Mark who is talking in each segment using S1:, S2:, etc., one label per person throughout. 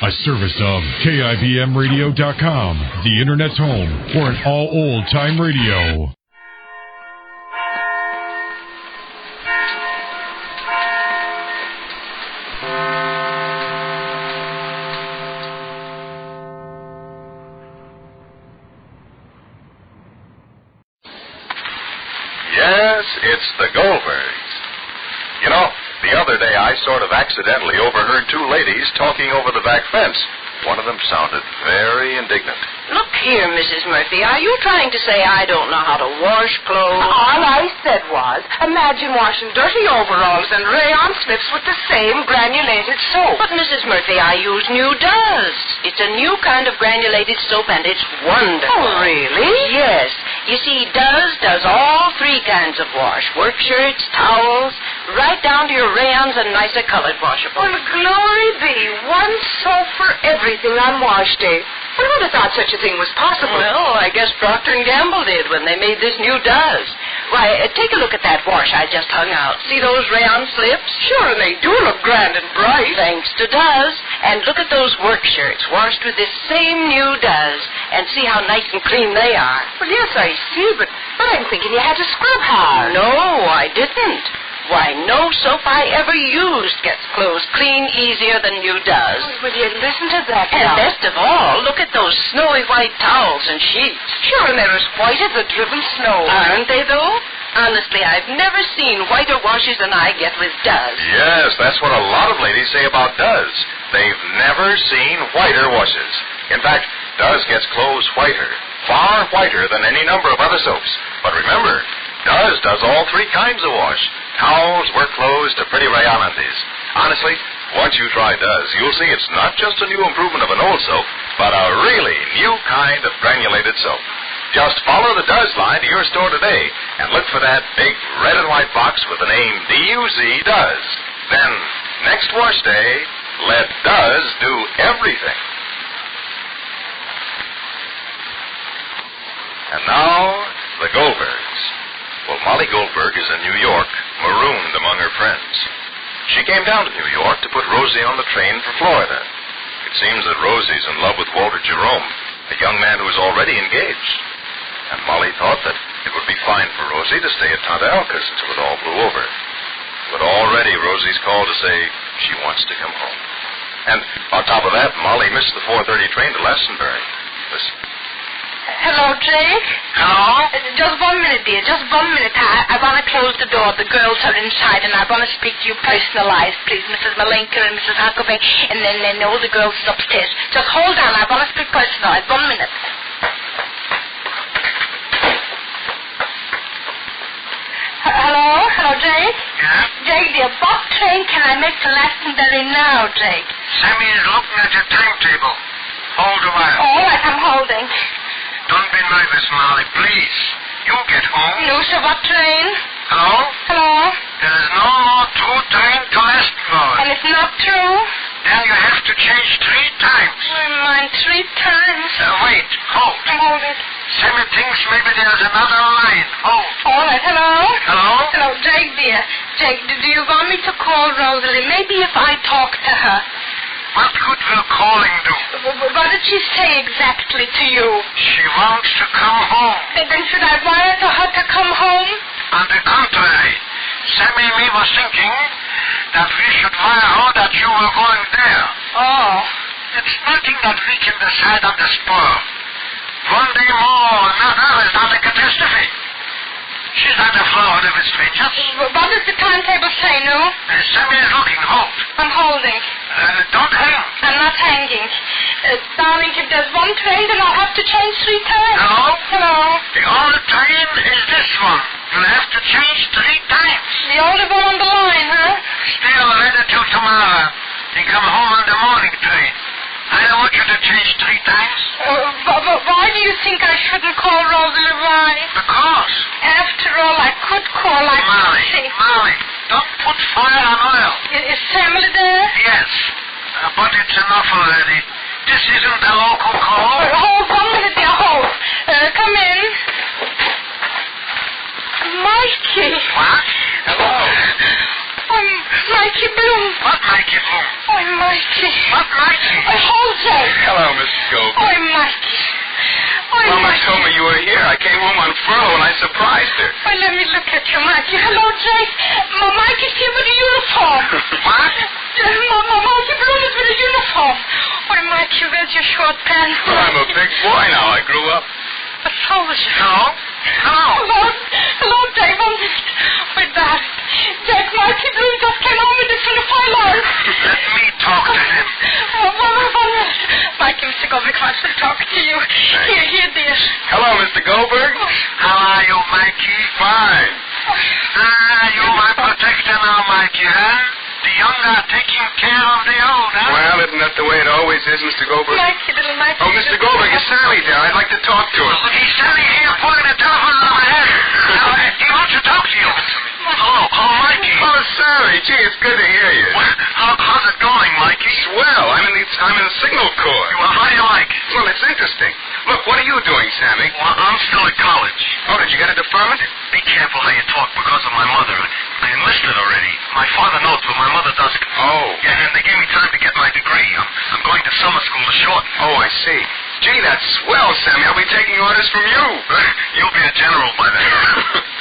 S1: A service of KIBMradio.com, the Internet's home for an all old-time radio.
S2: Yes, it's the Goldbergs. You know, the other day I sort of accidentally overheard two ladies talking over the back fence. One of them sounded very indignant.
S3: Look here, Mrs. Murphy, are you trying to say I don't know how to wash clothes?
S4: All I said was, imagine washing dirty overalls and rayon slips with the same granulated soap.
S3: But, Mrs. Murphy, I use New Does. It's a new kind of granulated soap, and it's wonderful.
S4: Oh, really?
S3: Yes. You see, does all three kinds of wash. Work shirts, towels, right down to your rayons and nicer colored washables.
S4: Well, glory be. One soap for everything on wash day. I would have thought such a thing was possible.
S3: Well, I guess Procter & Gamble did when they made this new Does. Why, take a look at that wash I just hung out. See those rayon slips?
S4: Sure, and they do look grand and bright.
S3: Thanks to Does. And look at those work shirts washed with this same new Does. And see how nice and clean they are.
S4: Well, yes, I see, but I'm thinking you had to scrub hard.
S3: No, I didn't. Why, no soap I ever used gets clothes clean easier than New Does.
S4: Oh, will you listen to that
S3: And
S4: now?
S3: best of all, look at those snowy white towels and sheets.
S4: Sure, and they're as white as the driven snow.
S3: Aren't they, though? Honestly, I've never seen whiter washes than I get with Does.
S2: Yes, that's what a lot of ladies say about Does. They've never seen whiter washes. In fact, Does gets clothes whiter, far whiter than any number of other soaps. But remember, Does does all three kinds of wash. Towels, work clothes, to pretty rayon undies. Honestly, once you try Does, you'll see it's not just a new improvement of an old soap, but a really new kind of granulated soap. Just follow the Does line to your store today and look for that big red and white box with the name DUZ Does. Then, next wash day, let Does do everything. And now, the Goldbergs. Well, Molly Goldberg is in New York, marooned among her friends. She came down to New York to put Rosie on the train for Florida. It seems that Rosie's in love with Walter Jerome, a young man who is already engaged. And Molly thought that it would be fine for Rosie to stay at Tante Elka's until it all blew over. But already Rosie's called to say she wants to come home. And on top of that, Molly missed the 4:30 train to Glastonbury. Listen.
S4: Hello, Jake?
S2: Hello?
S4: Just 1 minute, dear. Just 1 minute. I want to close the door. The girls are inside, and I want to speak to you personalized, please. Mrs. Malenka and Mrs. Huckabee, and then all the girls upstairs. Just hold on. I want to speak personalized. 1 minute. Hello? Hello, Jake?
S5: Yeah?
S4: Jake, dear, what train can I make to Glastonbury now, Jake?
S5: Sammy is looking at your timetable. Hold a while.
S4: All right, I'm holding.
S5: Don't be nervous, Molly, please. You'll get home.
S4: No, sir, what train?
S5: Hello?
S4: Hello?
S5: There is no more true train to Glastonbury.
S4: And it's not true?
S5: Then you have to change 3 times.
S4: I mind 3 times.
S5: Wait, hold.
S4: Hold it.
S5: Sammy thinks maybe there's another line. Hold.
S4: All right, hello?
S5: Hello?
S4: Hello, Jake, dear. Jake, do you want me to call Rosalie? Maybe if I talk to her.
S5: What good will calling do?
S4: What did she say exactly to you?
S5: She wants to come home.
S4: Then should I wire to her to come home?
S5: On the contrary, Sammy and me were thinking that we should wire her that you were going there.
S4: Oh.
S5: It's nothing that we can decide on the spur. One day more or another is not a catastrophe. She's not a Florida with strangers.
S4: What does the timetable say, no?
S5: Sammy is looking. Hold.
S4: I'm holding.
S5: Don't hang.
S4: I'm not hanging. Darling, if there's one train, then I'll have to change 3 times.
S5: Hello?
S4: Hello?
S5: The old train is this one. You'll have to change 3 times.
S4: The only one on the line, huh?
S5: Stay already till tomorrow. You come home on the morning train. I don't want you to change 3 times.
S4: Why do you think I shouldn't call Rosalie? Why?
S5: Because.
S4: After all, I could call.
S5: Molly, don't put fire on oil.
S4: Is Family there?
S5: Yes, but it's enough already. This isn't a local call.
S4: Hold 1 minute, dear. Hold. Come in. Mikey.
S5: What? Hello.
S4: Mikey Bloom.
S5: What Mikey Bloom?
S4: Oh, Mikey.
S5: What, Mikey?
S4: Oh, Jose.
S2: Hello, Mrs. Goldberg.
S4: Oh, Mikey. Oh,
S2: Mama
S4: Mikey.
S2: told me you were here. I came home on furlough and I surprised her.
S4: Oh, let me look at you, Mikey. Hello, Jake. Mikey's here with a uniform.
S2: What?
S4: Mikey Bloom is with a uniform. Oh, Mikey, where's your short pants?
S2: Well, I'm a big boy now. I grew up.
S4: A soldier.
S5: Hello?
S4: Hello, Dave. With that, Jack, Mikey Bloom just came home with this uniform on.
S5: Let me talk to him.
S4: Mikey, Mr. Goldberg wants to talk to you. Here, dear.
S2: Hello, Mr. Goldberg.
S5: How are you, Mikey?
S2: Fine.
S5: You my protector now, Mikey, huh? The young are taking care of the old, huh?
S2: Well, isn't that the way it always is, Mr. Goldberg?
S4: Mikey, little Mikey.
S2: Oh, Mr. Goldberg, is Sally there? I'd like to talk to her.
S5: Look, he's standing here pointing a telephone on my head. He wants to talk to you. Hello, Mikey.
S2: Oh, Sally, gee, it's good to hear you.
S5: How's it going, Mikey?
S2: Swell. I'm in the signal corps.
S5: Well, how do you like it?
S2: Well, it's interesting. Look, what are you doing, Sammy?
S5: Well, I'm still at college.
S2: Oh, did you get a deferment?
S5: Be careful how you talk because of my mother. I enlisted already. My father knows, but my mother doesn't.
S2: Oh.
S5: Yeah, and they gave me time to get my degree. I'm going to summer school to shorten.
S2: Oh, I see. Gee, that's swell, Sammy. I'll be taking orders from you.
S5: You'll be a general by then.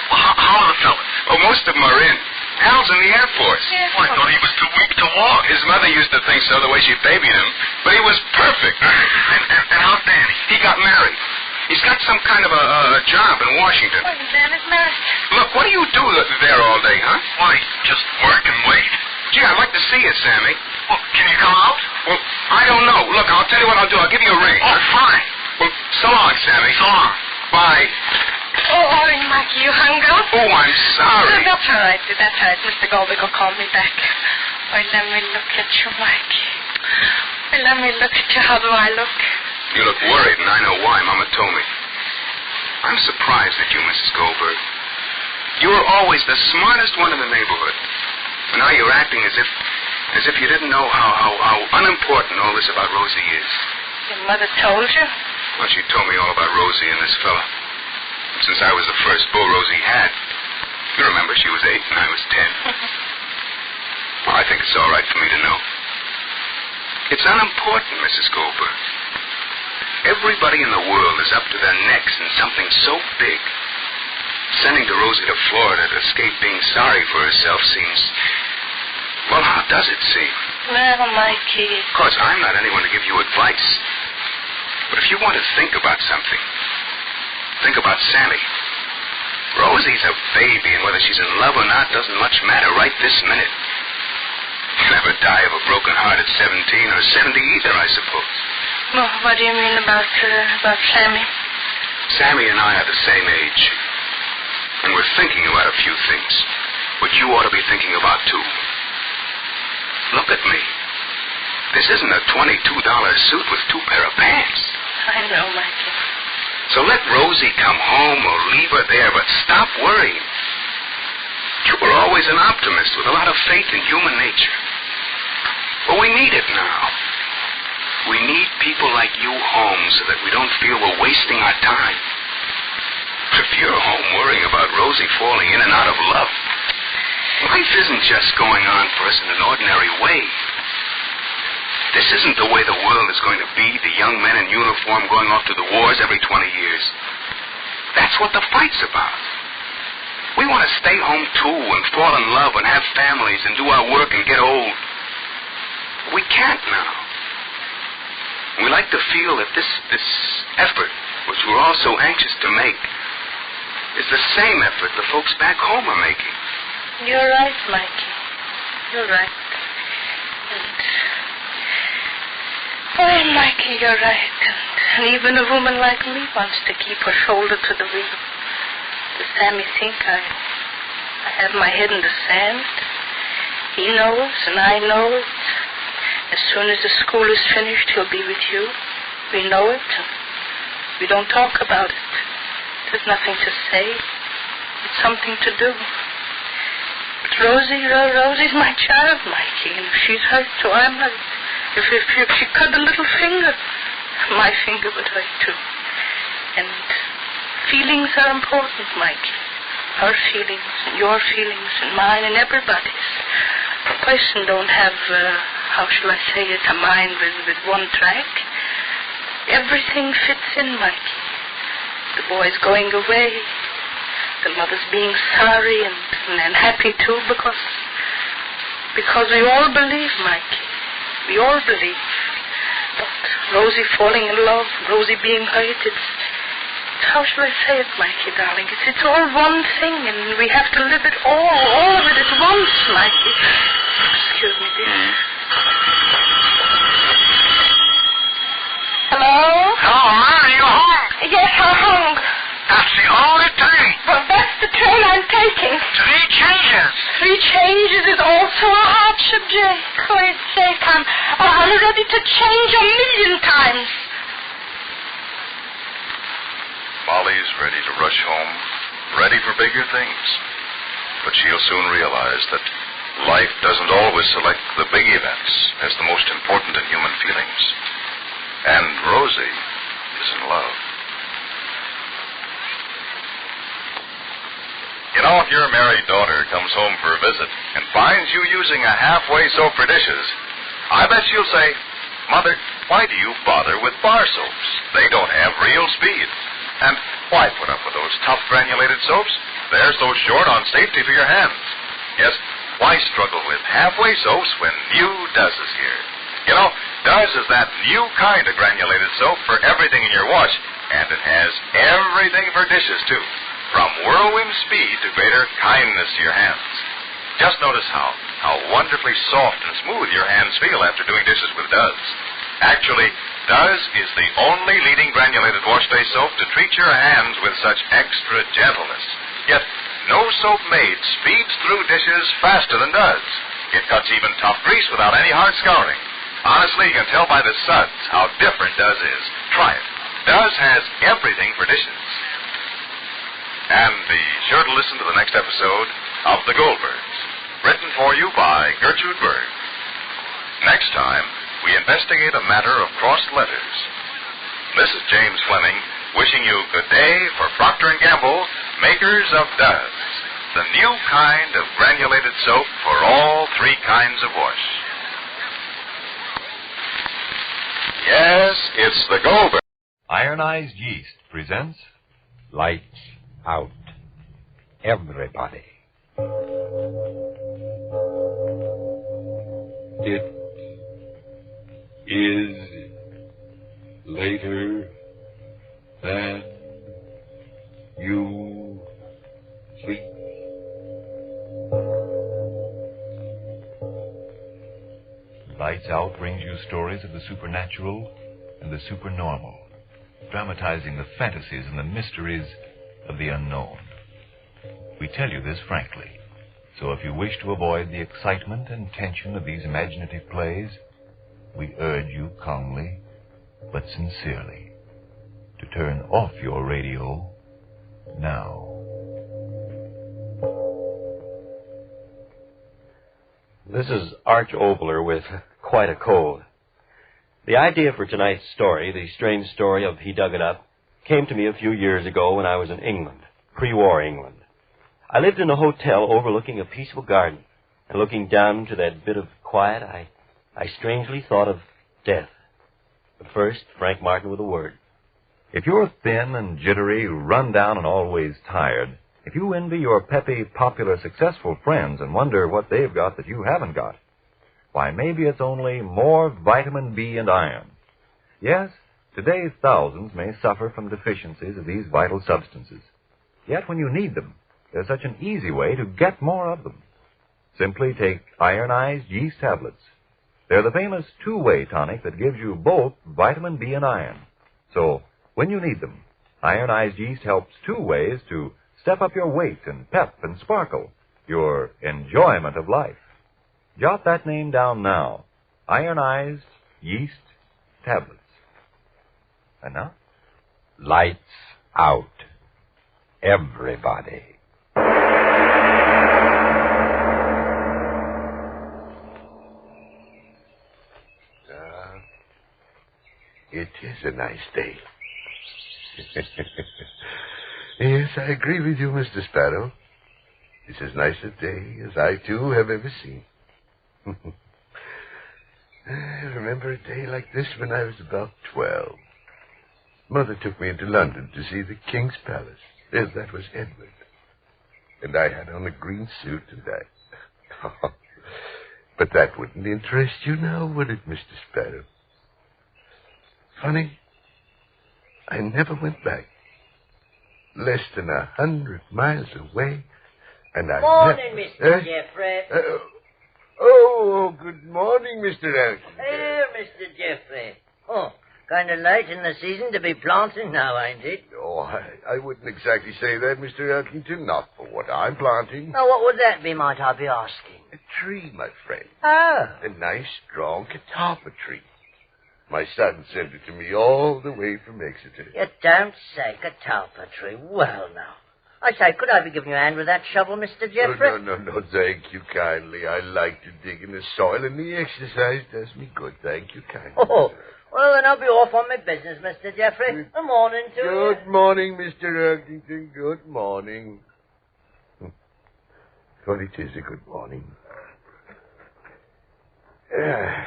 S5: Well, how are the fellas?
S2: Oh, most of them are in. Al's in the Air Force.
S5: Well, I thought he was too weak to walk.
S2: His mother used to think so, the way she babied him. But he was perfect.
S5: And how's Danny?
S2: He got married. He's got some kind of a job in Washington.
S4: Oh, Dan is married.
S2: Look, what do you do there all day, huh?
S5: Why, just work and wait.
S2: Gee, I'd like to see you, Sammy.
S5: Well, can you come out?
S2: Well, I don't know. Look, I'll tell you what I'll do. I'll give you a ring.
S5: Oh, fine.
S2: Well, so long, Sammy.
S5: So long.
S2: Bye.
S4: Oh, Mikey, you hung up?
S2: Oh, I'm sorry.
S4: That's all right. That's all right. Mr. Goldberg will call me back. Oh, let me look at you, Mikey. Oh, let me look at you. How do I look?
S2: You look worried, and I know why. Mama told me. I'm surprised at you, Mrs. Goldberg. You were always the smartest one in the neighborhood. And now you're acting as if you didn't know how unimportant all this about Rosie is.
S4: Your mother told you?
S2: Well, she told me all about Rosie and this fella. Since I was the first beau Rosie had. You remember, she was 8 and I was 10. Well, I think it's all right for me to know. It's unimportant, Mrs. Goldberg. Everybody in the world is up to their necks in something so big. Sending to Rosie to Florida to escape being sorry for herself seems... Well, how does it seem?
S4: Well, Mikey.
S2: Of course, I'm not anyone to give you advice. But if you want to think about something, think about Sammy. Rosie's a baby, and whether she's in love or not doesn't much matter right this minute. You'll never die of a broken heart at 17 or 70 either, I suppose.
S4: Well, what do you mean about Sammy?
S2: Sammy and I are the same age. And we're thinking about a few things. But you ought to be thinking about, too. Look at me. This isn't a $22 suit with 2 pair of pants.
S4: I know, Mikey.
S2: So let Rosie come home or leave her there, but stop worrying. You were always an optimist with a lot of faith in human nature. But we need it now. We need people like you home so that we don't feel we're wasting our time. If you're home worrying about Rosie falling in and out of love, life isn't just going on for us in an ordinary way. This isn't the way the world is going to be, the young men in uniform going off to the wars every 20 years. That's what the fight's about. We want to stay home, too, and fall in love and have families and do our work and get old. We can't now. We like to feel that this effort, which we're all so anxious to make, is the same effort the folks back home are making.
S4: You're right, Mikey. You're right. Oh, Mikey, you're right. And even a woman like me wants to keep her shoulder to the wheel. Does Sammy think I have my head in the sand? He knows, and I know it. As soon as the school is finished, he'll be with you. We know it. We don't talk about it. There's nothing to say. It's something to do. But Rosie's my child, Mikey, and if she's hurt, so I'm hurt. If she cut a little finger, my finger would hurt too. And feelings are important, Mikey. Her feelings, and your feelings, and mine, and everybody's. A person don't have how shall I say it, a mind with one track. Everything fits in, Mikey. The boy's going away. The mother's being sorry and happy too because we all believe, Mikey. We all believe. But Rosie falling in love, Rosie being hurt, it's how shall I say it, Mikey, darling? It's all one thing, and we have to live it all of it at once, Mikey. Excuse me, dear. Hello?
S5: Oh, man, are you home?
S4: Yes, I'm home.
S5: That's the only train.
S4: Well, that's the train I'm taking.
S5: 3 changes.
S4: 3 changes is also a hardship, Jay. For its sake, I'm ready to change a million times.
S2: Molly's ready to rush home, ready for bigger things. But she'll soon realize that life doesn't always select the big events as the most important in human feelings. And Rosie is in love. You know, if your married daughter comes home for a visit and finds you using a halfway soap for dishes, I bet she'll say, "Mother, why do you bother with bar soaps? They don't have real speed. And why put up with those tough granulated soaps? They're so short on safety for your hands. Yes, why struggle with halfway soaps when new Does is here? You know, Does is that new kind of granulated soap for everything in your wash, and it has everything for dishes, too. From whirlwind speed to greater kindness to your hands. Just notice how wonderfully soft and smooth your hands feel after doing dishes with Does. Actually, Does is the only leading granulated wash-based soap to treat your hands with such extra gentleness. Yet, no soap made speeds through dishes faster than Does. It cuts even tough grease without any hard scouring. Honestly, you can tell by the suds how different Does is. Try it. Does has everything for dishes. And be sure to listen to the next episode of The Goldbergs, written for you by Gertrude Berg. Next time, we investigate a matter of crossed letters. This is James Fleming, wishing you good day for Procter & Gamble, makers of Does, the new kind of granulated soap for all 3 kinds of wash. Yes, it's the Goldbergs.
S6: Ironized Yeast presents Lights Out. Everybody. It is later than you think. Lights Out brings you stories of the supernatural and the supernormal, dramatizing the fantasies and the mysteries of the unknown. We tell you this frankly, so if you wish to avoid the excitement and tension of these imaginative plays, we urge you calmly, but sincerely, to turn off your radio now.
S7: This is Arch Oboler with quite a cold. The idea for tonight's story, the strange story of He Dug It Up, came to me a few years ago when I was in England, pre-war England. I lived in a hotel overlooking a peaceful garden, and looking down to that bit of quiet, I strangely thought of death. But first, Frank Martin with a word.
S6: If you're thin and jittery, run down and always tired, if you envy your peppy, popular, successful friends and wonder what they've got that you haven't got, why, maybe it's only more vitamin B and iron. Yes, today's thousands may suffer from deficiencies of these vital substances. Yet when you need them, there's such an easy way to get more of them. Simply take ironized yeast tablets. They're the famous two-way tonic that gives you both vitamin B and iron. So, when you need them, ironized yeast helps 2 ways to step up your weight and pep and sparkle, your enjoyment of life. Jot that name down now. Ironized yeast tablets. And now,
S7: Lights Out. Everybody.
S8: It is a nice day. Yes, I agree with you, Mr. Sparrow. It's as nice a day as I, too, have ever seen. I remember a day like this when I was about 12. Mother took me into London to see the King's Palace. Yes, that was Edward. And I had on a green suit, and I... But that wouldn't interest you now, would it, Mr. Sparrow? Funny, I never went back. Less than 100 miles away, and I...
S9: Morning, Mr. Jeffrey.
S8: Oh, good morning, Mr. Elton.
S9: Here, Mr. Jeffrey. Oh, kind of late in the season to be planting now, ain't it?
S8: Oh, I wouldn't exactly say that, Mr. Elkington. Not for what I'm planting.
S9: Now, what would that be, might I be asking?
S8: A tree, my friend.
S9: Oh.
S8: A nice, strong catawba tree. My son sent it to me all the way from Exeter.
S9: You don't say catawba tree. Well, now. I say, could I be giving you a hand with that shovel, Mr. Jeffrey?
S8: Oh, no, thank you kindly. I like to dig in the soil, and the exercise does me good. Thank you kindly.
S9: Oh, well, then I'll be off on my business, Mr. Jeffrey. Good morning to you.
S8: Good morning, Mr. Elkington. Good morning. Well, it is a good morning. The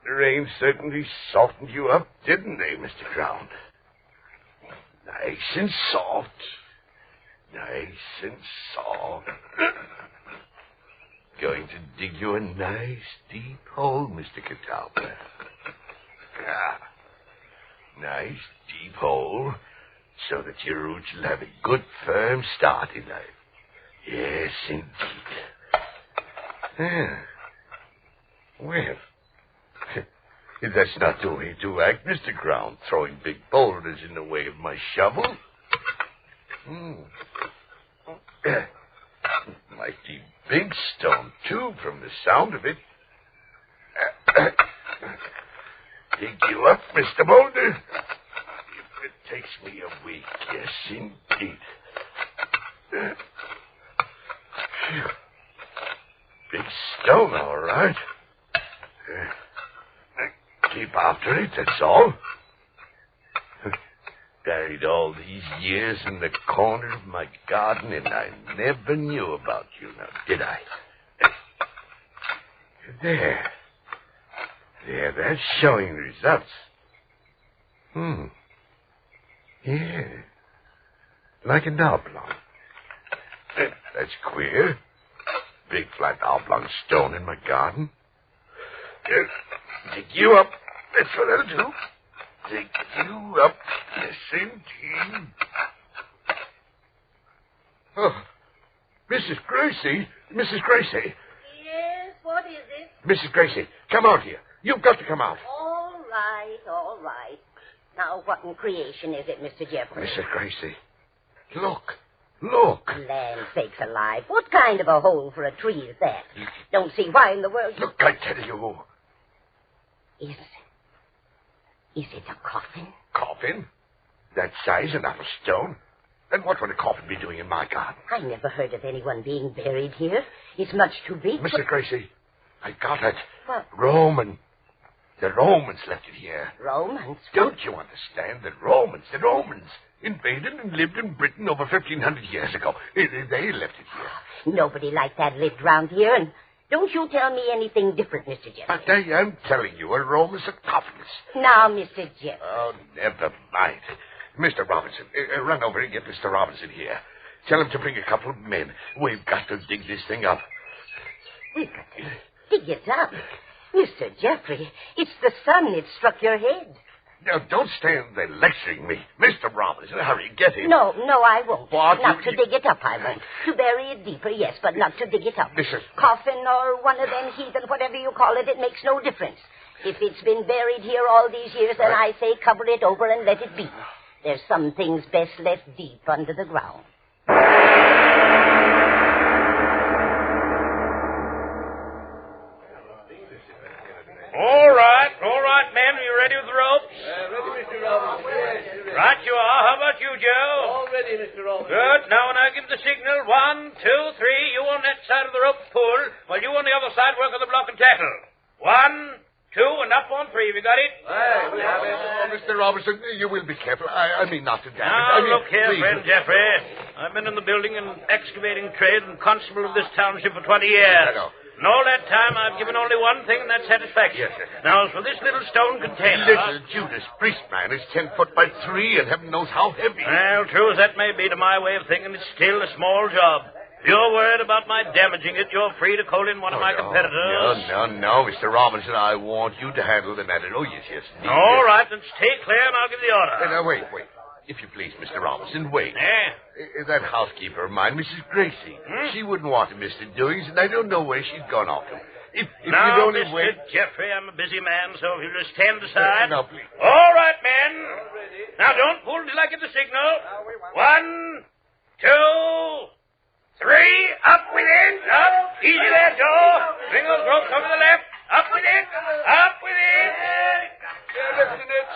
S8: rain certainly softened you up, didn't they, Mr. Crown? Nice and soft. Nice and soft. Going to dig you a nice, deep hole, Mr. Catawba. Nice, deep hole, so that your roots will have a good, firm start in life. Yes, indeed. Well, that's not the way to act, Mr. Crown, throwing big boulders in the way of my shovel. Mighty big stone, too, from the sound of it. Dig you up, Mr. Boulder. If it takes me a week, yes, indeed. Big stone, all right. Keep after it, that's all. Buried all these years in the corner of my garden, and I never knew about you now, did I? There, that's showing results. Yeah. Like an oblong. That's queer. Big flat oblong stone in my garden. Dig you up. That's what I'll do. Dig you up. Yes, indeed. Oh, Mrs. Gracie. Mrs. Gracie.
S10: Yes, what is it?
S8: Mrs. Gracie, come out here. You've got to come out.
S10: All right, all right. Now, what in creation is it, Mr. Jeffrey?
S8: Mrs. Gracie, look.
S10: Land sakes alive. What kind of a hole for a tree is that? Don't see why in the world...
S8: Look, I tell you.
S10: Is it a coffin?
S8: Coffin? That size and out of stone? And what would a coffin be doing in my garden?
S10: I never heard of anyone being buried here. It's much too big.
S8: Mr. Gracie, I got it.
S10: What?
S8: Roman. The Romans left it here.
S10: Romans?
S8: Don't you understand? The Romans invaded and lived in Britain over 1,500 years ago. They left it here.
S10: Nobody like that lived round here, and don't you tell me anything different, Mr. Jeffrey.
S8: But I am telling you, a Roman sarcophagus.
S10: Now, Mr. Jeffrey.
S8: Oh, never mind. Mr. Robinson, run over and get Mr. Robinson here. Tell him to bring a couple of men. We've got to dig this thing up.
S10: We've got to dig it up? Mr. Jeffrey, it's the sun that struck your head.
S8: Now, don't stand there lecturing me. Mr. Robinson, hurry, get him.
S10: No, I won't.
S8: What?
S10: Not to dig it up, I won't. To bury it deeper, yes, but not to dig it up.
S8: Listen.
S10: Coffin or one of them heathen, whatever you call it, it makes no difference. If it's been buried here all these years, then I say cover it over and let it be. There's some things best left deep under the ground.
S11: All right, men. Are you ready with the ropes?
S12: Ready, Mr. Robinson.
S11: Right you are. How about you, Joe?
S12: All ready, Mr. Robinson.
S11: Good. Now, when I give the signal, 1, 2, 3, you on that side of the rope pull, while you on the other side work on the block and tackle. 1, 2, and up on 3. Have you got it?
S8: Aye, we have it. Oh, Mr. Robinson, you will be careful. I mean not to damage.
S11: Now,
S8: I mean,
S11: look here,
S8: please.
S11: friend Jeffrey. I've been in the building and excavating trade and constable of this township for 20 years.
S8: I know.
S11: In all that time, I've given only one thing, and that's satisfaction.
S8: Yes, sir.
S11: Now, as for this little stone container...
S8: Little Judas Priest, man, is 10 foot by 3, and heaven knows how heavy.
S11: Well, true as that may be to my way of thinking, it's still a small job. If you're worried about my damaging it, you're free to call in one of my competitors.
S8: No, Mr. Robinson, I want you to handle the matter. Oh, yes.
S11: All right, then stay clear, and I'll give the order.
S8: Now, wait. If you please, Mr. Robinson, wait.
S11: Yeah?
S8: That housekeeper of mine, Mrs. Gracie, she wouldn't want to miss the doings, and I don't know where she's gone off to. If
S11: now,
S8: you'd only
S11: Mr.
S8: wait...
S11: Jeffrey, I'm a busy man, so if you'll just stand aside.
S8: No, please.
S11: All right, men. Now, don't pull till I give the signal. 1, 2, 3. Up with it. Up. Easy there, Joe. Bring those ropes over the left. Up with it. Up with it.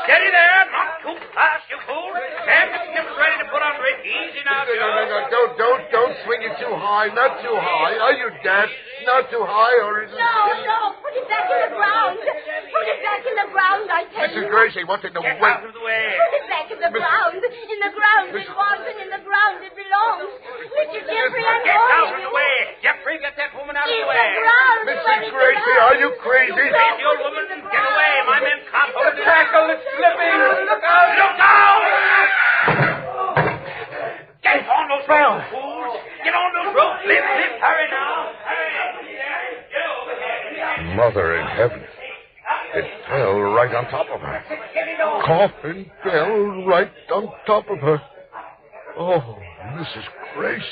S11: Steady there. Not too fast, you fool. Stand up and ready to put under it. Easy now, Joe.
S8: Don't swing it too high. Not too high. Are you deaf? Not too high, or is it...
S10: No. Put it back in the ground. Put it back in the ground, I tell you.
S8: Mrs. Gracie, what's in the way?
S11: Get out of the way.
S10: Put it back in the ground. In the ground it was, and in the ground it belongs. Mr. Jeffrey, I'm
S11: Get out
S10: warning
S11: of the
S10: you.
S11: way. Jeffrey, get that woman out of
S10: In
S11: the way.
S10: the ground.
S8: Mrs. Gracie, are you crazy?
S11: Crazy old woman, get away. My men can't hold it.
S12: Tackle, it's slipping.
S11: Look out! Look out! Get on those ropes, fools. Get on those ropes. Lift. Hurry now. Hurry.
S8: Mother in heaven. It fell right on top of her. Coffin fell right on top of her. Oh, Mrs. Gracie.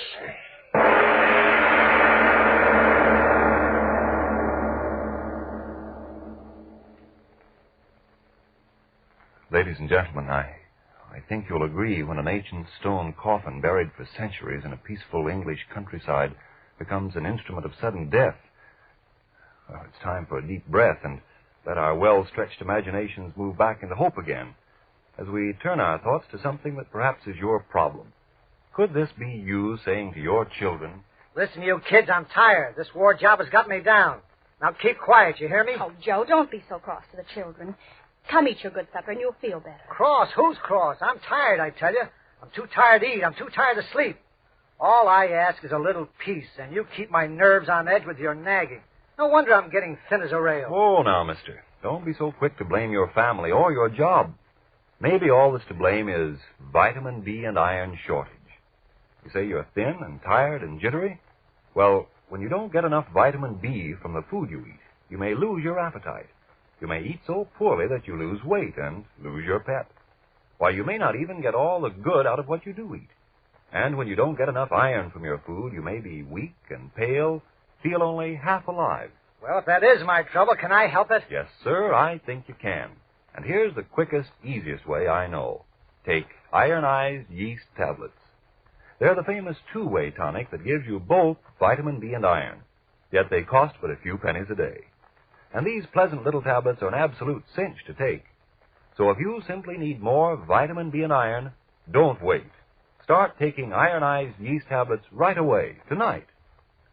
S6: Ladies and gentlemen, I think you'll agree when an ancient stone coffin buried for centuries in a peaceful English countryside becomes an instrument of sudden death. Well, it's time for a deep breath and let our well-stretched imaginations move back into hope again as we turn our thoughts to something that perhaps is your problem. Could this be you saying to your children,
S13: "Listen, you kids, I'm tired. This war job has got me down. Now keep quiet, you hear me?"
S14: Oh, Joe, don't be so cross to the children. Come eat your good supper and you'll feel better.
S13: Cross? Who's cross? I'm tired, I tell you. I'm too tired to eat. I'm too tired to sleep. All I ask is a little peace, and you keep my nerves on edge with your nagging. No wonder I'm getting thin as a rail.
S6: "Oh, now, mister, don't be so quick to blame your family or your job. Maybe all that's to blame is vitamin B and iron shortage. You say you're thin and tired and jittery? Well, when you don't get enough vitamin B from the food you eat, you may lose your appetite. You may eat so poorly that you lose weight and lose your pep. Why, you may not even get all the good out of what you do eat. And when you don't get enough iron from your food, you may be weak and pale, feel only half alive."
S13: Well, if that is my trouble, can I help it?
S6: Yes, sir, I think you can. And here's the quickest, easiest way I know. Take ironized yeast tablets. They're the famous two-way tonic that gives you both vitamin B and iron, yet they cost but a few pennies a day. And these pleasant little tablets are an absolute cinch to take. So if you simply need more vitamin B and iron, don't wait. Start taking ironized yeast tablets right away, tonight.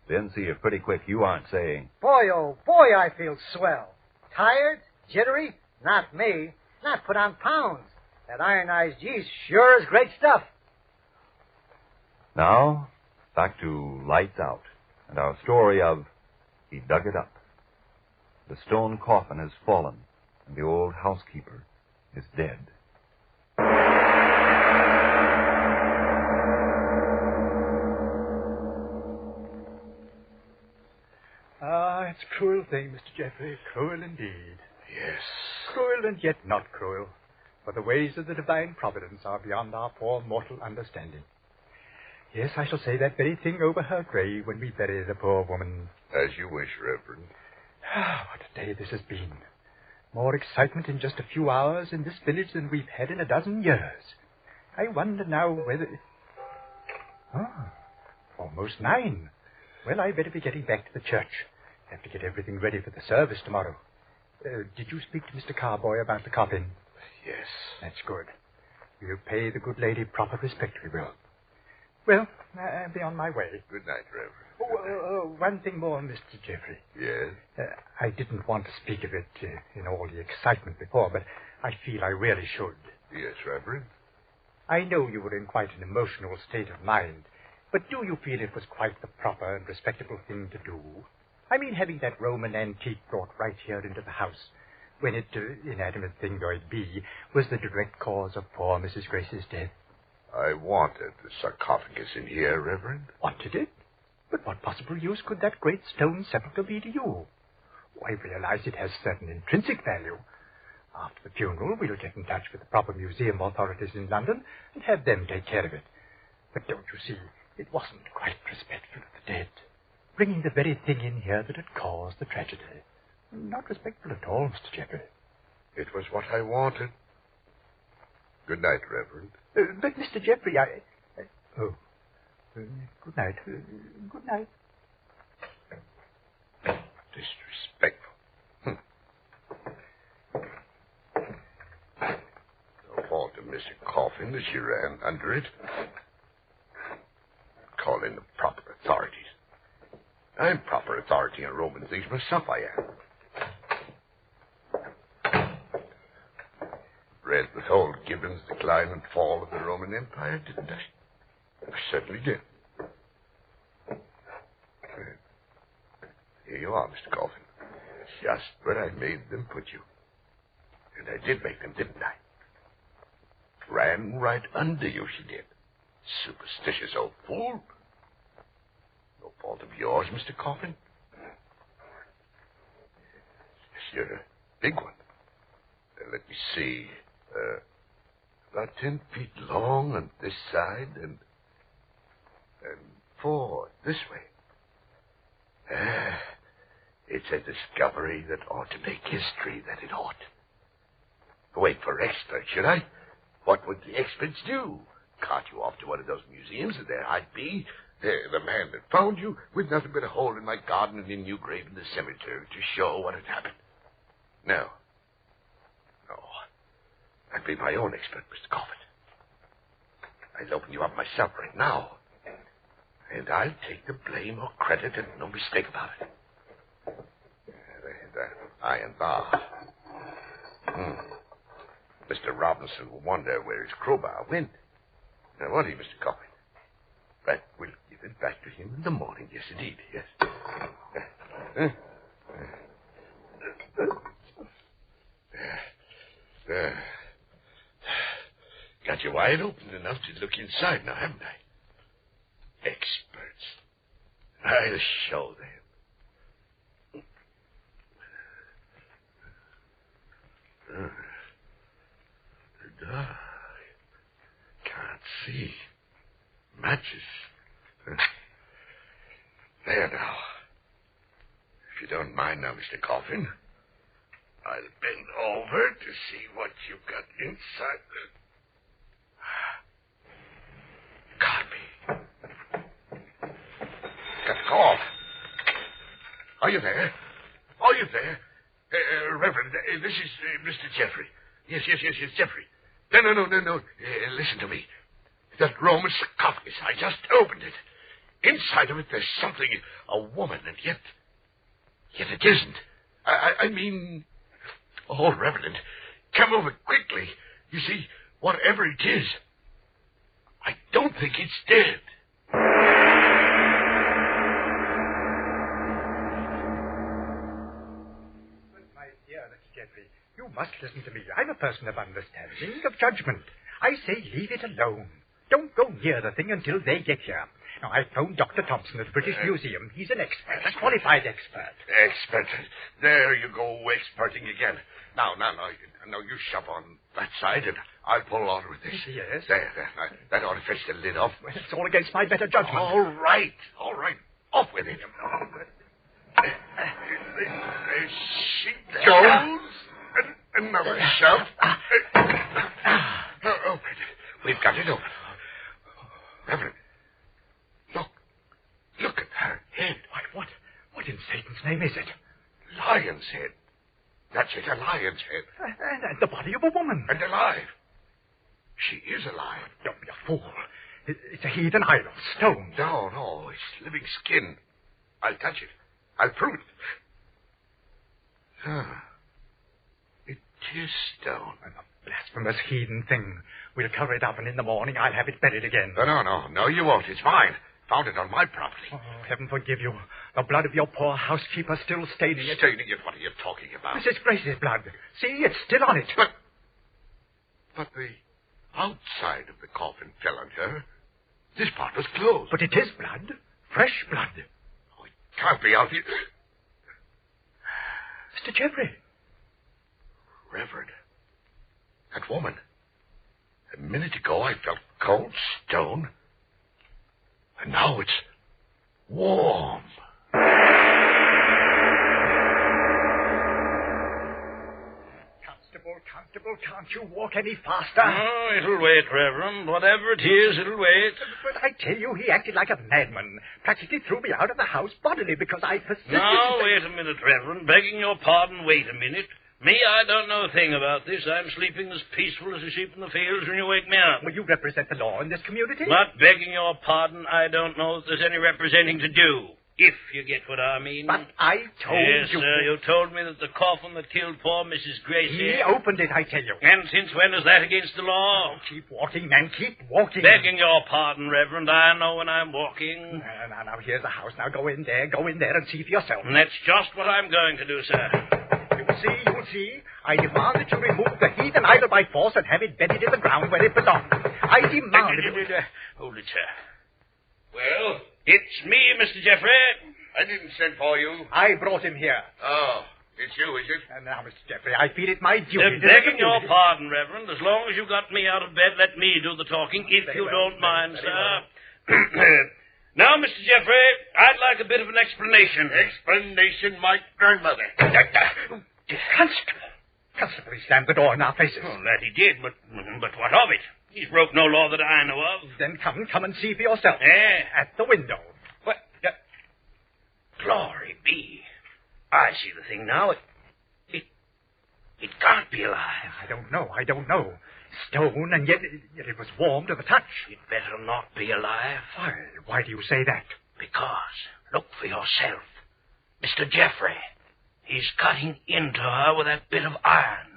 S6: Then see if pretty quick you aren't saying,
S13: Boy, oh boy, I feel swell. Tired? Jittery? Not me. Not put on pounds. That ironized yeast sure is great stuff.
S6: Now, back to Lights Out and our story of He Dug It Up. The stone coffin has fallen, and the old housekeeper is dead.
S15: It's a cruel thing, Mr. Jeffrey, cruel indeed.
S8: Yes.
S15: Cruel and yet not cruel, for the ways of the divine providence are beyond our poor mortal understanding. Yes, I shall say that very thing over her grave when we bury the poor woman.
S8: As you wish, Reverend.
S15: What a day this has been. More excitement in just a few hours in this village than we've had in a dozen years. I wonder now whether... Almost 9. Well, I better be getting back to the church. Have to get everything ready for the service tomorrow. Did you speak to Mr. Carboy about the coffin?
S8: Yes.
S15: That's good. We'll pay the good lady proper respect, we will. Well, I'll be on my way.
S8: Good night, Reverend.
S15: One thing more, Mr. Jeffrey.
S8: Yes?
S15: I didn't want to speak of it in all the excitement before, but I feel I really should.
S8: Yes, Reverend.
S15: I know you were in quite an emotional state of mind, but do you feel it was quite the proper and respectable thing to do? I mean having that Roman antique brought right here into the house, when it, inanimate thing though it be, was the direct cause of poor Mrs. Grace's death.
S8: I wanted the sarcophagus in here, Reverend.
S15: Wanted it? But what possible use could that great stone sepulchre be to you? I realize it has certain intrinsic value. After the funeral, we'll get in touch with the proper museum authorities in London and have them take care of it. But don't you see, it wasn't quite respectful of the dead. Bringing the very thing in here that had caused the tragedy. Not respectful at all, Mr. Jekyll.
S8: It was what I wanted. Good night, Reverend.
S15: But, Mr. Jeffrey, good night. Good night.
S8: Disrespectful. No fault of Mr. Coffin that she ran under it. Call in the proper authorities. I'm proper authority on Roman things myself, I am. Read with old Gibbon's Decline and Fall of the Roman Empire, didn't I? I certainly did. Here you are, Mr. Coffin. Just where I made them put you. And I did make them, didn't I? Ran right under you, she did. Superstitious old fool. No fault of yours, Mr. Coffin. Yes, you're a big one. Let me see. About 10 feet long on this side and 4 this way. It's a discovery that ought to make history, that it ought. Wait for experts, should I? What would the experts do? Cart you off to one of those museums, and there I'd be, the man that found you, with nothing but a hole in my garden and a new grave in the cemetery to show what had happened. No. I'd be my own expert, Mr. Coffin. I'll open you up myself right now. And I'll take the blame or credit, and no mistake about it. The iron bar. Mr. Robinson will wonder where his crowbar went. Now, won't he, Mr. Coffin? But we'll give it back to him in the morning. Yes, indeed. Yes. Got you wide open enough to look inside now, haven't I? Experts. I'll show them. The dark. Can't see. Matches. There now. If you don't mind now, Mr. Coffin, I'll bend over to see what you've got inside. Got me. Got off. Are you there? Are you there? Reverend, this is Mr. Jeffrey. Yes, Jeffrey. No. Listen to me. That Roman sarcophagus, I just opened it. Inside of it, there's something, a woman, and yet it isn't. I mean, oh, Reverend, come over quickly. You see, whatever it is, I don't think it's dead.
S15: My dear Mr. Jeffrey, you must listen to me. I'm a person of understanding, of judgment. I say leave it alone. Don't go near the thing until they get here. Now, I phoned Dr. Thompson at the British Museum. He's an expert, a qualified expert.
S8: Expert. There you go, experting again. Now, you shove on that side, and I'll pull on with this.
S15: Yes.
S8: There. That ought to fetch the lid off.
S15: Well, it's all against my better judgment.
S8: All right. Off with it. There she goes. Another shove. Open it. We've got it open. Reverend, look at her head.
S15: What in Satan's name is it?
S8: Lion's head. That's it, a lion's head.
S15: And the body of a woman.
S8: And alive. She is alive.
S15: Don't be a fool. It's a heathen idol, stone.
S8: No, it's living skin. I'll touch it. I'll prove it. It is stone.
S15: A blasphemous heathen thing. We'll cover it up, and in the morning I'll have it buried again.
S8: No, you won't. It's mine. found it on my property.
S15: Oh, heaven forgive you. The blood of your poor housekeeper still staining it.
S8: Staining it? What are you talking about?
S15: Mrs. Grace's blood. See, it's still on it.
S8: But the outside of the coffin fell on her. This part was closed.
S15: But it is blood. Fresh blood.
S8: Oh, it can't be out here.
S15: Mr. Jeffrey.
S8: Reverend. That woman. A minute ago I felt cold stone. And now it's warm.
S15: Constable, can't you walk any faster?
S11: Oh, it'll wait, Reverend. Whatever it is, it'll wait.
S15: But I tell you, he acted like a madman. Practically threw me out of the house bodily because I persisted.
S11: Now, wait a minute, Reverend. Begging your pardon, wait a minute. Me, I don't know a thing about this. I'm sleeping as peaceful as a sheep in the fields when you wake me up.
S15: Well, you represent the law in this community?
S11: But begging your pardon, I don't know if there's any representing to do. If you get what I mean.
S15: But I told
S11: yes,
S15: you.
S11: Yes, sir. You told me that the coffin that killed poor Mrs. Gracie...
S15: He opened it, I tell you.
S11: And since when is that against the law?
S15: Oh, keep walking, man. Keep walking.
S11: Begging your pardon, Reverend. I know when I'm walking.
S15: Now, here's the house. Now, go in there and see for yourself.
S11: And that's just what I'm going to do, sir.
S15: You'll see. I demand that you remove the heathen idol by force and have it buried in the ground where it belongs. I demand it.
S11: Hold it, sir. Well? It's me, Mr. Jeffrey.
S8: I didn't send for you.
S15: I brought him here.
S8: Oh, it's you, is it?
S15: And now, Mr. Jeffrey, I feel it my duty.
S11: Begging your pardon, Reverend. As long as you got me out of bed, let me do the talking, if you don't mind, sir. Now, Mr. Jeffrey, I'd like a bit of an explanation.
S8: Explanation, my grandmother.
S15: Constable, he slammed the door in our faces.
S11: Oh, that he did, but what of it? He's broke no law that I know of.
S15: Then come and see for yourself. At the window.
S11: What? Glory be. I see the thing now. It can't be alive.
S15: I don't know. Stone, and yet it was warm to the touch.
S11: It better not be alive.
S15: Why do you say that?
S11: Because, look for yourself. Mr. Jeffrey, he's cutting into her with that bit of iron.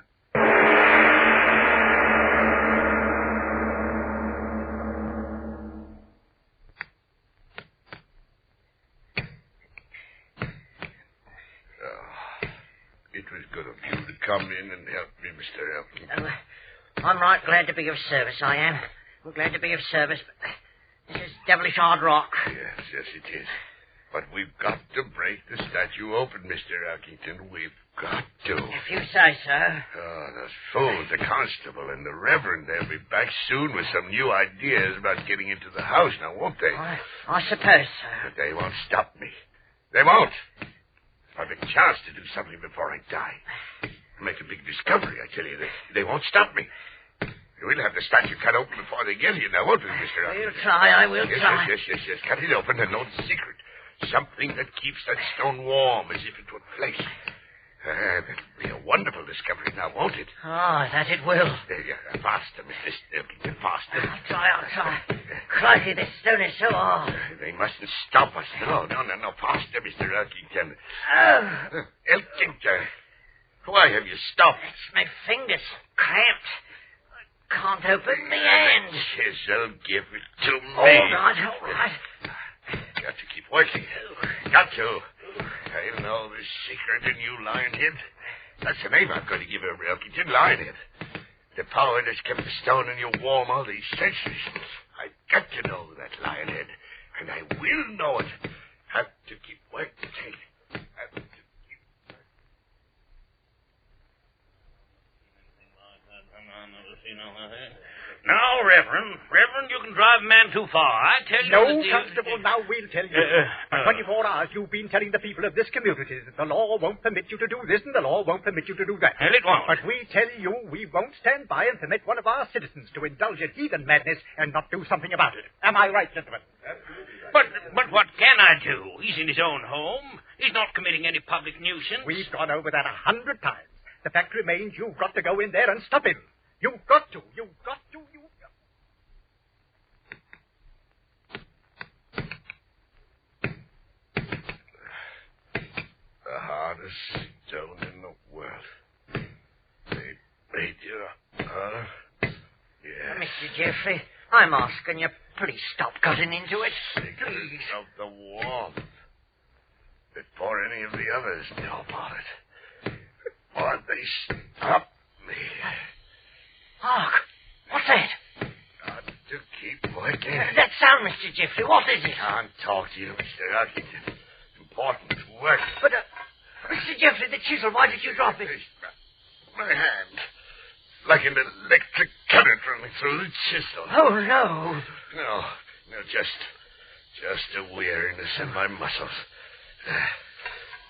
S8: It was good of you to come in and help me, Mr. Elton.
S9: I'm right glad to be of service, I am. I'm glad to be of service, but this is devilish hard rock.
S8: Yes, it is. But we've got to break the statue open, Mr. Elkington. We've got to.
S9: If you say so.
S8: Oh, those fools, the constable and the reverend, they'll be back soon with some new ideas about getting into the house now, won't they?
S9: I suppose so.
S8: But they won't stop me. They won't. I've a chance to do something before I die. Make a big discovery, I tell you. They won't stop me. We'll have the statue cut open before they get here now, won't we, Mr. Elkington?
S9: I will try.
S8: Yes. Cut it open and know the secret. Something that keeps that stone warm as if it were flesh. That'll be a wonderful discovery now, won't it?
S9: Oh, that it will.
S8: Faster, Mr. Elkington, faster.
S9: I'll try. Crikey, this stone is so hard.
S8: They mustn't stop us. No. Faster, Mr. Elkington.
S9: Oh.
S8: Elkington, why have you stopped?
S9: It's my fingers cramped. I can't open the hand.
S8: Chisel, give it to me.
S9: All right.
S8: Got to keep working. Got to. I'll know the secret in you, Lionhead. That's the name I'm going to give her, Elkington, Lionhead. The power that's kept the stone in you warm all these centuries. I've got to know that, Lionhead. And I will know it. Have to keep working, Tate. Have to keep working.
S11: Now, Reverend, you can drive a man too far. I tell you...
S15: No, Constable, now we'll tell you. For 24 hours, you've been telling the people of this community that the law won't permit you to do this and the law won't permit you to do that.
S11: Well, it won't.
S15: But we tell you we won't stand by and permit one of our citizens to indulge in heathen madness and not do something about it. Am I right, gentlemen?
S11: But what can I do? He's in his own home. He's not committing any public nuisance.
S15: We've gone over that 100 times. The fact remains you've got to go in there and stop him. You've got to.
S8: The hardest stone in the world. They made you, huh? Yeah.
S9: Mr. Jeffrey, I'm asking you Please stop cutting into it.
S8: Sickness of the warmth. Before any of the others know about it. Before they stop me.
S9: Hark! What's that?
S8: Got to keep working.
S9: That sound, Mr. Jeffrey, what is it?
S8: Can't talk to you, Mr. Huckington. Important work.
S9: But, Mr. Jeffrey, the chisel, why did you drop it?
S8: My hand. Like an electric current running through the chisel.
S9: Oh, no.
S8: No, just a weariness in my muscles.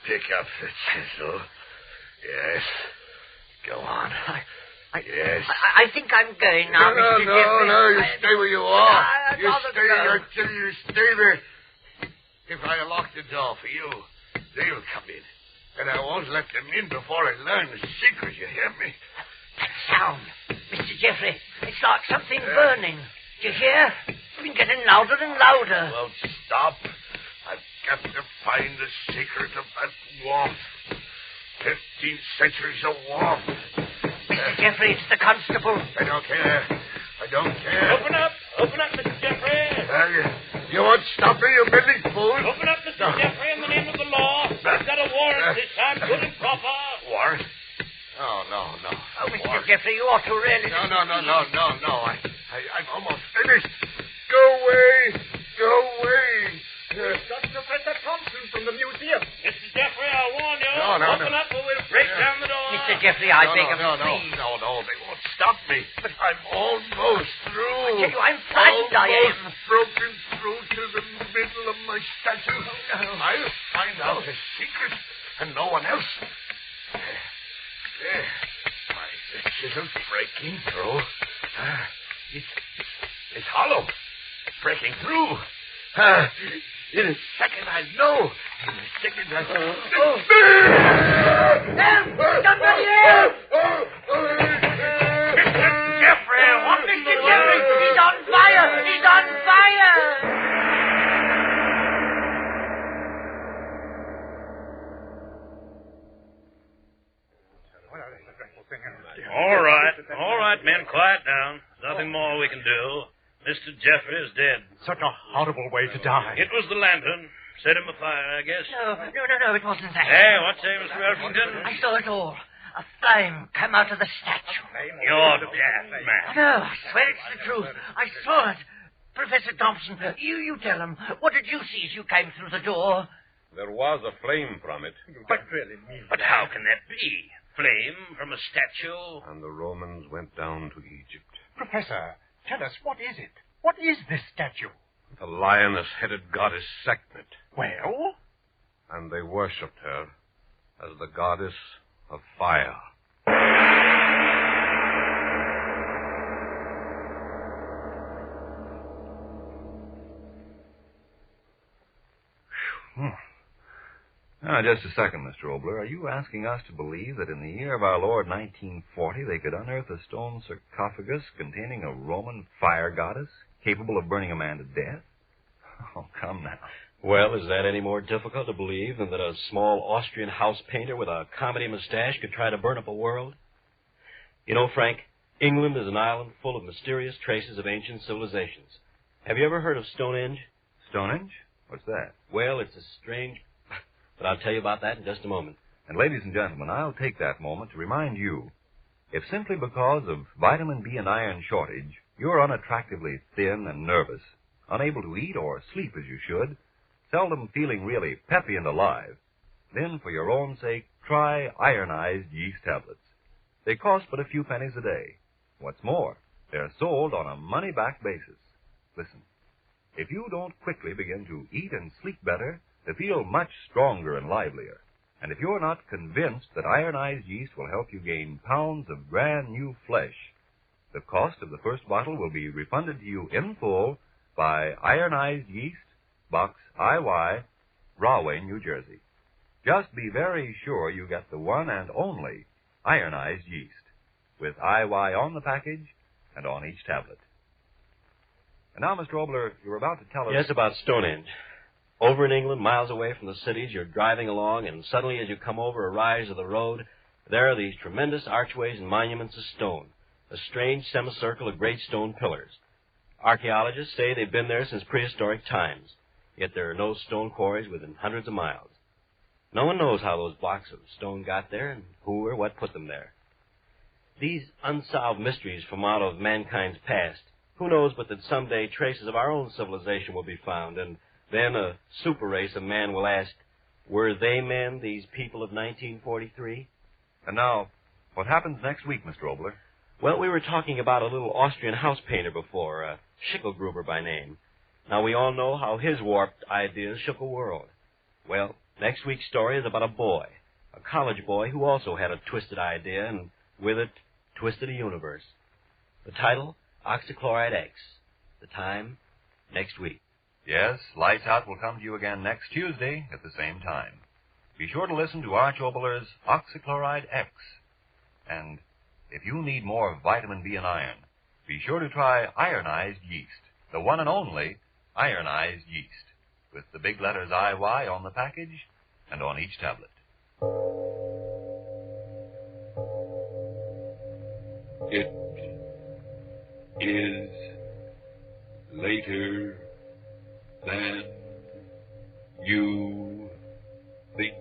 S8: Pick up the chisel. Yes. Go on. Yes.
S9: I think I'm going now, Mr. Jeffrey.
S8: No, you stay where you are.
S9: I'd
S8: You
S9: rather
S8: stay
S9: go.
S8: there till you stay there. If I lock the door for you, they'll come in. And I won't let them in before I learn the secret, you hear me?
S9: That sound, Mr. Jeffrey, it's like something burning. Do you hear? It's been getting louder and louder.
S8: Well, stop. I've got to find the secret of that warmth. 15 centuries of warmth.
S9: Mr. Jeffrey, it's the constable.
S8: I don't care.
S11: Open up, Mr. Jeffrey.
S8: You won't stop me, you meddling fool.
S11: Open up, Mr. Jeffrey, in the name of the law. We've got a warrant this time, good and proper.
S8: Warrant? Oh, no.
S9: Oh, Mr. Jeffrey, you ought to really...
S8: No. I'm almost finished. Go away.
S15: That's Professor Thompson from the museum.
S11: Mr. Jeffrey, I warn you.
S8: No.
S11: Open up or we'll break down the door.
S9: Mr. Jeffrey, I beg of you,
S8: No.
S9: please.
S8: They won't stop me. But I'm almost through.
S9: I tell you, I'm frightened, I am.
S8: Almost broken through to the middle of my statue.
S9: Oh, no.
S8: I'll find out the secret, and no one else. There. The chisel's breaking through. It's hollow. Breaking through. In a second, I know.
S9: Somebody else!
S11: Mr. Jeffrey, what
S9: Mr. Jeffrey, he's on fire! He's on fire!
S11: All right, men, quiet down. There's nothing more we can do. Mr. Jeffrey is dead.
S15: Such a horrible way to die.
S11: It was the lantern. Set him afire, I guess.
S9: No, it wasn't that.
S11: Hey, what say, Mr. Elfington?
S9: I saw it all. A flame come out of the statue.
S11: You're daft, man.
S9: No, I swear it's the truth. I saw it. Professor Thompson, you tell him. What did you see as you came through the door?
S16: There was a flame from it.
S11: But how can that be? Flame from a statue?
S16: And the Romans went down to Egypt.
S15: Professor, tell us, what is it? What is this statue?
S16: The lioness-headed goddess Sekhmet.
S15: Well?
S16: And they worshipped her as the goddess of fire.
S6: Now, just a second, Mr. Oboler. Are you asking us to believe that in the year of our Lord 1940 they could unearth a stone sarcophagus containing a Roman fire goddess capable of burning a man to death? Oh, come now.
S7: Well, is that any more difficult to believe than that a small Austrian house painter with a comedy mustache could try to burn up a world? You know, Frank, England is an island full of mysterious traces of ancient civilizations. Have you ever heard of Stonehenge?
S6: Stonehenge? What's that?
S7: Well, it's a strange... But I'll tell you about that in just a moment.
S6: And ladies and gentlemen, I'll take that moment to remind you, if simply because of vitamin B and iron shortage, you're unattractively thin and nervous, unable to eat or sleep as you should, seldom feeling really peppy and alive, then for your own sake, try ironized yeast tablets. They cost but a few pennies a day. What's more, they're sold on a money-back basis. Listen, if you don't quickly begin to eat and sleep better, to feel much stronger and livelier, and if you're not convinced that ironized yeast will help you gain pounds of brand new flesh, the cost of the first bottle will be refunded to you in full by Ironized Yeast, Box IY, Rahway, New Jersey. Just be very sure you get the one and only ironized yeast, with IY on the package and on each tablet. And now, Mr. Oboler, you were about to tell us...
S7: Yes, about Stonehenge. Over in England, miles away from the cities, you're driving along, and suddenly as you come over a rise of the road, there are these tremendous archways and monuments of stone, a strange semicircle of great stone pillars. Archaeologists say they've been there since prehistoric times, yet there are no stone quarries within hundreds of miles. No one knows how those blocks of stone got there and who or what put them there. These unsolved mysteries from out of mankind's past, who knows but that someday traces of our own civilization will be found, and then a super race of man will ask, were they men, these people of 1943?
S6: And now, what happens next week, Mr. Oboler?
S7: Well, we were talking about a little Austrian house painter before, Schickelgruber by name. Now, we all know how his warped ideas shook a world. Well, next week's story is about a boy, a college boy who also had a twisted idea, and with it, twisted a universe. The title, Oxychloride X. The time, next week.
S6: Yes, Lights Out will come to you again next Tuesday at the same time. Be sure to listen to Arch Oboler's Oxychloride X. And if you need more vitamin B and iron, be sure to try ironized yeast, the one and only ironized yeast, with the big letters IY on the package and on each tablet.
S17: It is later than you think.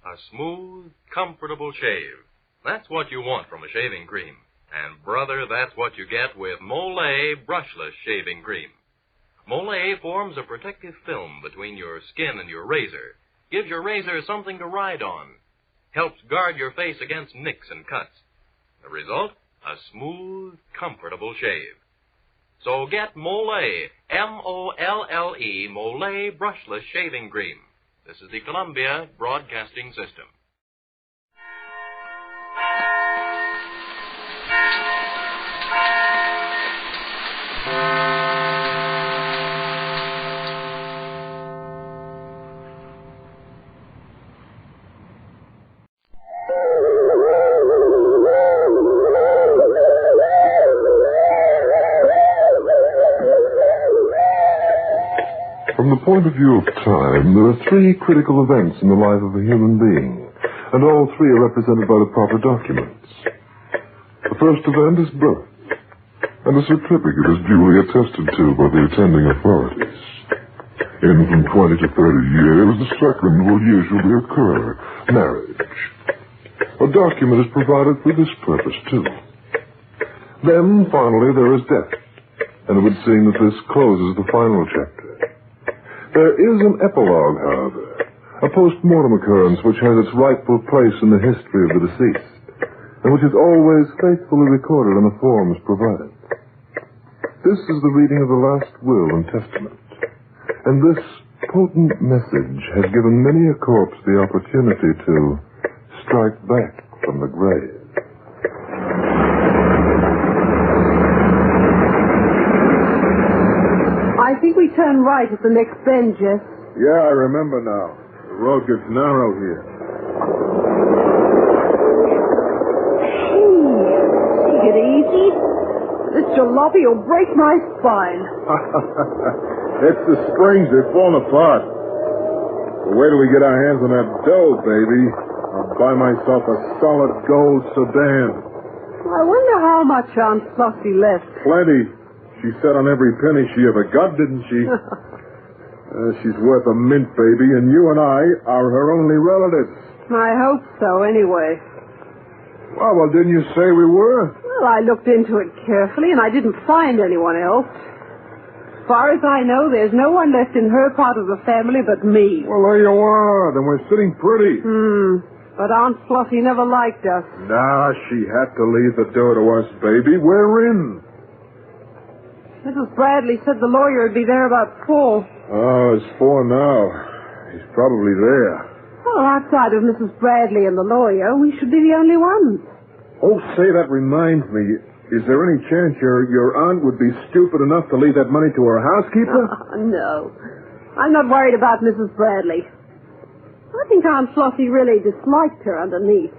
S18: A smooth, comfortable shave. That's what you want from a shaving cream. And, brother, that's what you get with Molay Brushless Shaving Cream. Molay forms a protective film between your skin and your razor. Gives your razor something to ride on. Helps guard your face against nicks and cuts. The result? A smooth, comfortable shave. So get Molay, M-O-L-L-E, Molay Brushless Shaving Cream. This is the Columbia Broadcasting System.
S19: From the point of view of time, there are three critical events in the life of a human being, and all three are represented by the proper documents. The first event is birth, and a certificate is duly attested to by the attending authorities. In from 20 to 30 years, the second will usually occur, marriage. A document is provided for this purpose, too. Then, finally, there is death, and it would seem that this closes the final chapter. There is an epilogue, however, a post-mortem occurrence which has its rightful place in the history of the deceased, and which is always faithfully recorded on the forms provided. This is the reading of the last will and testament, and this potent message has given many a corpse the opportunity to strike back from the grave.
S20: I think we turn right at the next bend, Jess.
S21: Yeah, I remember now. The road gets narrow here.
S20: Take it easy. This jalopy will break my spine.
S21: It's the springs. They're falling apart. But wait till we get our hands on that dough, baby. I'll buy myself a solid gold sedan.
S20: I wonder how much Aunt Flossie left.
S21: Plenty. She said on every penny she ever got, didn't she? She's worth a mint, baby, and you and I are her only relatives.
S20: I hope so, anyway.
S21: Well, didn't you say we were?
S20: Well, I looked into it carefully, and I didn't find anyone else. As far as I know, there's no one left in her part of the family but me.
S21: Well, there you are. Then we're sitting pretty.
S20: But Aunt Flossie never liked us.
S21: Nah, she had to leave the door to us, baby. We're in.
S20: Mrs. Bradley said the lawyer would be there about 4.
S21: Oh, it's 4 now. He's probably there.
S20: Well, outside of Mrs. Bradley and the lawyer, we should be the only ones.
S21: Oh, say, that reminds me. Is there any chance your aunt would be stupid enough to leave that money to her housekeeper?
S20: No. I'm not worried about Mrs. Bradley. I think Aunt Flossie really disliked her underneath.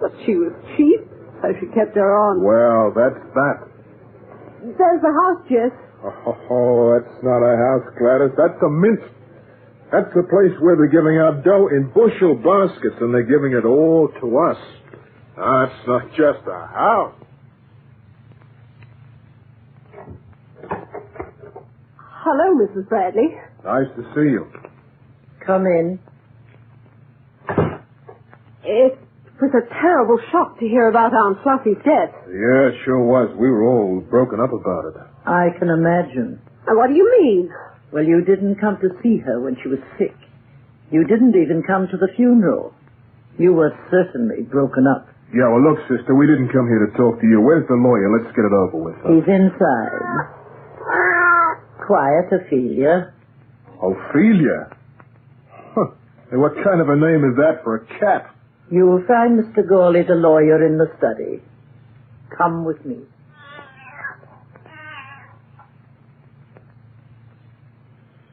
S20: But she was cheap, so she kept her on.
S21: Well, that's that.
S20: There's the house, Jess.
S21: Oh, that's not a house, Gladys. That's a mint. That's the place where they're giving out dough in bushel baskets, and they're giving it all to us. It's not just a house.
S20: Hello, Mrs. Bradley.
S21: Nice to see you.
S20: Come in. It was a terrible shock to hear about Aunt Fluffy's death.
S21: Yeah, it sure was. We were all broken up about it.
S1: I can imagine.
S20: What do you mean?
S1: Well, you didn't come to see her when she was sick. You didn't even come to the funeral. You were certainly broken up.
S21: Yeah, well, look, sister, we didn't come here to talk to you. Where's the lawyer? Let's get it over with.
S1: He's inside. Quiet, Ophelia.
S21: Ophelia? Huh. Hey, what kind of a name is that for a cat?
S1: You will find Mr. Gawley, the lawyer, in the study. Come with me.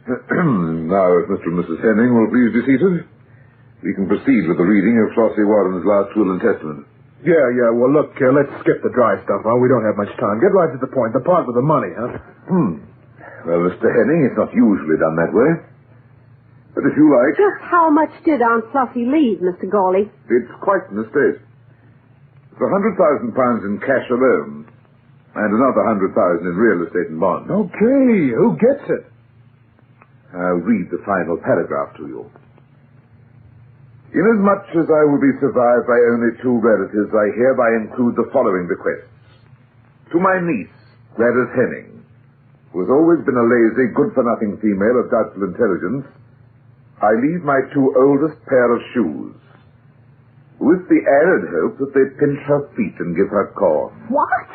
S22: Now, if Mr. and Mrs. Henning will please be seated, we can proceed with the reading of Flossie Warren's last will and testament.
S21: Yeah, well, look, let's skip the dry stuff, huh? We don't have much time. Get right to the point. The part with the money, huh?
S22: Well, Mr. Henning, it's not usually done that way. But if you like...
S20: Just how much did Aunt Fluffy leave, Mr. Gawley?
S22: It's quite an estate. It's £100,000 in cash alone, and another $100,000 in real estate and bonds.
S21: Okay, who gets it?
S22: I'll read the final paragraph to you. Inasmuch as I will be survived by only two relatives, I hereby include the following bequests. To my niece, Gladys Henning, who has always been a lazy, good-for-nothing female of doubtful intelligence, I leave my two oldest pair of shoes, with the added hope that they pinch her feet and give her corn.
S20: What?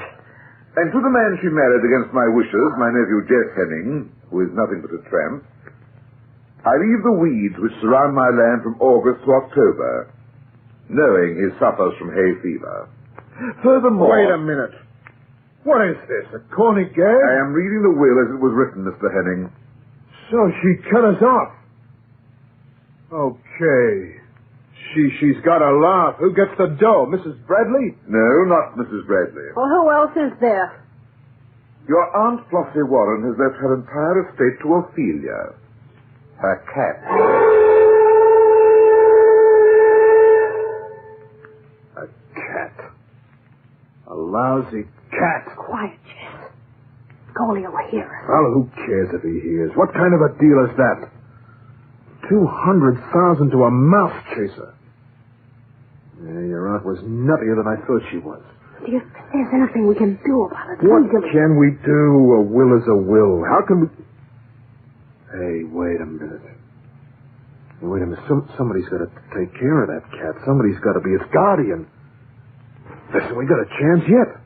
S22: And to the man she married against my wishes, my nephew Jess Henning, who is nothing but a tramp, I leave the weeds which surround my land from August to October, knowing he suffers from hay fever. Furthermore...
S21: Wait a minute. What is this, a corny gag?
S22: I am reading the will as it was written, Mr. Henning.
S21: So she cut us off. Okay. She's got a laugh. Who gets the dough? Mrs. Bradley?
S22: No, not Mrs. Bradley.
S20: Well, who else is there?
S22: Your Aunt Flossie Warren has left her entire estate to Ophelia, her cat.
S21: A cat. A lousy cat.
S20: Quiet, Jess. Gawley will hear us.
S21: Well, who cares if he hears? What kind of a deal is that? 200,000 to a mouse chaser. Yeah, your aunt was nuttier than I thought she was.
S20: Do you think there's anything we can do about it?
S21: What can we do? A will is a will. How can we... Hey, wait a minute. Somebody's got to take care of that cat. Somebody's got to be its guardian. Listen, we got a chance yet.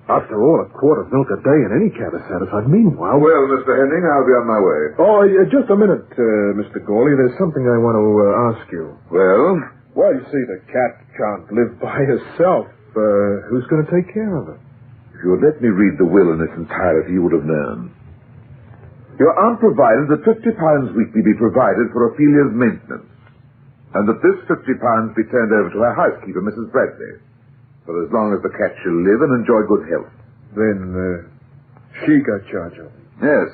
S21: After all, a quart of milk a day and any cat is satisfied. Meanwhile...
S22: Well, Mr. Henning, I'll be on my way.
S21: Oh, just a minute, Mr. Gawley. There's something I want to ask you.
S22: Well?
S21: Well, you see, the cat can't live by herself. Who's going to take care of her?
S22: If you had let me read the will in its entirety, you would have known. Your aunt provided that £50 weekly be provided for Ophelia's maintenance, and that this £50 be turned over to her housekeeper, Mrs. Bradley, for as long as the cat shall live and enjoy good health.
S21: Then, she got charge of it.
S22: Yes.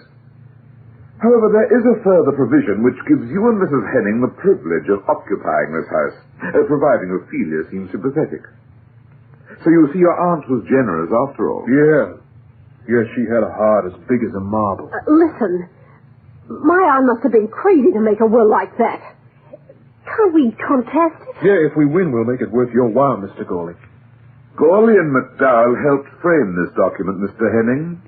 S22: However, there is a further provision which gives you and Mrs. Henning the privilege of occupying this house, providing Ophelia seems sympathetic. So you see, your aunt was generous after all.
S21: Yeah. Yeah, she had a heart as big as a marble.
S20: Listen, my aunt must have been crazy to make a will like that. Can't we contest it?
S21: Yeah, if we win, we'll make it worth your while, Mr. Gawley.
S22: Gawley and McDowell helped frame this document, Mr. Henning,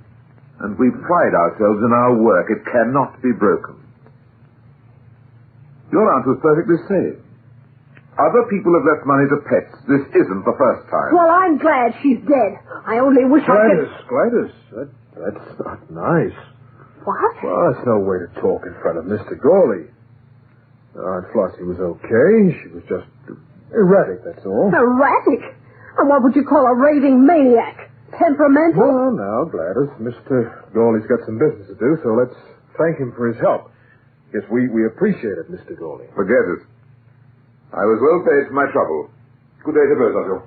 S22: and we pride ourselves in our work. It cannot be broken. Your aunt was perfectly sane. Other people have left money to pets. This isn't the first time.
S20: Well, I'm glad she's dead. I only wish
S21: Gladys, that's not nice.
S20: What?
S21: Well, that's no way to talk in front of Mr. Gawley. Aunt Flossie was okay. She was just erratic, that's all.
S20: Erratic? And what would you call a raving maniac? Temperamental?
S21: Well, now, Gladys, Mr. Gawley's got some business to do, so let's thank him for his help. Yes, we appreciate it, Mr. Gawley.
S22: Forget it. I was well paid for my trouble. Good day to both of you.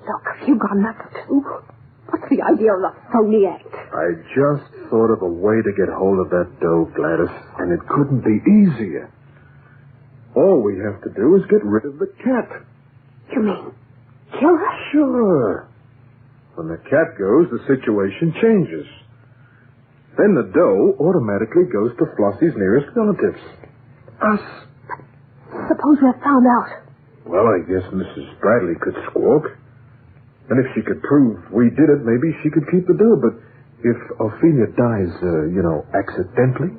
S20: Look, have you got nothing to do? What's the idea of the phony act?
S21: I just thought of a way to get hold of that dough, Gladys, and it couldn't be easier. All we have to do is get rid of the cat.
S20: You mean kill her?
S21: Sure. When the cat goes, the situation changes. Then the dough automatically goes to Flossie's nearest relatives. Us.
S20: Suppose we're found out.
S21: Well, I guess Mrs. Bradley could squawk. And if she could prove we did it, maybe she could keep the dough. But if Ophelia dies, accidentally?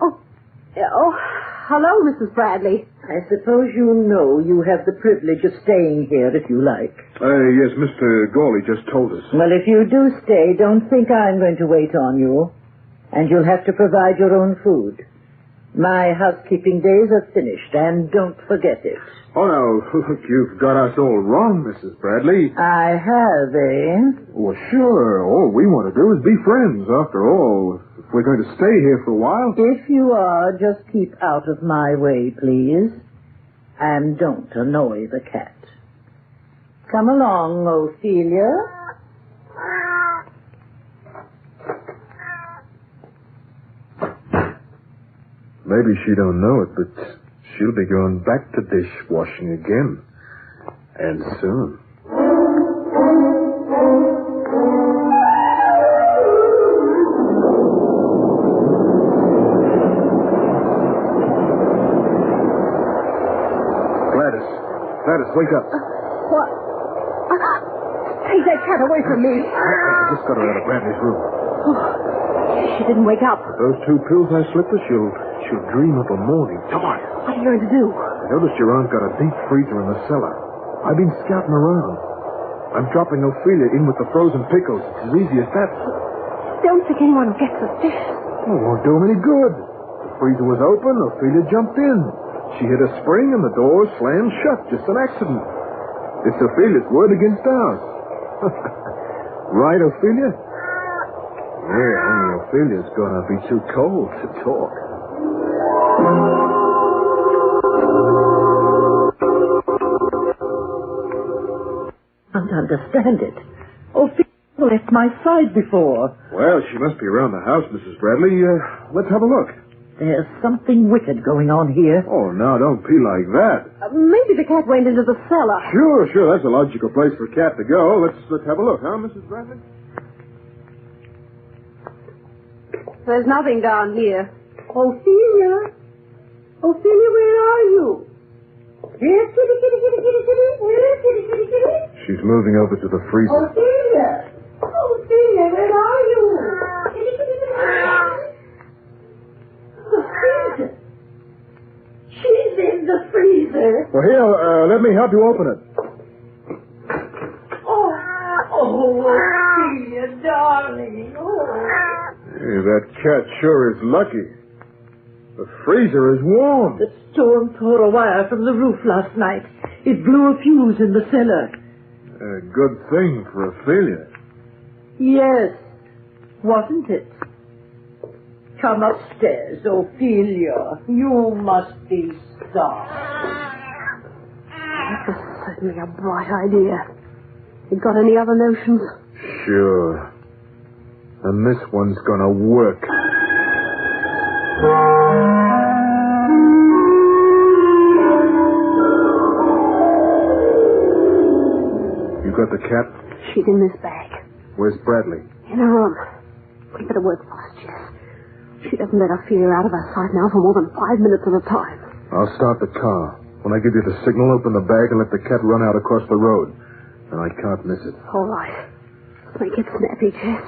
S20: Oh, hello, Mrs. Bradley.
S1: I suppose you know you have the privilege of staying here if you like.
S21: Yes, Mr. Gawley just told us.
S1: Well, if you do stay, don't think I'm going to wait on you. And you'll have to provide your own food. My housekeeping days are finished, and don't forget it.
S21: Oh, no, look, you've got us all wrong, Mrs. Bradley.
S1: I have, eh?
S21: Well, sure. All we want to do is be friends, after all. If we're going to stay here for a while.
S1: If you are, just keep out of my way, please. And don't annoy the cat. Come along, Ophelia.
S21: Maybe she don't know it, but she'll be going back to dishwashing again. And soon. Gladys, wake up.
S20: What? Take that cat away from me.
S21: I just got her out of Bradley's room.
S20: Oh, she didn't wake up.
S21: Those 2 pills I slipped her, she'll dream of a morning. Come on.
S20: What are you going to do?
S21: I noticed your aunt got a deep freezer in the cellar. I've been scouting around. I'm dropping Ophelia in with the frozen pickles. It's as easy as that.
S20: Don't think anyone will get suspicious.
S21: It won't do them any good. The freezer was open. Ophelia jumped in. She hit a spring and the door slammed shut. Just an accident. It's Ophelia's word against ours. Right, Ophelia? Yeah, only Ophelia's gonna be too cold to talk.
S1: Don't understand it. Ophelia left my side before.
S21: Well, she must be around the house, Mrs. Bradley. Let's have a look.
S1: There's something wicked going on here.
S21: Oh, now, don't be like that.
S20: Maybe the cat went into the cellar.
S21: Sure. That's a logical place for a cat to go. Let's have a look, huh, Mrs. Bradley?
S20: There's nothing down here. Ophelia? Ophelia, where are you? Here, kitty, kitty, kitty, kitty, kitty. Here, kitty, kitty, kitty.
S21: She's moving over to the freezer.
S20: Ophelia! Ophelia, where are you? Kitty, kitty, kitty, kitty. The freezer. She's in the freezer.
S21: Well, here, let me help you open it.
S20: Oh, Ophelia, darling.
S21: Hey, that cat sure is lucky. The freezer is warm.
S1: The storm tore a wire from the roof last night. It blew a fuse in the cellar.
S21: A good thing for Ophelia.
S1: Yes, wasn't it? Come upstairs, Ophelia. You must be starved.
S20: That was certainly a bright idea. You got any other notions?
S21: Sure. And this one's gonna work. You got the cat?
S20: She's in this bag.
S21: Where's Bradley?
S20: In her room. We better work fast, Jess. She doesn't let Ophelia out of her sight now for more than 5 minutes at a time.
S21: I'll start the car. When I give you the signal, open the bag and let the cat run out across the road. And I can't miss it.
S20: All right. Make it snappy, Jess.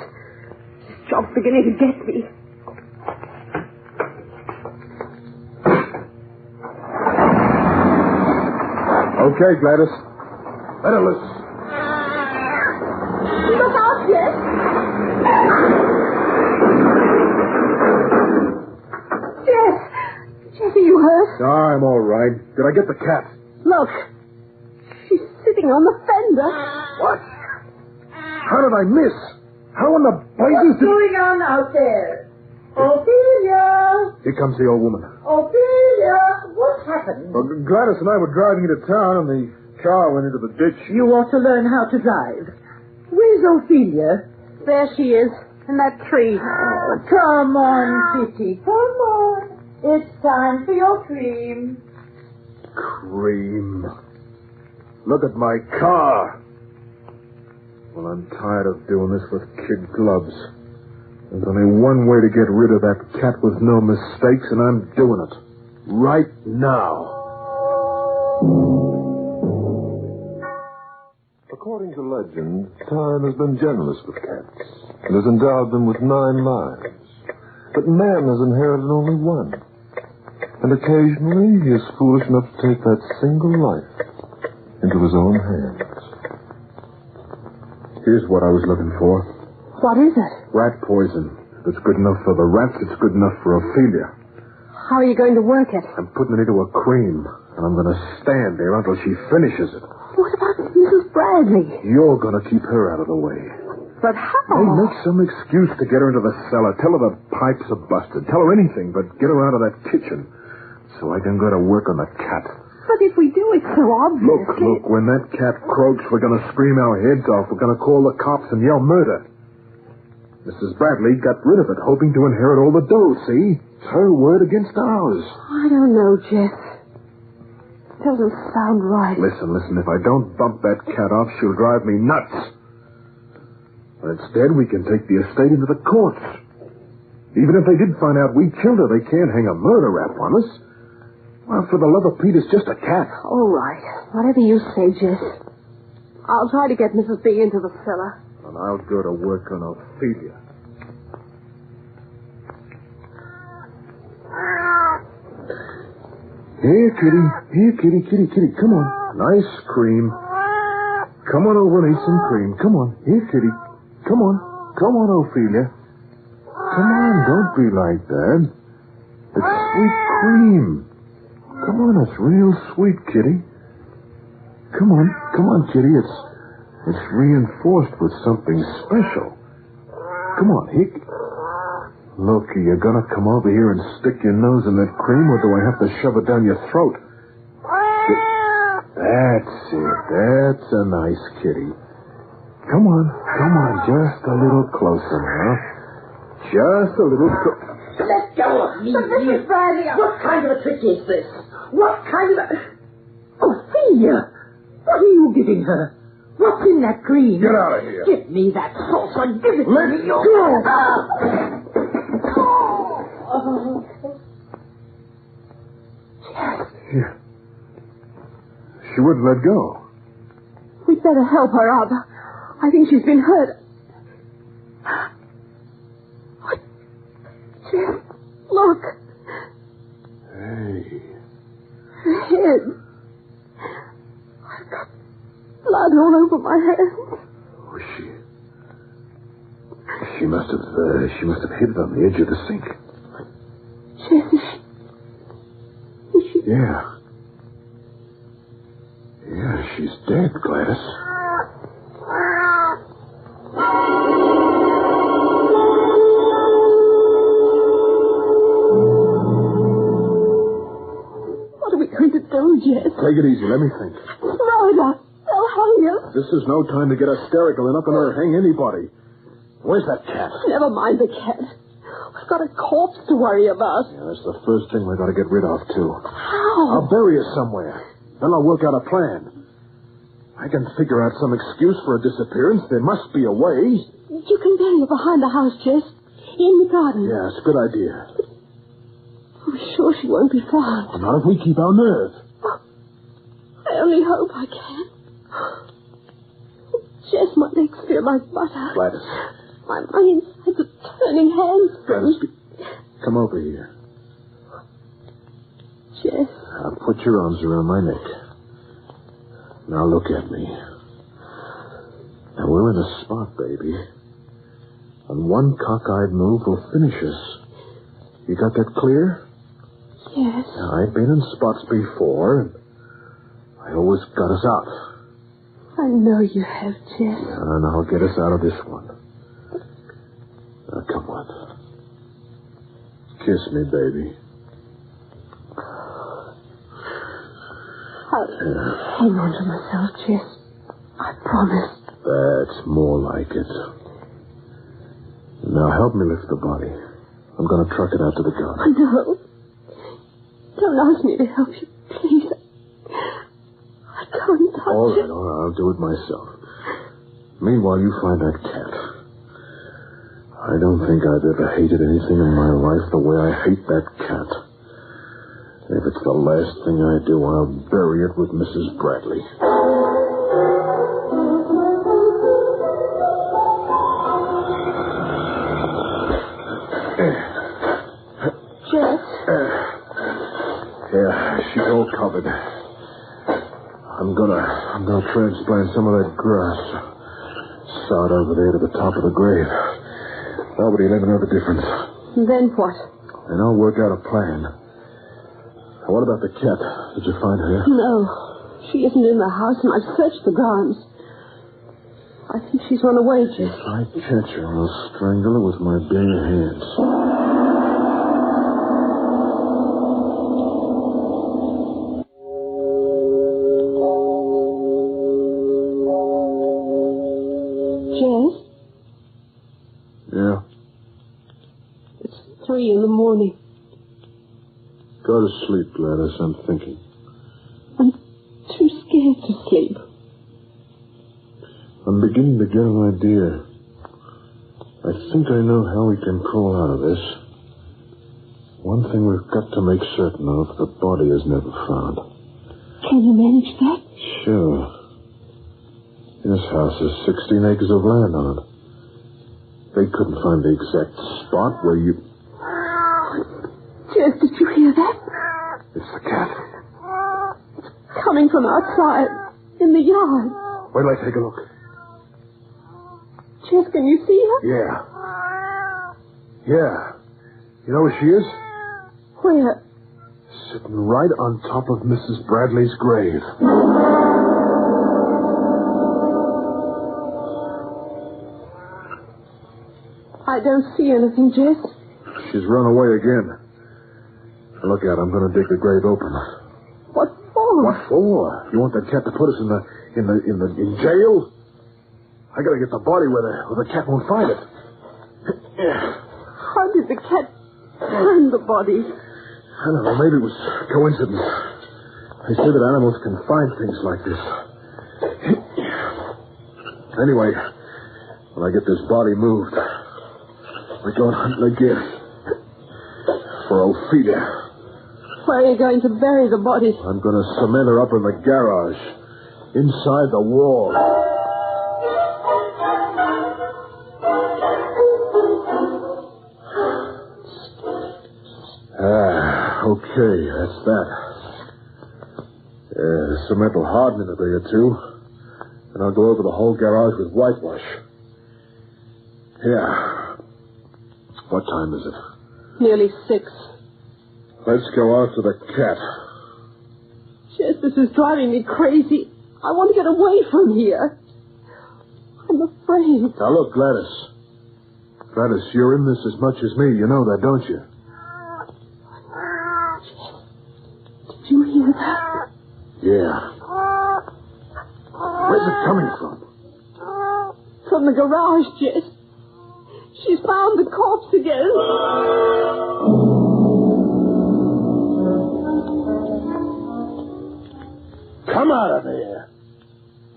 S20: This job's beginning to get me.
S21: Okay, Gladys. Let her loose.
S20: Look out, Jess. Jess, are you hurt?
S21: I'm all right. Did I get the cat?
S20: Look. She's sitting on the fender.
S21: What? How did I miss? How in the blazes
S1: What's going on out there? Ophelia!
S21: Here comes the old woman.
S1: Ophelia! What happened?
S21: Well, Gladys and I were driving into town, and the car went into the ditch.
S1: You ought to learn how to drive. Where's Ophelia?
S20: There she is. in that tree.
S1: Oh, come on, Kitty, come on. It's time for your cream.
S21: Cream. Look at my car. Well, I'm tired of doing this with kid gloves. There's only one way to get rid of that cat with no mistakes, and I'm doing it. Right now.
S19: According to legend, time has been generous with cats and has endowed them with 9 lives. But man has inherited only 1. And occasionally he is foolish enough to take that single life into his own hands.
S21: Here's what I was looking for.
S20: What is it?
S21: Rat poison. If it's good enough for the rats, it's good enough for Ophelia.
S20: How are you going to work it?
S21: I'm putting it into a cream, and I'm going to stand there until she finishes it.
S20: What about Mrs. Bradley?
S21: You're going to keep her out of the way.
S20: But how?
S21: Hey, make some excuse to get her into the cellar. Tell her the pipes are busted. Tell her anything, but get her out of that kitchen so I can go to work on the cat.
S20: But if we do, it's so obvious.
S21: Look, when that cat croaks, we're going to scream our heads off. We're going to call the cops and yell murder. Mrs. Bradley got rid of it, hoping to inherit all the dough, see? It's her word against ours.
S20: I don't know, Jeff. Doesn't sound right.
S21: Listen, if I don't bump that cat off, she'll drive me nuts. But instead, we can take the estate into the courts. Even if they did find out we killed her, they can't hang a murder rap on us. Well, for the love of Pete, it's just a cat.
S20: All right. Whatever you say, Jess. I'll try to get Mrs. B into the cellar.
S21: And I'll go to work on Ophelia. Here, kitty. Come on. Nice cream. Come on over and eat some cream. Come on. Here, kitty. Come on, Ophelia. Come on, don't be like that. It's sweet cream. Come on, it's real sweet, kitty. Come on, kitty. It's reinforced with something special. Come on, here. Look, are you gonna come over here and stick your nose in that cream, or do I have to shove it down your throat? That's it. That's a nice kitty. Come on. Just a little closer now. Just a little closer.
S1: Let go of me.
S20: But Mrs. Bradley,
S1: What kind of a trick is this? What kind of a... Ophelia! What are you giving her? What's in that cream?
S21: Get out of here.
S1: Give me that saucer. Give it to
S21: Let
S1: me.
S21: go. Here. She wouldn't let go.
S20: we'd better help her up. I think she's been hurt. What? Jess, look.
S21: Hey.
S20: Her head. I've got blood all over my hands.
S21: Oh, she must have hit it on the edge of the sink.
S20: Jess, is she?
S21: Yeah. Yeah, she's dead, Gladys.
S20: What are we going to do, Jess?
S21: Take it easy. Let me think.
S20: Rhoda, they'll hang us.
S21: This is no time to get hysterical. They're not going to hang anybody. Where's that cat?
S20: Never mind the cat. We've got a corpse to worry about.
S21: Yeah, that's the first thing we've got to get rid of, too.
S20: How?
S21: I'll bury her somewhere. Then I'll work out a plan. I can figure out some excuse for a disappearance. There must be a way.
S20: You can bury her behind the house, Jess. In the garden.
S21: Yeah, it's a good idea.
S20: I'm sure she won't be found.
S21: Well, not if we keep our nerve.
S20: I only hope I can. Jess, my legs feel like butter.
S21: Gladys.
S20: My insides are turning
S21: Gladys,
S20: hands.
S21: come over here.
S20: Jess.
S21: Now put your arms around my neck. Now look at me. Now we're in a spot, baby. And one cockeyed move will finish us. You got that clear?
S20: Yes.
S21: Now, I've been in spots before, and I always got us out.
S20: I know you have, Jess.
S21: Yeah, and I'll get us out of this one. Now, come on. Kiss me, baby.
S20: I'll hang on to myself, Jess. I promise.
S21: That's more like it. Now help me lift the body. I'm going to truck it out to the garden.
S20: No. Don't ask me to help you, please. I can't touch
S21: All
S20: it.
S21: right, I'll do it myself. Meanwhile, you find that cat. I don't think I've ever hated anything in my life the way I hate that cat. If it's the last thing I do, I'll bury it with Mrs. Bradley.
S20: Jess?
S21: Yeah, she's all covered. I'm gonna transplant some of that grass. Sod over there to the top of the grave. Nobody will ever know the difference.
S20: Then what?
S21: And I'll work out a plan. Now, what about the cat? Did you find her?
S20: No. She isn't in the house, and I've searched the grounds. I think she's run away, Jess.
S21: If I catch her, I'll strangle her with my bare hands.
S20: Jess?
S21: Yeah?
S20: It's 3 in the morning.
S21: Go to sleep, Gladys. I'm thinking.
S20: I'm too scared to sleep.
S21: I'm beginning to get an idea. I think I know how we can crawl out of this. One thing we've got to make certain of, the body is never found.
S20: Can you manage that?
S21: Sure. This house has 16 acres of land on it. They couldn't find the exact spot where you...
S20: Jess, did you hear that?
S21: It's the cat.
S20: It's coming from outside, in the yard.
S21: Wait till I take a look.
S20: Jess, can you see her?
S21: Yeah. You know where she is?
S20: Where?
S21: Sitting right on top of Mrs. Bradley's grave.
S20: I don't see anything, Jess.
S21: She's run away again. Look out, I'm going to dig the grave open.
S20: What for?
S21: What for? You want that cat to put us in jail? I got to get the body where the cat won't find it.
S20: How did the cat find the body?
S21: I don't know, maybe it was coincidence. They say that animals can find things like this. Anyway, when I get this body moved, we're going hunting again. For Ophelia.
S20: Where are you going to bury the body?
S21: I'm going to cement her up in the garage. Inside the wall. Okay, that's that. The cement will harden in a day or two. And I'll go over the whole garage with whitewash. Yeah. What time is it?
S20: Nearly 6.
S21: Let's go after the cat.
S20: Jess, this is driving me crazy. I want to get away from here. I'm afraid.
S21: Now look, Gladys. Gladys, you're in this as much as me. You know that, don't you?
S20: Did you hear that?
S21: Yeah. Where's it coming from?
S20: From the garage, Jess. She's found the corpse again.
S21: Come out of there.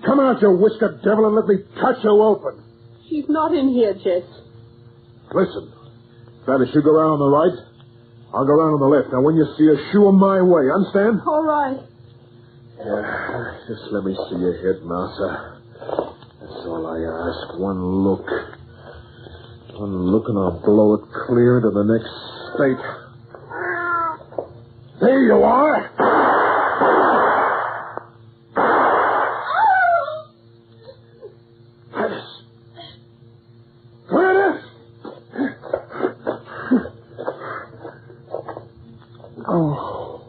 S21: Come out, you whiskered devil, and let me cut you open.
S20: She's not in here, Jess.
S21: Listen. Gladys, you go around on the right. I'll go around on the left. Now, when you see her, shoo 'em my way. Understand?
S20: All right.
S21: Just let me see your head, Mouser. That's all I ask. One look. One look and I'll blow it clear to the next state. There you are. Gladys. Gladys! Oh.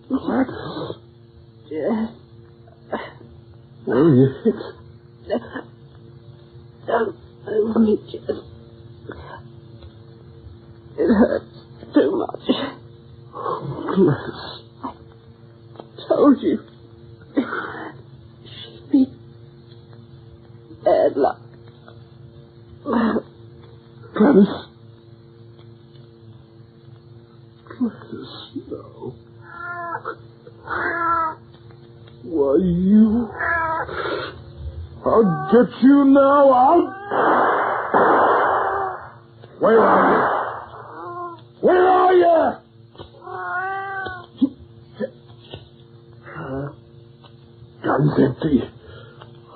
S21: Gladys.
S20: Jess.
S21: Where are you hit?
S20: Don't move me, Jess. It hurts too much.
S21: Oh, Gladys.
S20: I told you. She'd be bad luck.
S21: Gladys. Gladys, no. Why, you... I'll get you now. Where are you? Where are you? Gun's empty.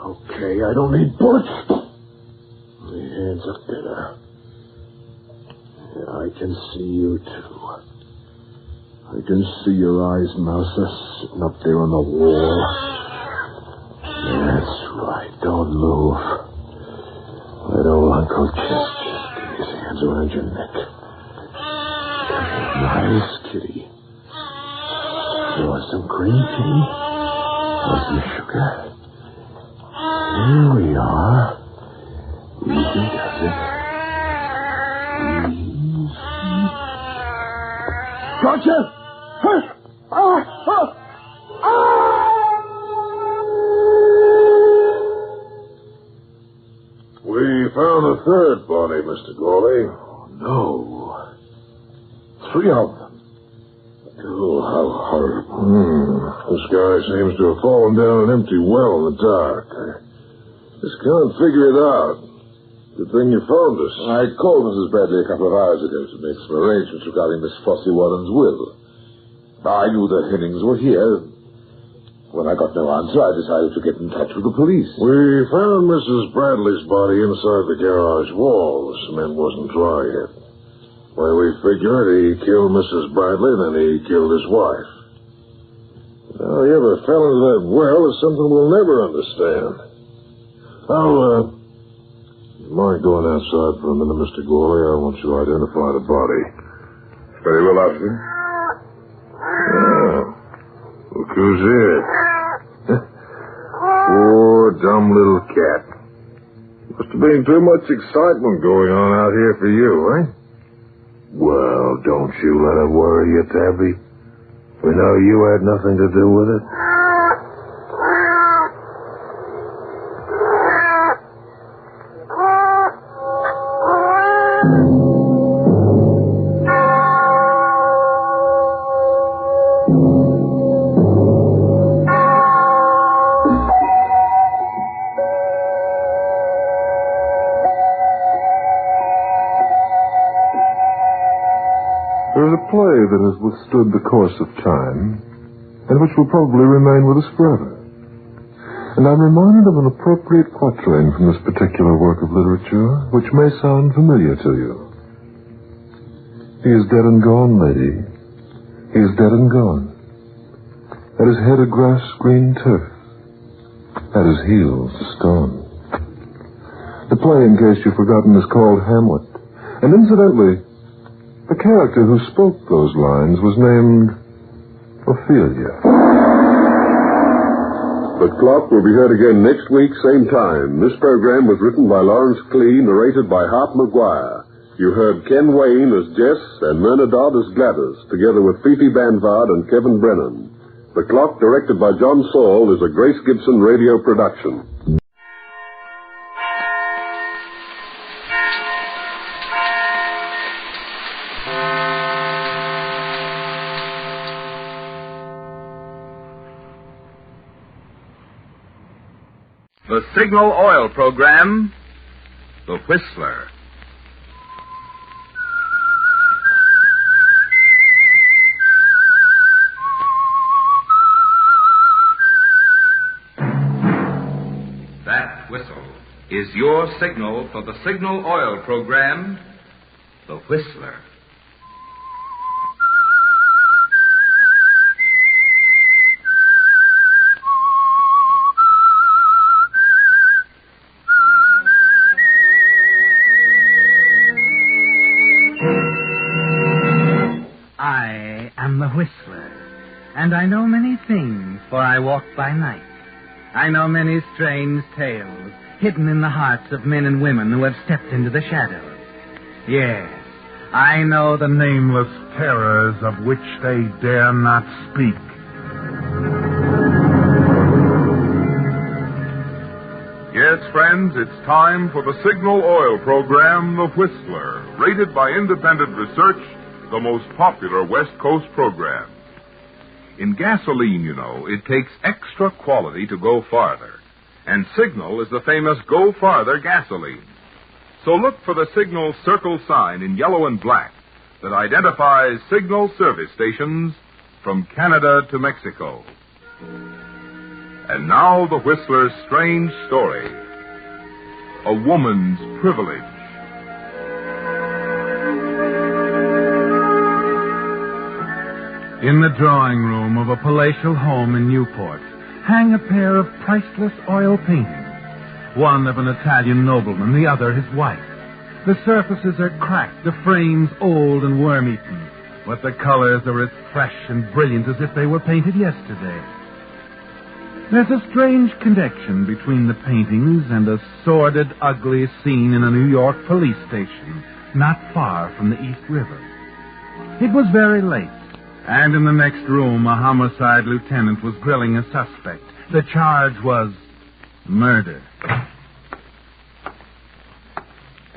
S21: Okay, I don't need bullets. My hands are better. Yeah, I can see you, too. I can see your eyes, Mouser, sitting up there on the wall. That's right. Don't move. Let old Uncle Chester get his hands around your neck. Nice, kitty. You want some green tea? Want some sugar? Here we are. Easy does it. Easy. Gotcha!
S19: We found a third body, Mr. Gawley.
S21: No. 3 of them.
S19: Oh, how horrible. This guy seems to have fallen down an empty well in the dark. I just can't figure it out. Good thing you phoned us.
S22: I called Mrs. Bradley a couple of hours ago to make some arrangements regarding Miss Flossie Warren's will. I knew the Hennings were here. When I got no answer, I decided to get in touch with the police.
S19: We found Mrs. Bradley's body inside the garage wall. The cement wasn't dry yet. Well, we figured he killed Mrs. Bradley, then he killed his wife. How he ever fell into that well is something we'll never understand. You mind going outside for a minute, Mr. Gawley? I want you to identify the body.
S22: Very well, officer.
S19: Oh, look who's here. Poor, dumb little cat. Must have been too much excitement going on out here for you, eh? Well, don't you let it worry you, Tabby. We know you had nothing to do with it.
S21: There is a play that has withstood the course of time, and which will probably remain with us forever. And I'm reminded of an appropriate quatrain from this particular work of literature, which may sound familiar to you. He is dead and gone, lady. He is dead and gone. At his head a grass-green turf. At his heels a stone. The play, in case you've forgotten, is called Hamlet. And incidentally, the character who spoke those lines was named Ophelia.
S19: The Clock will be heard again next week, same time. This program was written by Lawrence Klee, narrated by Hart McGuire. You heard Ken Wayne as Jess and Myrna Dodd as Gladys, together with Fifi Banvard and Kevin Brennan. The Clock, directed by John Saul, is a Grace Gibson radio production.
S3: The Signal Oil Program, The Whistler. That whistle is your signal for the Signal Oil Program, The Whistler.
S5: I am the Whistler, and I know many things, for I walk by night. I know many strange tales hidden in the hearts of men and women who have stepped into the shadows. Yes, I know the
S23: nameless terrors of which they dare not speak.
S3: Yes, friends.
S23: friends, it's time for the Signal Oil program, The Whistler, rated by independent research the most popular West Coast program. In gasoline, you know, it takes extra quality to go farther. And Signal is the famous Go Farther gasoline. So look for the Signal circle sign in yellow and black that identifies Signal service stations from Canada to Mexico. And now the Whistler's strange story. A woman's privilege.
S5: In the drawing room of a palatial home in Newport hang a pair of priceless oil paintings. One of an Italian nobleman, the other his wife. The surfaces are cracked, the frames old and worm-eaten, but the colors are as fresh and brilliant as if they were painted yesterday. There's a strange connection between the paintings and a sordid, ugly scene in a New York police station not far from the East River. It was very late, and in the next room a homicide lieutenant was grilling a suspect. The charge was murder.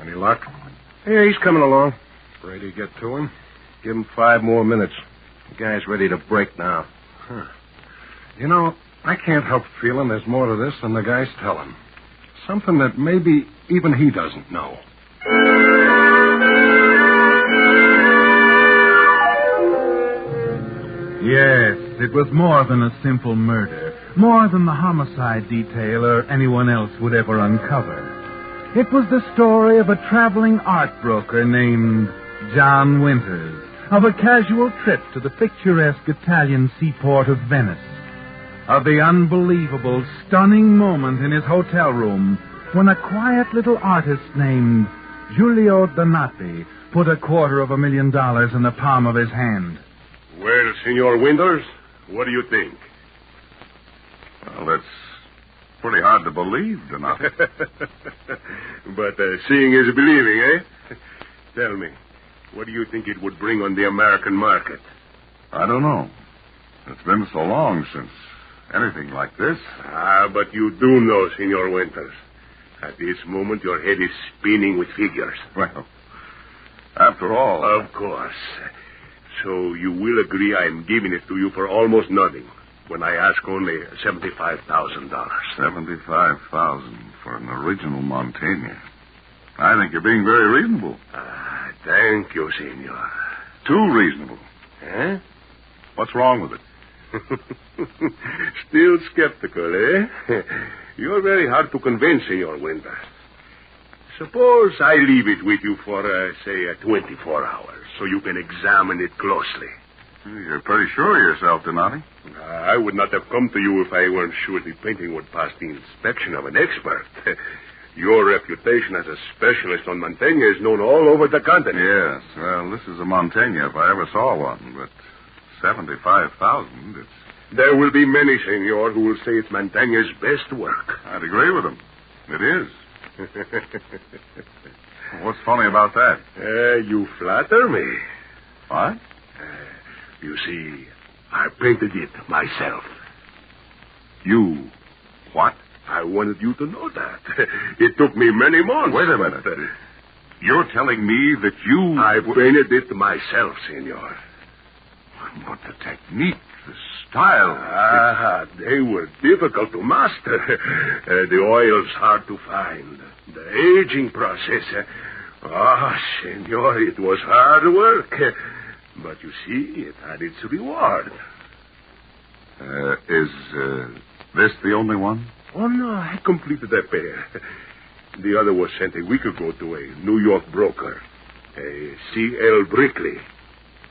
S2: Any luck? Yeah, he's coming along. Ready to get to him? Give him 5 more minutes. The guy's ready to break now. Huh. You know, I can't help feeling there's more to this than the guy's telling. Something that maybe even he doesn't know.
S5: Yes, it was more than a simple murder, more than the homicide detail or anyone else would ever uncover. It was the story of a traveling art broker named John Winters, of a casual trip to the picturesque Italian seaport of Venice, of the unbelievable, stunning moment in his hotel room when a quiet little artist named Giulio Donati put $250,000 in the palm of his hand.
S4: Well, Senor Winters, what do you think?
S23: Well, that's pretty hard to believe, Donati.
S4: But seeing is believing, eh? Tell me, what do you think it would bring on the American market?
S23: I don't know. It's been so long since anything like this.
S4: Ah, but you do know, Senor Winters. At this moment, your head is spinning with figures.
S23: Well, after all...
S4: Of course. So you will agree I'm giving it to you for almost nothing, when I ask only $75,000.
S23: $75,000 for an original Montaigne. I think you're being very reasonable.
S4: Ah, thank you, Senor.
S23: Too reasonable.
S4: Eh?
S23: What's wrong with it?
S4: Still skeptical, eh? You're very hard to convince, Senor Winters. Suppose I leave it with you for, say, 24 hours, so you can examine it closely.
S23: You're pretty sure of yourself, Donati.
S4: I would not have come to you if I weren't sure the painting would pass the inspection of an expert. Your reputation as a specialist on Montaigne is known all over the continent.
S23: Yes, well, this is a Montaigne if I ever saw one, but $75,000, it's...
S4: There will be many, Senor, who will say it's Montaigne's best work.
S23: I'd agree with them. It is. What's funny about that?
S4: You flatter me.
S23: What?
S4: You see, I painted it myself.
S23: You what?
S4: I wanted you to know that. It took me many months.
S23: Wait a minute. You're telling me that you...
S4: I painted it myself, Senor.
S23: But the technique, the style...
S4: Ah, they were difficult to master. The oil's hard to find. The aging process. Senor, it was hard work. But you see, it had its reward.
S23: Is this the only one?
S4: Oh, no, I completed a pair. The other was sent a week ago to a New York broker, a C.L. Brickley.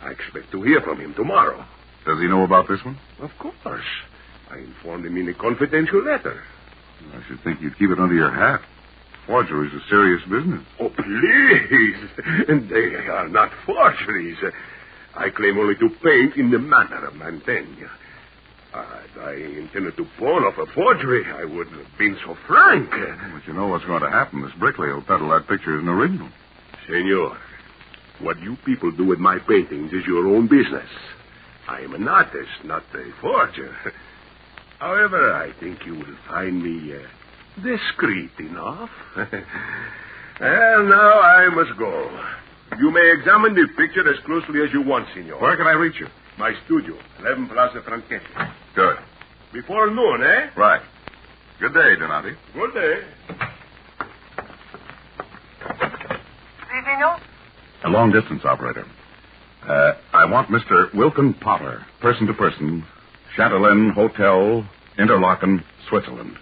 S4: I expect to hear from him tomorrow.
S23: Does he know about this one?
S4: Of course. I informed him in a confidential letter.
S23: I should think you'd keep it under your hat. Forgery's a serious business.
S4: Oh, please. They are not forgeries. I claim only to paint in the manner of Montaigne. I intended to pawn off a forgery. I wouldn't have been so frank.
S23: But you know what's going to happen. This Brickley will peddle that picture as an original.
S4: Senor, what you people do with my paintings is your own business. I am an artist, not a forger. However, I think you will find me Discreet enough. Well, now I must go. You may examine the picture as closely as you want, senor.
S2: Where can I reach you?
S4: My studio, 11 Plaza Franchetti.
S2: Good.
S4: Before noon, eh?
S2: Right. Good day, Donati.
S4: Good day.
S10: Si, senor?
S2: A long-distance operator. I want Mr. Wilton Potter, person to person, Chatelaine Hotel, Interlaken, Switzerland.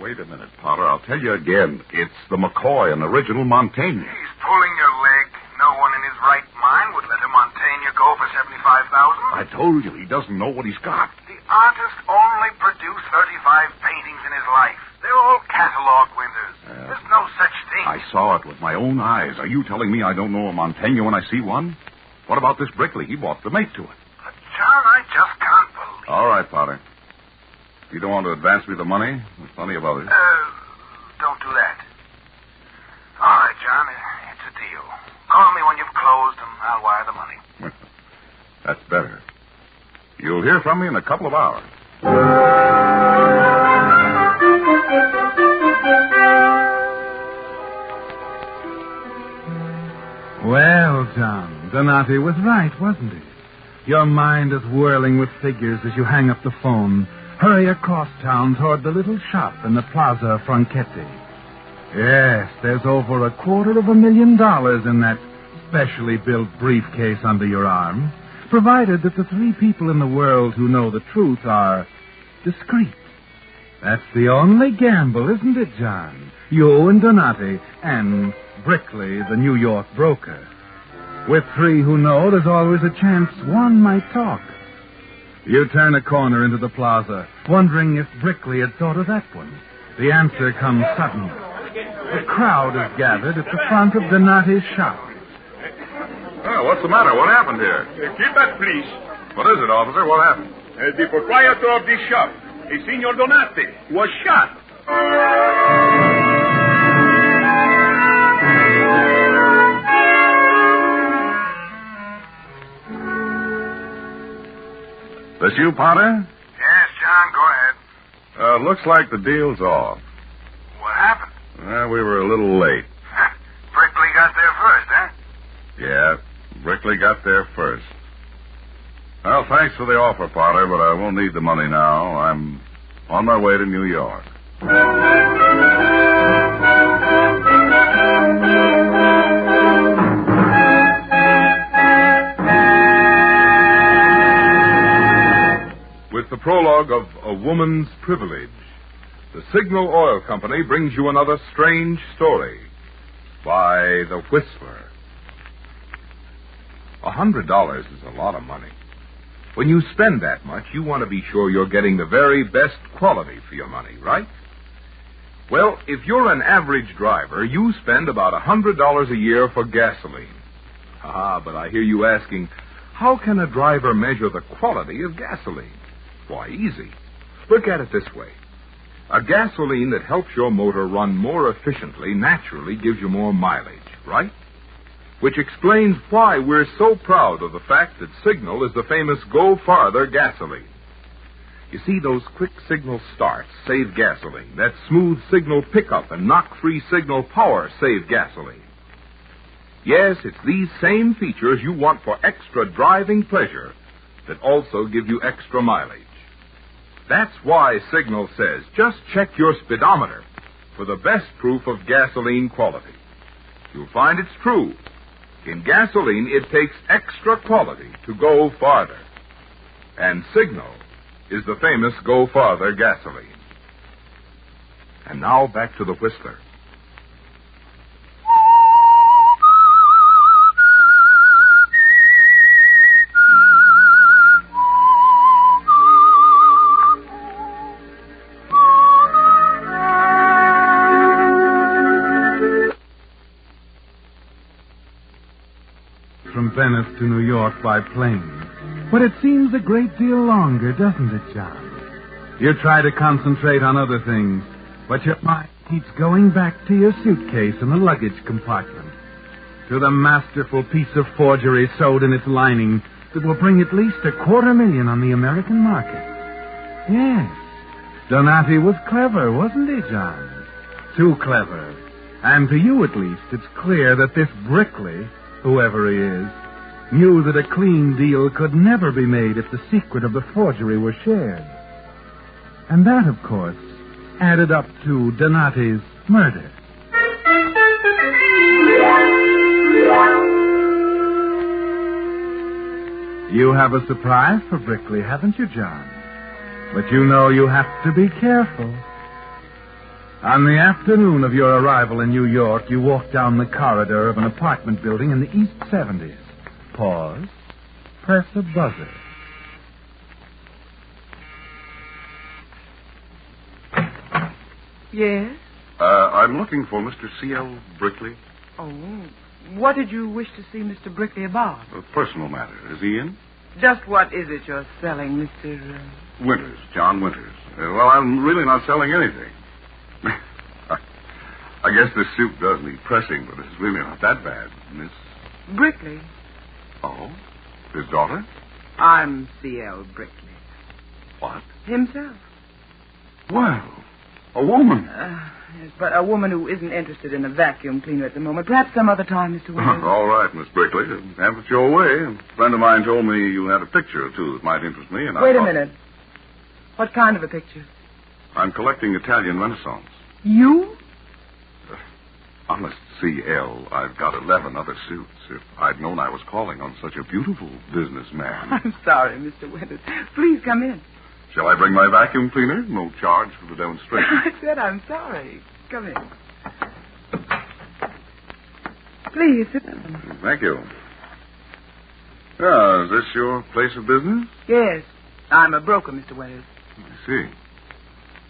S2: Wait a minute, Potter. I'll tell you again. It's the McCoy, an original Montaigne.
S10: He's pulling your leg. No one in his right mind would let a Montaigne go for $75,000.
S2: I told you, he doesn't know what he's got.
S10: The artist only produced 35 paintings in his life. They're all catalog winners. There's no such thing.
S2: I saw it with my own eyes. Are you telling me I don't know a Montaigne when I see one? What about this Brickley? He bought the mate to it.
S10: But, John, I just can't believe...
S2: All right, Potter. If you don't want to advance me the money, there's plenty of others.
S10: Don't do that. All right, John, it's a deal. Call me when you've closed and I'll wire the money.
S2: That's better. You'll hear from me in a couple of hours.
S5: Well, John, Donati was right, wasn't he? Your mind is whirling with figures as you hang up the phone, hurry across town toward the little shop in the Plaza Franchetti. Yes, there's over $250,000 in that specially built briefcase under your arm, provided that the three people in the world who know the truth are discreet. That's the only gamble, isn't it, John? You and Donati and Brickley, the New York broker. With three who know, there's always a chance one might talk. You turn a corner into the plaza, wondering if Brickley had thought of that one. The answer comes suddenly. A crowd is gathered at the front of Donati's shop.
S2: Oh, what's the matter? What happened here?
S4: Keep back, please.
S2: What is it, officer? What happened?
S4: The proprietor of this shop, Signor Donati, was shot.
S2: This you, Potter?
S10: Yes, John, go ahead.
S2: Looks like the deal's off.
S10: What happened?
S2: We were a little late.
S10: Brickley got there first, huh?
S2: Yeah, Brickley got there first. Well, thanks for the offer, Potter, but I won't need the money now. I'm on my way to New York. With the prologue of A Woman's Privilege, the Signal Oil Company brings you another strange story by The Whistler. $100 is a lot of money. When you spend that much, you want to be sure you're getting the very best quality for your money, right? Well, if you're an average driver, you spend about $100 a year for gasoline. But I hear you asking, how can a driver measure the quality of gasoline? Why, easy. Look at it this way. A gasoline that helps your motor run more efficiently naturally gives you more mileage, right? Which explains why we're so proud of the fact that Signal is the famous Go Farther gasoline. You see, those quick signal starts save gasoline. That smooth signal pickup and knock-free signal power save gasoline. Yes, it's these same features you want for extra driving pleasure that also give you extra mileage. That's why Signal says, just check your speedometer for the best proof of gasoline quality. You'll find it's true. In gasoline, it takes extra quality to go farther. And Signal is the famous Go Farther gasoline. And now back to the Whistler.
S5: From Venice to New York by plane. But it seems a great deal longer, doesn't it, John? You try to concentrate on other things, but your mind keeps going back to your suitcase in the luggage compartment. to the masterful piece of forgery sewed in its lining that will bring at least $250,000 on the American market. Yes, Donati was clever, wasn't he, John? Too clever. And to you, at least, it's clear that this Brickley, whoever he is, knew that a clean deal could never be made if the secret of the forgery were shared. And that, of course, added up to Donati's murder. You have a surprise for Brickley, haven't you, John? But you know you have to be careful. On the afternoon of your arrival in New York, you walked down the corridor of an apartment building in the East 70s. Pause. Press a buzzer.
S12: Yes?
S23: I'm looking for Mr. C.L. Brickley.
S12: Oh, what did you wish to see Mr. Brickley about?
S23: A personal matter. Is he in?
S12: Just what is it you're selling, Mr.
S23: Winters, John Winters. Well, I'm really not selling anything. I guess this suit does need pressing, but it's really not that bad, Miss...
S12: Brickley?
S23: Oh? His daughter?
S12: I'm C.L. Brickley.
S23: What?
S12: Himself.
S23: Well, a woman.
S12: Yes, but a woman who isn't interested in a vacuum cleaner at the moment. Perhaps some other time, Mr. Winters.
S23: All right, Miss Brickley. Have it your way. A friend of mine told me you had a picture or two that might interest me, and
S12: Wait a minute. What kind of a picture?
S23: I'm collecting Italian Renaissance.
S12: You?
S23: Honest C.L., I've got 11 other suits. If I'd known I was calling on such a beautiful businessman.
S12: I'm sorry, Mr. Winters. Please come in.
S23: Shall I bring my vacuum cleaner? No charge for the demonstration.
S12: I said I'm sorry. Come in. Please sit down.
S23: Thank you. Is this your place of business?
S12: Yes. I'm a broker, Mr. Winters.
S23: I see.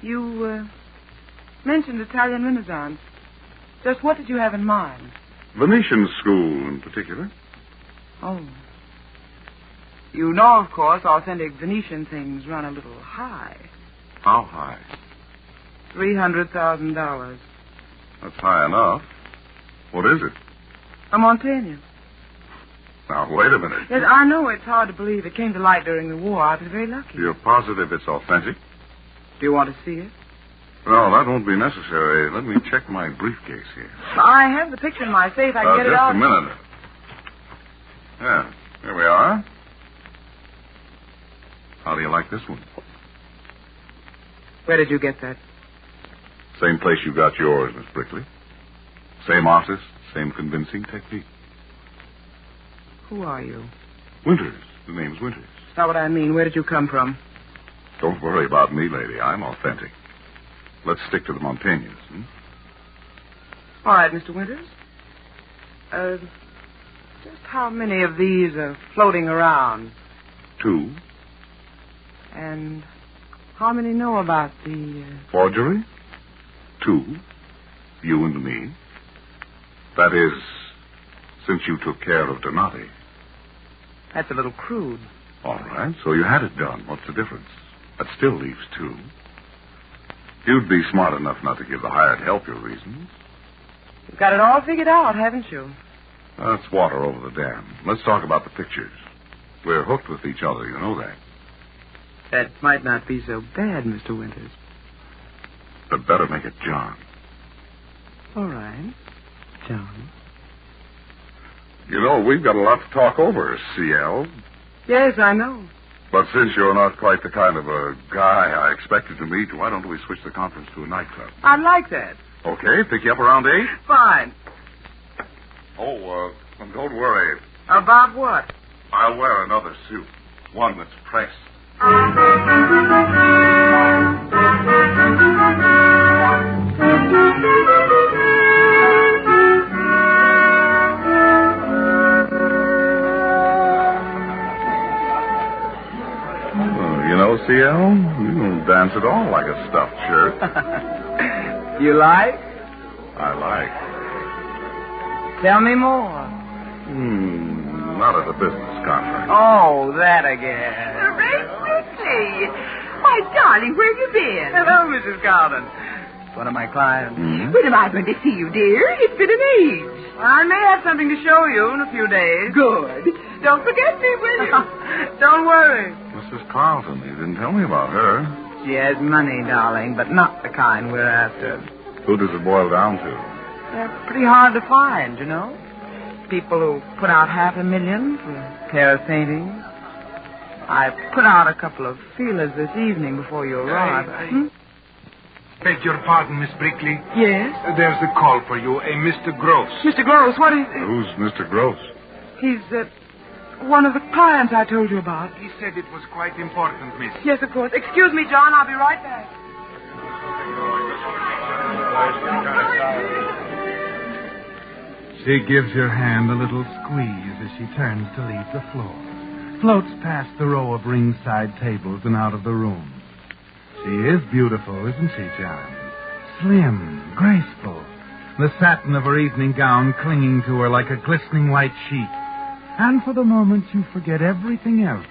S12: You mentioned Italian Renaissance. Just what did you have in mind?
S23: Venetian school in particular.
S12: Oh. You know, of course, authentic Venetian things run a little high.
S23: How high?
S12: $300,000.
S23: That's high enough. What is it?
S12: A Montaigne.
S23: Now, wait a minute.
S12: Yes, I know it's hard to believe it came to light during the war. I was very lucky.
S23: You're positive it's authentic?
S12: Do you want to see it?
S23: No, that won't be necessary. Let me check my briefcase here.
S12: I have the picture in my safe. I can get it out.
S23: Just a minute. Yeah, here we are. How do you like this one?
S12: Where did you get that?
S23: Same place you got yours, Miss Brickley. Same artist, same convincing technique.
S12: Who are you?
S23: Winters. The name's Winters.
S12: That's not what I mean. Where did you come from?
S23: Don't worry about me, lady. I'm authentic. Let's stick to the Montaignes,
S12: All right, Mr. Winters. Just how many of these are floating around?
S23: 2.
S12: And how many know about the...
S23: Forgery? 2. You and me. That is, since you took care of Donati.
S12: That's a little crude.
S23: All right, so you had it done. What's the difference? That still leaves 2. You'd be smart enough not to give the hired help your reasons.
S12: You've got it all figured out, haven't you?
S23: That's water over the dam. Let's talk about the pictures. We're hooked with each other, you know that.
S12: That might not be so bad, Mr. Winters.
S23: But better make it John.
S12: All right, John.
S23: You know, we've got a lot to talk over, C.L.
S12: Yes, I know.
S23: But since you're not quite the kind of a guy I expected to meet, why don't we switch the conference to a nightclub?
S12: I'd like that.
S23: Okay, pick you up around 8?
S12: Fine.
S23: Oh, don't worry.
S12: About what?
S23: I'll wear another suit. One that's pressed. You know, C.L., you don't dance at all like a stuffed shirt.
S12: You like?
S23: I like.
S12: Tell me more.
S23: Not at a business conference.
S12: Oh, that again.
S13: Ray Brickley. Why, darling, where you been?
S12: Hello, Mrs. Carlton. one of my clients.
S21: Mm-hmm.
S8: When am I going to see you, dear? It's been an age.
S12: I may have something to show you in a few days.
S8: Good. Don't forget me, will you?
S12: Don't worry.
S21: Mrs. Carlton, you didn't tell me about her.
S12: She has money, darling, but not the kind we're after.
S21: Who does it boil down to?
S12: They're pretty hard to find, you know. People who put out $500,000 for a pair of paintings. I put out a couple of feelers this evening before you arrived.
S21: Beg your pardon, Miss Brickley.
S12: Yes?
S21: There's a call for you, a Mr. Gross.
S12: Mr. Gross, what is...
S21: Who's Mr. Gross?
S12: He's, one of the clients I told you about.
S21: He said it was quite important, miss.
S12: Yes, of course. Excuse me, John. I'll be right back.
S5: She gives your hand a little squeeze as she turns to leave the floor. Floats past the row of ringside tables and out of the room. She is beautiful, isn't she, John? Slim, graceful. The satin of her evening gown clinging to her like a glistening white sheet. And for the moment you forget everything else.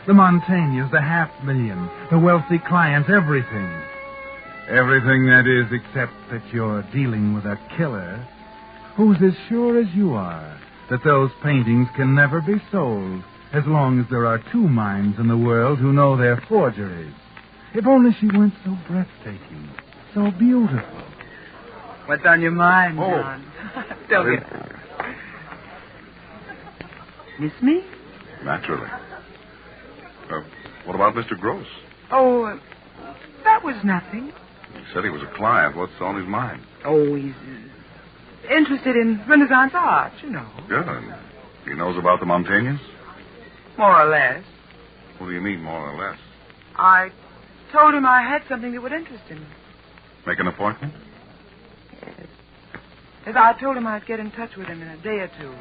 S5: The Montaignes, the $500,000, the wealthy clients, everything. Everything, that is, except that you're dealing with a killer who's as sure as you are that those paintings can never be sold as long as there are two minds in the world who know they're forgeries. If only she weren't so breathtaking, so beautiful.
S12: What's on your mind, John? Tell me. Miss me?
S21: Naturally. What about Mr. Gross?
S12: Oh, that was nothing.
S21: He said he was a client. What's on his mind?
S12: Oh, he's interested in Renaissance art, you know.
S21: Good. He knows about the Montaignes?
S12: More or less.
S21: What do you mean, more or less?
S12: I told him I had something that would interest him.
S21: Make an appointment?
S12: Yes. As I told him I'd get in touch with him in a day or two.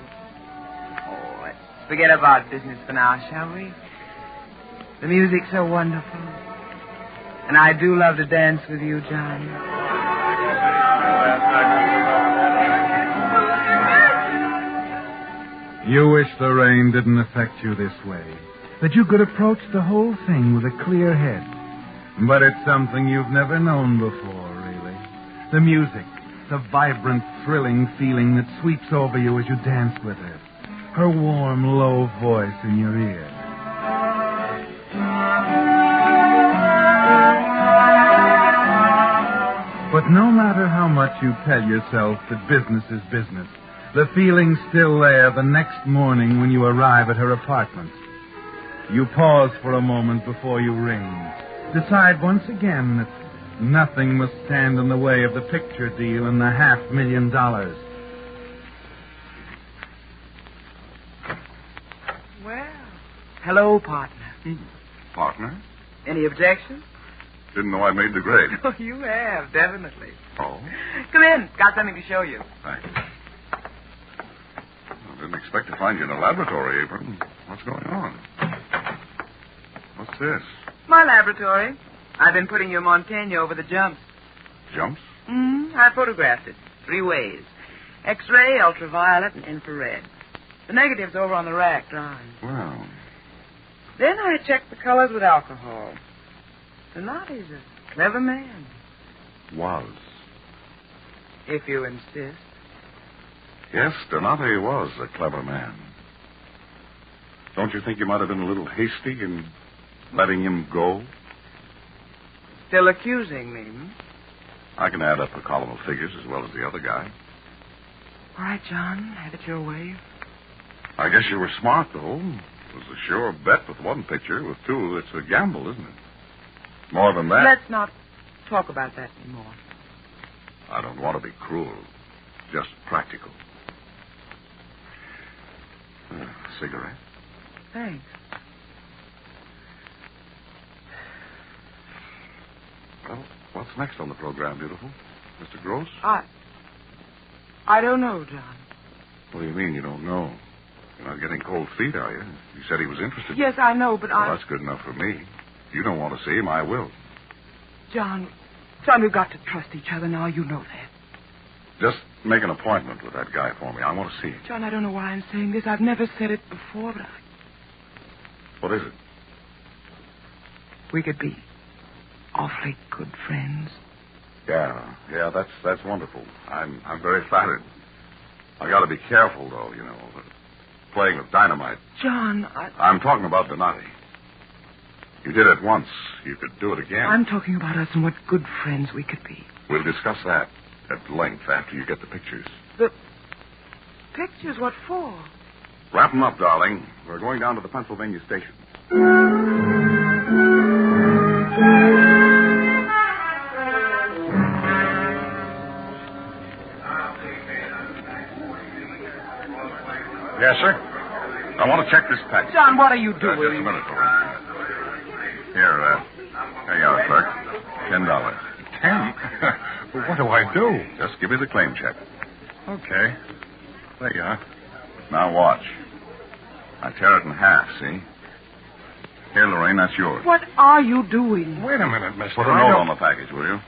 S12: Oh, let's forget about business for now, shall we? The music's so wonderful. And I do love to dance with you, John.
S5: You wish the rain didn't affect you this way. That you could approach the whole thing with a clear head. But it's something you've never known before, really. The music, the vibrant, thrilling feeling that sweeps over you as you dance with her. Her warm, low voice in your ear. But no matter how much you tell yourself that business is business, the feeling's still there the next morning when you arrive at her apartment. You pause for a moment before you ring. Decide once again that nothing must stand in the way of the picture deal and the $500,000.
S12: Well, hello, partner.
S21: Partner?
S12: Any objections?
S21: Didn't know I made the grade.
S12: Oh, you have, definitely.
S21: Oh?
S12: Come in. Got something to show you.
S21: Thanks. I didn't expect to find you in a laboratory apron. What's going on? What's this?
S12: My laboratory. I've been putting your Montaigne over the jumps.
S21: Jumps?
S12: I photographed it 3 ways. X-ray, ultraviolet, and infrared. The negative's over on the rack, drying.
S21: Well.
S12: Then I checked the colors with alcohol. Donati's a clever man.
S21: Was.
S12: If you insist.
S21: Yes, Donati was a clever man. Don't you think you might have been a little hasty in letting him go?
S12: Still accusing me,
S21: I can add up a column of figures as well as the other guy.
S12: All right, John. Have it your way.
S21: I guess you were smart, though. It was a sure bet with one picture. With two, it's a gamble, isn't it? More than that.
S12: Let's not talk about that anymore.
S21: I don't want to be cruel. Just practical. Cigarette?
S12: Thanks.
S21: Well, what's next on the program, beautiful? Mr. Gross?
S12: I don't know, John.
S21: What do you mean you don't know? You're not getting cold feet, are you? You said he was interested.
S12: Yes, I know, but
S21: Well, that's good enough for me. If you don't want to see him, I will.
S12: John, we've got to trust each other now. You know that.
S21: Just make an appointment with that guy for me. I want to see him.
S12: John, I don't know why I'm saying this. I've never said it before, but
S21: What is it?
S12: we could be awfully good friends.
S9: Yeah, that's wonderful. I'm very flattered. I got to be careful, though, you know. Playing with dynamite.
S12: John,
S9: I'm talking about Donati. You did it once. You could do it again.
S12: I'm talking about us and what good friends we could be.
S9: We'll discuss that at length after you get the pictures.
S12: The pictures? What for?
S9: Wrap them up, darling. We're going down to the Pennsylvania station. Yes, sir? I want to check this package.
S12: John, what are you doing?
S9: Just a minute, Laura. Here you are, clerk. $10.
S2: 10? Well, what do I do?
S9: Just give me the claim check.
S2: Okay. There you are.
S9: Now watch. I tear it in half, see? Here, Lorraine, that's yours.
S12: What are you doing?
S2: Wait a minute, mister.
S9: Put a note on the package, will you?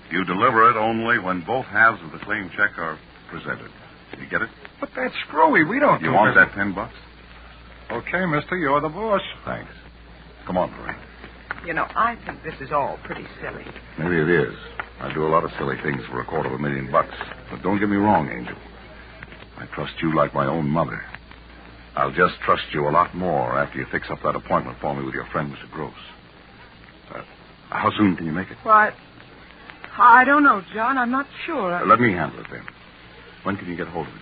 S9: You deliver it only when both halves of the claim check are presented. You get it?
S2: But that's screwy. We don't
S9: You
S2: do
S9: want
S2: business.
S9: that $10?
S2: Okay, mister, you're the boss.
S9: Thanks. Come on, Lorraine.
S12: You know, I think this is all pretty silly.
S9: Maybe it is. I do a lot of silly things for $250,000. But don't get me wrong, Angel. I trust you like my own mother. I'll just trust you a lot more after you fix up that appointment for me with your friend, Mr. Gross. How soon can you make it?
S12: Why, I don't know, John. I'm not sure.
S9: Let me handle it then. When can you get hold of him?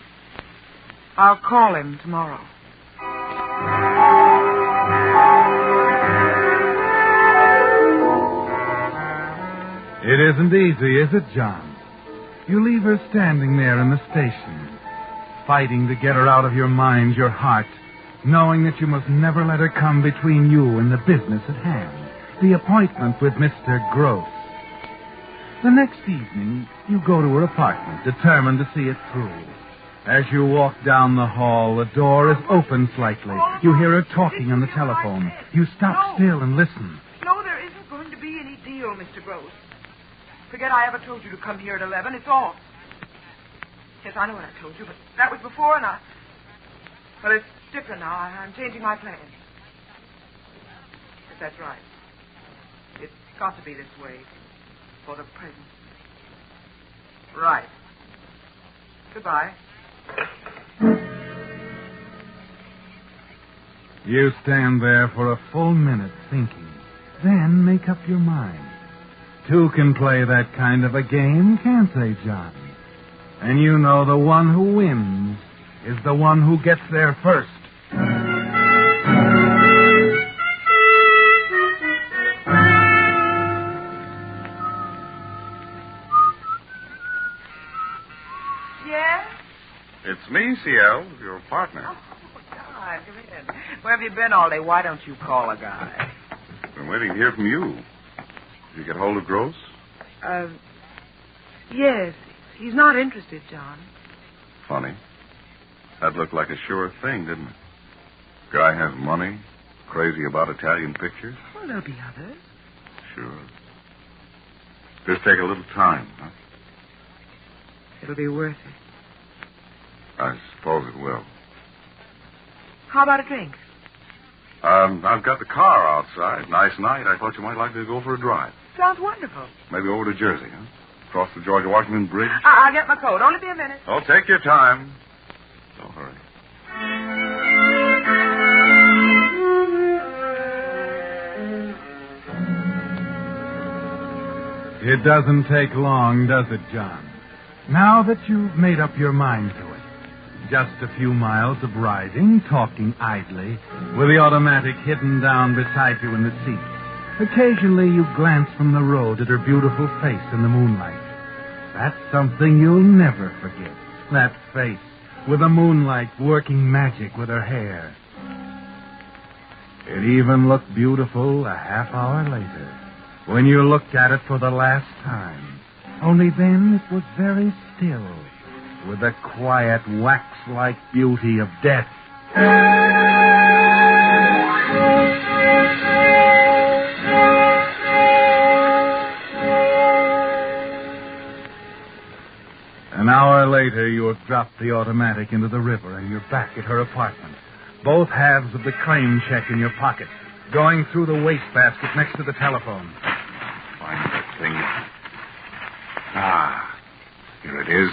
S12: I'll call him tomorrow.
S5: It isn't easy, is it, John? You leave her standing there in the station, fighting to get her out of your mind, your heart, knowing that you must never let her come between you and the business at hand, the appointment with Mr. Gross. The next evening, you go to her apartment, determined to see it through. As you walk down the hall, the door is open slightly. You hear her talking on the telephone. You stop still and listen.
S12: No, there isn't going to be any deal, Mr. Gross. Forget I ever told you to come here at 11. It's off. Yes, I know what I told you, but that was before, and Well, it's different now. I'm changing my plans. Yes, that's right. It's got to be this way. For the present. Right. Goodbye.
S5: You stand there for a full minute thinking. Then make up your mind. Two can play that kind of a game, can't they, John? And you know the one who wins is the one who gets there first.
S12: Yes?
S9: It's me, CL, your partner.
S12: Oh, God, come in. Where have you been all day? Why don't you call a guy?
S9: Been waiting to hear from you. Did you get hold of Gross?
S12: Yes. He's not interested, John.
S9: Funny. That looked like a sure thing, didn't it? Guy has money, crazy about Italian pictures.
S12: Well, there'll be others.
S9: Sure. Just take a little time, huh?
S12: It'll be worth it.
S9: I suppose it will.
S12: How about a drink?
S9: I've got the car outside. Nice night. I thought you might like to go for a drive.
S12: Sounds wonderful.
S9: Maybe over to Jersey, huh? Across the Georgia-Washington Bridge.
S12: I'll get my coat. Only be a minute.
S9: Oh, take your time. Don't hurry.
S5: It doesn't take long, does it, John? Now that you've made up your mind to it. Just a few miles of riding, talking idly, with the automatic hidden down beside you in the seat. Occasionally you glance from the road at her beautiful face in the moonlight. That's something you'll never forget. That face, with the moonlight working magic with her hair. It even looked beautiful a half hour later, when you looked at it for the last time. Only then it was very still, with the quiet, wax-like beauty of death. An hour later, you have dropped the automatic into the river, and you're back at her apartment. Both halves of the claim check in your pocket, going through the wastebasket next to the telephone.
S9: Find that thing.
S2: Ah, here it is.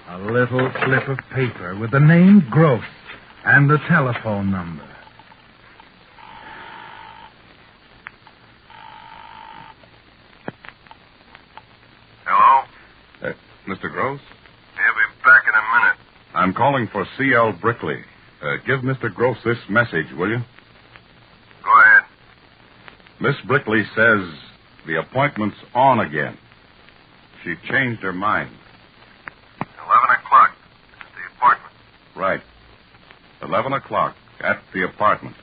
S5: A little slip of paper with the name Gross and the telephone number.
S10: Hello?
S2: Mr. Gross?
S10: He'll be back in a minute.
S2: I'm calling for C.L. Brickley. Give Mr. Gross this message, will you?
S10: Go ahead.
S2: Miss Brickley says the appointment's on again. She changed her mind.
S10: 11 o'clock at the apartment.
S2: Right. 11 o'clock at the apartment.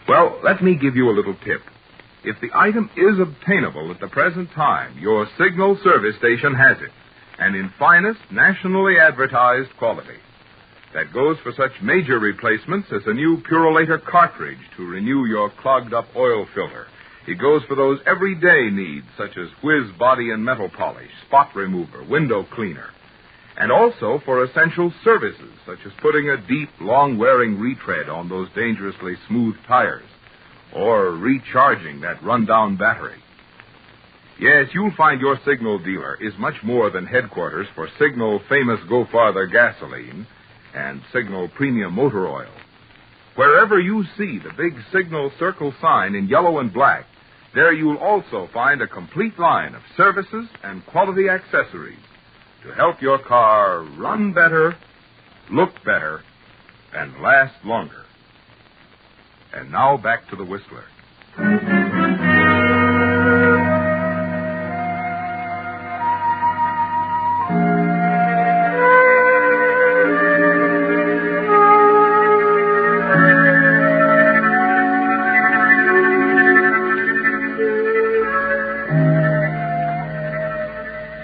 S23: Well, let me give you a little tip. If the item is obtainable at the present time, your signal service station has it, and in finest, nationally advertised quality. That goes for such major replacements as a new Purolator cartridge to renew your clogged-up oil filter. It goes for those everyday needs, such as whiz body and metal polish, spot remover, window cleaner, and also for essential services, such as putting a deep, long-wearing retread on those dangerously smooth tires, or recharging that run-down battery. Yes, you'll find your Signal dealer is much more than headquarters for Signal Famous Go Farther gasoline and Signal Premium Motor Oil. Wherever you see the big Signal Circle sign in yellow and black, there you'll also find a complete line of services and quality accessories to help your car run better, look better, and last longer. And now back to the Whistler.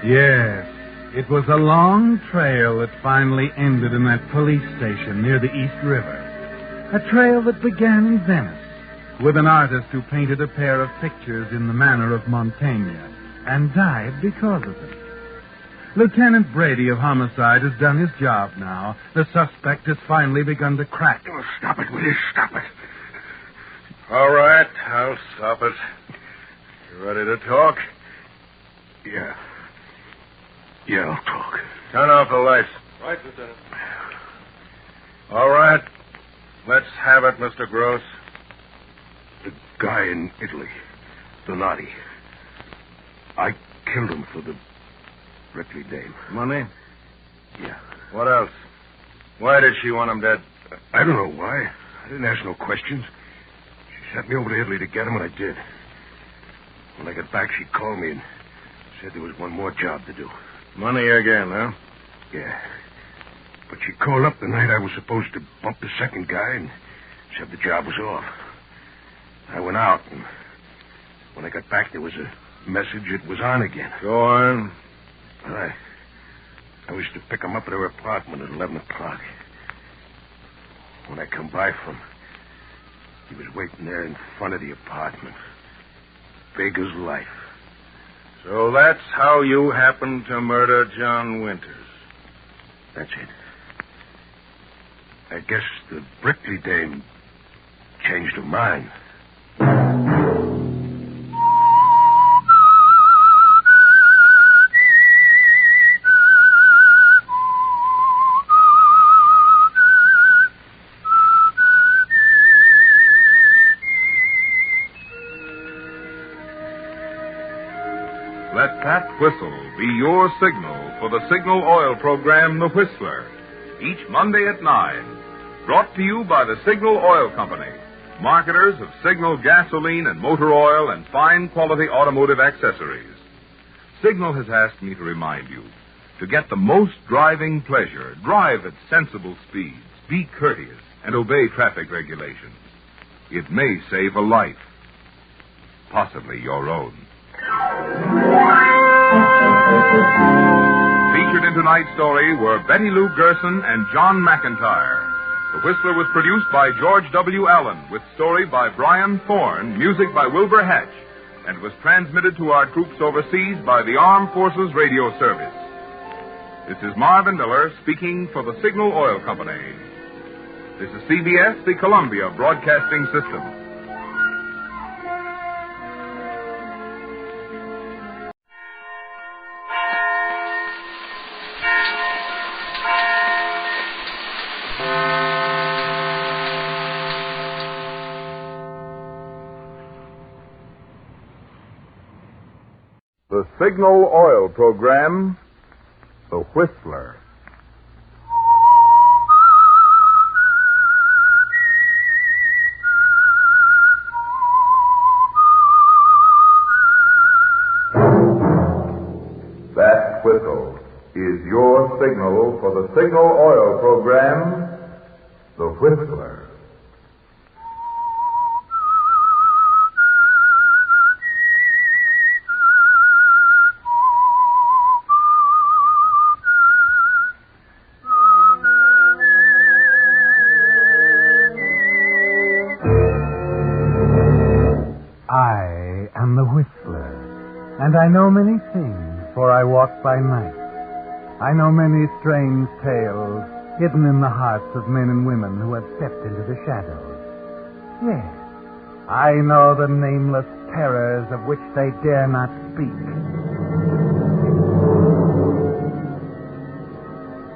S5: Yes, it was a long trail that finally ended in that police station near the East River. A trail that began in Venice with an artist who painted a pair of pictures in the manner of Montaigne and died because of them. Lieutenant Brady of Homicide has done his job now. The suspect has finally begun to crack.
S4: Oh, stop it, will you? Stop it.
S2: All right, I'll stop it. You ready to talk?
S4: Yeah. Yeah, I'll talk.
S2: Turn off the lights.
S18: Right, Lieutenant.
S2: All right. Let's have it, Mr. Gross.
S4: The guy in Italy, Donati. I killed him for the Brickley dame.
S2: Money?
S4: Yeah.
S2: What else? Why did she want him dead?
S4: I don't know why. I didn't ask no questions. She sent me over to Italy to get him, and I did. When I got back, she called me and said there was one more job to do.
S2: Money again, huh?
S4: Yeah. But she called up the night I was supposed to bump the second guy and said the job was off. I went out, and when I got back, there was a message it was on again.
S2: Go on.
S4: I was to pick him up at her apartment at 11 o'clock. When I come by from, he was waiting there in front of the apartment. Big as life.
S2: So that's how you happened to murder John Winters.
S4: That's it. I guess the Brickley dame changed her mind.
S23: Let that whistle be your signal for the Signal Oil program, The Whistler. Each Monday at 9. Brought to you by the Signal Oil Company, marketers of Signal gasoline and motor oil and fine quality automotive accessories. Signal has asked me to remind you, to get the most driving pleasure, drive at sensible speeds, be courteous, and obey traffic regulations. It may save a life, possibly your own. Featured in tonight's story were Betty Lou Gerson and John McIntyre. The Whistler was produced by George W. Allen, with story by Brian Thorne, music by Wilbur Hatch, and was transmitted to our troops overseas by the Armed Forces Radio Service. This is Marvin Miller speaking for the Signal Oil Company. This is CBS, the Columbia Broadcasting System. The Signal Oil Program, The Whistler. That whistle is your signal for the Signal Oil Program, The Whistler.
S5: I am the Whistler, and I know many things, for I walk by night. I know many strange tales hidden in the hearts of men and women who have stepped into the shadows. Yes, I know the nameless terrors of which they dare not speak.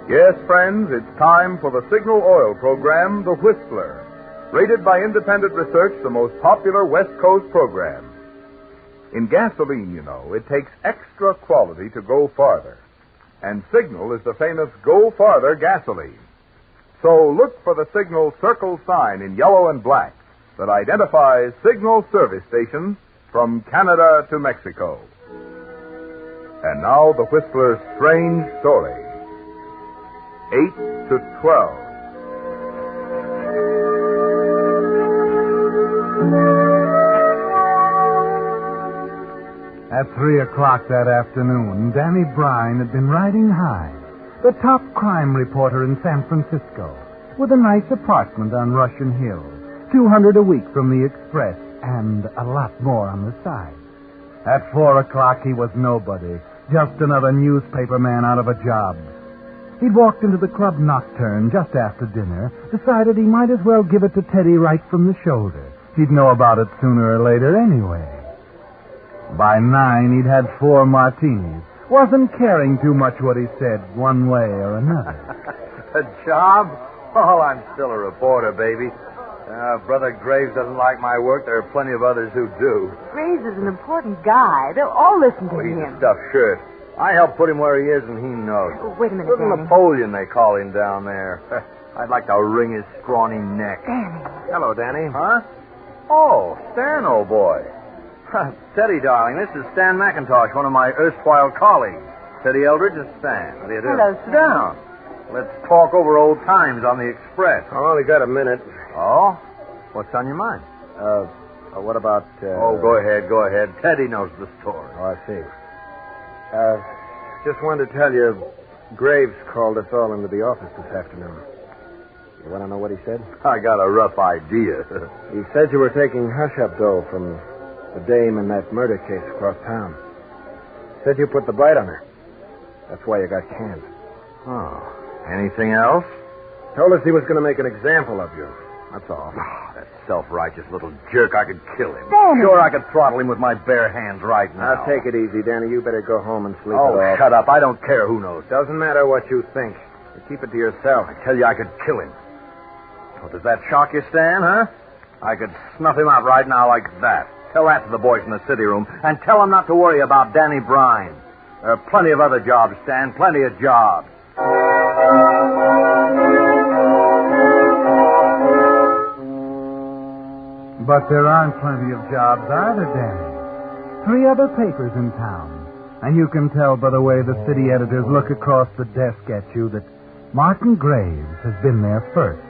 S23: Yes, friends, it's time for the Signal Oil Program, The Whistler. Rated by independent research, the most popular West Coast program. In gasoline, you know, it takes extra quality to go farther. And Signal is the famous Go Farther gasoline. So look for the Signal circle sign in yellow and black that identifies Signal service stations from Canada to Mexico. And now the Whistler's strange story. 8 to 12.
S5: At 3 o'clock that afternoon, Danny Brine had been riding Hyde, the top crime reporter in San Francisco, with a nice apartment on Russian Hill, $200 a week from the Express, and a lot more on the side. At 4 o'clock, he was nobody, just another newspaper man out of a job. He'd walked into the Club Nocturne just after dinner, decided he might as well give it to Teddy right from the shoulder. He'd know about it sooner or later anyway. By 9, he'd had 4 martinis. Wasn't caring too much what he said, one way or another.
S11: A job? Oh, I'm still a reporter, baby. Brother Graves doesn't like my work. There are plenty of others who do.
S13: Graves is an important guy. They'll all listen to
S11: He's
S13: him.
S11: a stuffed shirt. I helped put him where he is, and he knows.
S13: Oh, wait a minute,
S11: Little
S13: Danny.
S11: Napoleon, they call him down there. I'd like to wring his scrawny neck.
S13: Danny.
S11: Hello, Danny. Huh? Oh, Stan, old boy. Teddy, darling, this is Stan McIntosh, one of my erstwhile colleagues. Teddy Eldridge and Stan. How do you do?
S13: Hello,
S11: Sit down. Let's talk over old times on the Express.
S14: I only got a minute.
S11: Oh? What's on your mind?
S14: What about...
S11: Oh, go ahead. Teddy knows the story.
S14: Oh, I see. Just wanted to tell you, Graves called us all into the office this afternoon. You want to know what he said?
S11: I got a rough idea.
S14: He said you were taking hush-up dough from the dame in that murder case across town. Said you put the bite on her. That's why you got canned.
S11: Oh. Anything else?
S14: Told us he was going to make an example of you. That's all.
S11: Oh, that self-righteous little jerk. I could kill him.
S13: Danny.
S11: Sure, I could throttle him with my bare hands right now.
S14: Now, take it easy, Danny. You better go home and sleep
S11: Oh,
S14: it off.
S11: shut up. I don't care who knows.
S14: Doesn't matter what you think. You keep it to yourself.
S11: I tell you, I could kill him. Well, does that shock you, Stan, huh? I could snuff him out right now like that. Tell that to the boys in the city room, and tell them not to worry about Danny Brine. There are plenty of other jobs, Stan, plenty of jobs.
S5: But there aren't plenty of jobs, are there, Danny? 3 other papers in town. And you can tell by the way the city editors look across the desk at you that Martin Graves has been there first.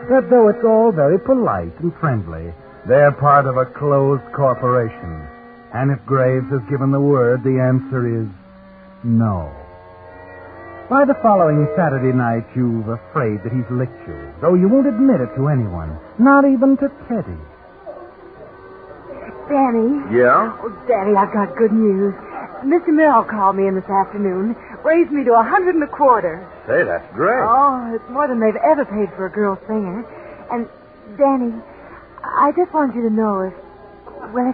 S5: That though it's all very polite and friendly, they're part of a closed corporation. And if Graves has given the word, the answer is no. By the following Saturday night, you're afraid that he's licked you, though you won't admit it to anyone, not even to Teddy.
S13: Danny.
S11: Yeah?
S13: Oh, Danny, I've got good news. Mr. Merrill called me in this afternoon, raised me to $125.
S11: Say, that's great.
S13: Oh, it's more than they've ever paid for a girl singer. And, Danny, I just want you to know if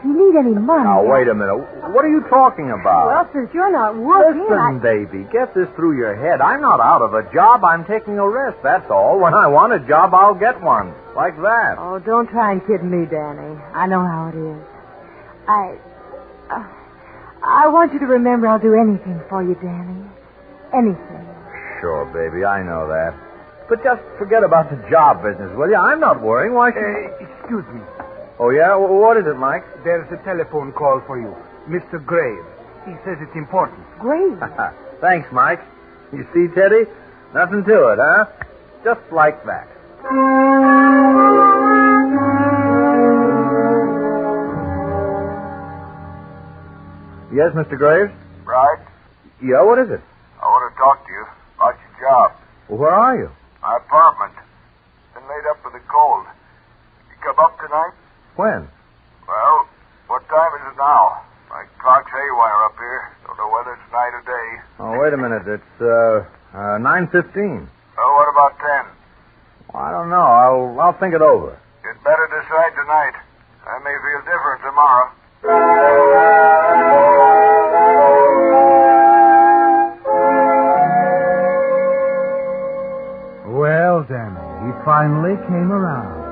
S13: you need any money...
S11: Now, wait a minute. What are you talking about?
S13: Well, since you're not working...
S11: Listen, baby, get this through your head. I'm not out of a job. I'm taking a rest, that's all. When I want a job, I'll get one. Like that.
S13: Oh, don't try and kid me, Danny. I know how it is. I want you to remember I'll do anything for you, Danny. Anything.
S11: Sure, baby, I know that. But just forget about the job business, will you? I'm not worrying. Why should...
S7: Excuse me.
S11: Oh, yeah? What is it, Mike?
S7: There's a telephone call for you. Mr. Graves. He says it's important.
S13: Graves?
S11: Thanks, Mike. You see, Teddy? Nothing to it, huh? Just like that. Yes, Mr. Graves?
S10: Right?
S11: Yeah, what is it?
S10: I want to talk to you about your job.
S11: Well, where are you?
S10: My apartment. Been laid up with a cold. You come up tonight?
S11: When?
S10: Well, what time is it now? My clock's haywire up here. Don't know whether it's night or day.
S11: Oh, wait a minute. It's 9:15.
S10: Well, what about 10?
S11: Well, I don't know. I'll think it over.
S10: You'd better decide tonight. I may feel different tomorrow.
S5: Well, Danny, he finally came around.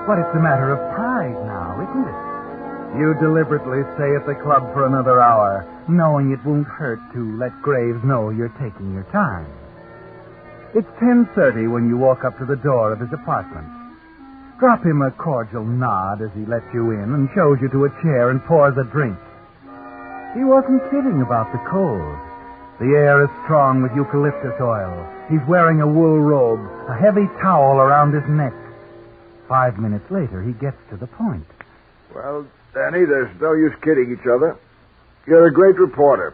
S5: But it's a matter of pride now, isn't it? You deliberately stay at the club for another hour, knowing it won't hurt to let Graves know you're taking your time. It's 10:30 when you walk up to the door of his apartment. Drop him a cordial nod as he lets you in and shows you to a chair and pours a drink. He wasn't kidding about the cold. The air is strong with eucalyptus oil. He's wearing a wool robe, a heavy towel around his neck. 5 minutes later, he gets to the point.
S14: Well, Danny, there's no use kidding each other. You're a great reporter.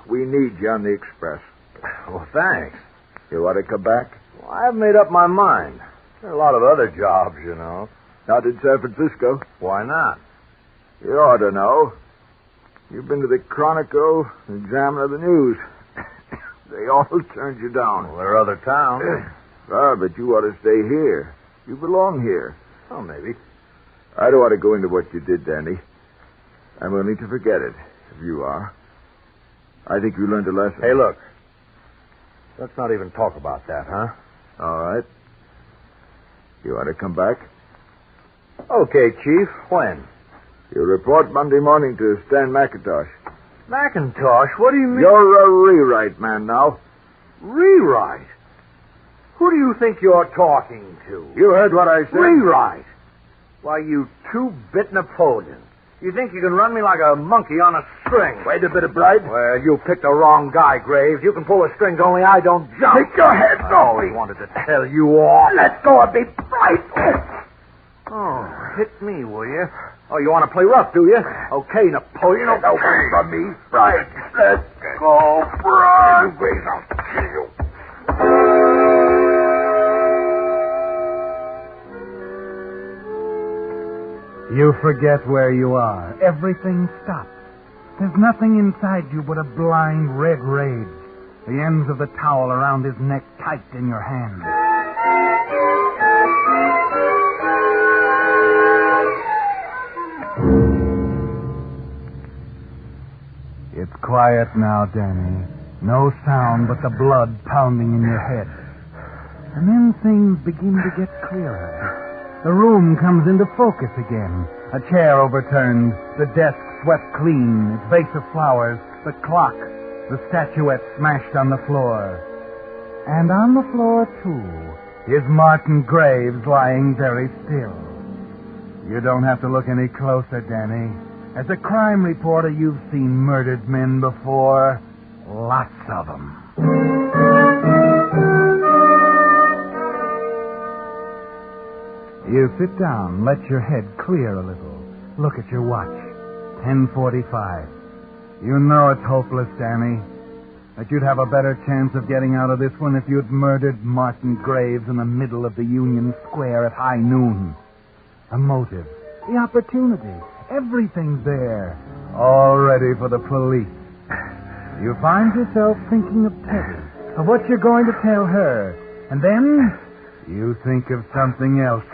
S14: We need you on the Express.
S11: Well, thanks.
S14: You want to come back?
S11: Well, I've made up my mind. There are a lot of other jobs, you know.
S14: Not in San Francisco.
S11: Why not?
S14: You ought to know. You've been to the Chronicle, the Examiner, the News. They all turned you down.
S11: Well, there are other towns.
S14: But you ought to stay here. You belong here.
S11: Oh, maybe.
S14: I don't want to go into what you did, Danny. I'm willing to forget it, if you are. I think you learned a lesson.
S11: Hey, look. Let's not even talk about that, huh?
S14: All right. You want to come back?
S11: Okay, Chief. When?
S14: You'll report Monday morning to Stan McIntosh.
S11: McIntosh? What do you mean?
S14: You're a rewrite man now.
S11: Rewrite? Who do you think you're talking to?
S14: You heard what I said.
S11: Rewrite? Why, you two-bit Napoleon. You think you can run me like a monkey on a string?
S14: Wait a bit, Bright.
S11: Well, you picked the wrong guy, Graves. You can pull the strings, only I don't jump.
S14: Take your hands off me.
S11: I always wanted to tell you off.
S14: Let go of me, Bright.
S11: Oh, hit me, will you? Oh, you want to play rough, do you? Okay, Napoleon.
S14: Get away from me, Bright. Let go, Bright. You Graves, I'll kill you.
S5: You forget where you are. Everything stops. There's nothing inside you but a blind red rage. The ends of the towel around his neck tight in your hand. It's quiet now, Danny. No sound but the blood pounding in your head. And then things begin to get clearer. The room comes into focus again. A chair overturned, the desk swept clean, its vase of flowers, the clock, the statuette smashed on the floor. And on the floor, too, is Martin Graves lying very still. You don't have to look any closer, Danny. As a crime reporter, you've seen murdered men before. Lots of them. You sit down, let your head clear a little. Look at your watch. 10:45. You know it's hopeless, Danny. That you'd have a better chance of getting out of this one if you'd murdered Martin Graves in the middle of the Union Square at high noon. The motive, the opportunity, Everything's there, all ready for the police. You find yourself thinking of Teddy, of what you're going to tell her, and then you think of something else.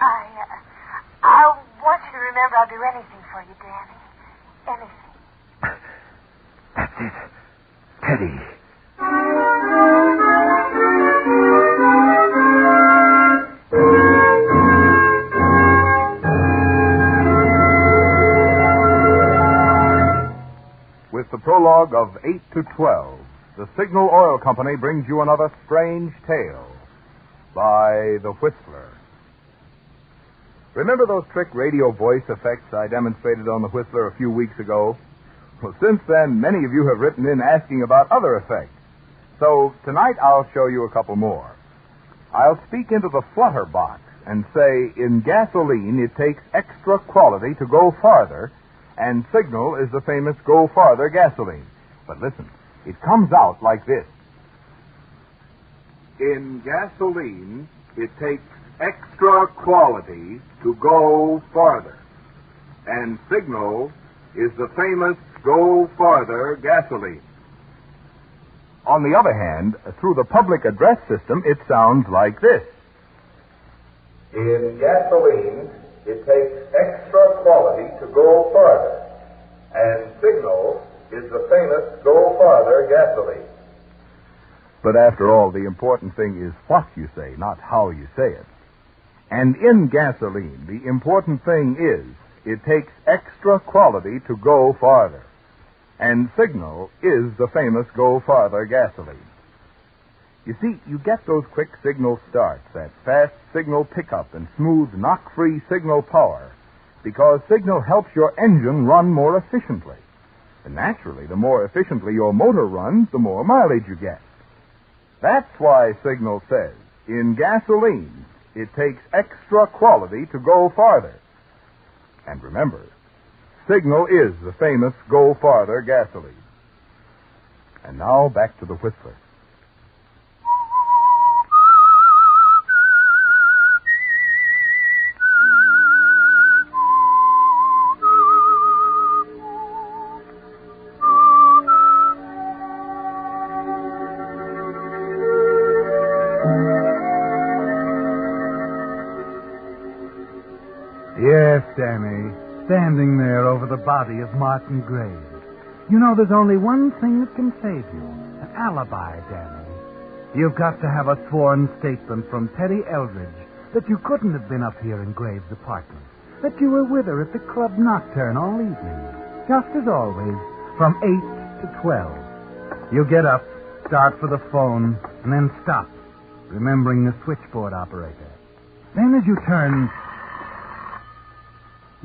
S13: I want you to remember I'll do anything for you, Danny. Anything.
S14: That's it. Teddy.
S23: With the prologue of 8 to 12, the Signal Oil Company brings you another strange tale by The Whistler. Remember those trick radio voice effects I demonstrated on The Whistler a few weeks ago? Well, since then, many of you have written in asking about other effects. So tonight I'll show you a couple more. I'll speak into the flutter box and say, in gasoline, it takes extra quality to go farther, and Signal is the famous Go Farther gasoline. But listen, it comes out like this. In gasoline, it takes extra quality to go farther, and Signal is the famous Go Farther gasoline. On the other hand, through the public address system, it sounds like this. In gasoline, it takes extra quality to go farther, and Signal is the famous Go Farther gasoline. But after all, the important thing is what you say, not how you say it. And in gasoline, the important thing is it takes extra quality to go farther. And Signal is the famous Go Farther gasoline. You see, you get those quick signal starts, that fast signal pickup and smooth knock-free signal power, because Signal helps your engine run more efficiently. And naturally, the more efficiently your motor runs, the more mileage you get. That's why Signal says, in gasoline, it takes extra quality to go farther. And remember, Signal is the famous Go Farther gasoline. And now back to the Whistler.
S5: Yes, Danny. Standing there over the body of Martin Graves. You know, there's only one thing that can save you. An alibi, Danny. You've got to have a sworn statement from Teddy Eldridge that you couldn't have been up here in Graves' apartment. That you were with her at the club nocturne all evening. Just as always, from 8 to 12. You get up, start for the phone, and then stop, remembering the switchboard operator. Then as you turn,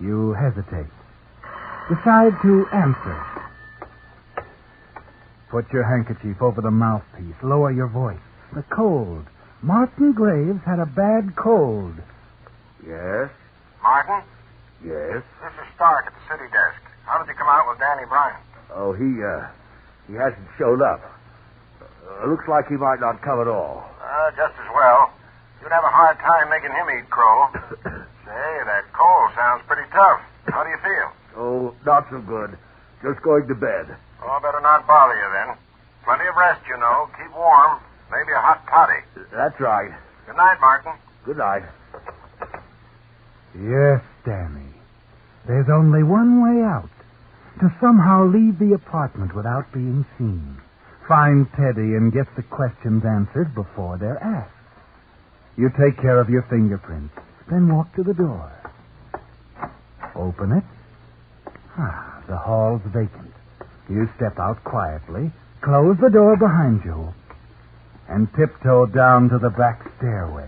S5: you hesitate. Decide to answer. Put your handkerchief over the mouthpiece. Lower your voice. The cold. Martin Graves had a bad cold.
S14: Yes?
S10: Martin?
S14: Yes?
S10: This is Stark at the city desk. How did you come out with Danny Bryant?
S14: Oh, he hasn't showed up. Looks like he might not come at all.
S10: Just as well. You'd have a hard time making him eat crow. Say, that cold sounds pretty tough. How do you feel?
S14: Oh, not so good. Just going to bed.
S10: Oh, better not bother you then. Plenty of rest, you know. Keep warm. Maybe a hot toddy.
S14: That's right.
S10: Good night, Martin.
S14: Good night.
S5: Yes, Danny. There's only one way out. To somehow leave the apartment without being seen. Find Teddy and get the questions answered before they're asked. You take care of your fingerprints, then walk to the door. Open it. The hall's vacant. You step out quietly, close the door behind you, and tiptoe down to the back stairway.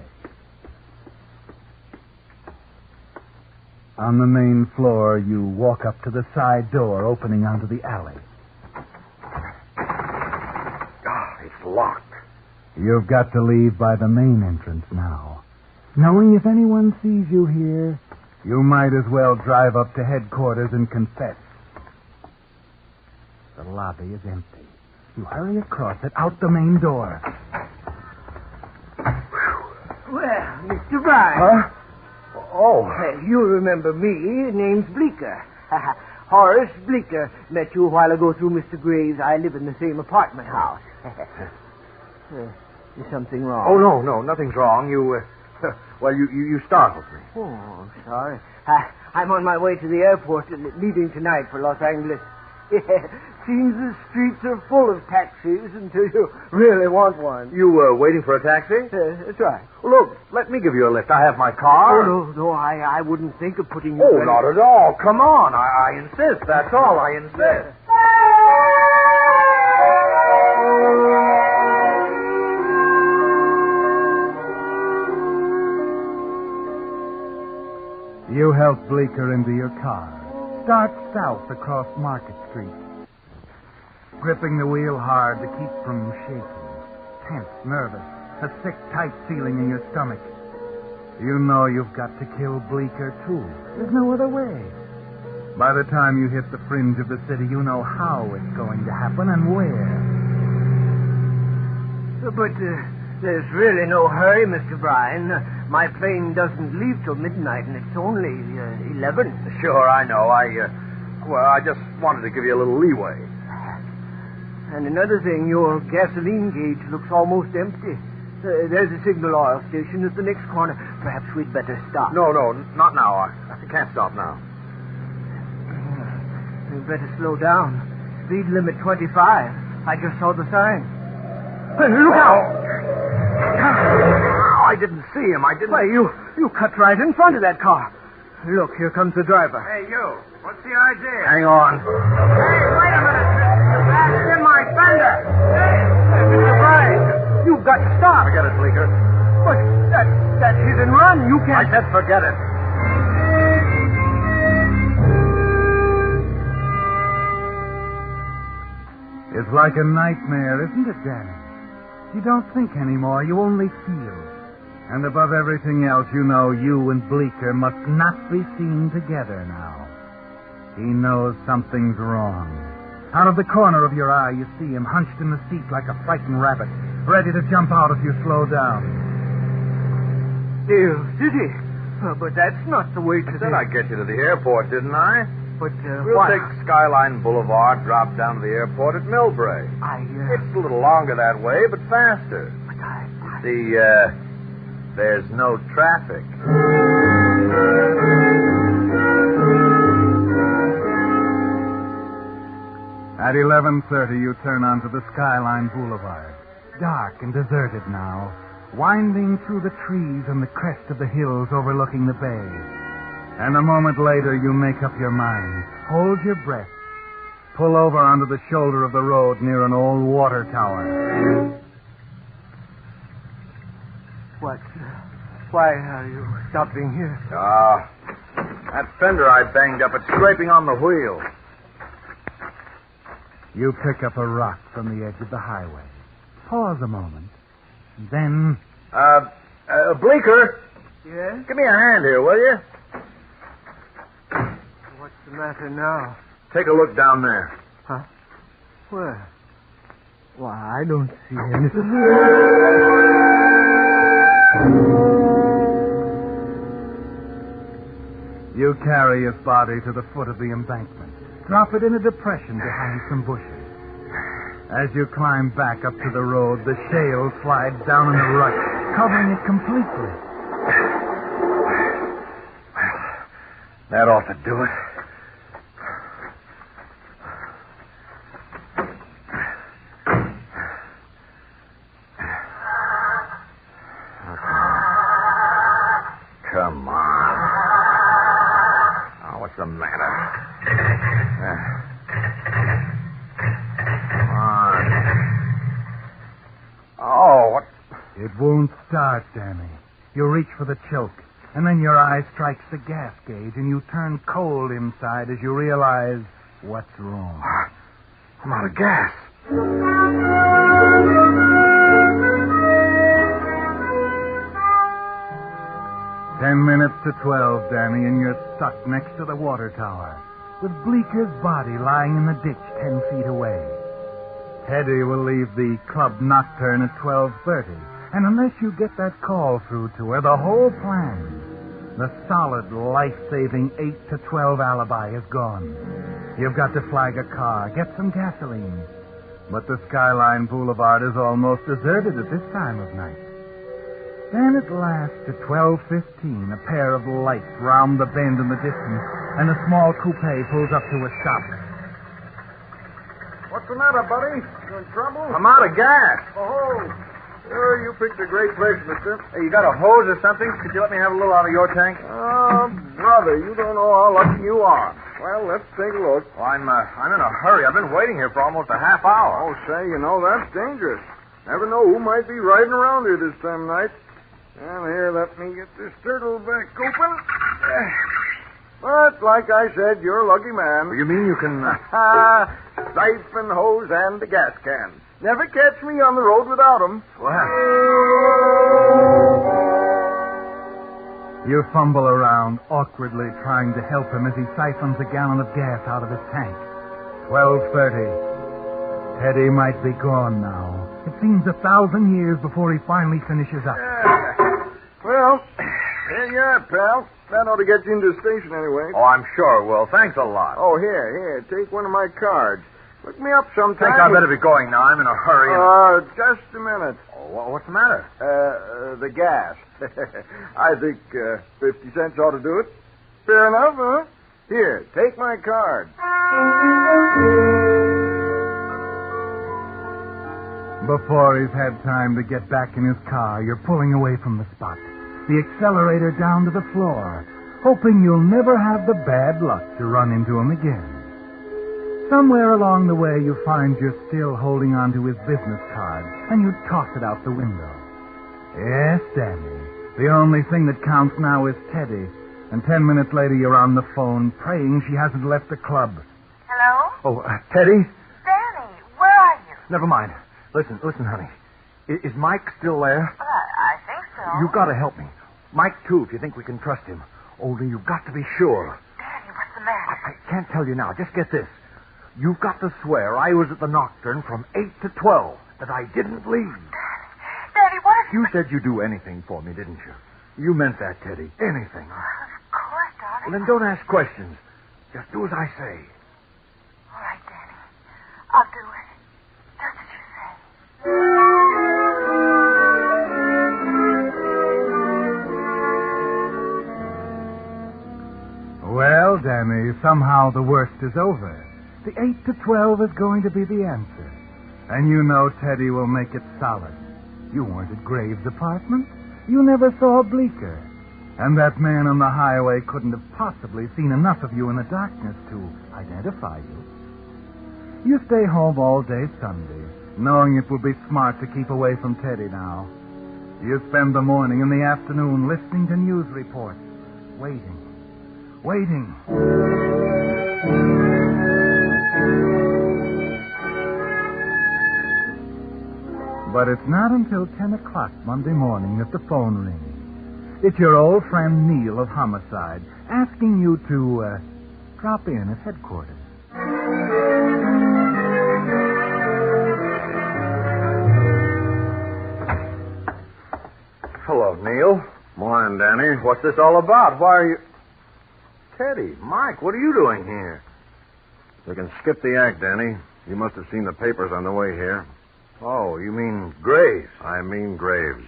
S5: On the main floor, you walk up to the side door opening onto the alley.
S14: It's locked.
S5: You've got to leave by the main entrance now. Knowing if anyone sees you here, you might as well drive up to headquarters and confess. The lobby is empty. You hurry across it, out the main door.
S12: Well, Mr. Bryant.
S14: Huh? Oh.
S12: You remember me. Name's Bleeker.
S6: Horace Bleecker met you a while ago through Mr. Graves. I live in the same apartment house. Is something wrong?
S11: Oh, no, nothing's wrong. You startled me.
S6: Oh, sorry. I'm on my way to the airport, leaving tonight for Los Angeles. Seems the streets are full of taxis until you really want one.
S11: You waiting for a taxi?
S6: That's right.
S11: Well, look, let me give you a lift. I have my car.
S6: Oh, no, I wouldn't think of putting you...
S11: Oh, not at all. Come on. I insist. That's all. I insist.
S5: You help Bleecker into your car. Start south across Market Street. Gripping the wheel hard to keep from shaking. Tense, nervous. A sick, tight feeling in your stomach. You know you've got to kill Bleecker, too. There's no other way. By the time you hit the fringe of the city, you know how it's going to happen and where.
S6: But there's really no hurry, Mr. Bryan. My plane doesn't leave till midnight, and it's only 11.
S11: Sure, I know. I just wanted to give you a little leeway.
S6: And another thing, your gasoline gauge looks almost empty. There's a signal oil station at the next corner. Perhaps we'd better stop.
S11: No, not now. I can't stop now.
S6: We'd better slow down. Speed limit 25. I just saw the sign. Look out!
S11: I didn't see him.
S6: Why, you cut right in front of that car. Look, here comes the driver.
S10: Hey, you. What's the idea?
S11: Hang on.
S10: Hey, wait a minute. That's in my fender.
S6: Hey, Mr. Bryan, you've got to stop.
S11: Forget it, Bleecker.
S6: But that's hit and run. You can't...
S11: I said forget it.
S5: It's like a nightmare, isn't it, Danny? You don't think anymore. You only feel. And above everything else, you know you and Bleecker must not be seen together now. He knows something's wrong. Out of the corner of your eye, you see him hunched in the seat like a frightened rabbit, ready to jump out if you slow down.
S6: Deal City? But that's not the way to...
S11: I said I'd get you to the airport, didn't I?
S6: But,
S11: we'll
S6: why?
S11: take Skyline Boulevard, drop down to the airport at Millbrae. It's a little longer that way, but faster.
S6: But
S11: See, there's no traffic.
S5: At 11:30, you turn onto the Skyline Boulevard. Dark and deserted now, winding through the trees and the crest of the hills overlooking the bay. And a moment later, you make up your mind. Hold your breath. Pull over onto the shoulder of the road near an old water tower.
S6: What? Why are you stopping here?
S11: That fender I banged up, it's scraping on the wheel.
S5: You pick up a rock from the edge of the highway. Pause a moment. Then...
S11: Bleecker?
S6: Yes?
S11: Give me a hand here, will you?
S6: What's the matter now?
S11: Take a look down there.
S6: Huh? Where? Why, I don't see anything.
S5: You carry his body to the foot of the embankment. Drop it in a depression behind some bushes. As you climb back up to the road, the shale slides down in a rush, covering it completely.
S11: That ought to do it. Come on. Oh, what's the matter? Come on. Oh, what?
S5: It won't start, Danny. You reach for the choke, and then your eye strikes the gas gauge, and you turn cold inside as you realize what's wrong.
S11: I'm out of gas.
S5: 10 minutes to 12, Danny, and you're stuck next to the water tower, with Bleeker's body lying in the ditch 10 feet away. Teddy will leave the club nocturne at 12:30, and unless you get that call through to her, the whole plan, The solid, life-saving 8 to 12 alibi is gone. You've got to flag a car, get some gasoline. But the Skyline Boulevard is almost deserted at this time of night. Then at last, at 12:15, a pair of lights round the bend in the distance, and a small coupe pulls up to a stop.
S21: What's the matter, buddy? You in trouble?
S11: I'm out of gas.
S21: Oh, sure, you picked a great place, mister.
S11: Hey, you got a hose or something? Could you let me have a little out of your tank?
S21: Oh, brother, you don't know how lucky you are. Well, let's take a look.
S11: Well, I'm in a hurry. I've been waiting here for almost a half hour.
S21: Oh, say, you know, that's dangerous. Never know who might be riding around here this time of night. And here, let me get this turtle back open. But, like I said, you're a lucky man.
S11: You mean you can...
S21: Siphon, hose, and the gas can. Never catch me on the road without them.
S11: What?
S5: You fumble around, awkwardly trying to help him as he siphons a gallon of gas out of his tank. 12:30. Teddy might be gone now. It seems 1,000 years before he finally finishes up.
S21: Well, here you are, pal. That ought to get you into the station anyway.
S11: Oh, I'm sure it will. Thanks a lot.
S21: Oh, here. Take one of my cards. Look me up sometime.
S11: I think I better be going now. I'm in a hurry.
S21: Just a minute.
S11: Oh, what's the matter?
S21: The gas. I think 50 cents ought to do it. Fair enough, huh? Here, take my card.
S5: Before he's had time to get back in his car, you're pulling away from the spot. The accelerator down to the floor, hoping you'll never have the bad luck to run into him again. Somewhere along the way, you find you're still holding on to his business card, and you toss it out the window. Yes, Danny. The only thing that counts now is Teddy. And 10 minutes later, you're on the phone, praying she hasn't left the club.
S13: Hello?
S11: Oh, Teddy?
S13: Danny, where are you?
S11: Never mind. Listen, honey. Is Mike still there?
S13: I think so.
S11: You've got to help me. Mike, too, if you think we can trust him. Only you've got to be sure.
S13: Danny, what's the matter?
S11: I can't tell you now. Just get this. You've got to swear I was at the Nocturne from 8 to 12, that I didn't leave.
S13: Daddy, what if...
S11: You said you'd do anything for me, didn't you? You meant that, Teddy. Anything.
S13: Of course, darling.
S11: Well, then don't ask questions. Just do as I say.
S13: All right, Danny. I'll do it. Just as you say.
S5: Well, Danny, somehow the worst is over. The 8 to 12 is going to be the answer. And you know Teddy will make it solid. You weren't at Graves' apartment. You never saw Bleecker. And that man on the highway couldn't have possibly seen enough of you in the darkness to identify you. You stay home all day Sunday, knowing it will be smart to keep away from Teddy now. You spend the morning and the afternoon listening to news reports, waiting. But it's not until 10 o'clock Monday morning that the phone rings. It's your old friend Neil of Homicide asking you to drop in at headquarters.
S11: Hello, Neil.
S9: Morning, Danny.
S11: What's this all about? Why are you... Teddy, Mike, what are you doing here?
S9: You can skip the act, Danny. You must have seen the papers on the way here.
S11: Oh, you mean Graves?
S9: I mean Graves.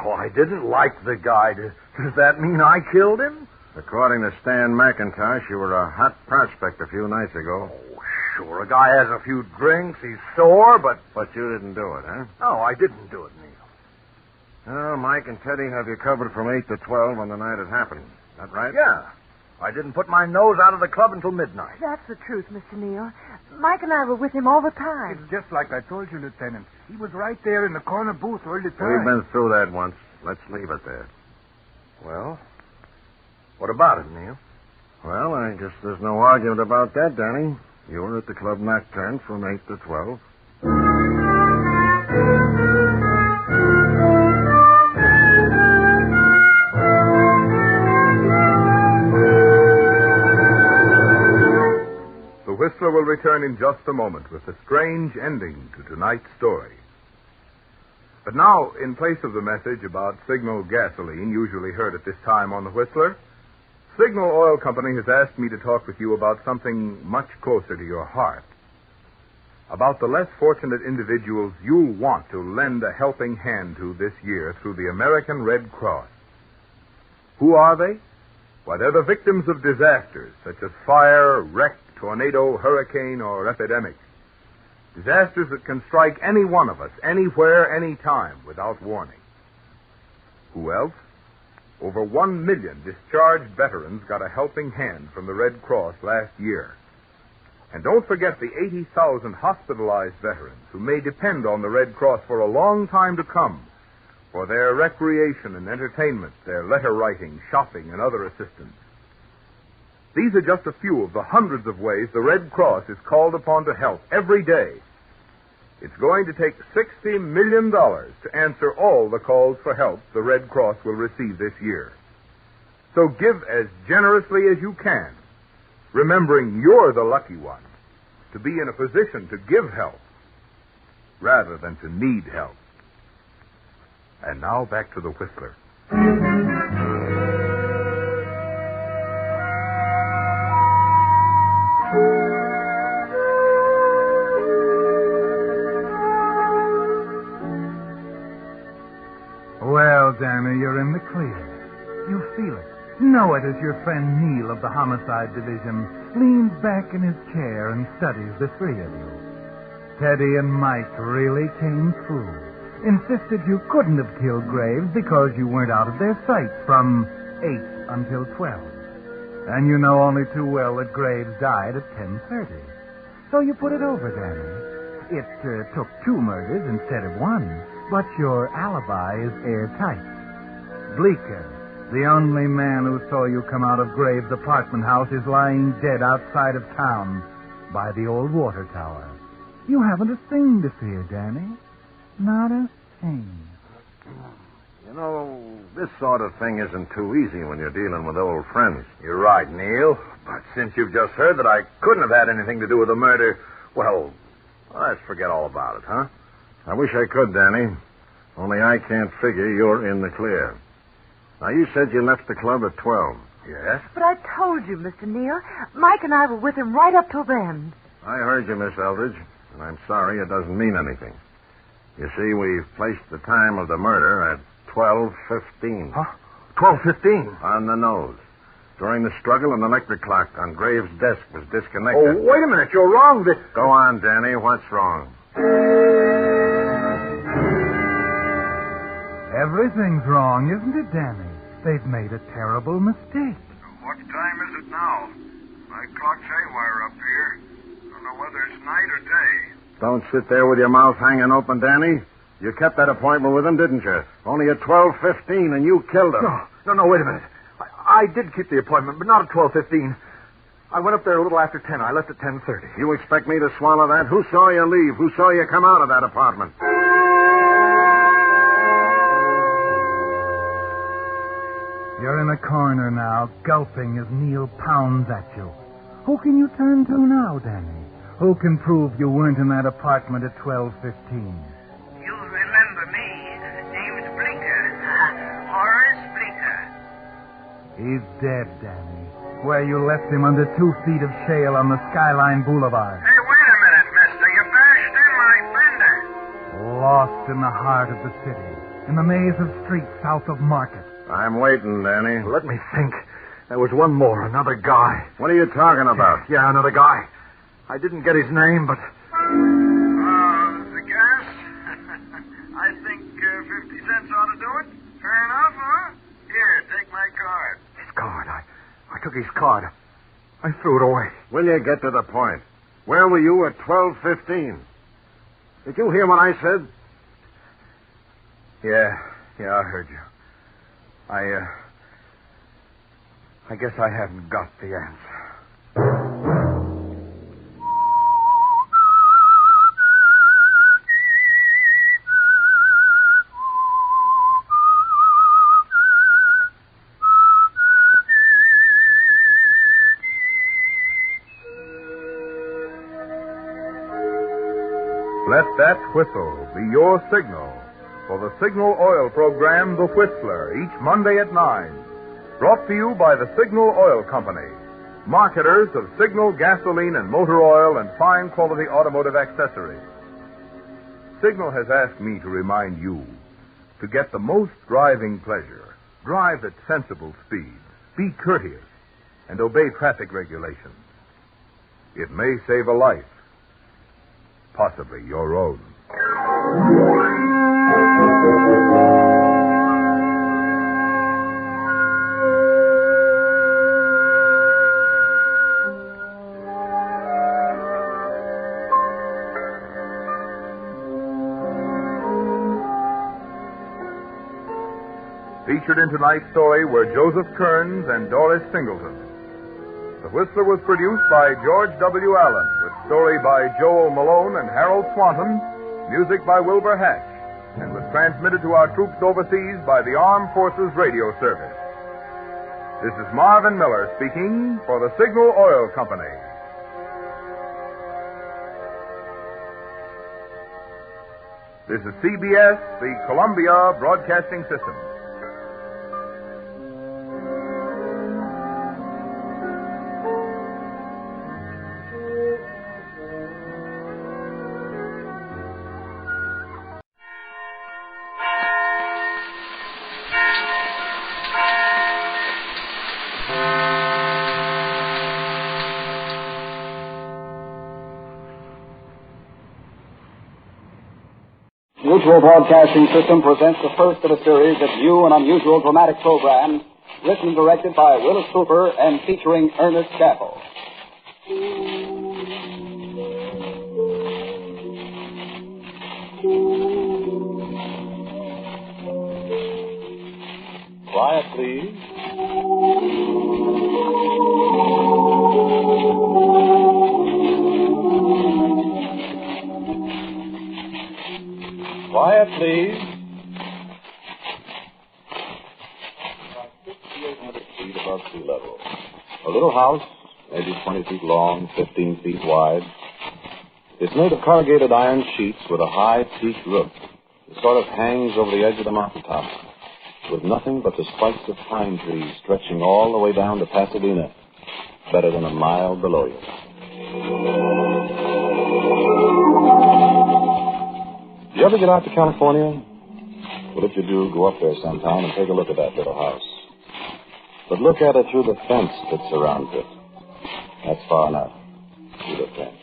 S11: Oh, I didn't like the guy. Does that mean I killed him?
S9: According to Stan McIntosh, you were a hot prospect a few nights ago.
S11: Oh, sure. A guy has a few drinks, he's sore, but...
S9: But you didn't do it, huh?
S11: No, I didn't do it, Neil.
S9: Well, Mike and Teddy have you covered from 8 to 12 on the night it happened. Is that right?
S11: Yeah. I didn't put my nose out of the club until midnight.
S13: That's the truth, Mr. Neal. Mike and I were with him all the time.
S21: It's just like I told you, Lieutenant. He was right there in the corner booth all the time.
S9: We've been through that once. Let's leave it there.
S11: Well, what about it, Neil?
S9: Well, I guess there's no argument about that, Danny. You were at the Club Nocturne from 8 to 12.
S23: The Whistler will return in just a moment with a strange ending to tonight's story.
S7: But now, in place of the message about Signal gasoline, usually heard at this time on the Whistler, Signal Oil Company has asked me to talk with you about something much closer to your heart. About the less fortunate individuals you'll want to lend a helping hand to this year through the American Red Cross. Who are they? Why, they're the victims of disasters such as fire, wreck, tornado, hurricane, or epidemic. Disasters that can strike any one of us, anywhere, anytime, without warning. Who else? Over 1 million discharged veterans got a helping hand from the Red Cross last year. And don't forget the 80,000 hospitalized veterans who may depend on the Red Cross for a long time to come for their recreation and entertainment, their letter writing, shopping, and other assistance. These are just a few of the hundreds of ways the Red Cross is called upon to help every day. It's going to take $60 million to answer all the calls for help the Red Cross will receive this year. So give as generously as you can, remembering you're the lucky one to be in a position to give help rather than to need help. And now back to the Whistler.
S15: Well, Danny, you're in the clear. You feel it. Know it as your friend Neil of the Homicide Division leans back in his chair and studies the three of you. Teddy and Mike really came through. Insisted you couldn't have killed Graves because you weren't out of their sight from 8 until 12. And you know only too well that Graves died at 10:30. So you put it over, Danny. It took 2 murders instead of 1, but your alibi is airtight. Bleeker, the only man who saw you come out of Graves' apartment house, is lying dead outside of town by the old water tower. You haven't a thing to fear, Danny. Not a thing.
S9: You know, this sort of thing isn't too easy when you're dealing with old friends.
S11: You're right, Neil. But since you've just heard that I couldn't have had anything to do with the murder, well, let's forget all about it, huh?
S9: I wish I could, Danny. Only I can't figure you're in the clear. Now, you said you left the club at 12.
S11: Yes?
S13: But I told you, Mr. Neal. Mike and I were with him right up till then.
S9: I heard you, Miss Eldridge, and I'm sorry it doesn't mean anything. You see, we've placed the time of the murder at 12:15.
S11: Huh? 12:15?
S9: On the nose. During the struggle, an electric clock on Graves' desk was disconnected.
S11: Oh, wait a minute. You're wrong.
S9: Go on, Danny. What's wrong?
S15: Everything's wrong, isn't it, Danny? They've made a terrible mistake.
S10: What time is it now? My clock's haywire up here. Don't know whether it's night or day.
S9: Don't sit there with your mouth hanging open, Danny. You kept that appointment with him, didn't you? Only at 12:15, and you killed him.
S11: No, wait a minute. I did keep the appointment, but not at 12:15. I went up there a little after 10. I left at 10:30.
S9: You expect me to swallow that? Who saw you leave? Who saw you come out of that apartment?
S15: You're in a corner now, gulping as Neil pounds at you. Who can you turn to now, Danny? Who can prove you weren't in that apartment at 12:15?
S10: You'll remember me. Name's Bleeker. Horace Bleeker.
S15: He's dead, Danny. Where you left him under 2 feet of shale on the Skyline Boulevard.
S10: Hey, wait a minute, mister. You bashed in my fender.
S15: Lost in the heart of the city, in the maze of streets south of Market.
S9: I'm waiting, Danny.
S11: Let me think. There was one more, another guy.
S9: What are you talking about?
S11: Yeah, another guy. I didn't get his name, but...
S10: The gas? I think 50 cents ought to do it. Fair enough, huh? Here, take my card.
S11: His card. I took his card. I threw it away.
S9: Will you get to the point? Where were you at 12:15? Did you hear what I said?
S11: Yeah, I heard you. I guess I haven't got the answer.
S7: Let that whistle be your signal for the Signal Oil program, The Whistler, each Monday at 9. Brought to you by the Signal Oil Company, marketers of Signal gasoline and motor oil and fine quality automotive accessories. Signal has asked me to remind you to get the most driving pleasure. Drive at sensible speeds, be courteous, and obey traffic regulations. It may save a life, possibly your own. Featured in tonight's story were Joseph Kearns and Doris Singleton. The Whistler was produced by George W. Allen, with story by Joel Malone and Harold Swanton, music by Wilbur Hatch, and was transmitted to our troops overseas by the Armed Forces Radio Service. This is Marvin Miller speaking for the Signal Oil Company. This is CBS, the Columbia Broadcasting System.
S1: Mutual Broadcasting System presents the first of a series of new and unusual dramatic programs written and directed by Willis Cooper and featuring Ernest Jekyll. Quiet, please. Quiet, please. About 6,800 feet above sea level. A little house, maybe 20 feet long, 15 feet wide. It's made of corrugated iron sheets with a high peaked roof. It sort of hangs over the edge of the mountaintop, with nothing but the spikes of pine trees stretching all the way down to Pasadena, better than a mile below you. You ever get out to California? Well, if you do, go up there sometime and take a look at that little house. But look at it through the fence that surrounds it. That's far enough. Through the fence.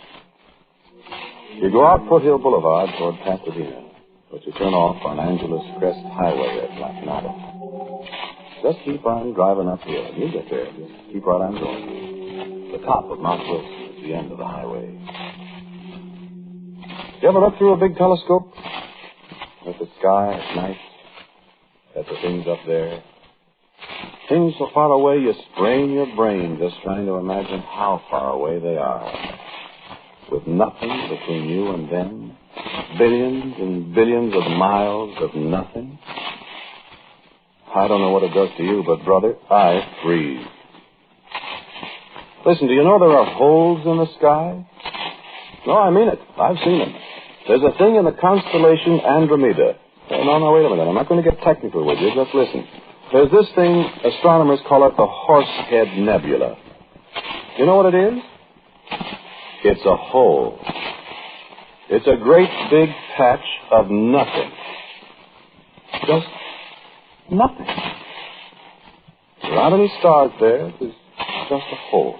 S1: You go out Foothill Boulevard toward Pasadena, but you turn off on Angeles Crest Highway at La Canada. Just keep on driving up here. You get there. Just keep right on going. The top of Mount Wilson is the end of the highway. You ever look through a big telescope? At the sky at night? At the things up there? Things so far away you strain your brain just trying to imagine how far away they are. With nothing between you and them. Billions and billions of miles of nothing. I don't know what it does to you, but, brother, I freeze. Listen, do you know there are holes in the sky? No, I mean it. I've seen them. There's a thing in the constellation Andromeda. No, wait a minute. I'm not going to get technical with you. Just listen. There's this thing, astronomers call it the Horsehead Nebula. You know what it is? It's a hole. It's a great big patch of nothing. Just nothing. There aren't any stars there. There's just a hole.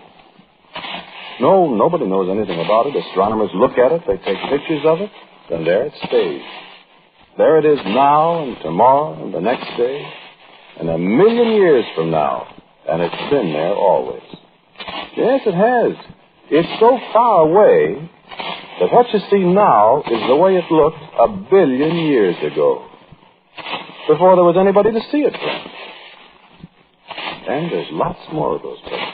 S1: No, nobody knows anything about it. Astronomers look at it, they take pictures of it, and there it stays. There it is now and tomorrow and the next day and 1,000,000 years from now, and it's been there always. Yes, it has. It's so far away that what you see now is the way it looked 1 billion years ago, before there was anybody to see it from. And there's lots more of those places.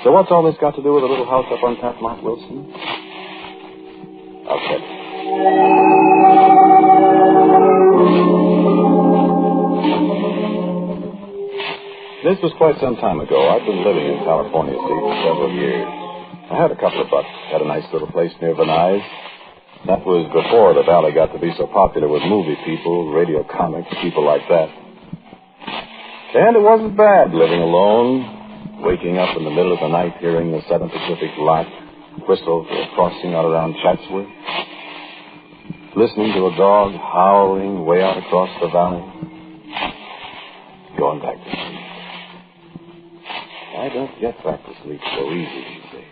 S1: So what's all this got to do with a little house up on top Mount Wilson? I'll tell you. This was quite some time ago. I'd been living in California, see, for several years. I had a couple of bucks, had a nice little place near Venice. That was before the valley got to be so popular with movie people, radio comics, people like that. And it wasn't bad living alone, waking up in the middle of the night hearing the Southern Pacific Light whistle for a crossing out around Chatsworth, listening to a dog howling way out across the valley, going back to sleep. I don't get back to sleep so easy these days.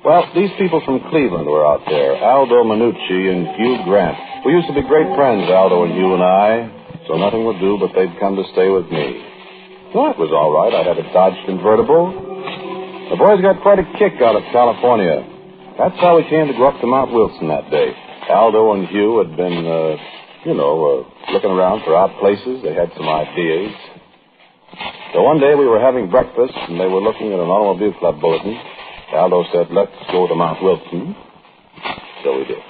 S1: Well, these people from Cleveland were out there, Aldo Minucci and Hugh Grant. We used to be great friends, Aldo and Hugh and I, so nothing would do but they'd come to stay with me. Well, it was all right. I had a Dodge convertible. The boys got quite a kick out of California. That's how we came to go up to Mount Wilson that day. Aldo and Hugh had been, looking around for odd places. They had some ideas. So one day we were having breakfast, and they were looking at an automobile club bulletin. Aldo said, let's go to Mount Wilson. So we did.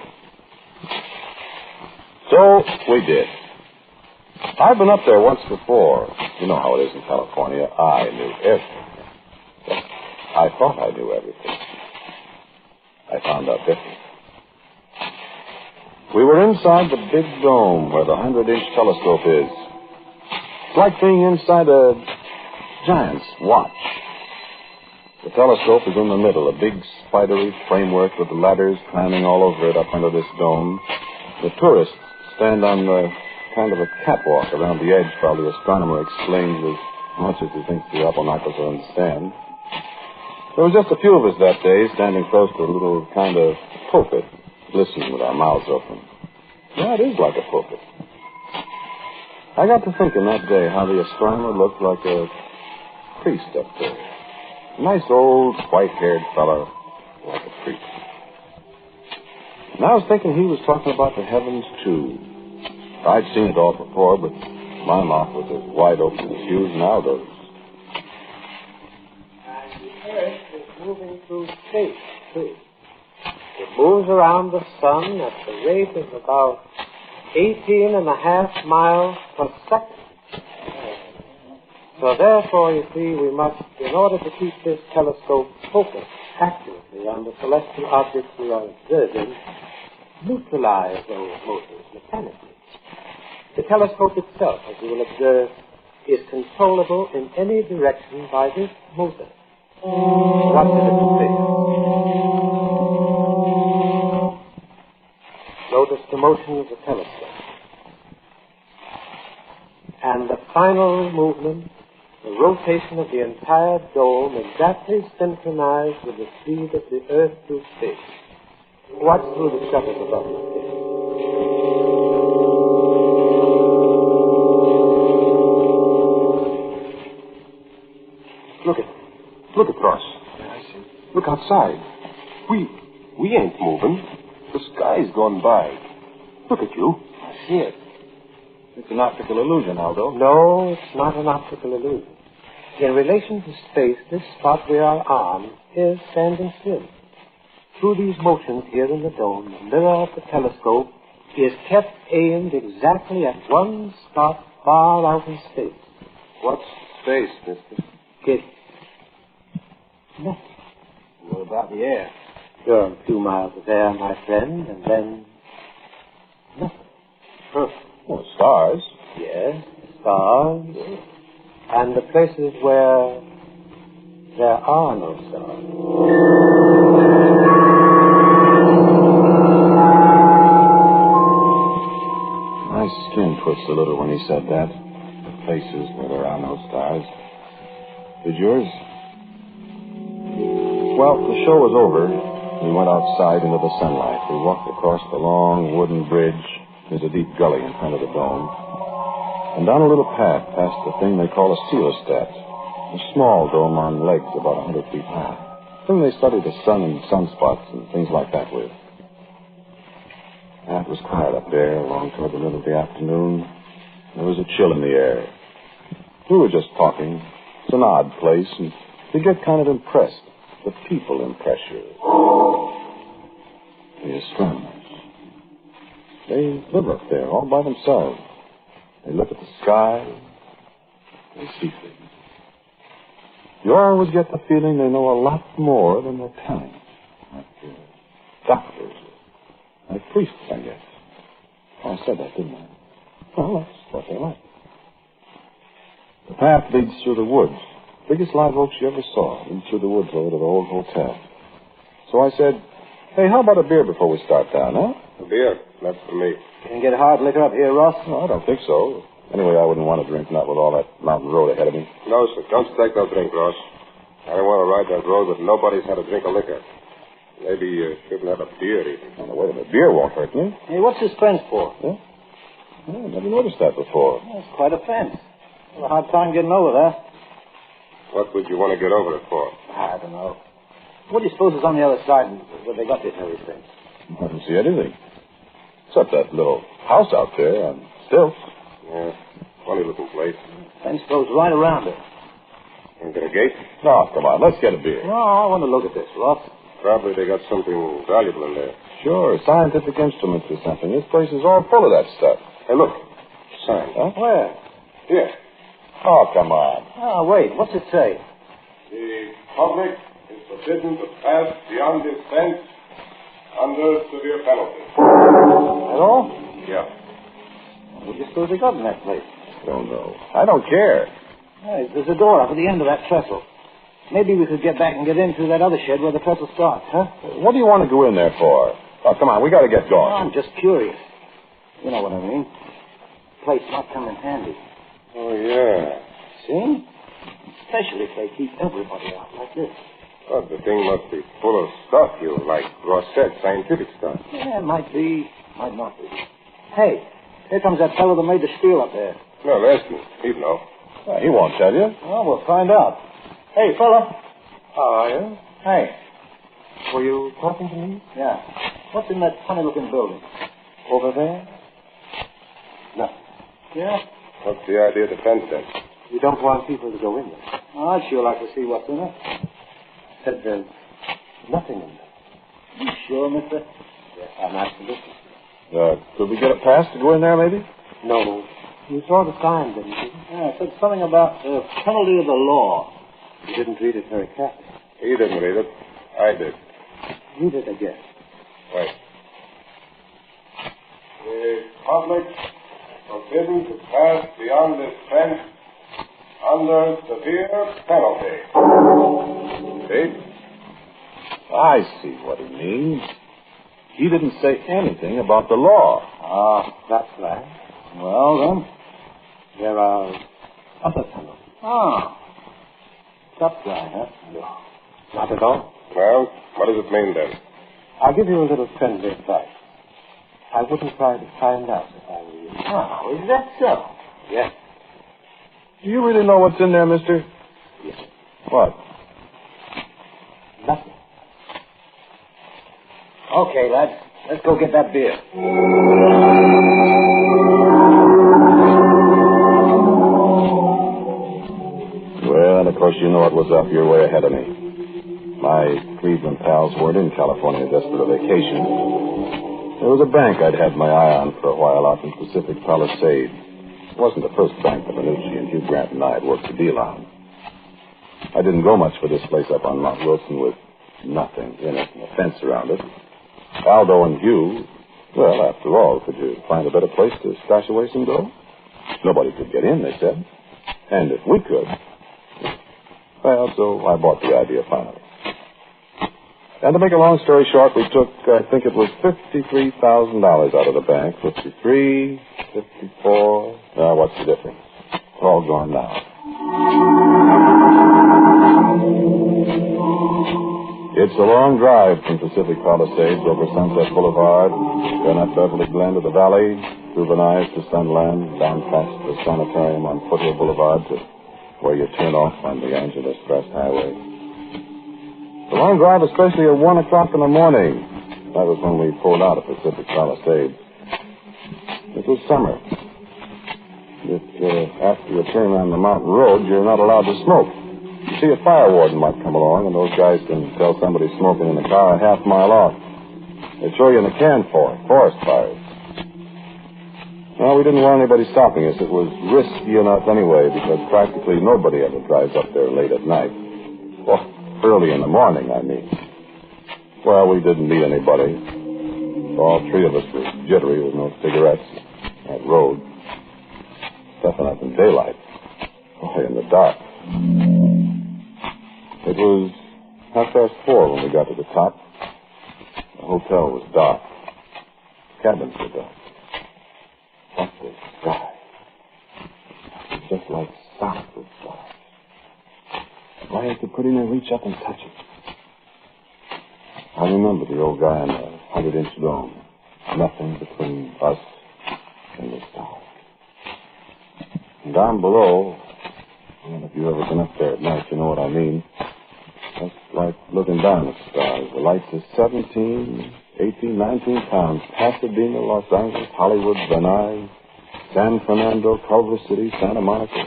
S1: I've been up there once before. You know how it is in California. I knew everything. I thought I knew everything. I found out different. We were inside the big dome where the 100-inch telescope is. It's like being inside a giant's watch. The telescope is in the middle, a big spidery framework with ladders climbing all over it up under this dome. The tourists stand on the kind of a catwalk around the edge while the astronomer explains as much as he thinks the apple-knockers will understand. There was just a few of us that day standing close to a little kind of pulpit, listening with our mouths open. Yeah, it is like a pulpit. I got to thinking that day how the astronomer looked like a priest up there. A nice old white-haired fellow, like a priest. And I was thinking he was talking about the heavens, too. I'd seen it all before, but my mouth was as wide open as Hugh's and Aldo's.
S16: And the Earth is moving through space, too. It moves around the sun at the rate of about 18.5 miles per second. So therefore, you see, we must, in order to keep this telescope focused accurately on the celestial objects we are observing, neutralize those motors mechanically. The telescope itself, as you will observe, is controllable in any direction by this motor. Watch it at the face. Notice the motion of the telescope. And the final movement, the rotation of the entire dome, exactly synchronized with the speed of the Earth through space. Watch through the shutters above the space.
S17: Look across. I see. Look outside. We ain't moving. The sky's gone by. Look at you.
S16: I see it.
S1: It's an optical illusion, Aldo.
S16: No, it's not an optical illusion. In relation to space, this spot we are on is standing still. Through these motions here in the dome, the mirror of the telescope is kept aimed exactly at one spot far out in space.
S1: What's space, mister?
S16: It's nothing.
S1: What about the air?
S16: You're a few miles of air, my friend, and then nothing.
S1: Huh. Well, stars.
S16: Yes, stars. And the places where there are no stars.
S1: My skin twitched a little when he said that. The places where there are no stars. Did yours? Well, the show was over. We went outside into the sunlight. We walked across the long wooden bridge. There's a deep gully in front of the dome. And down a little path past the thing they call a coelostat. A small dome on legs about 100 feet high. Thing they study the sun and sunspots and things like that with. And it was quiet up there along toward the middle of the afternoon. There was a chill in the air. We were just talking. It's an odd place, and you get kind of impressed. The people impress you. The astronomers. They live up there all by themselves. They look at the sky. They see things. You always get the feeling they know a lot more than they're telling. Like doctors. Like priests, I guess. I said that, didn't I? Well, that's what they like. The path leads through the woods. Biggest live oaks you ever saw. Leads through the woods over to the old hotel. So I said, hey, how about a beer before we start down, huh?
S17: A beer? That's for me.
S6: Can you get hard liquor up here, Ross?
S1: No, I don't think so. Anyway, I wouldn't want to drink, not with all that mountain road ahead of me.
S17: No, sir. Don't take no drink, Ross. I don't want to ride that road with nobody's had a drink of liquor. Maybe you shouldn't have a beer, even.
S1: Oh, no, wait a minute. Beer won't hurt me.
S6: Hey, what's Suspense for?
S1: Yeah? I never noticed that before.
S6: That's quite a fence. Have a hard time getting over that.
S17: What would you want to get over it for?
S6: I don't know. What do you suppose is on the other side where they got this heavy fence?
S1: I don't see anything. Except that little house out there on stilts.
S17: Yeah, funny looking place.
S6: Fence goes right around it.
S17: And get a gate?
S1: No, come on, let's get a beer.
S6: No, I want to look at this, Ross.
S17: Probably they got something valuable in there.
S1: Sure, scientific instruments or something. This place is all full of that stuff.
S17: Hey, look. Sign.
S1: Huh?
S6: Where?
S17: Here.
S1: Oh, come on.
S6: Oh, wait. What's it say?
S17: The public is forbidden to pass beyond this fence under severe penalty.
S6: At all?
S17: Yeah.
S6: What do you suppose they got in that place?
S1: Don't know. I don't care.
S6: Hey, there's a door up at the end of that trestle. Maybe we could get back and get in through that other shed where the trestle starts, huh?
S1: What do you want to go in there for? Oh, come on, we got to get going.
S6: I'm just curious. You know what I mean. Place might come in handy.
S17: Oh, yeah.
S6: See? Especially if they keep everybody out like this.
S17: Well, the thing must be full of stuff, like Ross said, scientific stuff.
S6: Yeah, might be, might not be. Hey, here comes that fellow that made the spiel up there.
S17: No, ask him. He'd know.
S1: Well, he won't tell you.
S6: Well, we'll find out. Hey, fella.
S17: How are you?
S6: Hey.
S17: Were you talking to me?
S6: Yeah. What's in that funny-looking building?
S17: Over there? No.
S6: Yeah?
S17: What's the idea of the fence, then?
S6: You don't want people to go in there. Oh, I'd sure like to see what's in it.
S17: Said there's nothing in there.
S6: You sure, mister? Yes, I'm absolutely.
S1: Could we get a pass to go in there, maybe?
S17: No. You saw the sign, didn't you?
S6: Yeah, it said something about the penalty of the law.
S17: You didn't read it very carefully. He didn't read it. I did.
S6: Read it again.
S17: Right. The public forbidden to pass beyond this fence under severe penalty.
S1: See? I see what he means. He didn't say anything about the law.
S6: Ah, that's right. Well, then, there are other penalties. Ah. Tough guy, huh?
S17: No. Not at all. Well, what does it mean, then?
S6: I'll give you a little friendly advice. I wouldn't try to find out if I were you.
S17: Oh, is that so?
S6: Yes.
S1: Do you really know what's in there, mister?
S6: Yes.
S1: What?
S6: Nothing. Okay, lads. Let's go get that beer.
S1: Well, of course, you know it was up. You're way ahead of me. My Cleveland pals weren't in California just for a vacation. There was a bank I'd had my eye on for a while out in Pacific Palisades. It wasn't the first bank that Minucci and Hugh Grant and I had worked a deal on. I didn't go much for this place up on Mount Wilson with nothing in it and a fence around it. Aldo and Hugh, well, after all, could you find a better place to stash away some dough? Nobody could get in, they said. And if we could... Well, so I bought the idea finally. And to make a long story short, we took, I think it was $53,000 out of the bank. 53, 54... Now, what's the difference? It's all gone now. It's a long drive from Pacific Palisades over Sunset Boulevard, then up Beverly Glen to the valley, through Venice to Sunland, down past the sanitarium on Foothill Boulevard to where you turn off on the Angeles Crest Highway. The long drive, especially at 1 o'clock in the morning. That was when we pulled out of Pacific Palisades. It was summer. After you turn on the mountain road, you're not allowed to smoke. You see, a fire warden might come along, and those guys can tell somebody smoking in the car a half mile off. They throw you in a can for it, forest fires. Well, we didn't want anybody stopping us. It was risky enough anyway, because practically nobody ever drives up there late at night. Well, early in the morning, I mean. Well, we didn't meet anybody. All three of us were jittery with no cigarettes. That road. Stepping up in daylight. Boy, in the dark. It was 4:30 when we got to the top. The hotel was dark. Cabins were dark. What the sky? It was just like soft with stars. Why I could put in and reach up and touch it. I remember the old guy in the 100-inch dome. Nothing between us and the stars. And down below, well, if you've ever been up there at night, you know what I mean. That's like looking down at the stars. The lights are 17, 18, 19 pounds. Pasadena, Los Angeles, Hollywood, Van Nuys, San Fernando, Culver City, Santa Monica.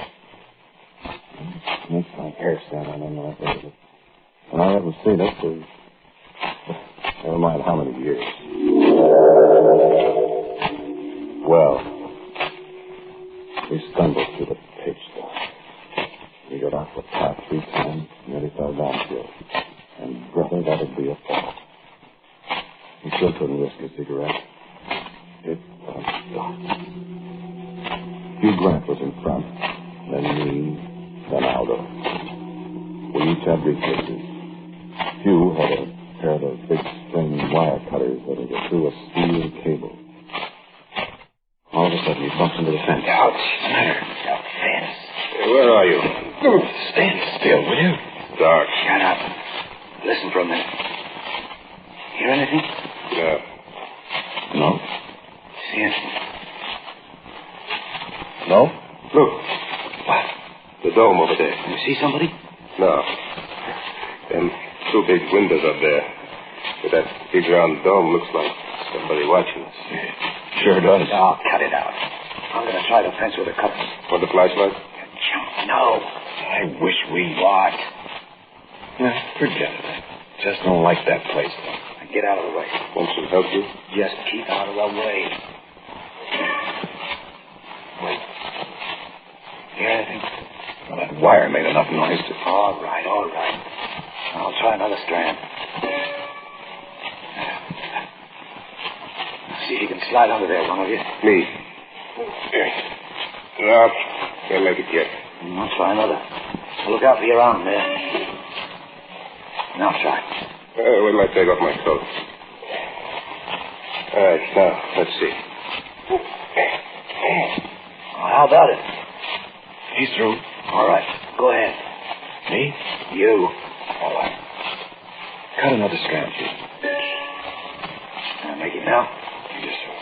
S1: It makes my hair stand on end like that. And I haven't seen it for never mind how many years. Well, we stumbled through the pitch dark. We got off the path 3 times, nearly fell downhill. And, brother, that'd be a fall. We still couldn't risk a cigarette. It was dark. Hugh Grant was in front, then me, then Aldo. We each had briefcases. Hugh had a pair of those big string wire cutters that would go through a steel cable. All of a sudden, he bumps into the fence.
S19: Ouch. What's the matter? The fence.
S4: Where are you?
S19: Stand still, will you?
S4: Dark.
S19: Shut up. Listen for a minute. Hear anything?
S4: Yeah.
S1: No.
S19: See anything?
S1: No?
S4: Look.
S19: What?
S4: The dome over there.
S19: You see somebody?
S4: No. Them 2 big windows up there. But that big round dome looks like somebody watching us.
S1: Sure does.
S19: Oh, cut it out. I'm going to try the fence with a cutter.
S4: Want the flashlight?
S19: No. I wish we walked.
S1: No, forget it. I just don't like that place.
S19: Get out of the way.
S4: Want some help you?
S19: Just keep out of the way. Wait. Hear anything?
S1: Well, that wire made enough noise to...
S19: All right. I'll try another strand. See if you can slide under there, one of you.
S4: Me. No, can't make it yet.
S19: I'll try another. Look out for your arm there. Now try.
S4: Wait till I take off my coat. All right, now, let's see.
S19: How about it?
S1: He's through.
S19: All right, go ahead.
S1: Me?
S19: You.
S1: All right. Cut another strand, Hugh.
S19: Can I make it now?
S1: Yes, sir.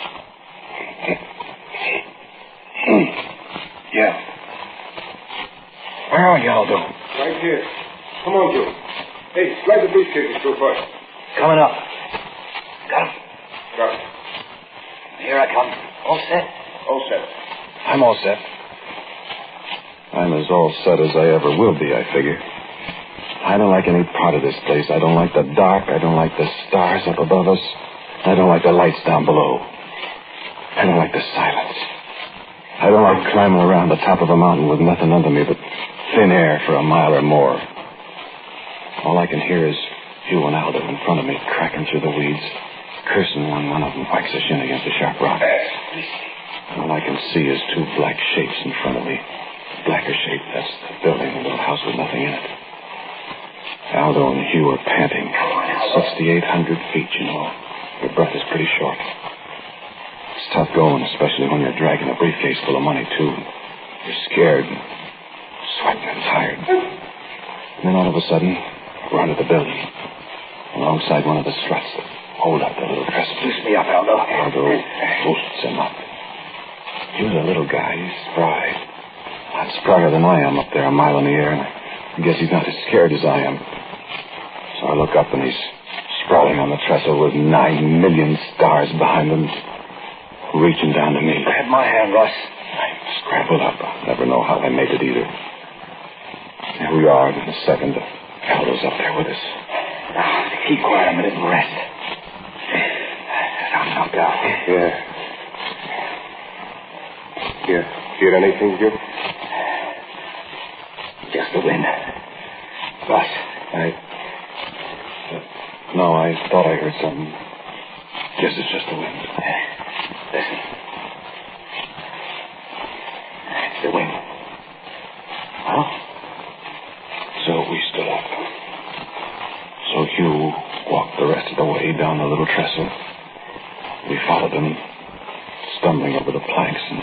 S19: Yeah. Where are you, Aldo?
S4: Right here. Come on, Joe. Hey, slide the briefcases through first.
S19: Coming up. Got him.
S4: Got it.
S19: Here I come. All set?
S4: All set.
S1: I'm all set. I'm as all set as I ever will be, I figure. I don't like any part of this place. I don't like the dark. I don't like the stars up above us. I don't like the lights down below. I don't like the silence. I don't like climbing around the top of a mountain with nothing under me but thin air for a mile or more. All I can hear is Hugh and Aldo in front of me, cracking through the weeds, cursing when one of them whacks a shin against a sharp rock. All I can see is 2 black shapes in front of me. The blacker shape, that's the building, the little house with nothing in it. Aldo and Hugh are panting. 6,800 feet, you know. Your breath is pretty short. It's tough going, especially when you're dragging a briefcase full of money, too. You're scared and sweating and tired. And then all of a sudden, we're under the building, alongside one of the struts that hold up the little trestle.
S19: Loose me up, Aldo.
S1: Aldo boosts him up. He was a little guy. He's spry. A lot sprier than I am up there a mile in the air, and I guess he's not as scared as I am. So I look up, and he's sprawling on the trestle with 9 million stars behind him, reaching down to me.
S19: Grab my hand, Russ.
S1: I scrambled up. I'll never know how I made it either. Here we are in a second. Aldo's up there with us.
S19: Keep quiet a minute and rest. I'm knocked out.
S4: Yeah. Hear anything, Jim?
S19: Just the wind. Russ.
S1: No, I thought I
S9: Guess it's just the wind.
S19: Listen. It's the wind. Well?
S9: So we stood up. So Hugh walked the rest of the way down the little trestle. We followed him, stumbling over the planks, and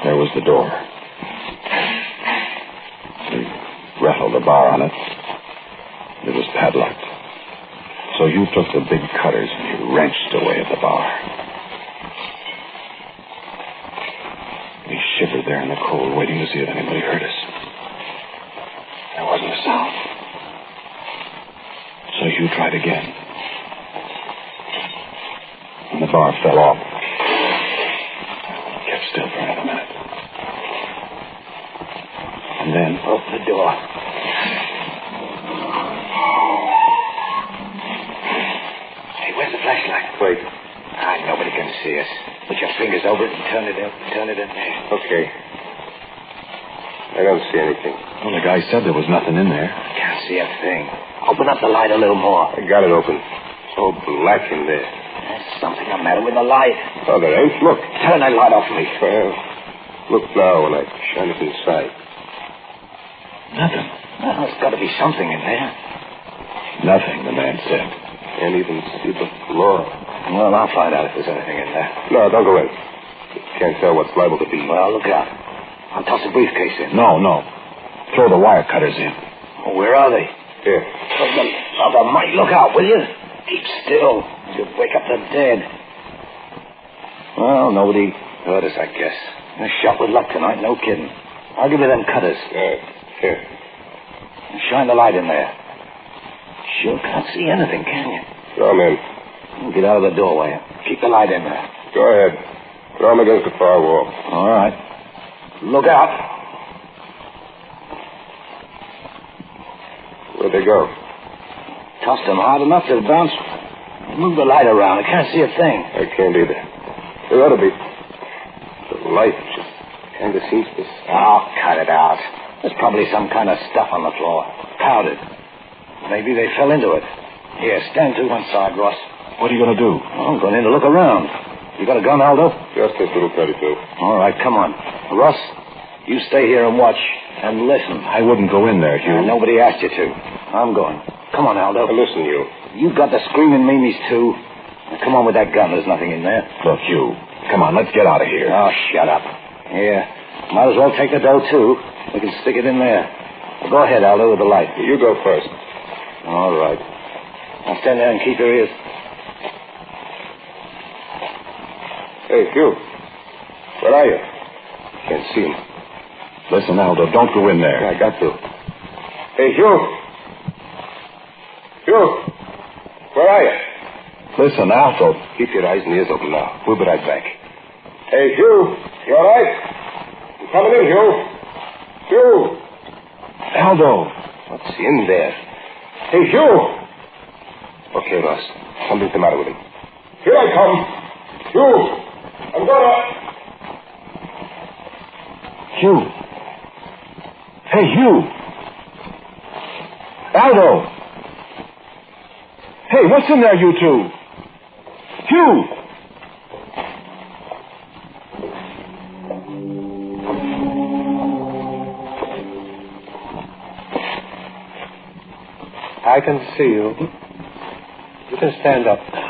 S9: there was the door. We rattled the bar on it. It was padlocked. So Hugh took the big cutters and he wrenched away at the bar. We shivered there in the cold, waiting to see if anybody heard us. There wasn't a sound. So Hugh tried again. And the bar fell off. Kept still for another minute. And then
S19: open the door. Hey, where's the flashlight?
S4: Wait.
S19: Nobody can see us. Put your fingers over it and turn it in there.
S4: Okay. I don't see anything.
S9: Well, the guy said there was nothing in there.
S19: Can't see a thing. Open up the light a little more.
S4: I got it open. So black in there.
S19: There's something the matter with the light.
S4: Oh, there ain't. Look.
S19: Turn that light off me.
S4: Well, look now when I shine it inside.
S9: Nothing.
S19: Well, there's got to be something in there.
S9: Nothing, the man said.
S4: Can't even see the floor.
S19: Well, I'll find out if there's anything in there.
S4: No, don't go in. Can't tell what's liable to be.
S19: Well, look out. I'll toss a briefcase in.
S9: No. Throw the wire cutters in.
S19: Oh, where are they?
S4: Here.
S19: For the love of Mike, look out, will you? Keep still. You'll wake up the dead. Well, nobody heard us, I guess. A shot with luck tonight, no kidding. I'll give you them cutters.
S4: Here.
S19: Shine the light in there. Sure can't see anything, can you?
S4: Throw 'em in.
S19: Get out of the doorway. Keep the light in there.
S4: Go ahead. Throw 'em against the far wall.
S19: All right. Look out.
S4: Where'd they go?
S19: Tossed them hard enough to bounce. Move the light around. I can't see a thing.
S4: I can't either. There ought to be. The light just kind of seems to...
S19: Oh, cut it out. There's probably some kind of stuff on the floor. Powdered. Maybe they fell into it. Here, stand to one side, Ross.
S9: What are you going to do?
S19: I'm going in to look around. You got a gun, Aldo?
S4: Just this little 32.
S19: All right, come on. Russ, you stay here and watch and listen.
S9: I wouldn't go in there, Hugh.
S19: Nobody asked you to. I'm going. Come on, Aldo.
S4: Now listen, you.
S19: You got the screaming Mimis, too. Now, come on with that gun. There's nothing in there.
S9: Look, Hugh. Come on, let's get out of here.
S19: Oh, shut up. Yeah. Might as well take the dough, too. We can stick it in there. Well, go ahead, Aldo, with the light.
S4: You go first.
S19: All right. Now stand there and keep your ears.
S4: Hey, Hugh. Where are you? Can't see him.
S9: Listen, Aldo, don't go in there.
S4: I got to. Hey, Hugh. Hugh. Where are you?
S9: Listen, Aldo.
S4: Keep your eyes and ears open now. We'll be right back. Hey, Hugh. You all right? You coming in, Hugh? Hugh.
S9: Aldo.
S4: What's in there? Hey, Hugh. Okay, Ross. Something's the matter with him. Here I come. Hugh. I'm gonna...
S9: Hugh. Hey, Hugh. Aldo. Hey, what's in there, you two? Hugh.
S16: I can see you. You can stand up now.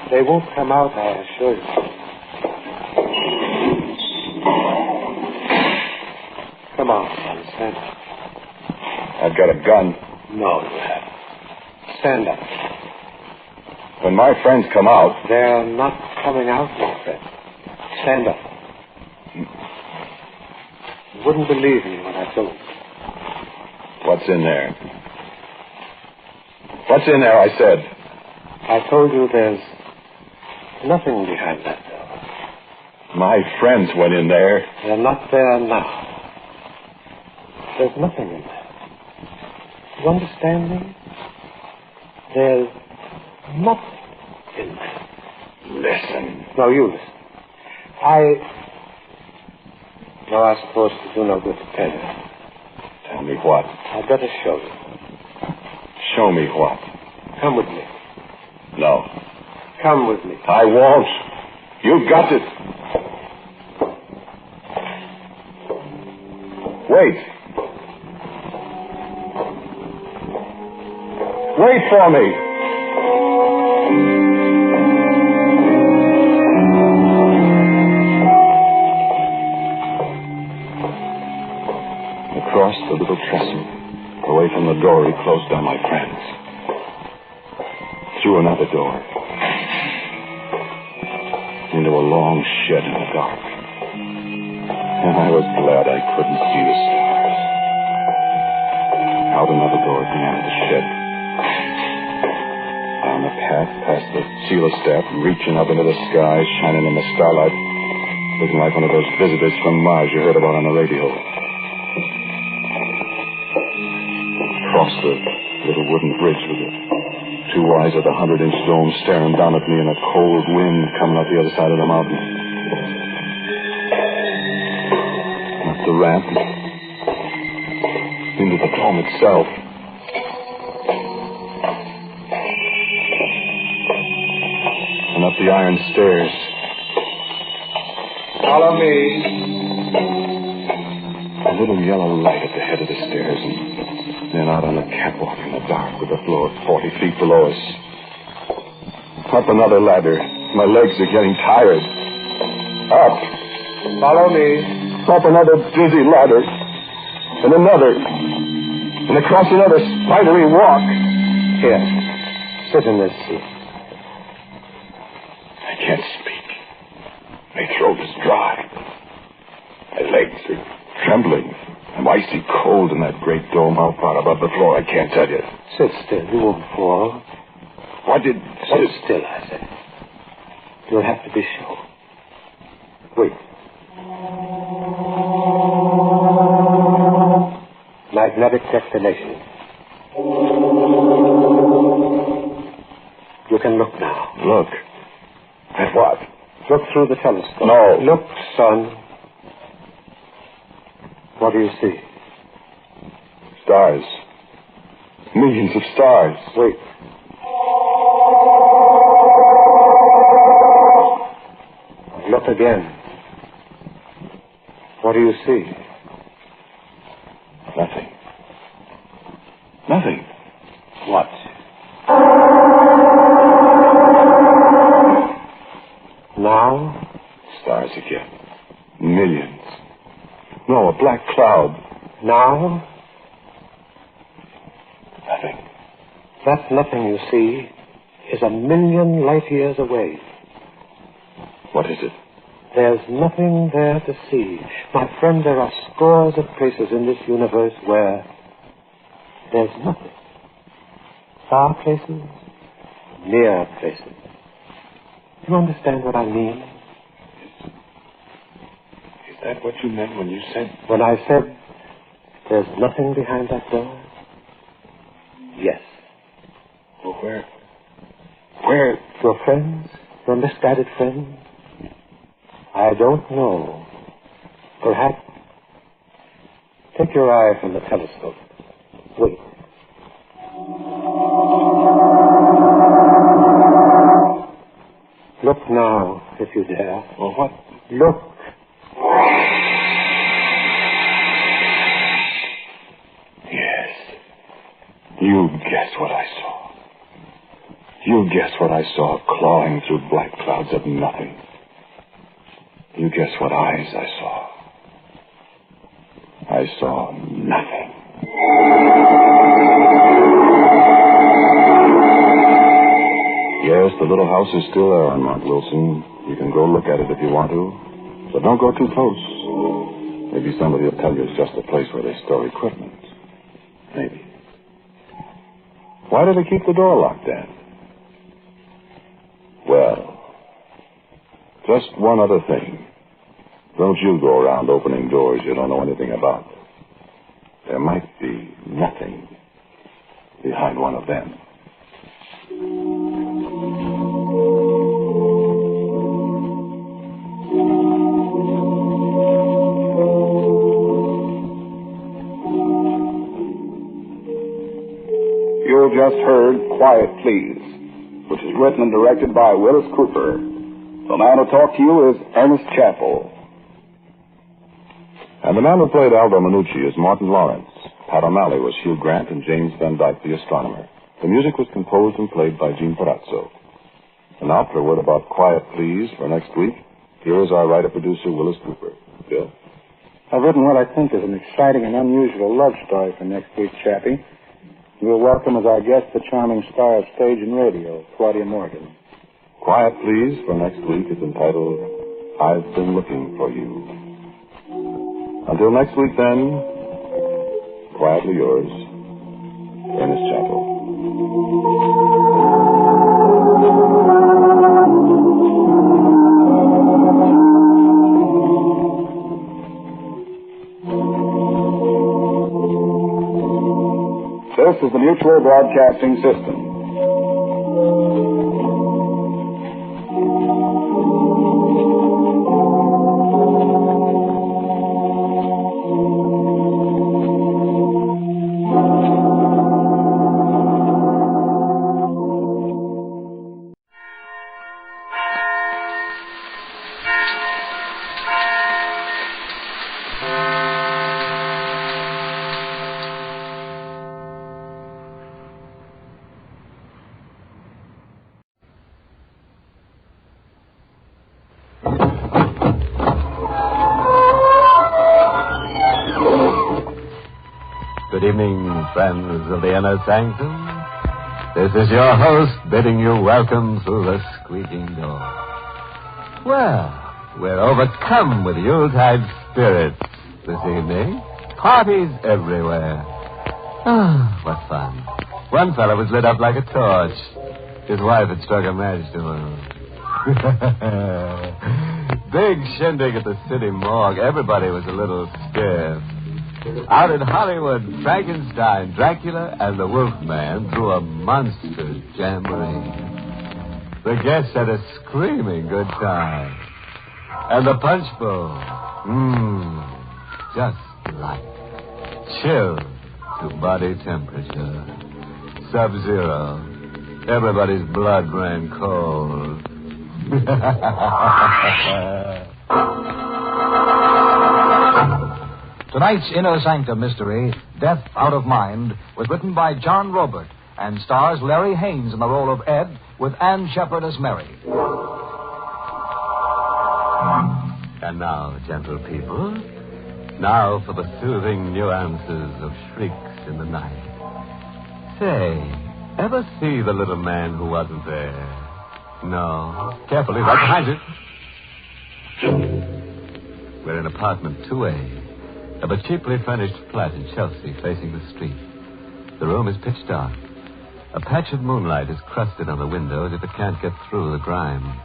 S16: They won't come out, I assure you. Come on, son, stand up.
S9: I've got a gun.
S16: No, you haven't. Stand up.
S9: When my friends come out...
S16: They're not coming out, my friend. Stand up. You wouldn't believe me when I told you.
S9: What's in there? What's in there, I said?
S16: I told you there's nothing behind that door.
S9: My friends went in there.
S16: They're not there now. There's nothing in there. You understand me? There's nothing in there.
S9: Listen.
S16: No, you listen. No, I suppose to do no good to tell you.
S9: Tell me what?
S16: I'd better show you.
S9: Show me what?
S17: Come with me.
S1: No.
S17: Come with me.
S1: I won't. You got it. Wait. Wait for me. Across the little trestle, away from the door he closed on my friends. Through another door. Into a long shed in the dark. And I was glad I couldn't see the stars. Out another door at the end of the shed. Down the path past the sealer staff, reaching up into the sky, shining in the starlight, looking like one of those visitors from Mars you heard about on the radio. Across the little wooden bridge with the two eyes of the 100-inch dome staring down at me in a cold wind coming up the other side of the mountain. Up the ramp into the dome itself. And up the iron stairs. Follow me. A little yellow light at the head of the stairs, and then out on the catwalk in the dark with the floor 40 feet below us. Up another ladder. My legs are getting tired. Up. Follow me. Up another dizzy ladder. And another. And across another spidery walk.
S17: Here. Sit in this seat.
S1: I can't speak. My throat is dry. My legs are trembling. I'm icy cold in that great dome. How far above the floor, I can't tell you.
S17: Sit still. You won't fall.
S1: What did...
S17: Sit still, I said. You'll have to be sure. Wait. Magnetic destination. You can look now.
S1: Look. At what?
S17: Look through the telescope.
S1: No.
S17: Look, son. What do you see?
S1: Stars. Millions of stars.
S17: Wait. Look again. What do you see?
S1: Nothing. Nothing.
S17: What? Now?
S1: Stars again. Millions. No, a black cloud.
S17: Now?
S1: Nothing.
S17: That nothing you see is 1,000,000 light years away.
S1: What is it?
S17: There's nothing there to see. My friend, there are scores of places in this universe where there's nothing. Far places, near places. Do you understand what I mean?
S1: Is that what you meant when you said...
S17: When I said there's nothing behind that door? Yes.
S1: Well, where?
S17: Your friends? Your misguided friends? I don't know. Perhaps. Take your eye from the telescope. Wait. Look now, if you dare.
S1: Well, what?
S17: Look.
S1: Yes. You guess what I saw. You guess what I saw clawing through black clouds of nothing. You guess what eyes I saw. I saw nothing. Yes, the little house is still there on Mount Wilson. You can go look at it if you want to. But don't go too close. Maybe somebody will tell you it's just a place where they store equipment. Maybe. Why do they keep the door locked then? Well, just one other thing. Don't you go around opening doors you don't know anything about. There might be nothing behind one of them.
S3: just heard Quiet Please, which is written and directed by Willis Cooper. The man who talked to you is Ernest Chappell.
S1: And the man who played Aldo Minucci is Martin Lawrence. Pat O'Malley was Hugh Grant and James Van Dyke, the astronomer. The music was composed and played by Gene Palazzo. And now for a word about Quiet Please for next week, here is our writer-producer, Willis Cooper. Bill?
S20: I've written what I think is an exciting and unusual love story for next week, Chappie. We'll welcome as our guest the charming star of stage and radio, Claudia Morgan.
S1: Quiet Please for next week is entitled, I've Been Looking for You. Until next week, then, quietly yours, Ernest Chappell.
S3: This is the Mutual Broadcasting System.
S22: Good evening, friends of the inner sanctum. This is your host bidding you welcome through the squeaking door. Well, we're overcome with Yuletide spirits this evening. Parties everywhere. Ah, what fun. One fellow was lit up like a torch. His wife had struck a match to him. Big shindig at the city morgue. Everybody was a little stiff. Out in Hollywood, Frankenstein, Dracula, and the Wolfman threw a monster jamboree. The guests had a screaming good time. And the punch bowl, just like chill to body temperature. Sub-zero. Everybody's blood ran cold.
S24: Tonight's Inner Sanctum mystery, Death Out of Mind, was written by John Robert and stars Larry Haynes in the role of Ed with Ann Shepard as Mary.
S22: And now, gentle people, now for the soothing nuances of shrieks in the night. Say, ever see the little man who wasn't there? No. Carefully, right behind you. We're in apartment 2A. Of a cheaply furnished flat in Chelsea facing the street. The room is pitch dark. A patch of moonlight is crusted on the window as if it can't get through the grime.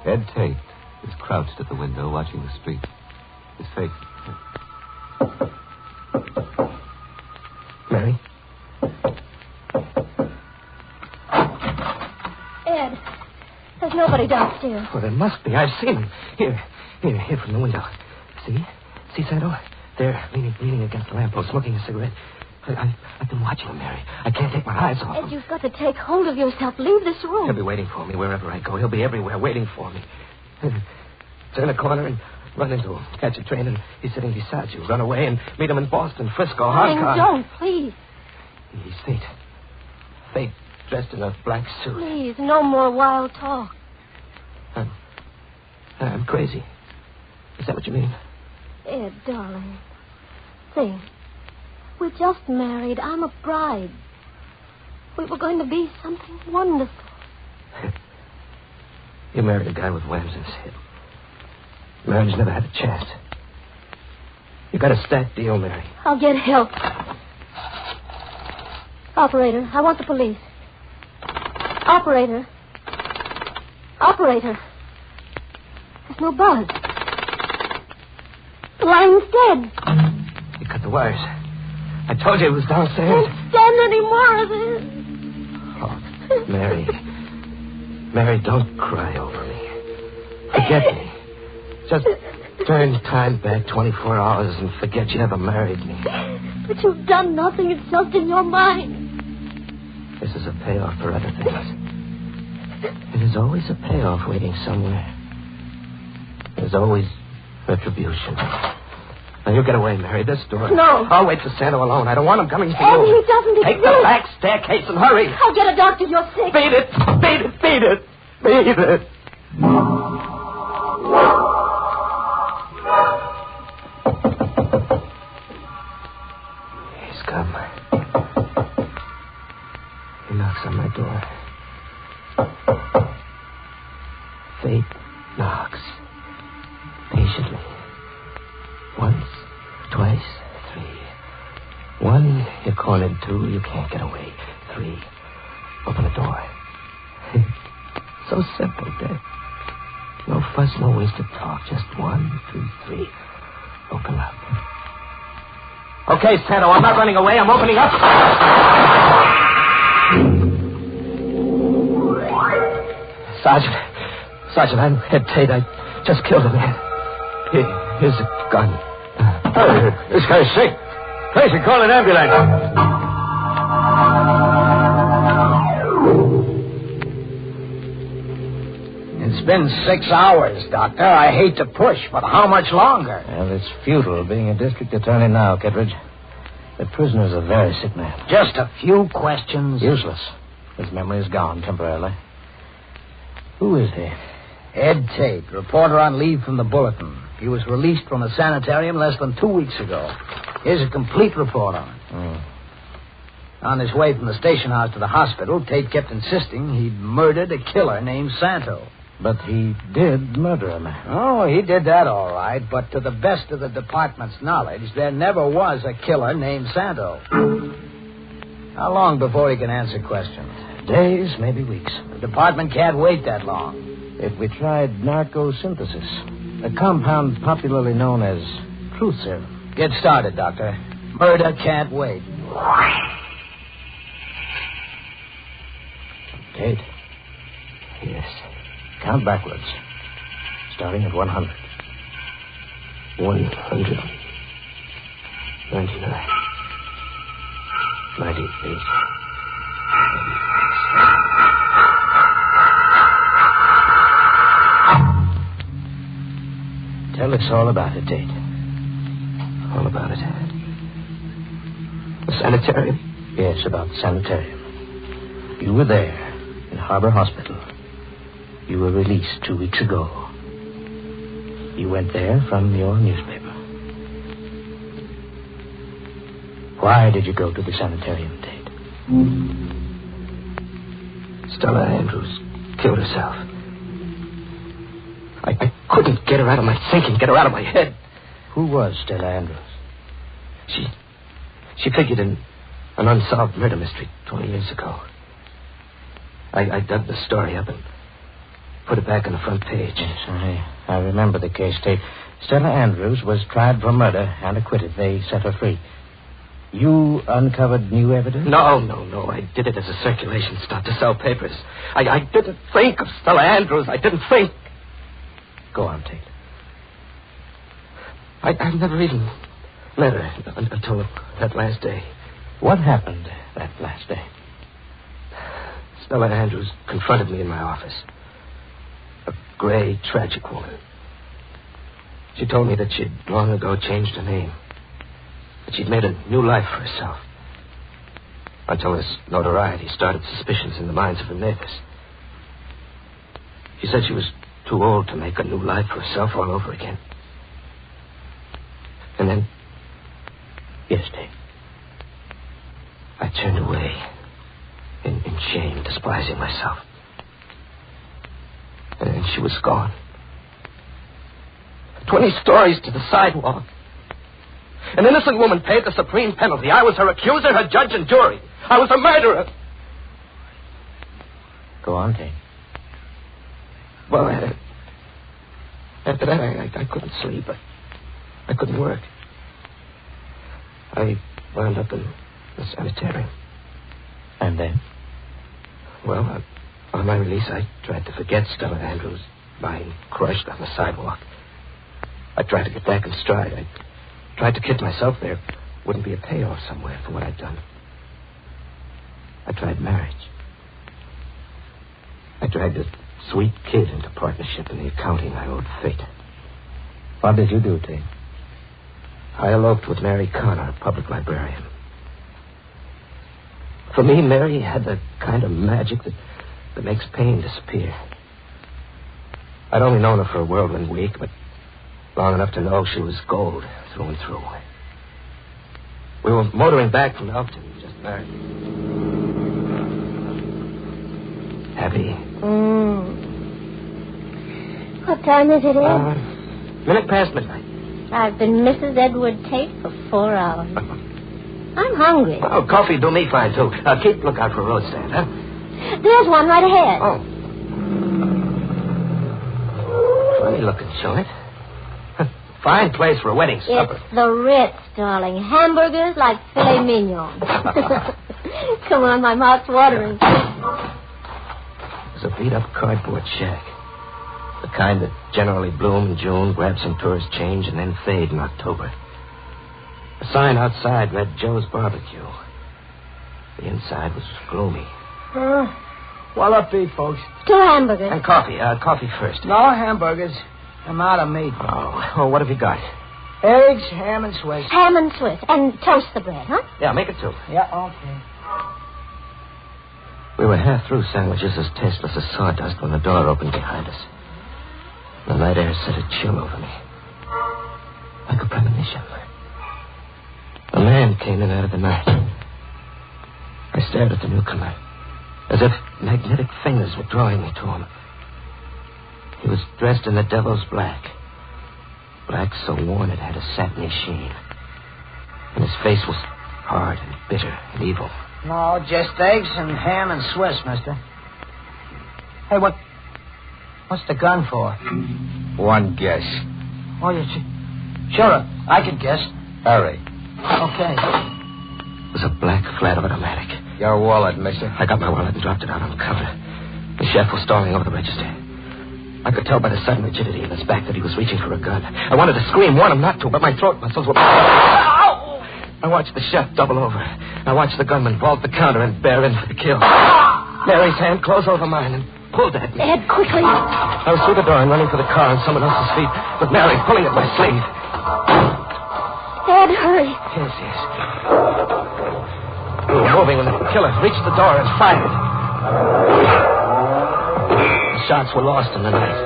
S22: Ed Tate is crouched at the window watching the street. His face...
S24: Mary?
S25: Ed, there's nobody downstairs.
S24: Well, there must be. I've seen him. Here from the window. See? See, Santo? There, leaning against the lamppost, smoking a cigarette. I've been watching him, Mary. I can't take my eyes off him.
S25: Ed, you've got to take hold of yourself. Leave this room.
S24: He'll be waiting for me wherever I go. He'll be everywhere waiting for me. Turn a corner and run into him. Catch a train and he's sitting beside you. Run away and meet him in Boston, Frisco, Hong
S25: Don't, please.
S24: He's Fate. Fate dressed in a black suit.
S25: Please, no more wild talk.
S24: I'm crazy. Is that what you mean?
S25: Ed, darling. Think. We're just married. I'm a bride. We were going to be something wonderful.
S24: You married a guy with whams in his head. Marriage never had a chance. You got a stacked deal, Mary.
S25: I'll get help. Operator, I want the police. Operator. There's no buzz. The line's dead.
S24: You cut the wires. I told you it was downstairs.
S25: Can't stand any more of this.
S24: Oh, Mary, don't cry over me. Forget me. Just turn time back 24 hours and forget you ever married me.
S25: But you've done nothing. It's just in your mind.
S24: This is a payoff for other things. There's always a payoff waiting somewhere. There's always retribution. Now, you get away, Mary. This door.
S13: No.
S24: I'll wait for Santa alone. I don't want him coming to
S13: Eddie,
S24: you.
S13: he doesn't
S24: Take
S13: exist.
S24: the back staircase and hurry.
S13: I'll get a doctor. You're sick.
S24: Beat it. Beat it. Beat it. Beat it. He's come. He knocks on my door. Fate knocks. Patiently. Once, twice, three. One, you're cornered. Two, you can't get away. Three, open the door. So simple, Dad. No fuss, no wasted talk. Just 1, 2, 3. Open up. Okay, Santa, I'm not running away. I'm opening up. Sergeant, I'm Ed Tate. I just killed a man. Here's a gun.
S11: Hey, this guy's sick. Tracy, call an ambulance.
S2: It's been 6 hours, Doctor. I hate to push, but how much longer?
S24: Well, it's futile being a district attorney now, Kittredge. The prisoner's a very sick man.
S2: Just a few questions.
S24: Useless. His memory is gone temporarily. Who is he?
S2: Ed Tate, reporter on leave from the Bulletin. He was released from a sanitarium less than 2 weeks ago. Here's a complete report on it. On his way from the station house to the hospital, Tate kept insisting he'd murdered a killer named Santo.
S24: But he did murder a man.
S2: Oh, he did that all right, but to the best of the department's knowledge, there never was a killer named Santo. How long before he can answer questions?
S24: Days, maybe weeks.
S2: The department can't wait that long.
S24: If we tried narcosynthesis, a compound popularly known as truth serum.
S2: Get started, Doctor. Murder can't wait.
S24: Tate. Yes. Count backwards. Starting at 100. 100. 99. 98. Tell us all about it, Tate. All about it. The sanitarium? Yes, about the sanitarium. You were there in Harbor Hospital. You were released 2 weeks ago. You went there from your newspaper. Why did you go to the sanitarium, Tate? Stella Andrews killed herself. I couldn't get her out of my thinking, get her out of my head. Who was Stella Andrews? She figured in an unsolved murder mystery 20 years ago. I dug the story up and put it back on the front page. Yes, I remember the case, Tate. Stella Andrews was tried for murder and acquitted. They set her free. You uncovered new evidence? No. I did it as a circulation stunt to sell papers. I didn't think of Stella Andrews. I didn't think. Go on, Tate. I never even met her until that last day. What happened that last day? Stella Andrews confronted me in my office. A gray, tragic woman. She told me that she'd long ago changed her name. That she'd made a new life for herself. Until this notoriety started suspicions in the minds of her neighbors. She said she was too old to make a new life for herself all over again. And then... Yes, Dave. I turned away in shame, despising myself. And then she was gone. 20 stories to the sidewalk. An innocent woman paid the supreme penalty. I was her accuser, her judge, and jury. I was a murderer. Go on, Dave. Well, after that, I couldn't sleep. I couldn't work. I wound up in the sanitarium. And then? Well, on my release, I tried to forget Stella Andrews lying crushed on the sidewalk. I tried to get back in stride. I tried to kid myself there wouldn't be a payoff somewhere for what I'd done. I tried marriage. I dragged a sweet kid into partnership in the accounting I owed fate.
S2: What did you do, Tate?
S24: I eloped with Mary Connor, a public librarian. For me, Mary had the kind of magic that makes pain disappear. I'd only known her for a whirlwind week, but long enough to know she was gold through and through. We were motoring back from Elkton, just married. Happy?
S25: What time is it, Ed?
S24: Minute past midnight.
S25: I've been Mrs. Edward Tate for 4 hours. I'm hungry.
S24: Oh, coffee do me fine, too. Keep lookout for a road stand, huh?
S25: There's one right ahead.
S24: Oh. Funny looking joint. Fine place for a wedding supper.
S25: It's the Ritz, darling. Hamburgers like filet mignon. Come on, my mouth's watering.
S24: There's a beat-up cardboard shack. The kind that generally bloom in June, grab some tourist change, and then fade in October. A sign outside read Joe's Barbecue. The inside was gloomy.
S2: What'll be, folks?
S25: 2 hamburgers.
S24: And coffee. Coffee first.
S2: No hamburgers. I'm out of meat.
S24: Oh, what have you got?
S2: Eggs, ham, and Swiss.
S25: Ham and Swiss. And toast the bread, huh?
S24: Yeah, make it 2.
S2: Yeah, okay.
S24: We were half through sandwiches as tasteless as sawdust when the door opened behind us. The night air set a chill over me. Like a premonition. A man came in out of the night. I stared at the newcomer, as if magnetic fingers were drawing me to him. He was dressed in the devil's black. Black so worn it had a satiny sheen. And his face was hard and bitter and evil.
S2: No, just eggs and ham and Swiss, mister. Hey, what's the gun for?
S24: One guess.
S2: Oh, sure, I could guess.
S24: Hurry.
S2: Okay.
S24: It was a black flat automatic. Your wallet, mister.
S2: I got my wallet and dropped it out on the counter. The chef was stalling over the register. I could tell by the sudden rigidity in his back that he was reaching for a gun. I wanted to scream, warn him not to, but my throat muscles were... Ow! I watched the chef double over. I watched the gunman vault the counter and bear in for the kill. Mary's hand closed over mine and pulled at me.
S25: Ed, quickly.
S2: I was through the door and running for the car on someone else's feet, with Mary pulling at my sleeve.
S25: Ed, hurry.
S2: Yes. We were moving when the killer reached the door and fired. The shots were lost in the night.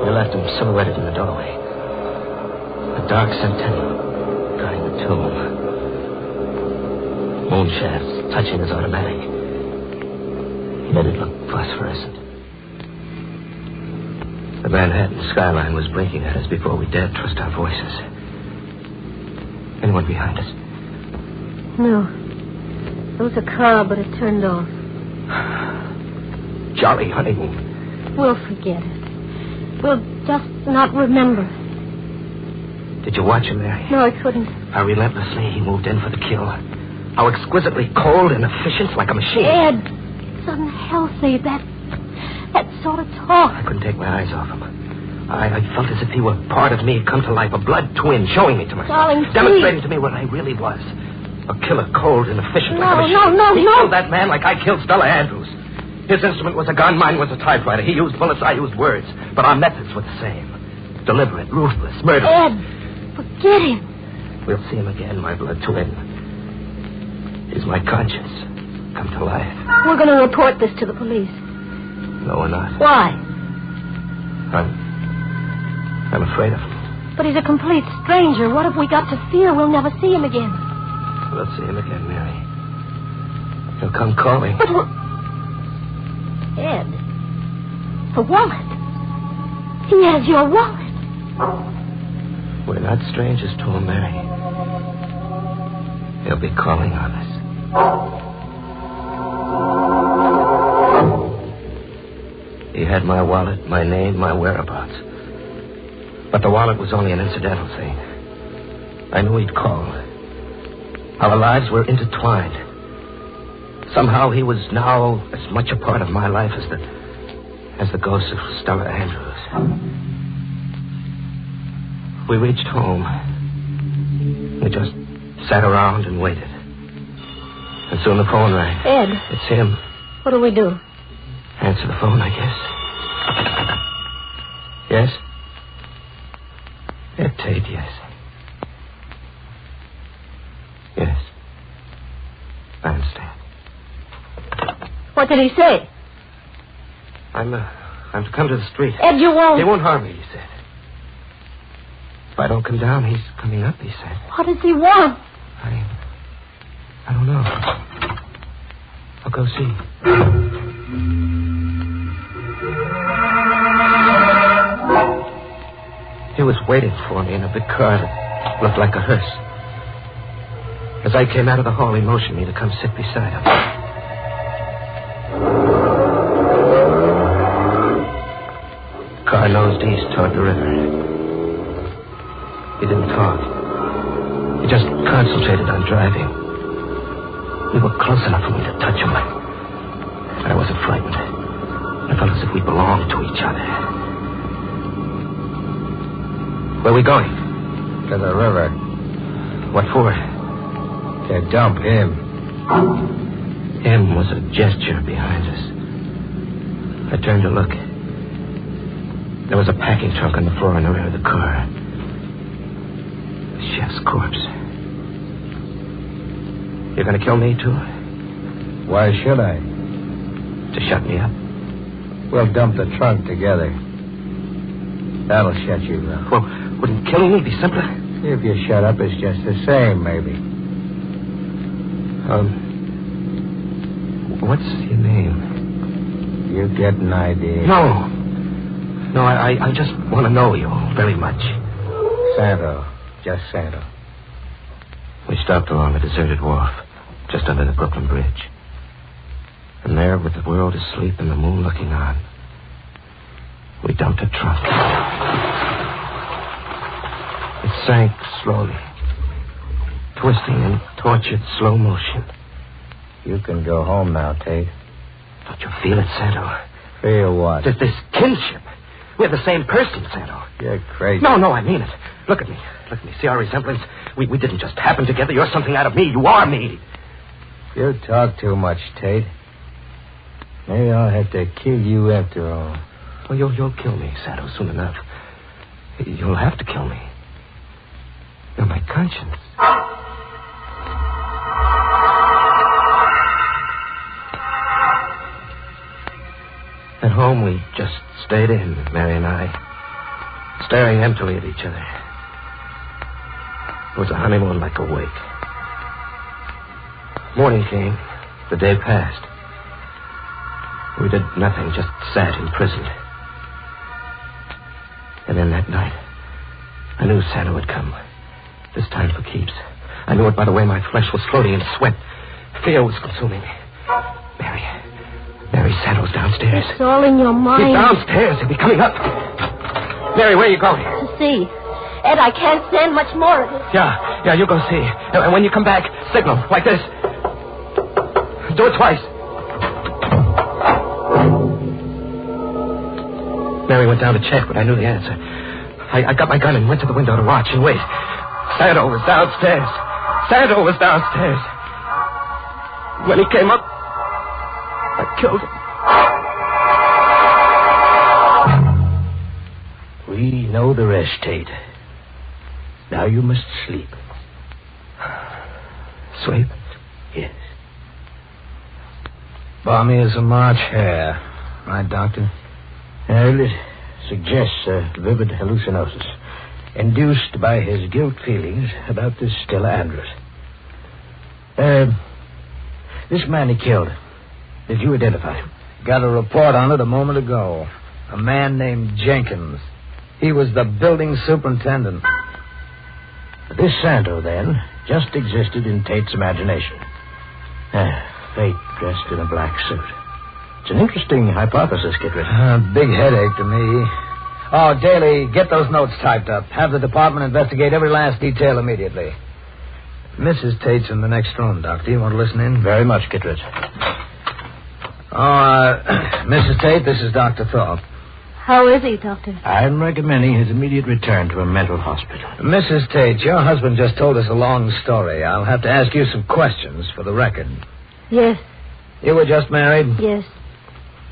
S2: We left him silhouetted in the doorway. A dark sentinel guarding the tomb. Moon shafts touching his automatic. Yet it looked phosphorescent. The Manhattan skyline was blinking at us before we dared trust our voices. Anyone behind us?
S25: No. There was a car, but it turned off.
S2: Jolly honeymoon.
S25: We'll forget it. We'll just not remember.
S2: Did you watch him, Mary?
S25: No, I couldn't.
S2: How relentlessly he moved in for the kill. How exquisitely cold and efficient, like a machine.
S25: Ed, it's unhealthy. That sort of talk.
S2: I couldn't take my eyes off him. I felt as if he were part of me, come to life, a blood twin, showing me to myself.
S25: Darling,
S2: demonstrating to me what I really was. A killer, cold and efficient, like a machine.
S25: No.
S2: He killed that man like I killed Stella Andrews. His instrument was a gun, mine was a typewriter. He used bullets, I used words. But our methods were the same. Deliberate, ruthless, murderous.
S25: Ed, forget him.
S2: We'll see him again, my blood twin. He's my conscience, come to life.
S25: We're going to report this to the police.
S2: No, we're not.
S25: Why?
S2: I'm afraid of him.
S25: But he's a complete stranger. What have we got to fear? We'll never see him again.
S2: We'll see him again, Mary. He'll come calling.
S25: But Ed, the wallet. He has your wallet.
S2: We're not strangers to him, Mary. He'll be calling on us. He had my wallet, my name, my whereabouts. But the wallet was only an incidental thing. I knew he'd call. Our lives were intertwined. Somehow he was now as much a part of my life as the ghost of Stella Andrews. We reached home. We just sat around and waited.
S24: And soon the phone rang.
S25: Ed.
S24: It's him.
S25: What do we do?
S24: Answer the phone, I guess. Yes? Ed Tate, yes. Yes. I understand.
S25: What did he say?
S24: I'm to come to the street.
S25: Ed, you won't.
S24: They won't harm me, he said. If I don't come down, he's coming up, he said.
S25: What does he want?
S24: I don't know. I'll go see. He was waiting for me in a big car that looked like a hearse. As I came out of the hall, he motioned me to come sit beside him. The car nosed east toward the river. He didn't talk. He just concentrated on driving. We were close enough for me to touch him. I wasn't frightened. I felt as if we belonged to each other. Where are we going?
S2: To the river.
S24: What for?
S2: To dump him.
S24: Him was a gesture behind us. I turned to look. There was a packing trunk on the floor in the rear of the car. The chef's corpse. You're going to kill me, too?
S2: Why should I?
S24: To shut me up?
S2: We'll dump the trunk together. That'll shut you up.
S24: Well, wouldn't killing me be simpler?
S2: If you shut up, it's just the same, maybe.
S24: What's your name?
S2: You get an idea.
S24: No. No, I just want to know you very much.
S2: Santo. Just Santo.
S24: We stopped along a deserted wharf, just under the Brooklyn Bridge. And there, with the world asleep and the moon looking on, we dumped a trunk. It sank slowly, twisting in tortured slow motion.
S2: You can go home now, Tate.
S24: Don't you feel it, Santo?
S2: Feel what?
S24: There's this kinship. We're the same person, Santo.
S2: You're crazy.
S24: No, I mean it. Look at me. Look at me. See our resemblance? We didn't just happen together. You're something out of me. You are me.
S2: You talk too much, Tate. Maybe I'll have to kill you after all.
S24: Well, you'll kill me, Santo, soon enough. You'll have to kill me. You're my conscience. At home, we just stayed in, Mary and I, staring emptily at each other. It was a honeymoon like a wake. Morning came. The day passed. We did nothing, just sat imprisoned. And then that night, I knew Santa would come. This time for keeps. I knew it by the way my flesh was floating in sweat. Fear was consuming me. Mary, Santa's downstairs.
S25: It's all in your mind.
S24: He's downstairs. He'll be coming up. Mary, where are you going?
S25: To see. Ed, I can't stand much more of this.
S24: Yeah, you go see. And when you come back, signal, like this. Do it twice. Mary went down to check, but I knew the answer. I got my gun and went to the window to watch and wait. Santa was downstairs. When he came up, I killed him.
S2: We know the rest, Tate. Now you must sleep.
S24: Sleep?
S2: Yes. Balmy as a March hare. Right, Doctor? It suggests a vivid hallucinosis induced by his guilt feelings about this Stella Andrews. This man he killed, did you identify him? Got a report on it a moment ago. A man named Jenkins. He was the building superintendent. This Santo, then, just existed in Tate's imagination. Fate dressed in a black suit. It's an interesting hypothesis, Kittredge. Big headache to me. Oh, Daly, get those notes typed up. Have the department investigate every last detail immediately. Mrs. Tate's in the next room, Doctor. You want to listen in? Very much, Kittredge. Mrs. Tate, this is Dr. Thorpe.
S25: How is he, Doctor?
S2: I'm recommending his immediate return to a mental hospital. Mrs. Tate, your husband just told us a long story. I'll have to ask you some questions for the record.
S25: Yes.
S2: You were just married?
S25: Yes.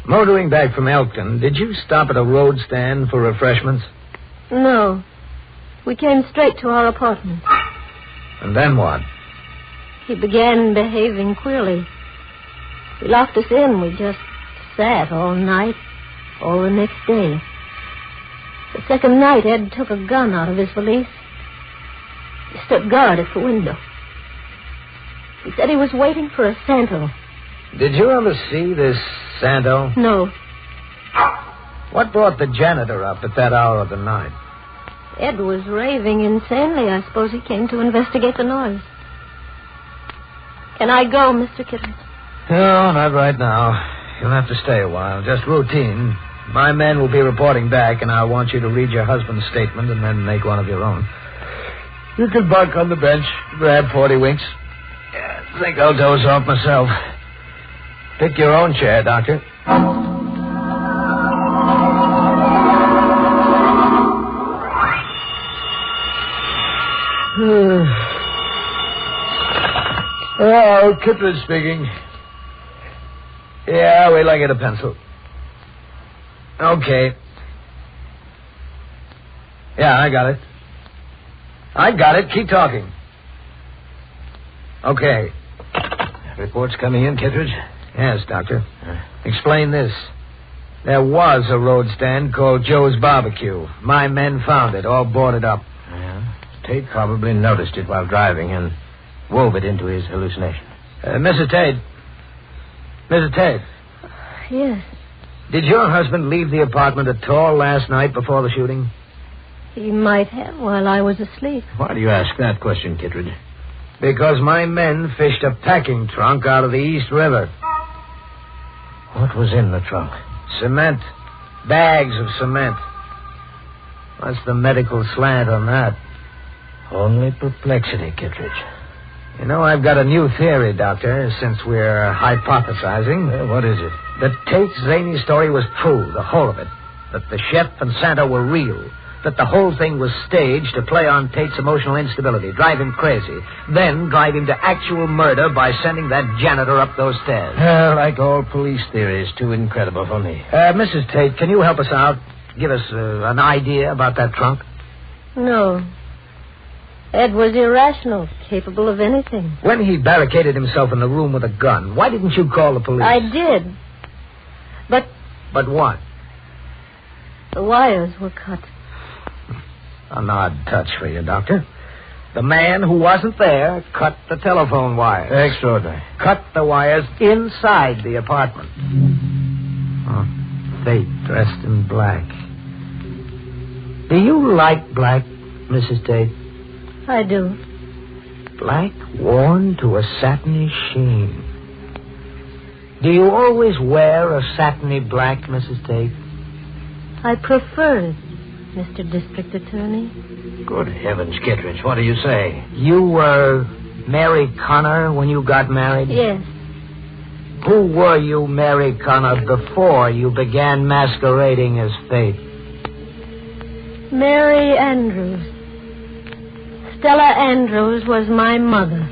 S2: Motoring back from Elkton, did you stop at a road stand for refreshments?
S25: No. We came straight to our apartment.
S2: And then what?
S25: He began behaving queerly. He locked us in. We just sat all night, all the next day. The second night, Ed took a gun out of his valise. He stood guard at the window. He said he was waiting for a Santo.
S2: Did you ever see this Santo?
S25: No.
S2: What brought the janitor up at that hour of the night?
S25: Ed was raving insanely. I suppose he came to investigate the noise. Can I go, Mr. Kittredge?
S2: No, not right now. You'll have to stay a while. Just routine. My men will be reporting back, and I want you to read your husband's statement and then make one of your own. You can bunk on the bench, grab 40 winks. I think I'll doze off myself. Pick your own chair, Doctor. Oh, Kittredge speaking. Yeah, wait till I get a pencil. Okay. Yeah, I got it. Keep talking. Okay. Reports coming in, Kittredge? Yes, Doctor. Explain this. There was a road stand called Joe's Barbecue. My men found it, all boarded up.
S24: Yeah. Tate probably noticed it while driving and wove it into his hallucination.
S2: Mrs. Tate. Mrs. Tate.
S25: Yes.
S2: Did your husband leave the apartment at all last night before the shooting?
S25: He might have while I was asleep.
S24: Why do you ask that question, Kittredge?
S2: Because my men fished a packing trunk out of the East River.
S24: What was in the trunk?
S2: Cement. Bags of cement. What's the medical slant on that?
S24: Only perplexity, Kittredge.
S2: You know, I've got a new theory, Doctor, since we're hypothesizing.
S24: What is it?
S2: That Tate's zany story was true, the whole of it. That the chef and Santa were real. That the whole thing was staged to play on Tate's emotional instability, drive him crazy, then drive him to actual murder by sending that janitor up those stairs.
S24: Like all police theories, too incredible for me.
S2: Mrs. Tate, can you help us out? Give us an idea about that trunk?
S25: No. Ed was irrational, capable of anything.
S2: When he barricaded himself in the room with a gun, why didn't you call the police?
S25: I did. But...
S2: But what?
S25: The wires were cut.
S2: An odd touch for you, Doctor. The man who wasn't there cut the telephone wires.
S24: Extraordinary.
S2: Cut the wires inside the apartment. Oh, Tate dressed in black. Do you like black, Mrs. Tate?
S25: I do.
S2: Black worn to a satiny sheen. Do you always wear a satiny black, Mrs. Tate?
S25: I prefer it, Mr. District Attorney.
S24: Good heavens, Kittredge, what do you say?
S2: You were Mary Connor when you got married?
S25: Yes.
S2: Who were you, Mary Connor, before you began masquerading as Fate?
S25: Mary Andrews. Stella Andrews was my mother.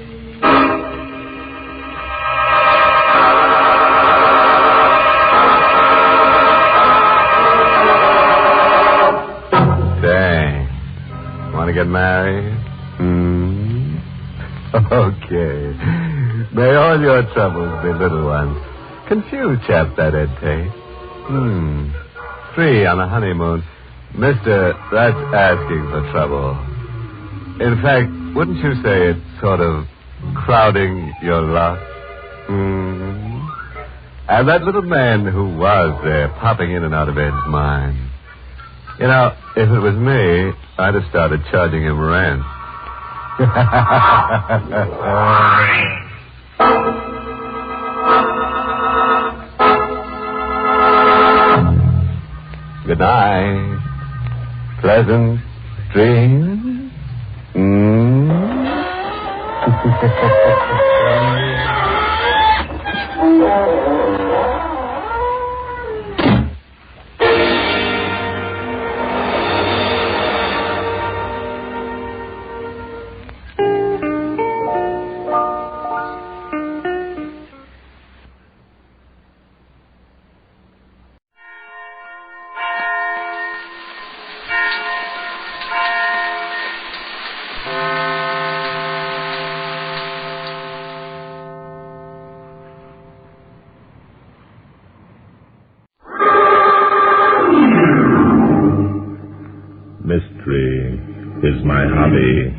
S22: Dang. Want to get married? Okay. May all your troubles be little ones. Confused chap, that Ed Tate. 3 on a honeymoon. Mister, that's asking for trouble. In fact, wouldn't you say it's sort of crowding your luck? And that little man who was there, popping in and out of Ed's mind. You know, if it was me, I'd have started charging him rent. Good night. Pleasant dreams.
S5: hobby.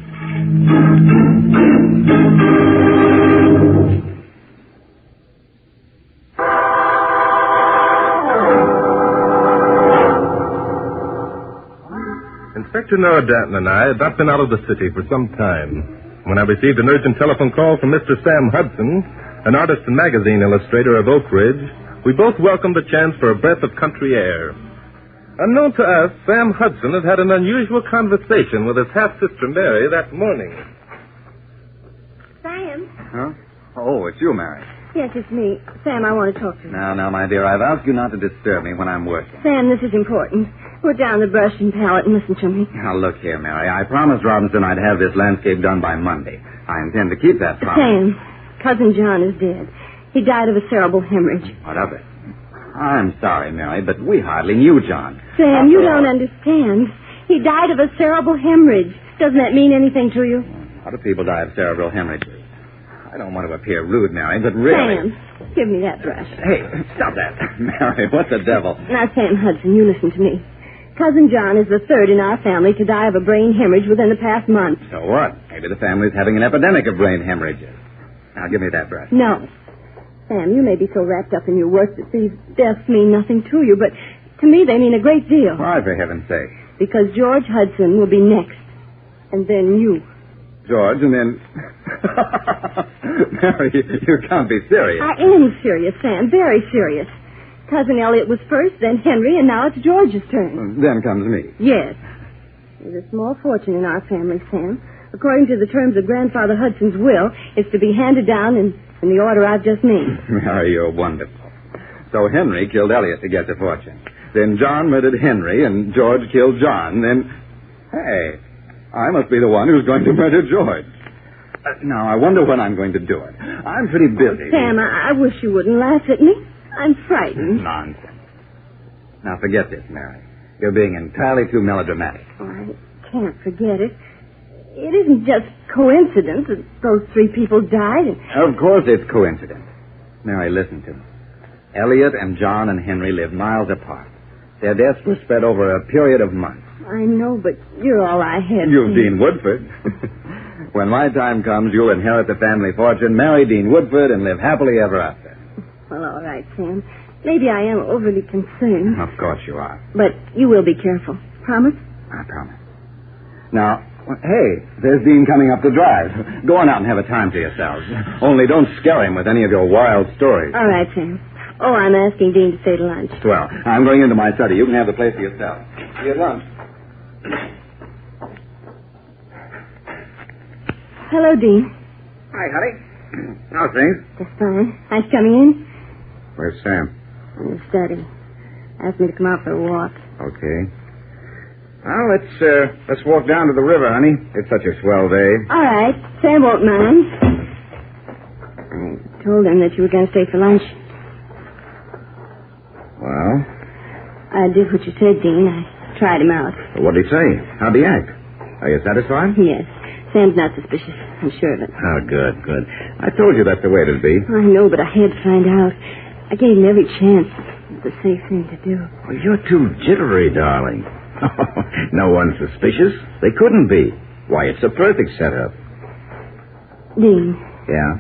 S5: Inspector Noah Danton and I had not been out of the city for some time when I received an urgent telephone call from Mr. Sam Hudson, an artist and magazine illustrator of Oak Ridge. We both welcomed the chance for a breath of country air. Unknown to us, Sam Hudson had had an unusual conversation with his half-sister Mary that morning.
S8: Sam?
S11: Huh? Oh, it's you, Mary.
S8: Yes, it's me. Sam, I want to talk to you.
S11: Now, my dear, I've asked you not to disturb me when I'm working.
S8: Sam, this is important. Put down the brush and palette and listen to me.
S11: Now, look here, Mary. I promised Robinson I'd have this landscape done by Monday. I intend to keep that promise.
S8: Sam, Cousin John is dead. He died of a cerebral hemorrhage.
S11: What of it? I'm sorry, Mary, but we hardly knew John.
S8: Sam, you don't understand. He died of a cerebral hemorrhage. Doesn't that mean anything to you?
S11: A lot of people die of cerebral hemorrhages. I don't want to appear rude, Mary, but really...
S8: Sam, give me that brush.
S11: Hey, stop that. Mary, what the devil?
S8: Now, Sam Hudson, you listen to me. Cousin John is the third in our family to die of a brain hemorrhage within the past month.
S11: So what? Maybe the family's having an epidemic of brain hemorrhages. Now, give me that brush.
S8: No. Sam, you may be so wrapped up in your work that these deaths mean nothing to you, but to me they mean a great deal.
S11: Why, for heaven's sake?
S8: Because George Hudson will be next, and then you.
S11: George, and then... Mary, you can't be serious.
S8: I am serious, Sam, very serious. Cousin Elliot was first, then Henry, and now it's George's turn.
S11: Then comes me.
S8: Yes. There's a small fortune in our family, Sam. According to the terms of Grandfather Hudson's will, it's to be handed down in the order I've just named.
S11: Mary, you're wonderful. So Henry killed Elliot to get the fortune. Then John murdered Henry, and George killed John. Then, hey, I must be the one who's going to murder George. Now, I wonder when I'm going to do it. I'm pretty busy.
S8: Sam, I wish you wouldn't laugh at me. I'm frightened.
S11: Nonsense. Now, forget this, Mary. You're being entirely too melodramatic.
S8: Oh, I can't forget it. It isn't just coincidence that those three people died.
S11: Of course it's coincidence. Mary, listen to me. Elliot and John and Henry lived miles apart. Their deaths were spread over a period of months.
S8: I know, but you're all I had.
S11: You've Dean Woodford. When my time comes, you'll inherit the family fortune, marry Dean Woodford, and live happily ever after.
S8: Well, all right, Sam. Maybe I am overly concerned.
S11: Of course you are.
S8: But you will be careful. Promise?
S11: I promise. Now, hey, there's Dean coming up the drive. Go on out and have a time to yourselves. Only don't scare him with any of your wild stories.
S8: All right, Sam. Oh, I'm asking Dean to stay to lunch.
S11: Well, I'm going into my study. You can have the place to yourself. See you at lunch.
S8: Hello, Dean.
S11: Hi, honey. How's things?
S8: Just fine. Nice coming in.
S11: Where's Sam?
S8: In the study. Asked me to come out for a walk.
S11: Okay. Well, let's walk down to the river, honey. It's such a swell day.
S8: All right. Sam won't mind. I told him that you were going to stay for lunch.
S11: Well?
S8: I did what you said, Dean. I tried him out.
S11: What'd he say? How'd he act? Are you satisfied?
S8: Yes. Sam's not suspicious. I'm sure of it.
S11: Oh, good, good. I told you that's the way it'd be.
S8: I know, but I had to find out. I gave him every chance. It was the safe thing to do.
S11: Well, you're too jittery, darling. No one's suspicious. They couldn't be. Why, it's a perfect setup.
S8: Dean.
S11: Yeah?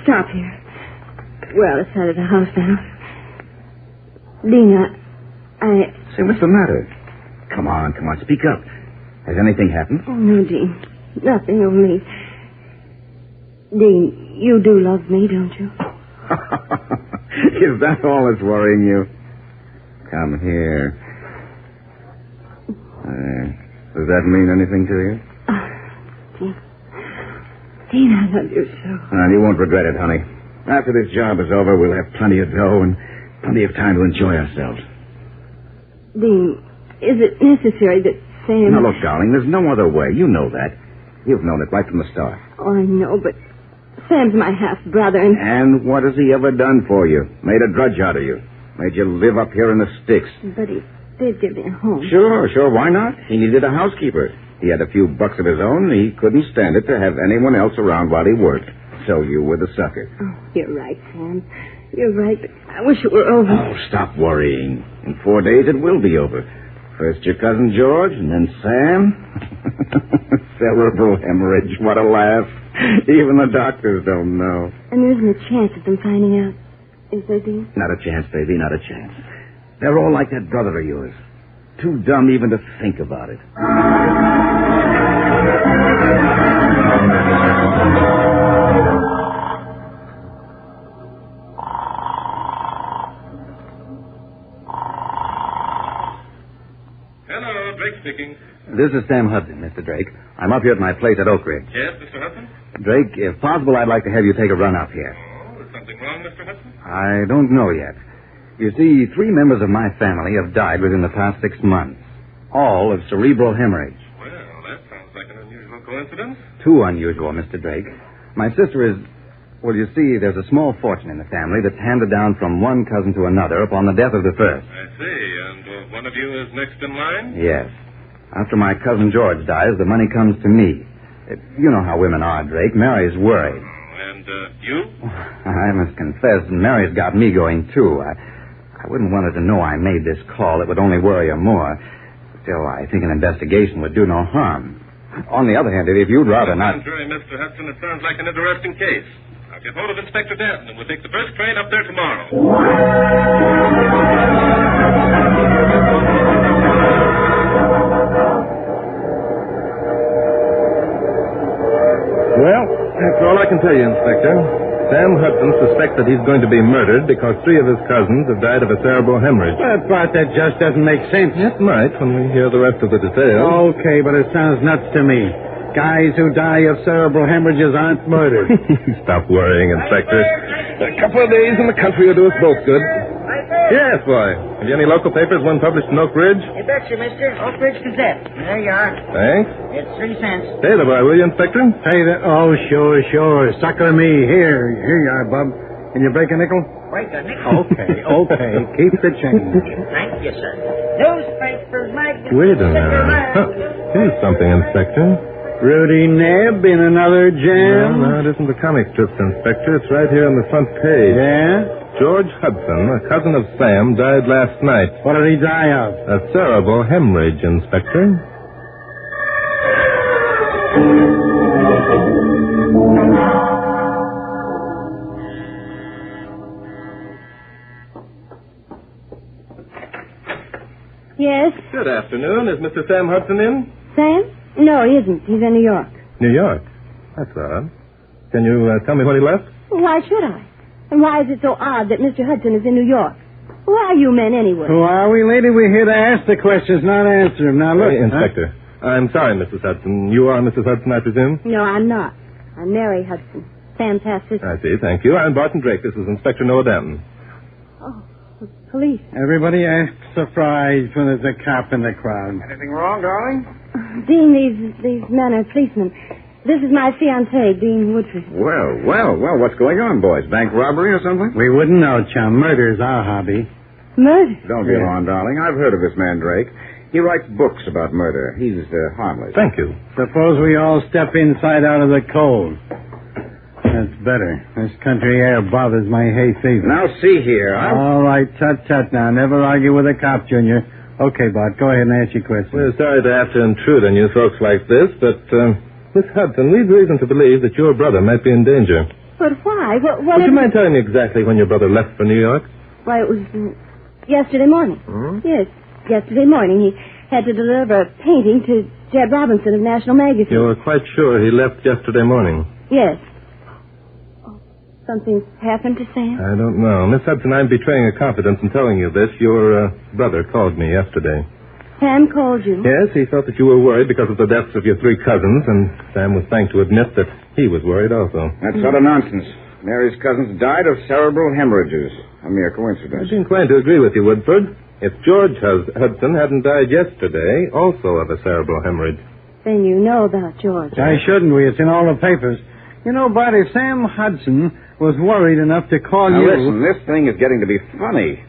S8: Stop here. We're out of sight of the house now. Dean, I...
S11: Say, what's the matter? Come on, speak up. Has anything happened?
S8: Oh, no, Dean. Nothing, only... Dean, you do love me, don't you?
S11: Is that all that's worrying you? Come here. Does that mean anything to you?
S8: Dean, I love you so.
S11: Well, you won't regret it, honey. After this job is over, we'll have plenty of dough and plenty of time to enjoy ourselves.
S8: Dean, is it necessary that Sam...
S11: Now, look, darling, there's no other way. You know that. You've known it right from the start.
S8: Oh, I know, but Sam's my half-brother, and...
S11: And what has he ever done for you? Made a drudge out of you. Made you live up here in the sticks.
S8: But he did give me a home.
S11: Sure, why not? He needed a housekeeper. He had a few bucks of his own, and he couldn't stand it to have anyone else around while he worked. So you were the sucker.
S8: Oh, you're right, Sam. You're right, but I wish it were over.
S11: Oh, stop worrying. In 4 days, it will be over.
S12: First your cousin George, and then Sam. Cerebral hemorrhage. What a laugh. Even the doctors don't know.
S8: And there isn't a chance of them finding out, is there, Dean?
S12: Not a chance, baby, not a chance. They're all like that brother of yours. Too dumb even to think about it.
S5: Hello, Drake speaking.
S12: This is Sam Hudson, Mr. Drake. I'm up here at my place at Oak Ridge.
S5: Yes, Mr. Hudson?
S12: Drake, if possible, I'd like to have you take a run up here.
S5: Oh, is something wrong, Mr. Hudson?
S12: I don't know yet. You see, 3 members of my family have died within the past 6 months. All of cerebral hemorrhage.
S5: Well, that sounds like an unusual coincidence.
S12: Too unusual, Mr. Drake. My sister is... Well, you see, there's a small fortune in the family that's handed down from one cousin to another upon the death of the first.
S5: I see. And one of you is next in line?
S12: Yes. After my cousin George dies, the money comes to me. You know how women are, Drake. Mary's worried.
S5: And you?
S12: I must confess, Mary's got me going, too. I wouldn't want her to know I made this call. It would only worry her more. Still, I think an investigation would do no harm. On the other hand, if you'd rather not...
S5: Contrary, Mr. Hudson, it sounds like an interesting case. I'll get hold of Inspector Danton, and we'll take the first train up there tomorrow. Well, that's all I can tell you, Inspector. Sam Hudson suspects that he's going to be murdered because 3 of his cousins have died of a cerebral hemorrhage.
S20: That part that just doesn't make sense.
S5: It might when we hear the rest of the details.
S20: Okay, but it sounds nuts to me. Guys who die of cerebral hemorrhages aren't murdered.
S5: Stop worrying, Inspector. A couple of days in the country will do us both good. Yes, boy. Have you any local papers, one published in Oak Ridge?
S2: You betcha, mister. Oak Ridge Gazette. There you are.
S5: Thanks.
S2: It's 3 cents.
S5: Pay the boy, will you, Inspector?
S20: Hey, oh, sure. Sucker me. Here you are, Bub. Can you break a nickel?
S2: Break a nickel?
S20: Okay. Keep the change.
S2: Thank you, sir. Newspapers, magazines.
S5: Wait a minute. Here's something, Inspector.
S20: Rudy Nebb in another jam?
S5: No, it isn't the comic strips, Inspector. It's right here on the front page.
S20: Yeah?
S5: George Hudson, a cousin of Sam, died last night.
S20: What did he die of?
S5: A cerebral hemorrhage, Inspector.
S8: Yes?
S5: Good afternoon. Is Mr. Sam Hudson in?
S8: Sam? No, he isn't. He's in New York.
S5: New York? That's odd. Can you tell me when he left?
S8: Why should I? And why is it so odd that Mr. Hudson is in New York? Who are you men, anyway?
S20: Who are we, lady? We're here to ask the questions, not answer them. Now, look.
S5: Hey, Inspector. I'm sorry, Mrs. Hudson. You are Mrs. Hudson, I presume?
S8: No, I'm not. I'm Mary Hudson, Sam's half-sister.
S5: I see. Thank you. I'm Barton Drake. This is Inspector Noah Danton.
S8: Oh, the police.
S20: Everybody acts surprised when there's a cop in the crowd.
S3: Anything wrong, darling?
S8: Dean, these men are policemen. This is my fiancé, Dean Woodford.
S3: Well, what's going on, boys? Bank robbery or something?
S20: We wouldn't know, chum. Murder's our hobby.
S8: Murder?
S3: Don't be alarmed, darling. I've heard of this man, Drake. He writes books about murder. He's harmless.
S5: Thank you.
S20: Suppose we all step inside out of the cold. That's better. This country air bothers my hay fever.
S3: Now, see here.
S20: All right, tut now. Never argue with a cop, Junior. Okay, Bart, go ahead and ask your question.
S5: We're sorry to have to intrude on you folks like this, but, Miss Hudson, we've reason to believe that your brother might be in danger.
S8: But why? What
S5: Would you mind telling me exactly when your brother left for New York?
S8: Why, it was yesterday morning.
S5: Hmm?
S8: Yes, yesterday morning. He had to deliver a painting to Jed Robinson of National Magazine.
S5: You were quite sure he left yesterday morning?
S8: Yes. Oh, something's happened to Sam?
S5: I don't know. Miss Hudson, I'm betraying a confidence in telling you this. Your brother called me yesterday.
S8: Sam called you?
S5: Yes, he felt that you were worried because of the deaths of your 3 cousins, and Sam was thanked to admit that he was worried also.
S3: That's utter nonsense. Mary's cousins died of cerebral hemorrhages. A mere coincidence.
S5: I'd be inclined to agree with you, Woodford. If George Hudson hadn't died yesterday, also of a cerebral hemorrhage.
S8: Then you know about George.
S20: Why shouldn't we? It's in all the papers. You know, Bart, if Sam Hudson was worried enough to call
S3: now,
S20: you...
S3: listen, this thing is getting to be funny.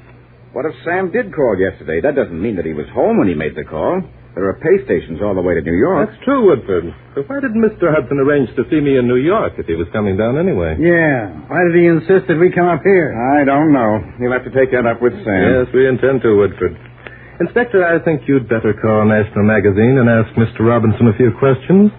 S3: What if Sam did call yesterday? That doesn't mean that he was home when he made the call. There are pay stations all the way to New York.
S5: That's true, Woodford. But why did Mr. Hudson arrange to see me in New York if he was coming down anyway?
S20: Yeah. Why did he insist that we come up here?
S3: I don't know. You'll have to take that up with Sam.
S5: Yes, we intend to, Woodford. Inspector, I think you'd better call National Magazine and ask Mr. Robinson a few questions.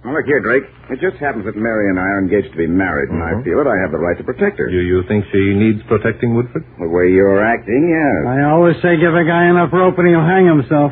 S3: Well, look here, Drake. It just happens that Mary and I are engaged to be married, and I feel that I have the right to protect her.
S5: You think she needs protecting, Woodford?
S3: The way you're acting, yes.
S14: I always say give a guy enough rope and he'll hang himself.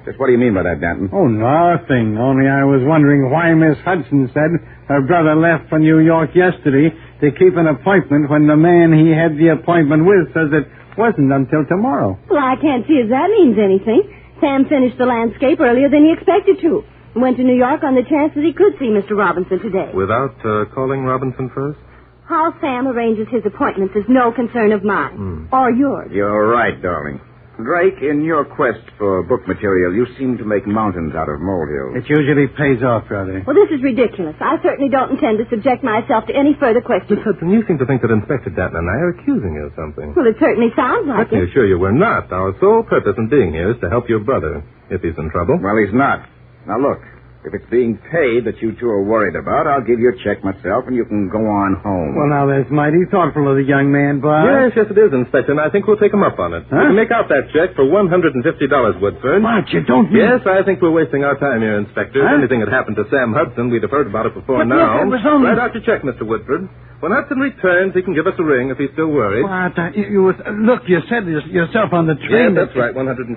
S3: Just what do you mean by that, Danton?
S14: Oh, nothing. Only I was wondering why Miss Hudson said her brother left for New York yesterday to keep an appointment when the man he had the appointment with says it wasn't until tomorrow.
S8: Well, I can't see as that means anything. Sam finished the landscape earlier than he expected to. Went to New York on the chance that he could see Mr. Robinson today.
S5: Without calling Robinson first?
S8: How Sam arranges his appointments is no concern of mine. Or yours.
S3: You're right, darling. Drake, in your quest for book material, you seem to make mountains out of molehills.
S14: It usually pays off, brother.
S8: Well, this is ridiculous. I certainly don't intend to subject myself to any further questions.
S5: Miss Hudson, you seem to think that Inspector Danton and I are accusing you of something.
S8: Well, it certainly sounds like
S5: Let me assure you we're not. Our sole purpose in being here is to help your brother, if he's in trouble.
S3: Well, he's not. Now, look. If it's being paid that you two are worried about, I'll give you a check myself, and you can go on home.
S14: Well, now, that's mighty thoughtful of the young man, Bob.
S5: Yes, it is, Inspector, and I think we'll take him up on it.
S14: Huh?
S5: We can make out that check for $150, Woodford.
S14: What, you don't mean...
S5: Yes, I think we're wasting our time here, Inspector.
S14: Huh?
S5: If anything had happened to Sam Hudson, we'd have heard about it before
S14: But
S5: now.
S14: look, it was only...
S5: Write out your check, Mr. Woodford. When Hudson returns, he can give us a ring if he's still worried.
S14: What? Look, you said yourself on the train...
S5: Yes, that's right, $150.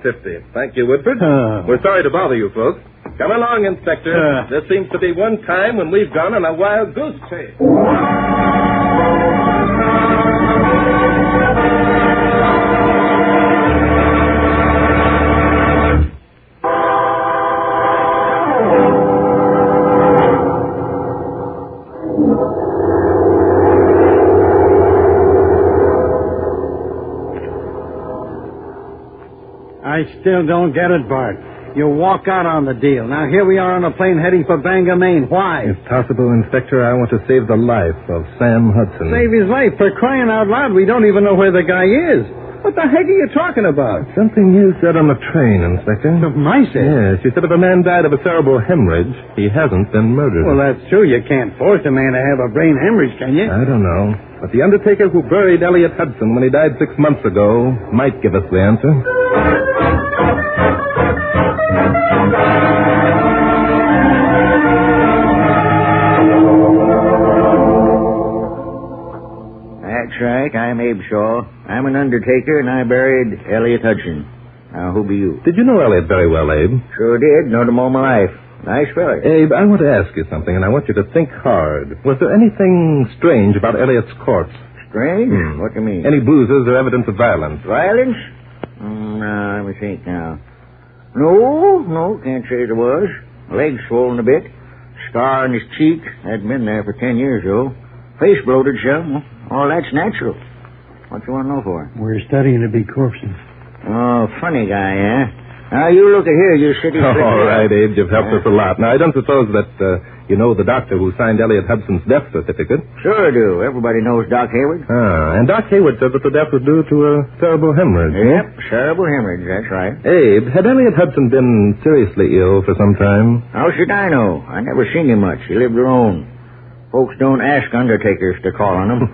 S5: Thank you, Woodford. We're sorry to bother you, folks. Come along, Inspector. There seems to be one time when we've gone on a wild goose chase.
S14: I still don't get it, Bart. You walk out on the deal. Now, here we are on a plane heading for Bangor, Maine. Why?
S5: If possible, Inspector, I want to save the life of Sam Hudson.
S14: Save his life? For crying out loud, we don't even know where the guy is. What the heck are you talking about?
S5: Something you said on the train, Inspector.
S14: I said?
S5: Yes, you said if a man died of a cerebral hemorrhage, he hasn't been murdered.
S14: Well, that's true. You can't force a man to have a brain hemorrhage, can you?
S5: I don't know. But the undertaker who buried Elliot Hudson when he died 6 months ago might give us the answer.
S15: That's right. I'm Abe Shaw. I'm an undertaker, and I buried Elliot Hudson. Now, who be you?
S5: Did you know Elliot very well, Abe?
S15: Sure did. Known him all my life. Nice fella.
S5: Abe, I want to ask you something, and I want you to think hard. Was there anything strange about Elliot's corpse?
S15: Strange? What do you mean?
S5: Any bruises or evidence of violence?
S15: Violence? No, let me think now. No, can't say there was. Legs swollen a bit. Scar on his cheek. Hadn't been there for 10 years, though. Face bloated some. All that's natural. What you want to know for?
S14: We're studying to be corpses.
S15: Oh, funny guy, eh? Now, you look at here, you city...
S5: All right, Abe, you've helped us a lot. Now, I don't suppose that you know the doctor who signed Elliot Hudson's death certificate.
S15: Sure do. Everybody knows Doc Hayward.
S5: And Doc Hayward said that the death was due to a cerebral hemorrhage.
S15: Yep, cerebral hemorrhage, that's right.
S5: Abe, had Elliot Hudson been seriously ill for some time?
S15: How should I know? I never seen him much. He lived alone. Folks don't ask undertakers to call on him.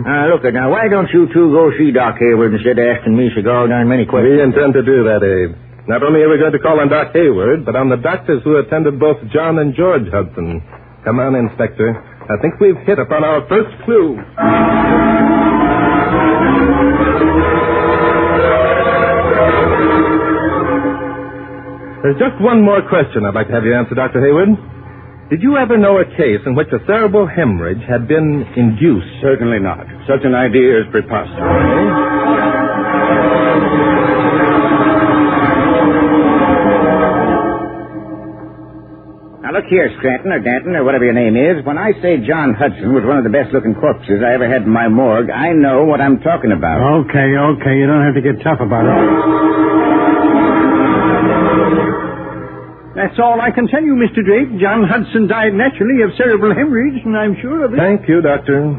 S15: Now, why don't you two go see Doc Hayward instead of asking me so darn many questions?
S5: We intend to do that, Abe. Not only are we going to call on Doc Hayward, but on the doctors who attended both John and George Hudson. Come on, Inspector. I think we've hit upon our first clue. There's just one more question I'd like to have you answer, Dr. Hayward. Did you ever know a case in which a cerebral hemorrhage had been induced?
S20: Certainly not. Such an idea is preposterous.
S15: Now, look here, Scranton or Danton or whatever your name is. When I say John Hudson was one of the best-looking corpses I ever had in my morgue, I know what I'm talking about.
S14: Okay. You don't have to get tough about it. That's all I can tell you, Mr. Drake. John Hudson died naturally of cerebral hemorrhage, and I'm sure of it.
S5: Thank you, Doctor.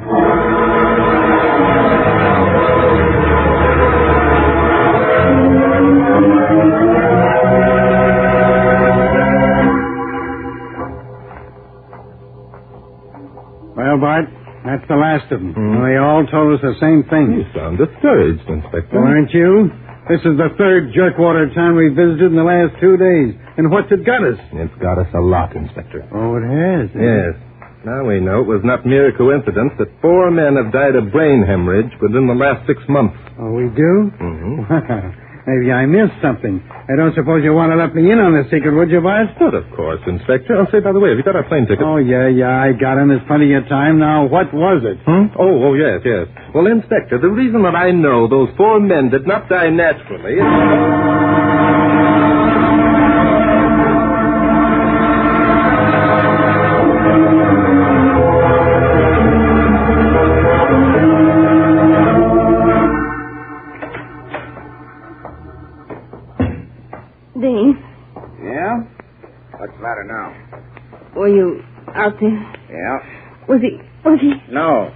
S14: of them. They all told us the same thing.
S5: You sound discouraged, Inspector.
S14: Well, aren't you? This is the third jerkwater town we visited in the last 2 days. And what's it got us?
S5: It's got us a lot, Inspector.
S14: Oh, it has?
S5: Yes. Now we know it was not mere coincidence that 4 men have died of brain hemorrhage within the last 6 months.
S14: Oh, we do?
S5: Mm-hmm.
S14: Maybe I missed something. I don't suppose you want to let me in on the secret, would you, boss?
S5: But of course, Inspector. I'll say, by the way, have you got our plane ticket?
S14: Oh, yeah, I got him. There's plenty of time now. What was it?
S5: Oh, yes. Well, Inspector, the reason that I know those 4 men did not die naturally is...
S8: Dean,
S3: Yeah? What's the matter now?
S8: were you out there?
S3: Yeah?
S8: Was he...
S3: No.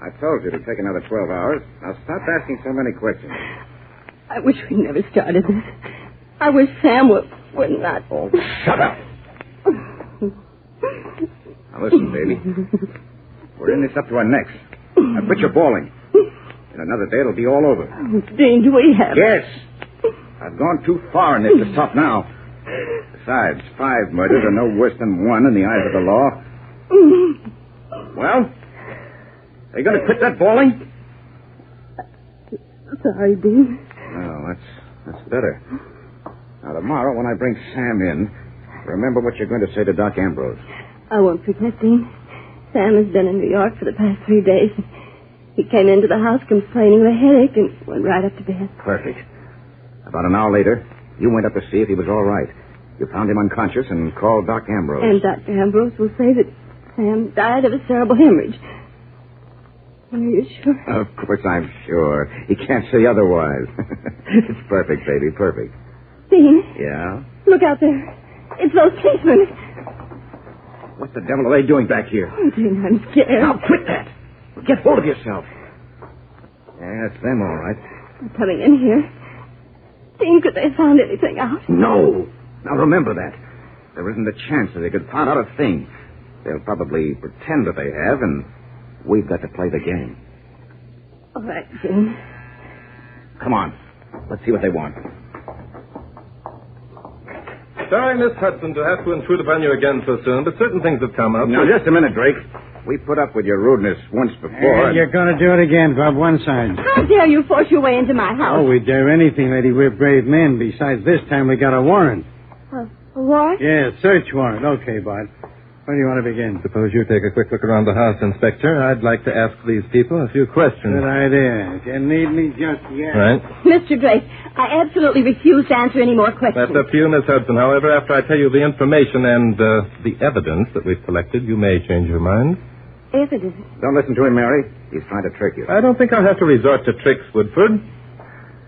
S3: I told you it'd take another 12 hours. Now stop asking so many questions.
S8: I wish we never started this. I wish Sam would not...
S3: Oh, shut up. Now listen, baby. We're in this up to our necks. Now quit your bawling. In another day, it'll be all over.
S8: Dean, do we have...
S3: Yes. I've gone too far in this to stop now. Besides, 5 murders are no worse than 1 in the eyes of the law. Well, are you going to quit that bawling?
S8: Sorry, Dean.
S3: No, that's better. Now, tomorrow, when I bring Sam in, remember what you're going to say to Doc Ambrose.
S8: I won't forget, Dean. Sam has been in New York for the past 3 days. He came into the house complaining of a headache and went right up to bed.
S3: Perfect. About an hour later, you went up to see if he was all right. You found him unconscious and called Doc Ambrose.
S8: And Dr. Ambrose will say that Sam died of a cerebral hemorrhage. Are you sure?
S3: Of course I'm sure. He can't say otherwise. It's perfect, baby, perfect.
S8: Dean,
S3: Yeah?
S8: look out there. It's those policemen.
S3: What the devil are they doing back here?
S8: Oh, Dean, I'm scared.
S3: Now, quit that. Get hold of yourself. Yeah, it's them, all right.
S8: They're coming in here. Dean, could they have found anything out?
S3: No. Now, remember that. There isn't a chance that they could find out a thing. They'll probably pretend that they have, and we've got to play the game.
S8: All right, Dean.
S3: Come on. Let's see what they want.
S5: Sorry, Miss Hudson, to have to intrude upon you again so soon, but certain things have come up.
S3: Now, just a minute, Drake. We put up with your rudeness once before.
S14: And you're going to do it again, Bob, one side.
S8: How dare you force your way into my house?
S14: Oh, we dare anything, lady. We're brave men. Besides, this time we got a warrant.
S8: A warrant?
S14: Yeah, search warrant. Okay, Bud. Where do you want to begin?
S5: Suppose you take a quick look around the house, Inspector. I'd like to ask these people a few questions.
S14: Good idea. You need me just yet.
S5: Right.
S8: Mr. Drake, I absolutely refuse to answer any more questions.
S5: That's up to you, Miss Hudson. However, after I tell you the information and the evidence that we've collected, you may change your mind.
S8: Evidence?
S3: Don't listen to him, Mary. He's trying to trick you.
S5: I don't think I'll have to resort to tricks, Woodford.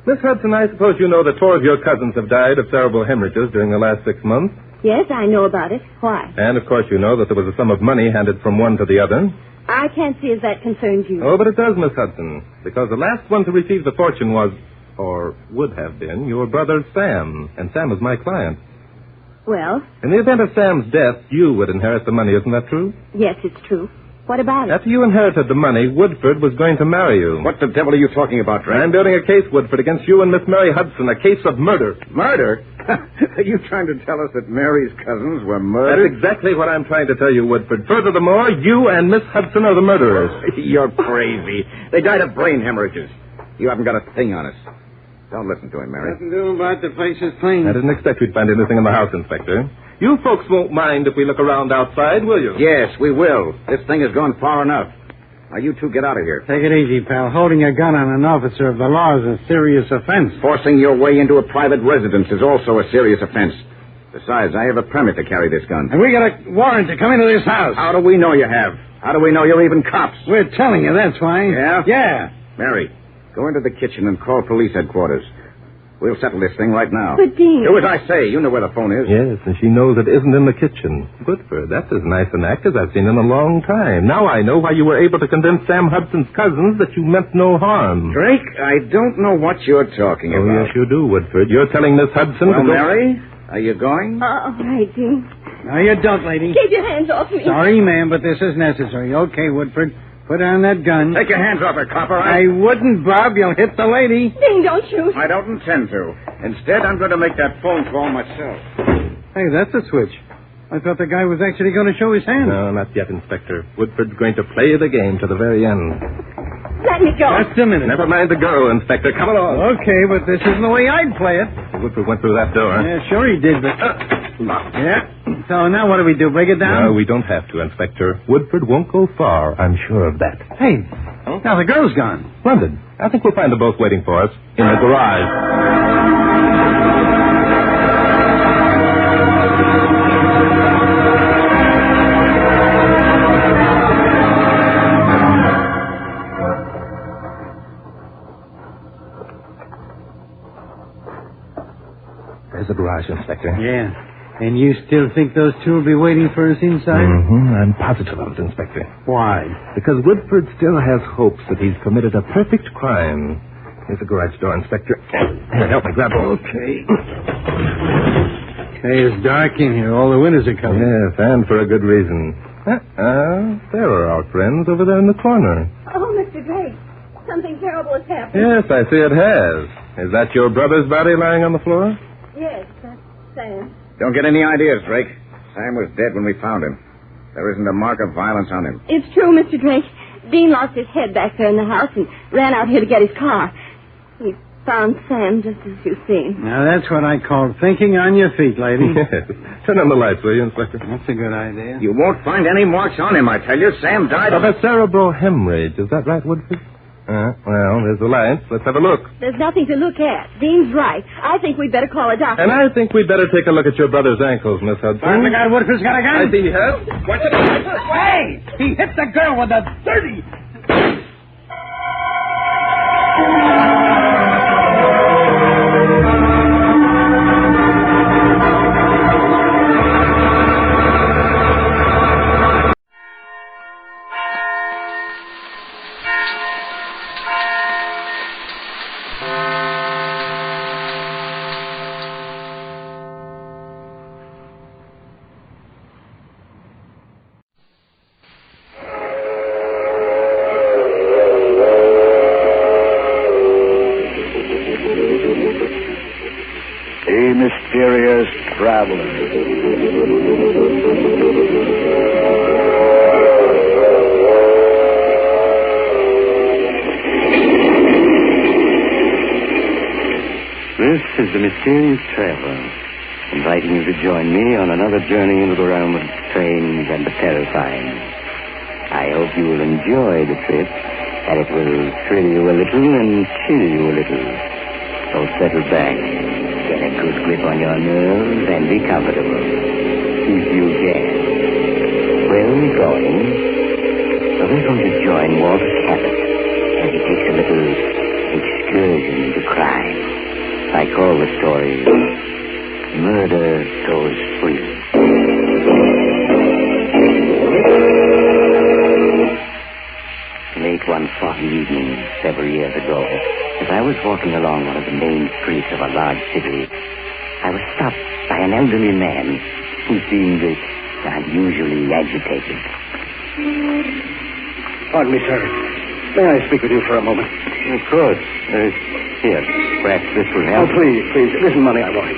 S5: Miss Hudson, I suppose you know that 4 of your cousins have died of cerebral hemorrhages during the last 6 months.
S8: Yes, I know about it. Why?
S5: And, of course, you know that there was a sum of money handed from one to the other.
S8: I can't see if that concerns you.
S5: Oh, but it does, Miss Hudson, because the last one to receive the fortune was, or would have been, your brother Sam, and Sam is my client.
S8: Well?
S5: In the event of Sam's death, you would inherit the money, isn't that true?
S8: Yes, it's true. What about it?
S5: After you inherited the money, Woodford was going to marry you.
S3: What the devil are you talking about, Drake?
S5: I'm building a case, Woodford, against you and Miss Mary Hudson, a case of murder.
S3: Murder? Are you trying to tell us that Mary's cousins were murdered?
S5: That's exactly what I'm trying to tell you, Woodford. Furthermore, you and Miss Hudson are the murderers.
S3: You're crazy. They died of brain hemorrhages. You haven't got a thing on us. Don't listen to him, Mary.
S14: Nothing to do about the place is clean.
S5: I didn't expect we'd find anything in the house, Inspector. You folks won't mind if we look around outside, will you?
S3: Yes, we will. This thing has gone far enough. Now, you two get out of here.
S14: Take it easy, pal. Holding a gun on an officer of the law is a serious offense.
S3: Forcing your way into a private residence is also a serious offense. Besides, I have a permit to carry this gun.
S14: And we got a warrant to come into this house.
S3: How do we know you have? How do we know you're even cops?
S14: We're telling you, that's why.
S3: Yeah?
S14: Yeah.
S3: Mary, go into the kitchen and call police headquarters. We'll settle this thing right now.
S8: But, Dean...
S3: Do as I say. You know where the phone is.
S5: Yes, and she knows it isn't in the kitchen. Woodford, that's as nice an act as I've seen in a long time. Now I know why you were able to convince Sam Hudson's cousins that you meant no harm.
S3: Drake, I don't know what you're talking
S5: about. Oh, yes, you do, Woodford. You're telling Miss Hudson
S3: to go...
S5: Mary,
S3: are you going?
S8: All right, Dean.
S14: No, you don't, lady.
S8: Keep your hands off me.
S14: Sorry, ma'am, but this is necessary. Okay, Woodford. Put down that gun.
S3: Take your hands off her, copper.
S14: I wouldn't, Bob. You'll hit the lady.
S8: Dean, don't shoot.
S3: I don't intend to. Instead, I'm going to make that phone call myself.
S14: Hey, that's a switch. I thought the guy was actually going to show his hand.
S5: No, not yet, Inspector. Woodford's going to play the game to the very end.
S8: Let me go.
S14: Just a minute.
S5: Never mind the girl, Inspector. Come along.
S14: Okay, but this isn't the way I'd play it.
S5: Woodford went through that door.
S14: Yeah, sure he did, but...
S5: Locked.
S14: Yeah. So now what do we do? Break it down?
S5: No, we don't have to, Inspector. Woodford won't go far. I'm sure of that.
S14: Hey, now the girl's gone.
S5: Splendid. I think we'll find them both waiting for us in the garage. There's the garage, Inspector.
S14: Yeah. And you still think those two will be waiting for us inside?
S5: Mm-hmm. I'm positive of it, Inspector.
S14: Why?
S5: Because Woodford still has hopes that he's committed a perfect crime. Here's the garage door, Inspector. Here, help me grab it.
S14: Okay. Hey, it's dark in here. All the windows are covered.
S5: Yes, and for a good reason. There are our friends over there in the corner.
S8: Oh, Mr. Drake, something terrible has happened.
S5: Yes, I see it has. Is that your brother's body lying on the floor?
S8: Yes, that's Sam.
S3: Don't get any ideas, Drake. Sam was dead when we found him. There isn't a mark of violence on him.
S8: It's true, Mr. Drake. Dean lost his head back there in the house and ran out here to get his car. He found Sam just as you've seen.
S14: Now, that's what I call thinking on your feet, lady.
S5: Yes. Turn on the lights, will you, Inspector?
S14: That's a good idea.
S3: You won't find any marks on him, I tell you. Sam died
S5: of a cerebral hemorrhage. Is that right, Woodford? Well, there's the lights. Let's have a look.
S8: There's nothing to look at. Dean's right. I think we'd better call a doctor.
S5: And I think we'd better take a look at your brother's ankles, Miss Hudson.
S14: Find the guy Woodford's got a gun?
S5: I see he has.
S14: What's it? Hey! He hit the girl with a 30!
S15: Mysterious traveler.
S7: This is the Mysterious Traveler, inviting you to join me on another journey into the realm of strange and the terrifying. I hope you will enjoy the trip, and it will thrill you a little and chill you a little. So settle back, get a good grip on your nerves, and be comfortable, if you can. Where are we going? Well, we're going to join Walter Cabot as he takes a little excursion into crime. I call the story Murder Goes Free. Late one foggy evening several years ago, as I was walking along one of the main streets of a large city, I was stopped by an elderly man who seemed unusually agitated.
S10: Pardon me, sir. May I speak with you for a moment?
S7: Of course. Here, perhaps this will help.
S10: Oh, please. It isn't money I want.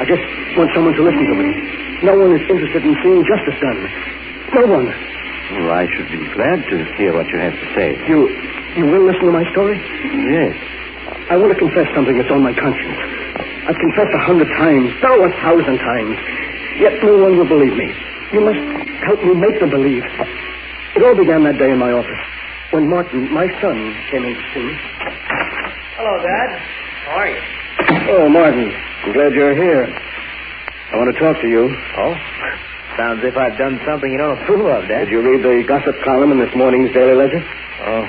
S10: I just want someone to listen to me. No one is interested in seeing justice done. No one.
S7: Well, I should be glad to hear what you have to say.
S10: You will listen to my story?
S7: Yes.
S10: I want to confess something that's on my conscience. I've confessed 100 times, 1,000 times. Yet no one will believe me. You must help me make them believe. It all began that day in my office when Martin, my son, came in to see me.
S6: Hello, Dad. How are you?
S10: Oh, Martin. I'm glad you're here. I want to talk to you.
S6: Oh? Sounds as if I've done something you don't approve of, Dad.
S10: Did you read the gossip column in this morning's Daily Ledger?
S6: Oh,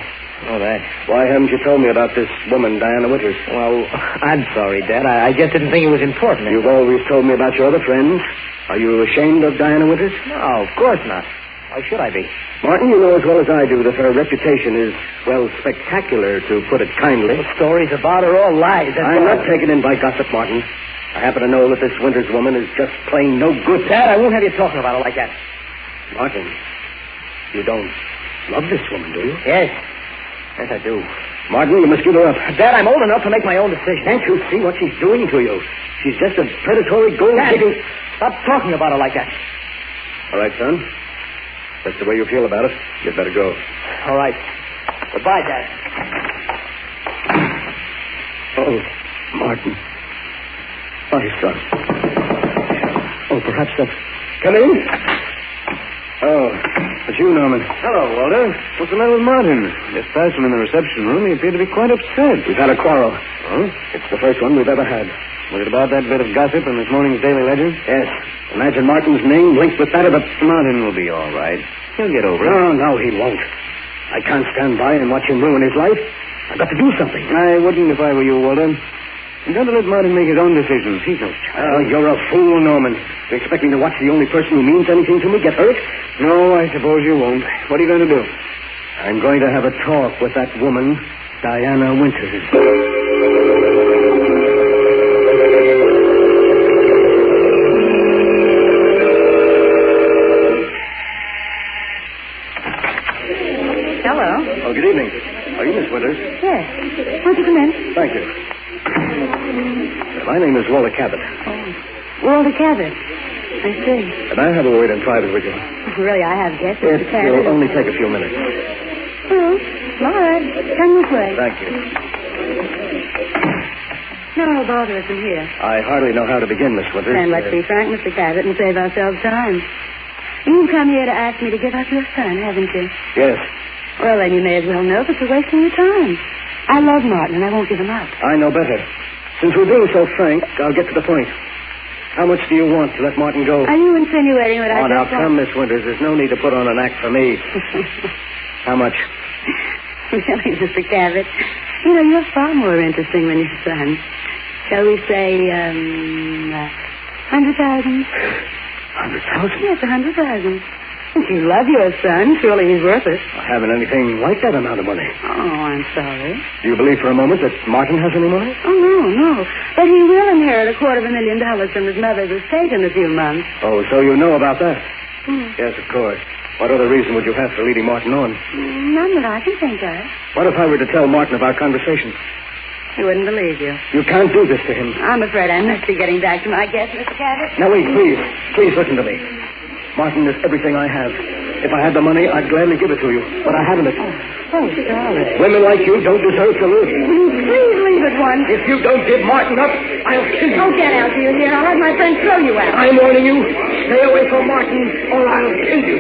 S6: that.
S10: Why haven't you told me about this woman, Diana Winters?
S6: Well, I'm sorry, Dad. I just didn't think it was important.
S10: You've always told me about your other friends. Are you ashamed of Diana Winters?
S6: No, of course not. Why should I be?
S10: Martin, you know as well as I do that her reputation is, well, spectacular, to put it kindly.
S6: The stories about her all lies.
S10: I'm not taken in by gossip, Martin. I happen to know that this Winters woman is just plain no good.
S6: Dad, I won't have you talking about her like that.
S10: Martin, you don't love this woman, do you?
S6: Yes. Yes, I do.
S10: Martin, you must give her up.
S6: Dad, I'm old enough to make my own decision.
S10: Can't you see what she's doing to you? She's just a predatory gold-digging...
S6: Stop talking about her like that.
S10: All right, son. That's the way you feel about it. You'd better go.
S6: All right. Goodbye, Dad.
S10: Oh, Martin. My son. Oh, perhaps that's... Come in. Oh, it's you, Norman.
S20: Hello, Walter. What's the matter with Martin? Just past him in the reception room. He appeared to be quite upset.
S10: We've had a quarrel.
S20: Oh?
S10: It's the first one we've ever had.
S20: Was it about that bit of gossip in this morning's Daily Ledger?
S10: Yes. Imagine Martin's name linked with that of a...
S20: Martin will be all right. He'll get over it.
S10: No, he won't. I can't stand by and watch him ruin his life. I've got to do something.
S20: I wouldn't if I were you, Walter. You've got to let Martin make his own decisions. He's no child.
S10: Oh, you're a fool, Norman. You expect me to watch the only person who means anything to me get hurt?
S20: No, I suppose you won't. What are you going to do?
S10: I'm going to have a talk with that woman, Diana Winters.
S8: Hello.
S10: Oh, good evening. Are you Miss Winters?
S8: Yes. Won't you come in?
S10: Thank you. My name is Walter Cabot.
S8: Walter Cabot. I see.
S10: And I have a word in private with you.
S8: Really, I have guessed
S10: It
S8: Mr. Cabot.
S10: will only take a few minutes.
S8: Well, all right. Come this way.
S10: Thank you.
S8: No bother us in here.
S10: I hardly know how to begin, Miss Winters.
S8: And let's be frank, Mr. Cabot, and save ourselves time. You've come here to ask me to give up your son, haven't you?
S10: Yes.
S8: Well, then you may as well know that you're wasting your time. I love Martin, and I won't give him up.
S10: I know better. Since we're being so frank, I'll get to the point. How much do you want to let Martin go?
S8: Are you insinuating that I
S10: now,
S8: just
S10: come, Miss Winters. There's no need to put on an act for me. How much?
S8: Really, Mr. Cabot, you know, you're far more interesting than your son. Shall we say, 100,000?
S10: 100,000?
S8: Yes, 100,000. If you love your son, surely he's worth it.
S10: I haven't anything like that amount of money.
S8: Oh, I'm sorry.
S10: Do you believe for a moment that Martin has any money?
S8: Oh, no. But he will inherit $250,000 from his mother's estate in a few months.
S10: Oh, so you know about that?
S8: Hmm.
S10: Yes, of course. What other reason would you have for leading Martin on?
S8: None that I can think of.
S10: What if I were to tell Martin of our conversation?
S8: He wouldn't believe you.
S10: You can't do this to him.
S8: I'm afraid I must be getting back to my guest, Mr. Cabot.
S10: Now, wait, please. Please listen to me. Martin is everything I have. If I had the money, I'd gladly give it to you. But I haven't it.
S8: Oh, sorry.
S10: Women like you don't deserve to live.
S8: Please leave at once.
S10: If you don't give Martin up, I'll kill you.
S8: Oh, get out, do you hear? I'll have my friend throw you out.
S10: I'm warning you. Stay away from Martin, or I'll kill you.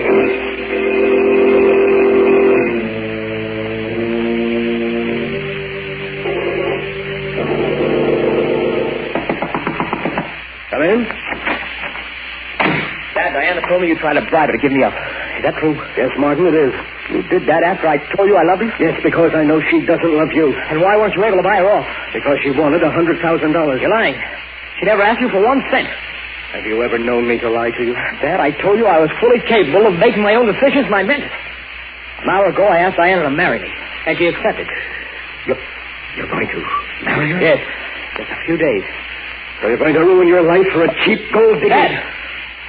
S10: Come in.
S6: Dad, Diana told me you tried to bribe her to give me up. Is that true?
S10: Yes, Martin, it is.
S6: You did that after I told you I loved her?
S10: Yes, because I know she doesn't love you.
S6: And why weren't you able to buy her off?
S10: Because she wanted $100,000.
S6: You're lying. She never asked you for 1 cent.
S10: Have you ever known me to lie to you?
S6: Dad, I told you I was fully capable of making my own decisions, and I meant it. An hour ago, I asked Diana to marry me, and she accepted.
S10: You're going to marry her?
S6: Yes. Just a few days.
S10: So you're going to ruin your life for a cheap gold digger?
S6: Dad,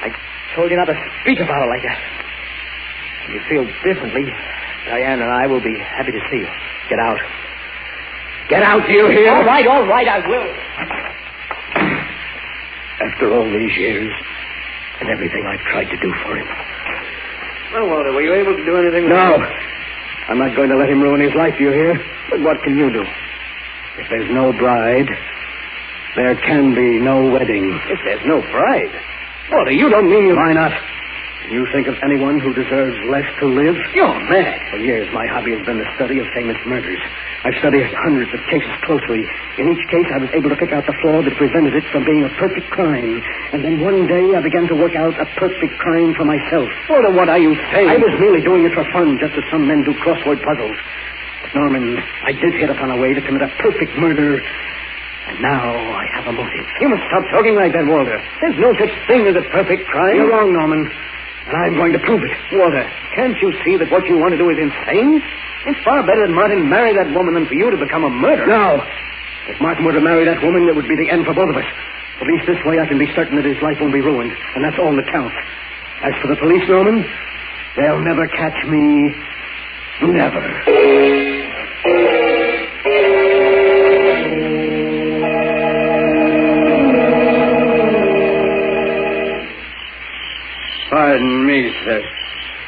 S6: I told you not to speak about her like that. If you feel differently, Diana and I will be happy to see you. Get out.
S10: Get out, do you hear?
S6: All right, I will.
S10: After all these years, and everything I've tried to do for him.
S20: Well, Walter, were you able to do anything with
S10: No.
S20: him?
S10: I'm not going to let him ruin his life, do you hear?
S20: But what can you do?
S10: If there's no bride, there can be no wedding.
S20: If there's no bride?
S10: Walter, you don't mean you... Why not? Can you think of anyone who deserves less to live?
S20: You're mad.
S10: For years, my hobby has been the study of famous murders. I've studied hundreds of cases closely. In each case, I was able to pick out the flaw that prevented it from being a perfect crime. And then one day, I began to work out a perfect crime for myself.
S20: Walter, what are you saying?
S10: I was merely doing it for fun, just as some men do crossword puzzles. But, Norman, I did hit upon a way to commit a perfect murder. And now I have a motive.
S20: You must stop talking like that, Walter. There's no such thing as a perfect crime.
S10: You're wrong, Norman. And I'm going to prove it.
S20: Walter, can't you see that what you want to do is insane? It's far better that Martin marry that woman than for you to become a murderer.
S10: No. If Martin were to marry that woman, it would be the end for both of us. At least this way I can be certain that his life won't be ruined. And that's all that counts. As for the police, Norman, they'll never catch me
S6: Never. Pardon me, sir.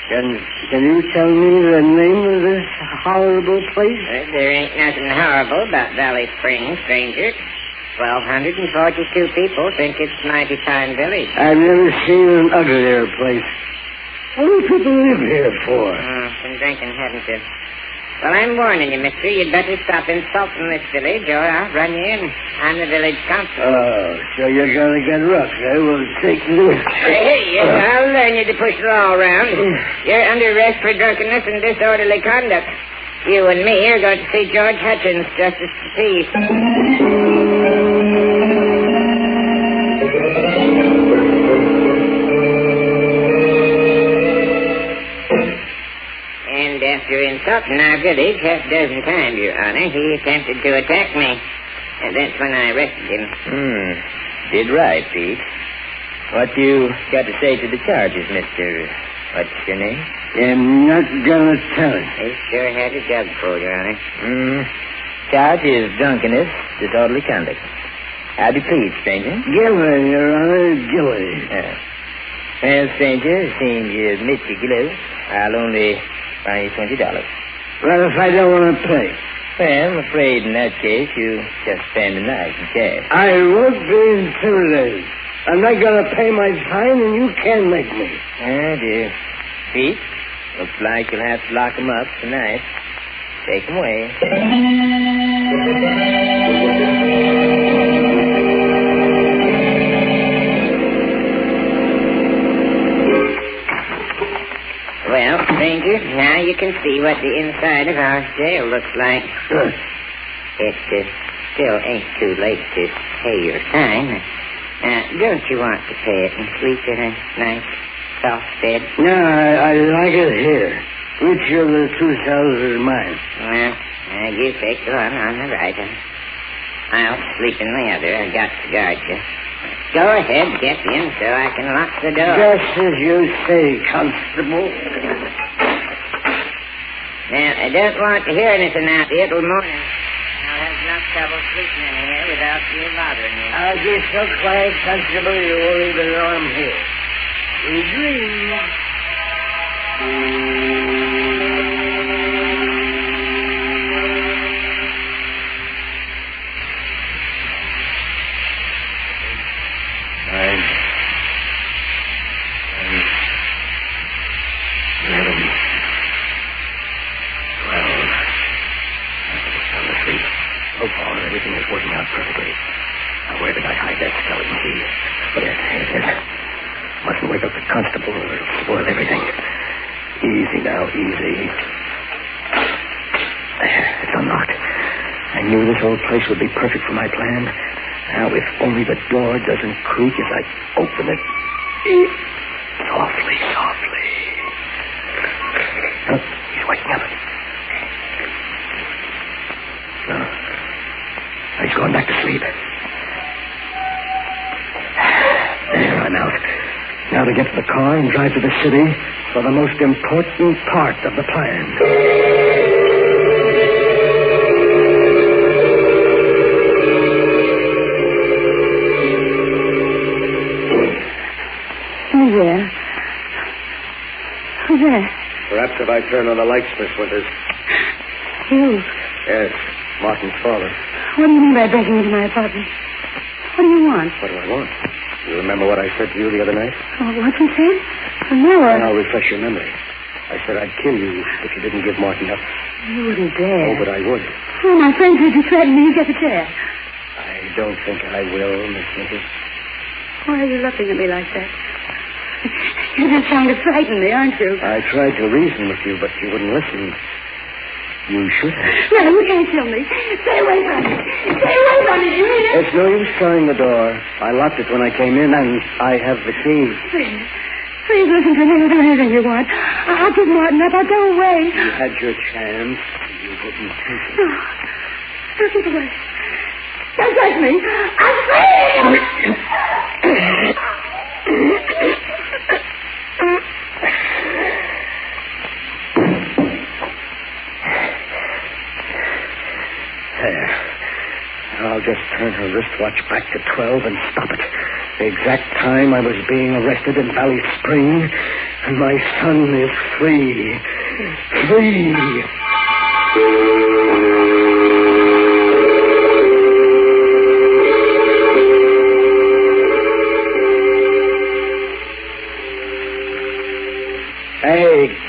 S6: Can you tell me the name of this horrible place?
S4: There ain't nothing horrible about Valley Springs, stranger. 1,242 people think it's a mighty fine village.
S6: I've never seen an uglier place. What do people live here for?
S4: Been drinking, haven't you? Well, I'm warning you, mister. You'd better stop insulting this village, or I'll run you in. I'm the village constable.
S6: Oh, so you're going to get rough, eh? Well, take this.
S4: Hey, I'll learn you to push the law around. You're under arrest for drunkenness and disorderly conduct. You and me are going to see George Hudson, Justice of the Peace. And after insulting our village half a dozen times, Your Honor, he attempted to attack me. And that's when I arrested him.
S18: Did right, Pete. What you got to say to the charges, Mr. What's your name?
S6: I'm not going to tell it.
S4: He sure had a jug full, Your Honor.
S18: Charge is drunkenness, disorderly conduct. I'll be pleased, stranger.
S6: Gilly, Your Honor, Gilly.
S18: Well, stranger, seeing you meticulous, I'll only buy you $20.
S6: Well, if I don't want to pay?
S18: Well, I'm afraid in that case you just spend the night in cash.
S6: I won't be intimidated. I'm not going to pay my fine, and you can't make me.
S18: Oh, dear. Pete, looks like you'll have to lock him up tonight. Take him away.
S4: Well, stranger, now you can see what the inside of our jail looks like. It still ain't too late to pay your fine. Don't you want to pay it and sleep in a nice, soft bed?
S6: No, I like it here. Which of the two cells is mine?
S4: Well, you take the one on the right. I'll sleep in the other. I got to guard you. Go ahead, get in so I can lock the door.
S6: Just as you say, Constable.
S4: Now, I don't want to hear anything out here till morning. I'll have enough trouble sleeping in here without you bothering me.
S6: I'll be so quiet, Constable, you won't even know I'm here. We dream.
S10: So far, everything is working out perfectly. Now, where did I hide that skeleton key? But here it is. Mustn't wake up the constable or it'll spoil everything. Easy now, easy. There, it's unlocked. I knew this old place would be perfect for my plan. Now, if only the door doesn't creak as I open it. Softly, softly. Oh, he's waking up. No. He's going back to sleep. There, I'm out. Now to get to the car and drive to the city for the most important part of the plan.
S8: Who's there? Who's there?
S10: Perhaps if I turn on the lights, Miss Winters.
S8: You.
S10: Yes, Martin's father.
S8: What do you mean by breaking into my apartment? What do you want?
S10: What do I want? You remember what I said to you the other night?
S8: Oh, what you said? No,
S10: I'll refresh your memory. I said I'd kill you if you didn't give Martin up.
S8: You wouldn't dare.
S10: Oh, but I would.
S8: Oh, my friend said you threatened me. You get the chair.
S10: I don't think I will, Miss Winters.
S8: Why are you looking at me like that? You're just trying to frighten me, aren't you?
S10: I tried to reason with you, but you wouldn't listen. You should have.
S8: No, you can't kill me. Stay away from me. Stay away from me, you hear?
S10: It's no use trying the door. I locked it when I came in, and I have the key.
S8: Please listen to me. Do anything you want. I'll give Martin up. I'll go away.
S10: You had your chance. You wouldn't take it.
S8: No. Don't keep away. Don't touch me. I'm free!
S10: There. I'll just turn her wristwatch back to 12 and stop it. The exact time I was being arrested in Valley Spring, and my son is free. Free!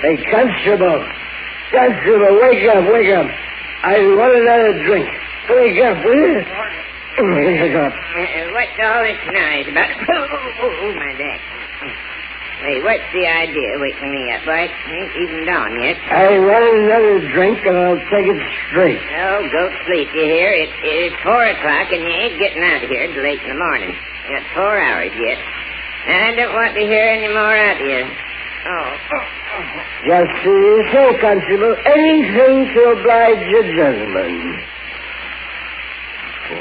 S10: Hey, Constable! Constable, wake up, wake up! I want another drink. Wake up, will you? Wake up.
S4: What's all this noise about? Oh, my back. Hey, what's the idea waking me up, boy? Ain't even dawn yet.
S10: I want another drink, and I'll take it straight.
S4: Oh, go to sleep, you hear? It's 4 o'clock, and you ain't getting out of here till late in the morning. You got 4 hours yet. And I don't want to hear any more out of you.
S10: Just so you say, Constable. Anything to oblige your gentleman. 4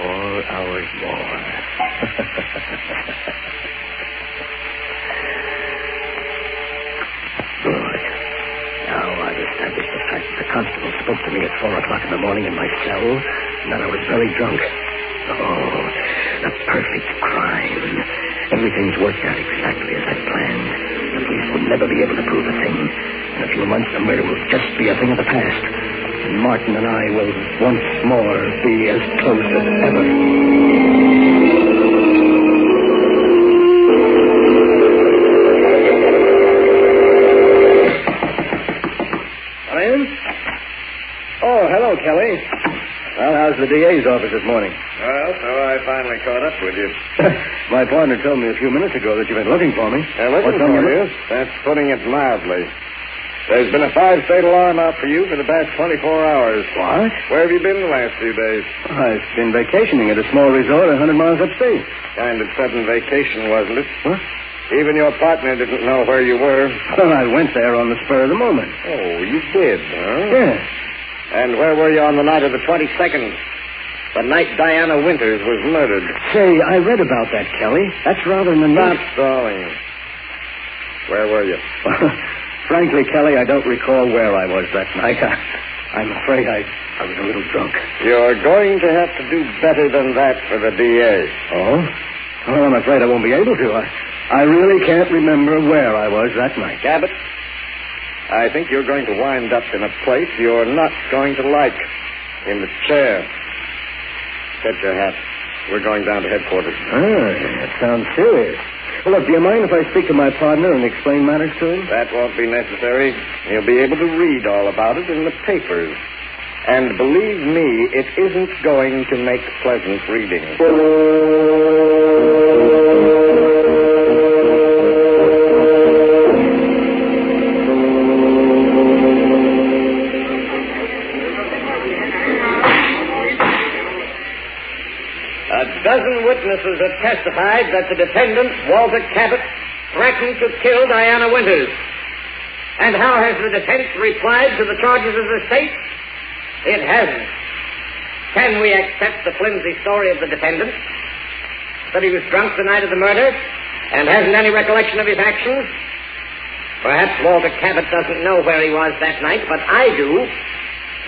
S10: hours more. Good. Now I've established the fact that the constable spoke to me at 4 o'clock in the morning in my cell, and that I was very drunk. Oh, the perfect crime. Everything's worked out exactly as I planned. The police will never be able to prove a thing. In a few months, the murder will just be a thing of the past. And Martin and I will once more be as close as ever. Come in? Oh, hello, Kelly. Well, how's the DA's office this morning?
S3: Well, so I finally caught up with you.
S10: My partner told me a few minutes ago that you've been looking for me.
S3: Looking for you? That's putting it mildly. There's been a 5-state alarm out for you for the past 24 hours.
S10: What?
S3: Where have you been the last few days?
S10: I've been vacationing at a small resort 100 miles upstate.
S3: Kind of sudden vacation, wasn't it?
S10: What?
S3: Even your partner didn't know where you were.
S10: Well, I went there on the spur of the moment.
S3: Oh, you did, huh?
S10: Yes.
S3: And where were you on the night of the 22nd? The night Diana Winters was murdered.
S10: Say, I read about that, Kelly. That's rather an
S3: Stop stalling. Where were you?
S10: Frankly, Kelly, I don't recall where I was that night. I'm afraid I was a little drunk.
S3: You're going to have to do better than that for the DA.
S10: Oh? Well, I'm afraid I won't be able to. I really can't remember where I was that night.
S3: Cabot, I think you're going to wind up in a place you're not going to like. In the chair. Get your hat. We're going down to headquarters.
S10: That sounds serious. Well, look, do you mind if I speak to my partner and explain matters to him?
S3: That won't be necessary. He'll be able to read all about it in the papers. And believe me, it isn't going to make pleasant reading.
S9: A dozen witnesses have testified that the defendant, Walter Cabot, threatened to kill Diana Winters. And how has the defense replied to the charges of the state? It hasn't. Can we accept the flimsy story of the defendant? That he was drunk the night of the murder and hasn't any recollection of his actions? Perhaps Walter Cabot doesn't know where he was that night, but I do.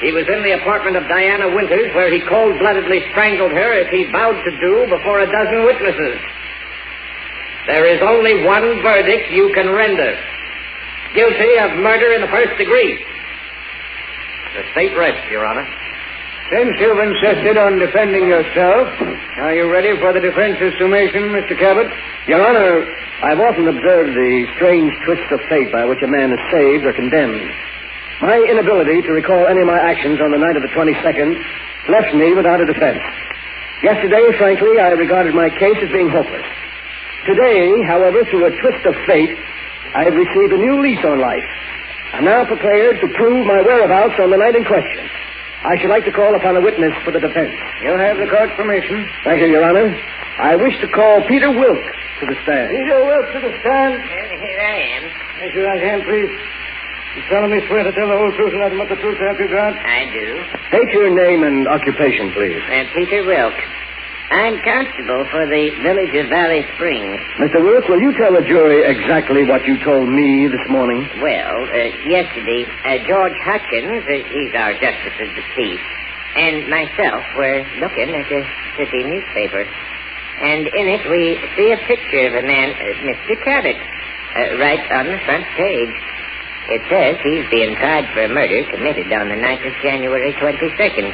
S9: He was in the apartment of Diana Winters, where he cold-bloodedly strangled her as he vowed to do before a dozen witnesses. There is only one verdict you can render. Guilty of murder in the first degree. The state rests, Your Honor.
S6: Since you've insisted on defending yourself, are you ready for the defense's summation, Mr. Cabot?
S10: Your Honor, I've often observed the strange twists of fate by which a man is saved or condemned. My inability to recall any of my actions on the night of the 22nd left me without a defense. Yesterday, frankly, I regarded my case as being hopeless. Today, however, through a twist of fate, I have received a new lease on life. I'm now prepared to prove my whereabouts on the night in question. I should like to call upon a witness for the defense.
S6: You'll have the court's permission.
S10: Thank you, Your Honor. I wish to call Peter Wilk to the stand.
S6: Peter Wilk to the stand.
S4: Here I am.
S6: Raise your right hand, please. You solemnly swear to tell the whole truth and nothing but the truth, have you, God?
S4: I do.
S10: State your name and occupation, please.
S4: Peter Wilk. I'm constable for the village of Valley Springs.
S10: Mr. Wilk, will you tell the jury exactly what you told me this morning?
S4: Well, yesterday, George Hudson, he's our justice of the peace, and myself were looking at a city newspaper. And in it we see a picture of a man, Mr. Cabot, right on the front page. It says he's being tried for a murder committed on the night of January 22nd.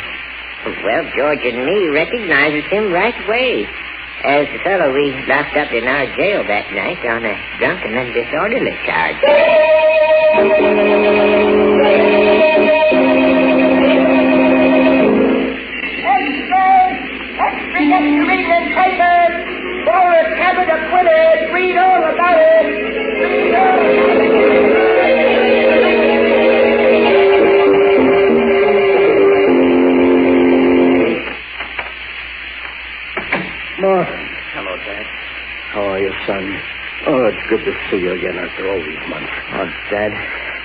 S4: Well, George and me recognizes him right away as the fellow we locked up in our jail that night on a drunken and disorderly charge.
S9: Extra, get to read the paper. Forward, Cabot acquitted. Read all about it. Read all.
S10: Martin. Hello, Dad. How are you, son? Oh, it's good to see you again after all these months.
S18: Oh, Dad,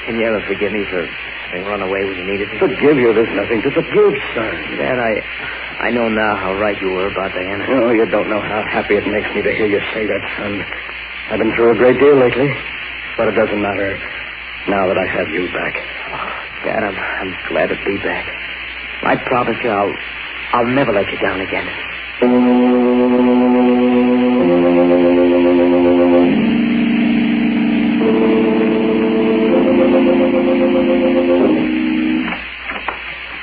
S18: can you ever forgive me for having run away when you needed me?
S10: Forgive you? There's nothing to forgive, son.
S18: Dad, I know now how right you were about Diana.
S10: Oh, you don't know how happy it makes me to hear you say that, son. I've been through a great deal lately, but it doesn't matter now that I have you back.
S18: Oh, Dad, I'm glad to be back. I promise you I'll never let you down again.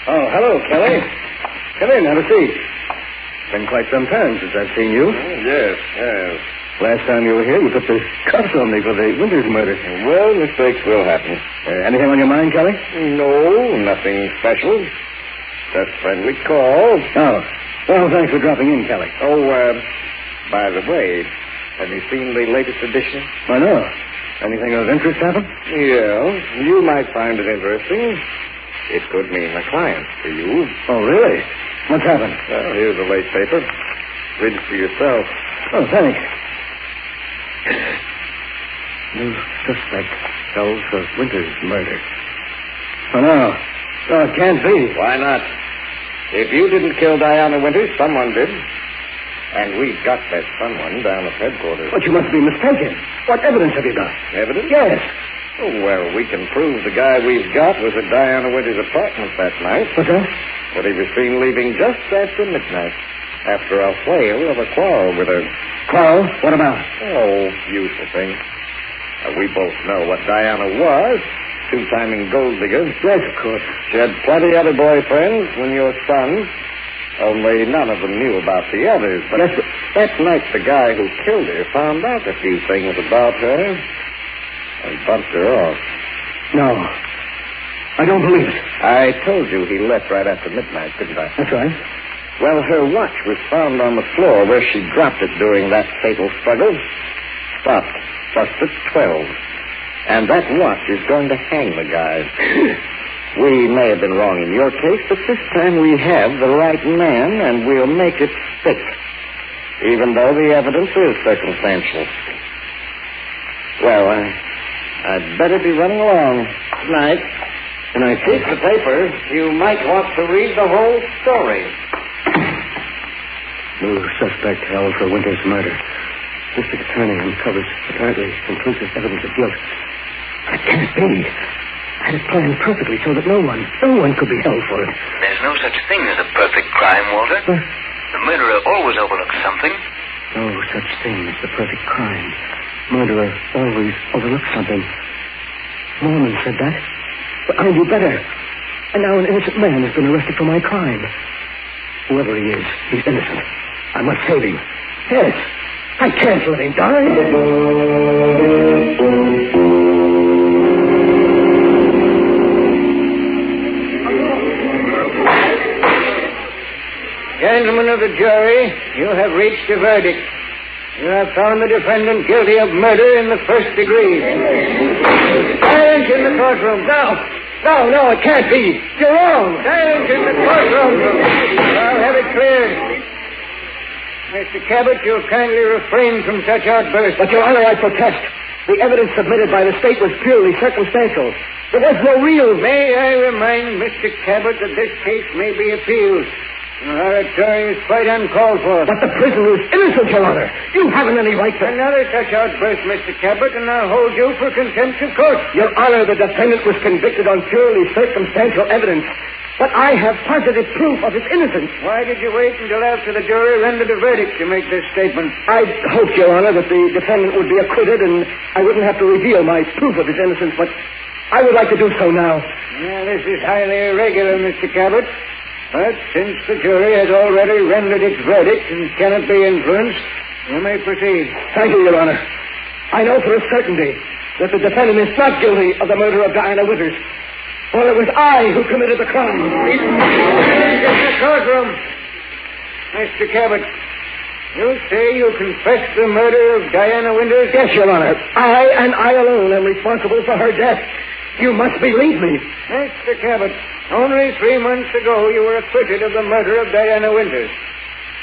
S10: Oh, hello, Kelly. Come in, have a seat. Been quite some time since I've seen you.
S3: Yes.
S10: Last time you were here, you put the cuffs on me for the Winters murder.
S3: Well, mistakes will happen.
S10: Anything on your mind, Kelly?
S3: No, nothing special. Just friendly call.
S10: Oh. Well, thanks for dropping in, Kelly.
S3: Oh, by the way, have you seen the latest edition?
S10: I know. Anything of interest happen?
S3: Yeah, you might find it interesting. It could mean a client to you.
S10: Oh, really? What's happened?
S3: Well, here's the late paper. Read it for yourself.
S10: Oh, thanks. New suspect held for Winters' murder. Oh, no. Oh, it can't be.
S3: Why not? If you didn't kill Diana Winters, someone did. And we've got that someone down at headquarters.
S10: But you must be mistaken. What evidence have you got?
S3: Evidence?
S10: Yes.
S3: Oh, well, we can prove the guy we've got was at Diana Winters' apartment that night.
S10: What's that?
S3: But he was seen leaving just after midnight, after a whale of a quarrel with her.
S10: Quarrel? What about?
S3: Oh, usual thing. We both know what Diana was. Two-timing gold digger.
S10: Yes, of course.
S3: She had plenty other boyfriends when your son. Only none of them knew about the others. But
S10: yes,
S3: that night, the guy who killed her found out a few things about her and bumped her off.
S10: No. I don't believe it.
S3: I told you he left right after midnight, didn't I?
S10: That's right.
S3: Well, her watch was found on the floor where she dropped it during that fatal struggle. Stopped just at 12. And that watch is going to hang the guy. We may have been wrong in your case, but this time we have the right man, and we'll make it stick, even though the evidence is circumstantial. Well, I'd better be running along. Good night.
S10: Good night,
S3: Keep the paper. You might want to read the whole story.
S10: New suspect held for Winters' murder. District Attorney uncovers apparently conclusive evidence of guilt. It can't be. I had it planned perfectly so that no one could be held for it.
S16: There's no such thing as a perfect crime, Walter. The murderer always overlooks something.
S10: No such thing as the perfect crime. Murderer always overlooks something. Norman said that. But I knew better. And now an innocent man has been arrested for my crime. Whoever he is, he's innocent. I must save him. Yes. I can't let him die.
S9: Gentlemen of the jury, you have reached a verdict. You have found the defendant guilty of murder in the first degree. Silence in the courtroom.
S10: No, it can't be. You're wrong.
S9: Silence in the courtroom. I'll have it cleared. Mr. Cabot, you'll kindly refrain from such outbursts.
S10: But, Your Honor, I protest. The evidence submitted by the state was purely circumstantial. There was no real...
S9: May I remind Mr. Cabot that this case may be appealed. Our attorney is quite uncalled for.
S10: But the prisoner is innocent, Your Honor. You haven't any right to...
S9: Another such outburst, Mr. Cabot, and I'll hold you for contempt of court.
S10: Your Honor, the defendant was convicted on purely circumstantial evidence. But I have positive proof of his innocence.
S9: Why did you wait until after the jury rendered a verdict to make this statement?
S10: I hoped, Your Honor, that the defendant would be acquitted and I wouldn't have to reveal my proof of his innocence, but I would like to do so now.
S9: Yeah, this is highly irregular, Mr. Cabot. But since the jury has already rendered its verdict and cannot be influenced, you may proceed.
S10: Thank you, Your Honor. I know for a certainty that the defendant is not guilty of the murder of Diana Winters. For it was I who committed the crime.
S9: In the courtroom. Mr. Cabot, you say you confessed the murder of Diana Winters?
S10: Yes, Your Honor. I and I alone am responsible for her death. You must believe me.
S9: Mr. Cabot, only 3 months ago you were acquitted of the murder of Diana Winters.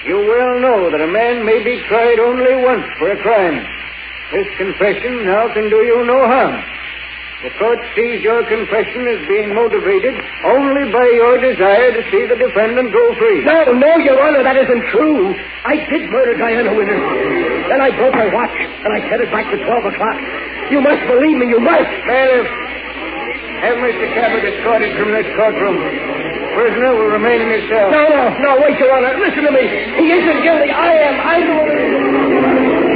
S9: You well know that a man may be tried only once for a crime. This confession now can do you no harm. The court sees your confession as being motivated only by your desire to see the defendant go free.
S10: No, Your Honor, that isn't true. I did murder Diana Winters. Then I broke my watch, and I set it back to 12 o'clock. You must believe me, you must.
S9: Bailiff, have Mr. Cabot escorted from this courtroom. Prisoner will remain in his cell.
S10: No, wait, Your Honor. Listen to me. He isn't guilty. I am. I'm the one.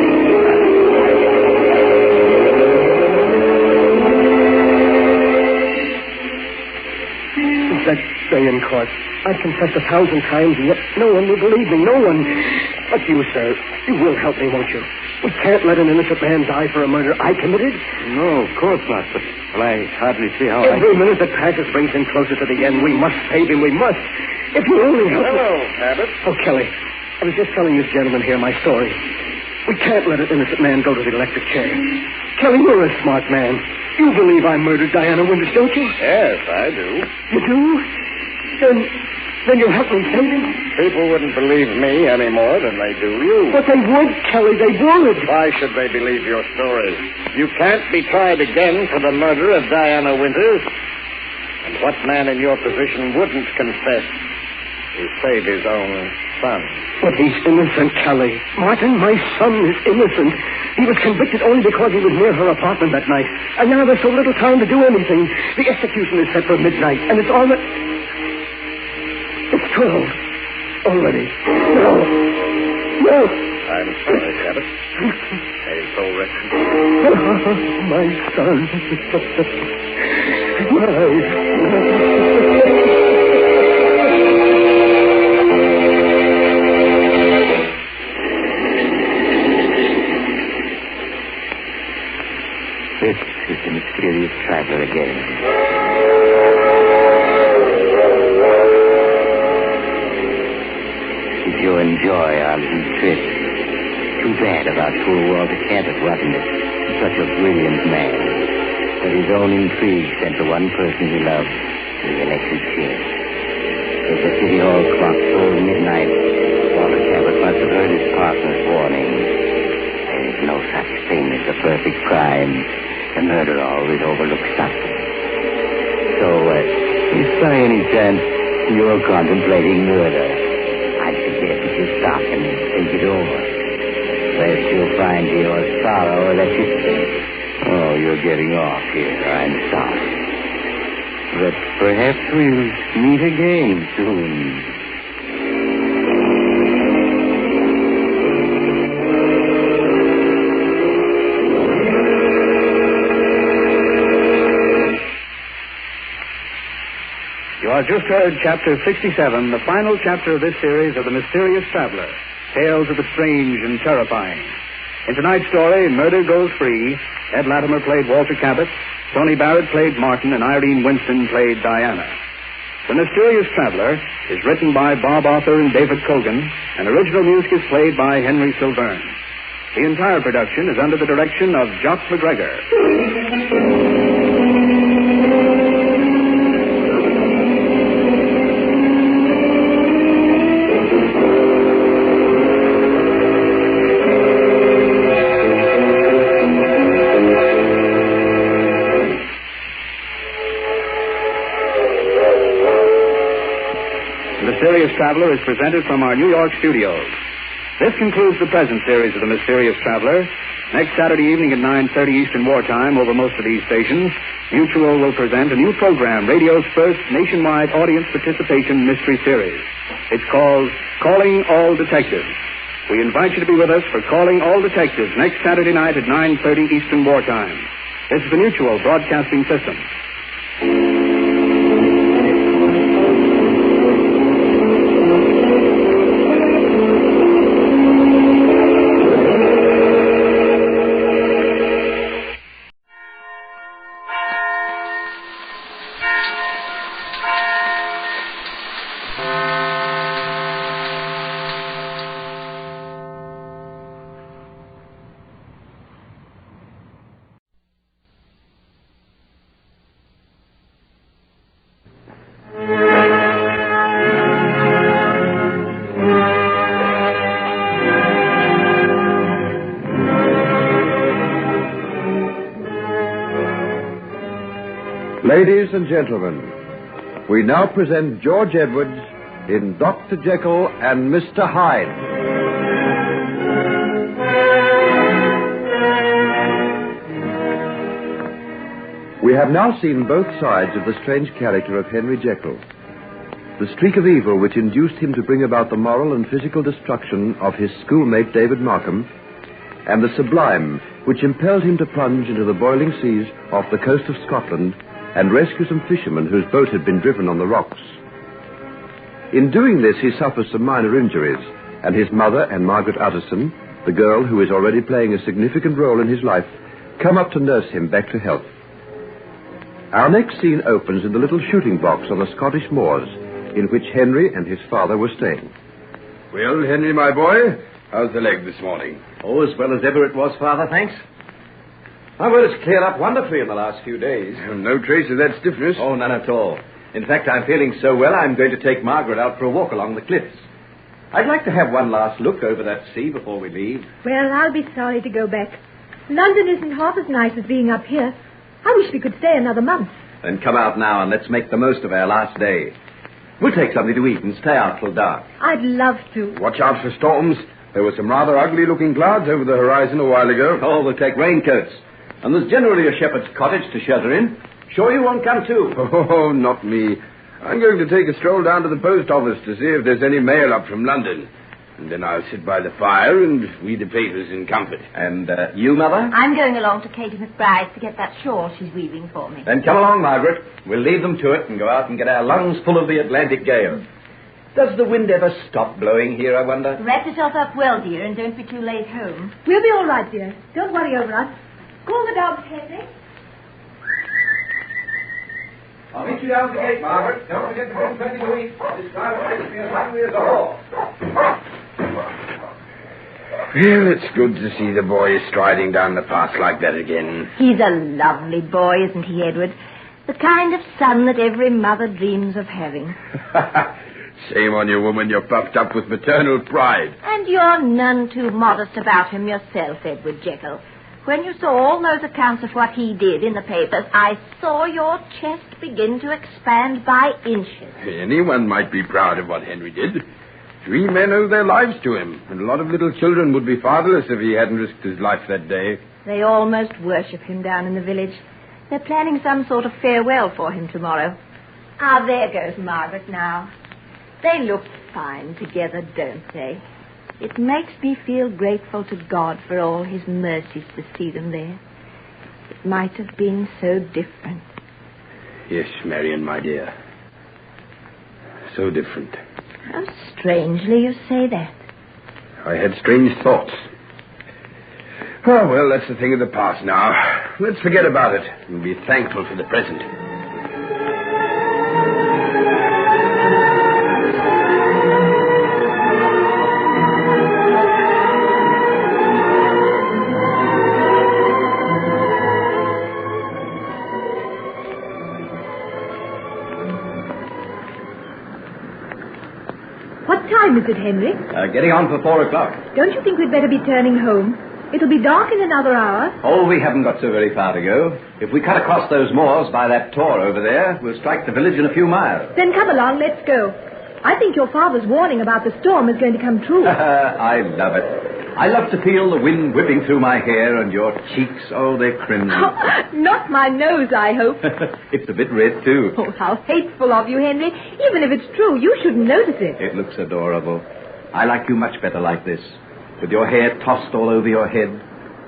S10: That day in court, I've confessed 1,000 times, and yet no one will believe me. No one. But you, sir, you will help me, won't you? We can't let an innocent man die for a murder I committed.
S7: No, of course not. But I hardly see how
S10: Every minute that passes brings him closer to the end. We must save him. We must. If you only help
S9: Hello, Cabot.
S10: Oh, Kelly, I was just telling this gentleman here my story. We can't let an innocent man go to the electric chair. Kelly, you're a smart man. You believe I murdered Diana Winters, don't you?
S3: Yes, I do.
S10: You do? Then you'll help me save him?
S3: People wouldn't believe me any more than they do you.
S10: But they would, Kelly, they would.
S3: Why should they believe your story? You can't be tried again for the murder of Diana Winters. And what man in your position wouldn't confess to save his own son?
S10: But he's innocent, Kelly. Martin, my son is innocent. He was convicted only because he was near her apartment that night. And now there's so little time to do anything. The execution is set for midnight, and it's almost... It's 12 already. No.
S3: I'm sorry, Cabot. May his soul rest in peace.
S10: My son.
S7: This is the mysterious traveler again. If you enjoy our little trip, too bad about poor Walter Cabot, wasn't it? Such a brilliant man. But his own intrigue sent the one person he loved to the electric chair. As the city hall clock tolled midnight, Walter Cabot must have heard his partner's warning. There is no such thing as a perfect crime. The murderer always overlooks something. So, if by any chance you're contemplating murder, I'd suggest that you stop and think it over. Lest you'll find to your sorrow that Oh, you're getting off here. I'm sorry. But perhaps we'll meet again soon.
S1: You have just heard Chapter 67, the final chapter of this series of The Mysterious Traveler, Tales of the Strange and Terrifying. In tonight's story, Murder Goes Free, Ed Latimer played Walter Cabot, Tony Barrett played Martin, and Irene Winston played Diana. The Mysterious Traveler is written by Bob Arthur and David Cogan, and original music is played by Henry Silverne. The entire production is under the direction of Jock McGregor. The Mysterious Traveler is presented from our New York studios. This concludes the present series of The Mysterious Traveler. Next Saturday evening at 9:30 Eastern Wartime over most of these stations, Mutual will present a new program, radio's first nationwide audience participation mystery series. It's called Calling All Detectives. We invite you to be with us for Calling All Detectives next Saturday night at 9:30 Eastern Wartime. This is the Mutual Broadcasting System.
S13: Ladies and gentlemen, we now present George Edwards in Dr. Jekyll and Mr. Hyde. We have now seen both sides of the strange character of Henry Jekyll. The streak of evil which induced him to bring about the moral and physical destruction of his schoolmate David Markham, and the sublime which impelled him to plunge into the boiling seas off the coast of Scotland and rescue some fishermen whose boat had been driven on the rocks. In doing this, he suffers some minor injuries, and his mother and Margaret Utterson, the girl who is already playing a significant role in his life, come up to nurse him back to health. Our next scene opens in the little shooting box on the Scottish moors, in which Henry and his father were staying.
S17: Well, Henry, my boy, how's the leg this morning?
S11: Oh, as well as ever it was, Father, thanks. Oh, well, it's cleared up wonderfully in the last few days.
S17: No trace of that stiffness?
S11: Oh, none at all. In fact, I'm feeling so well, I'm going to take Margaret out for a walk along the cliffs. I'd like to have one last look over that sea before we leave.
S19: Well, I'll be sorry to go back. London isn't half as nice as being up here. I wish we could stay another month.
S11: Then come out now and let's make the most of our last day. We'll take something to eat and stay out till dark.
S19: I'd love to.
S17: Watch out for storms. There were some rather ugly-looking clouds over the horizon a while ago.
S11: Oh, we'll take raincoats. And there's generally a shepherd's cottage to shelter in. Sure you won't come too?
S17: Oh, not me. I'm going to take a stroll down to the post office to see if there's any mail up from London. And then I'll sit by the fire and read the papers in comfort.
S11: And you, Mother?
S21: I'm going along to Katie McBride's to get that shawl she's weaving for me.
S11: Then come along, Margaret. We'll leave them to it and go out and get our lungs full of the Atlantic gale. Does the wind ever stop blowing here, I wonder?
S21: Wrap yourself up well, dear, and don't be too late home.
S19: We'll be all right, dear. Don't worry over us. Call the dogs, Henry.
S11: I'll meet you down at the gate, Margaret. Don't forget to bring plenty to eat. This drive makes me as hungry as a horse.
S17: Well, it's good to see the boy striding down the path like that again.
S21: He's a lovely boy, isn't he, Edward? The kind of son that every mother dreams of having.
S17: Shame on you, woman. You're puffed up with maternal pride.
S21: And you're none too modest about him yourself, Edward Jekyll. When you saw all those accounts of what he did in the papers, I saw your chest begin to expand by inches.
S17: Anyone might be proud of what Henry did. 3 men owe their lives to him, and a lot of little children would be fatherless if he hadn't risked his life that day.
S21: They almost worship him down in the village. They're planning some sort of farewell for him tomorrow. Ah, there goes Margaret now. They look fine together, don't they? It makes me feel grateful to God for all his mercies to see them there. It might have been so different.
S17: Yes, Marion, my dear. So different.
S21: How strangely you say that.
S17: I had strange thoughts. Oh, well, that's the thing of the past now. Let's forget about it and be thankful for the present.
S19: What time is it, Henry?
S11: Getting on for 4 o'clock.
S19: Don't you think we'd better be turning home? It'll be dark in another hour.
S11: Oh, we haven't got so very far to go. If we cut across those moors by that tor over there, we'll strike the village in a few miles.
S19: Then come along, let's go. I think your father's warning about the storm is going to come true.
S11: I love it. I love to feel the wind whipping through my hair and your cheeks, oh, they're crimson.
S19: Not my nose, I hope.
S11: It's a bit red, too.
S19: Oh, how hateful of you, Henry. Even if it's true, you shouldn't notice it.
S11: It looks adorable. I like you much better like this, with your hair tossed all over your head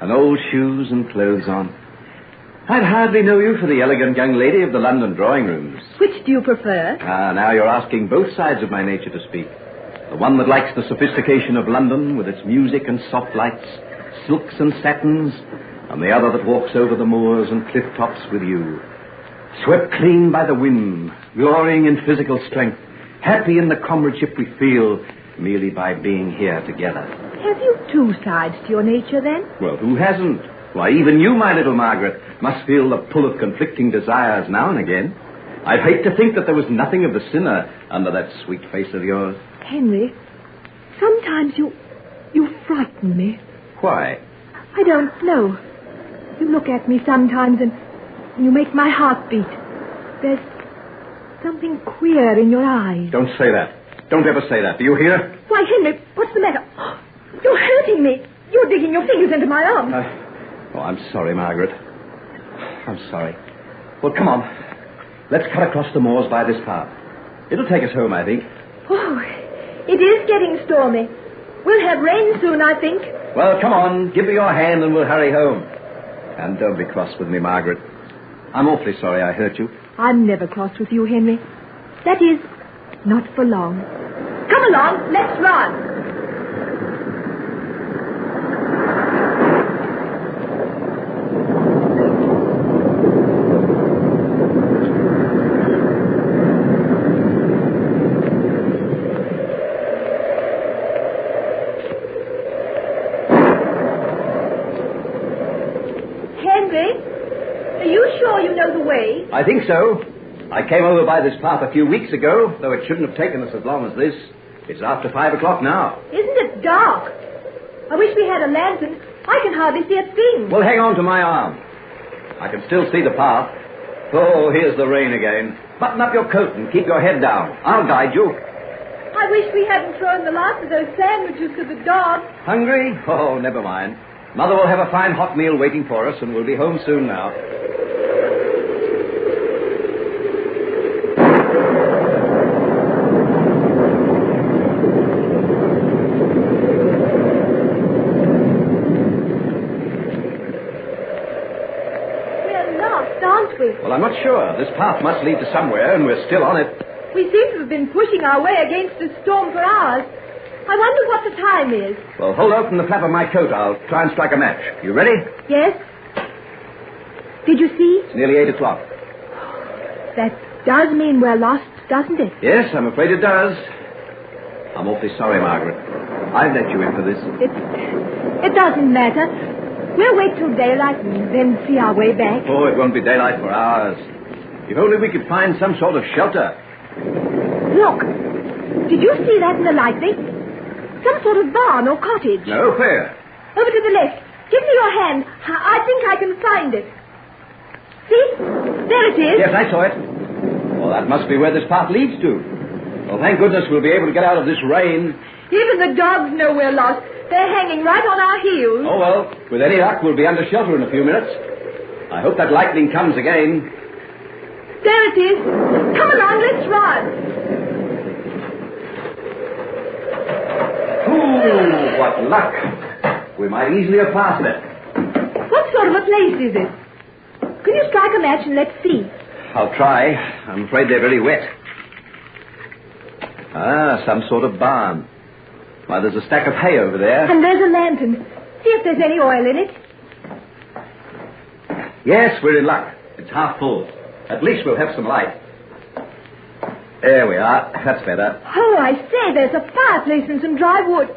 S11: and old shoes and clothes on. I'd hardly know you for the elegant young lady of the London drawing rooms.
S19: Which do you prefer?
S11: Now you're asking both sides of my nature to speak. The one that likes the sophistication of London with its music and soft lights, silks and satins, and the other that walks over the moors and cliff tops with you. Swept clean by the wind, glorying in physical strength, happy in the comradeship we feel merely by being here together.
S19: Have you two sides to your nature, then?
S11: Well, who hasn't? Why, even you, my little Margaret, must feel the pull of conflicting desires now and again. I'd hate to think that there was nothing of the sinner under that sweet face of yours.
S19: Henry, sometimes you frighten me.
S11: Why?
S19: I don't know. You look at me sometimes and you make my heart beat. There's something queer in your eyes.
S11: Don't say that. Don't ever say that. Do you hear?
S19: Why, Henry, what's the matter? You're hurting me. You're digging your fingers into my arm.
S11: Oh, I'm sorry, Margaret. I'm sorry. Well, come on. Let's cut across the moors by this path. It'll take us home, I think.
S19: Oh, it is getting stormy. We'll have rain soon, I think.
S11: Well, come on. Give me your hand and we'll hurry home. And don't be cross with me, Margaret. I'm awfully sorry I hurt you.
S19: I'm never cross with you, Henry. That is, not for long. Come along, let's run.
S11: I think so. I came over by this path a few weeks ago, though it shouldn't have taken us as long as this. It's after 5 o'clock now.
S19: Isn't it dark? I wish we had a lantern. I can hardly see a thing.
S11: Well, hang on to my arm. I can still see the path. Oh, here's the rain again. Button up your coat and keep your head down. I'll guide you.
S19: I wish we hadn't thrown the last of those sandwiches to the dog.
S11: Hungry? Oh, never mind. Mother will have a fine hot meal waiting for us, and we'll be home soon now. Well, I'm not sure. This path must lead to somewhere, and we're still on it.
S19: We seem to have been pushing our way against the storm for hours. I wonder what the time is.
S11: Well, hold open the flap of my coat. I'll try and strike a match. You ready?
S19: Yes. Did you see?
S11: It's nearly 8 o'clock.
S19: That does mean we're lost, doesn't it?
S11: Yes, I'm afraid it does. I'm awfully sorry, Margaret. I've let you in for this.
S19: It doesn't matter. We'll wait till daylight and then see our way back.
S11: Oh, it won't be daylight for hours. If only we could find some sort of shelter.
S19: Look. Did you see that in the lightning? Some sort of barn or cottage.
S11: No, where?
S19: Over to the left. Give me your hand. I think I can find it. See? There it is.
S11: Yes, I saw it. Well, that must be where this path leads to. Well, thank goodness we'll be able to get out of this rain.
S19: Even the dogs know we're lost. They're hanging right on our heels.
S11: Oh, well, with any luck, we'll be under shelter in a few minutes. I hope that lightning comes again.
S19: There it is. Come along, let's run.
S11: Ooh, what luck. We might easily have passed it.
S19: What sort of a place is it? Can you strike a match and let's see?
S11: I'll try. I'm afraid they're very wet. Some sort of barn. Why, there's a stack of hay over there.
S19: And there's a lantern. See if there's any oil in it.
S11: Yes, we're in luck. It's half full. At least we'll have some light. There we are. That's better.
S19: Oh, I say, there's a fireplace and some dry wood.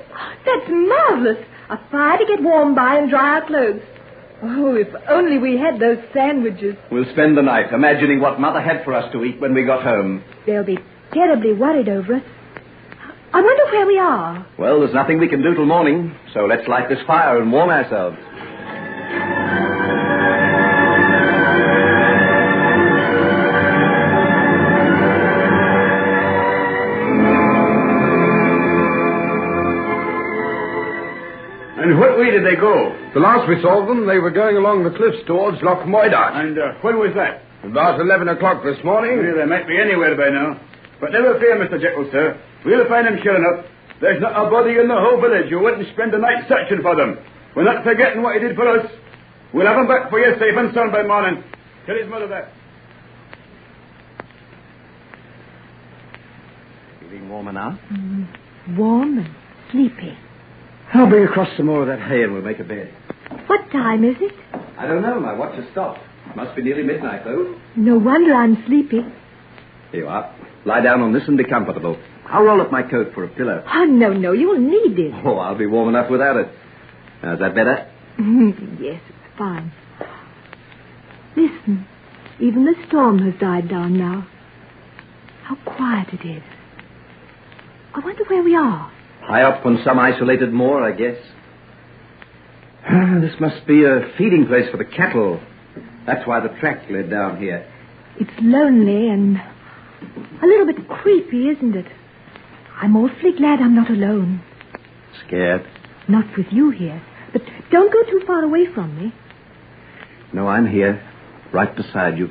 S19: That's marvelous. A fire to get warm by and dry our clothes. Oh, if only we had those sandwiches.
S11: We'll spend the night imagining what Mother had for us to eat when we got home.
S19: They'll be terribly worried over us. I wonder where we are.
S11: Well, there's nothing we can do till morning, so let's light this fire and warm ourselves.
S17: And what way did they go?
S12: The last we saw them, they were going along the cliffs towards Loch Moidart.
S17: And when was that?
S12: About 11 o'clock this morning.
S17: Well, they might be anywhere by now. But never fear, Mr. Jekyll, sir. We'll find them sure enough. There's not a body in the whole village who wouldn't spend the night searching for them. We're not forgetting what he did for us. We'll have him back for you safe and sound by morning. Tell his mother that.
S11: Feeling warmer now?
S21: Warm and sleepy.
S11: I'll bring across some more of that hay and we'll make a bed.
S21: What time is it?
S11: I don't know. My watch has stopped. Must be nearly midnight, though.
S21: No wonder I'm sleepy.
S11: Here you are. Lie down on this and be comfortable. I'll roll up my coat for a pillow.
S21: Oh, no, you'll need it.
S11: Oh, I'll be warm enough without it. Now, is that better?
S21: Yes, it's fine. Listen, even the storm has died down now. How quiet it is. I wonder where we are.
S11: High up on some isolated moor, I guess. This must be a feeding place for the cattle. That's why the track led down here.
S21: It's lonely and a little bit creepy, isn't it? I'm awfully glad I'm not alone.
S11: Scared?
S21: Not with you here. But don't go too far away from me.
S11: No, I'm here, right beside you.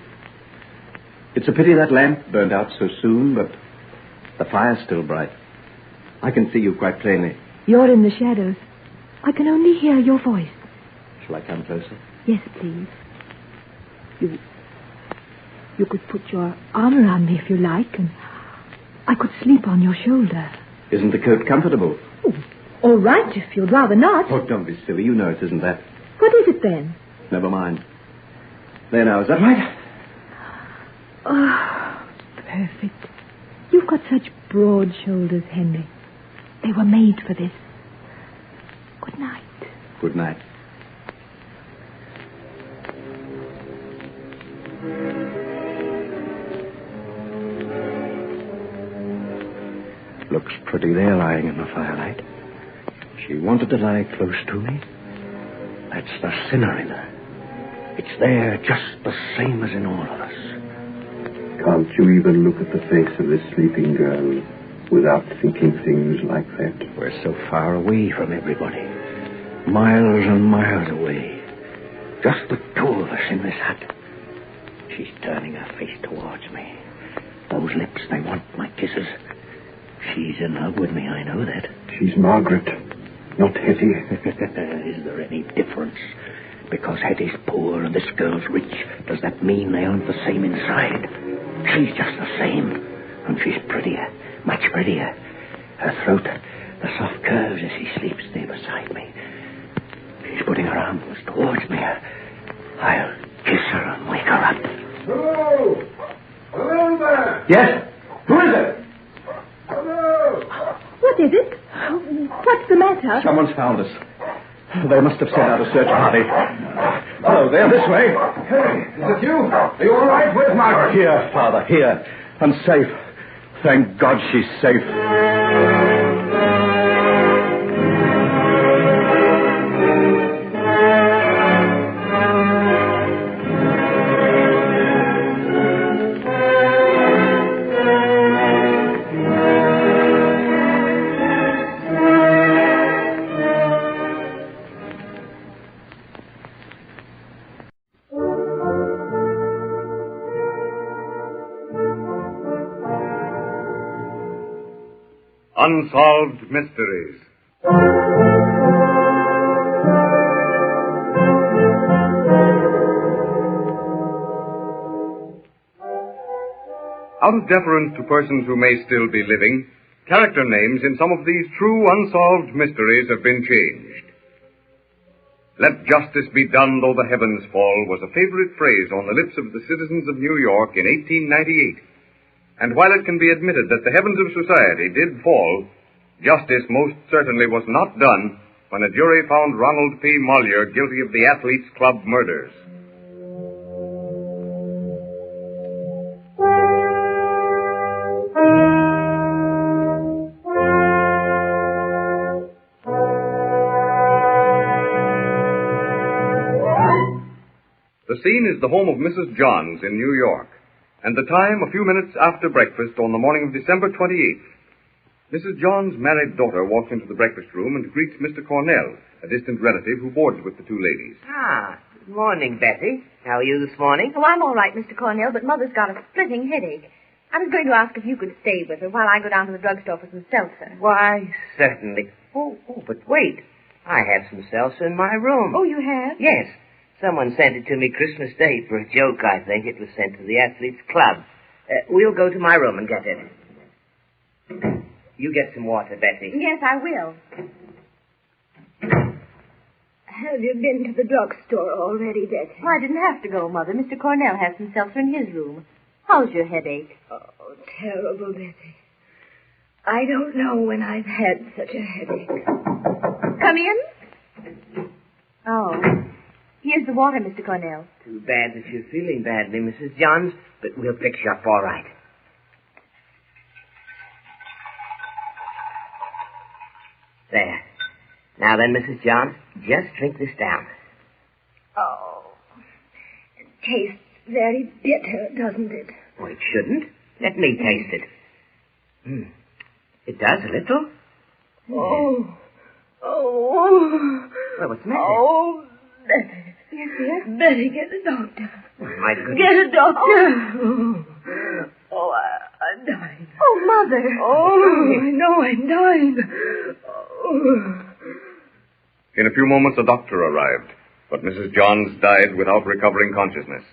S11: It's a pity that lamp burnt out so soon, but the fire's still bright. I can see you quite plainly.
S21: You're in the shadows. I can only hear your voice.
S11: Shall I come closer?
S21: Yes, please. You could put your arm around me if you like, and I could sleep on your shoulder.
S11: Isn't the coat comfortable?
S21: Oh, all right, if you'd rather not.
S11: Oh, don't be silly. You know it isn't that.
S21: What is it, then?
S11: Never mind. There now, is that right?
S21: Oh, perfect. You've got such broad shoulders, Henry. They were made for this. Good night.
S11: Good night. Looks pretty there, lying in the firelight. She wanted to lie close to me. That's the sinner in her. It's there just the same as in all of us.
S13: Can't you even look at the face of this sleeping girl without thinking things like that?
S11: We're so far away from everybody. Miles and miles away. Just the two of us in this hut. She's turning her face towards me. Those lips, they want my kisses. She's in love with me, I know that.
S13: She's Margaret, not Hetty.
S11: Is there any difference? Because Hetty's poor and this girl's rich, does that mean they aren't the same inside? She's just the same. And she's prettier, much prettier. Her throat, the soft curves as she sleeps there beside me. She's putting her arms towards me. I'll kiss her and wake her up.
S12: Hello! Hello there!
S11: Yes? Who is it?
S12: Hello!
S21: What is it? What's the matter?
S11: Someone's found us. They must have sent out a search party. Hello there, this way.
S12: Hey, is it you? Are you all right? Where's Margaret?
S11: Here, Father, here. I'm safe. Thank God she's safe.
S22: Unsolved Mysteries. Out of deference to persons who may still be living, character names in some of these true unsolved mysteries have been changed. Let justice be done though the heavens fall was a favorite phrase on the lips of the citizens of New York in 1898. And while it can be admitted that the heavens of society did fall, justice most certainly was not done when a jury found Ronald P. Mollier guilty of the Athletes' Club murders. The scene is the home of Mrs. Johns in New York, and the time a few minutes after breakfast on the morning of December 28th. Mrs. John's married daughter walks into the breakfast room and greets Mr. Cornell, a distant relative who boards with the two ladies.
S2: Ah, good morning, Betty. How are you this morning?
S21: Oh, I'm all right, Mr. Cornell, but Mother's got a splitting headache. I was going to ask if you could stay with her while I go down to the drugstore for some seltzer.
S2: Why, certainly. Oh, but wait. I have some seltzer in my room.
S21: Oh, you have?
S2: Yes. Someone sent it to me Christmas Day for a joke, I think. It was sent to the Athletes Club. We'll go to my room and get it. You get some water, Betty.
S21: Yes, I will.
S8: Have you been to the drugstore already, Betty?
S21: Oh, I didn't have to go, Mother. Mr. Cornell has some seltzer in his room. How's your headache?
S8: Oh, terrible, Betty. I don't know when I've had such a headache.
S21: Come in. Oh. Here's the water, Mr. Cornell.
S2: Too bad that you're feeling badly, Mrs. Johns, but we'll fix you up all right. There. Now then, Mrs. Johns, just drink this down.
S8: Oh, it tastes very bitter, doesn't it?
S2: Oh, it shouldn't. Let me taste it. It does a little.
S8: Oh.
S2: Well, what's the matter?
S8: Oh, Betty.
S21: Yes, dear?
S8: Betty, get a doctor.
S2: Oh, my goodness.
S8: Get a doctor. Oh, I'm dying.
S21: Oh, Mother.
S8: Oh, I know I'm dying. Oh.
S22: In a few moments, a doctor arrived, but Mrs. Johns died without recovering consciousness.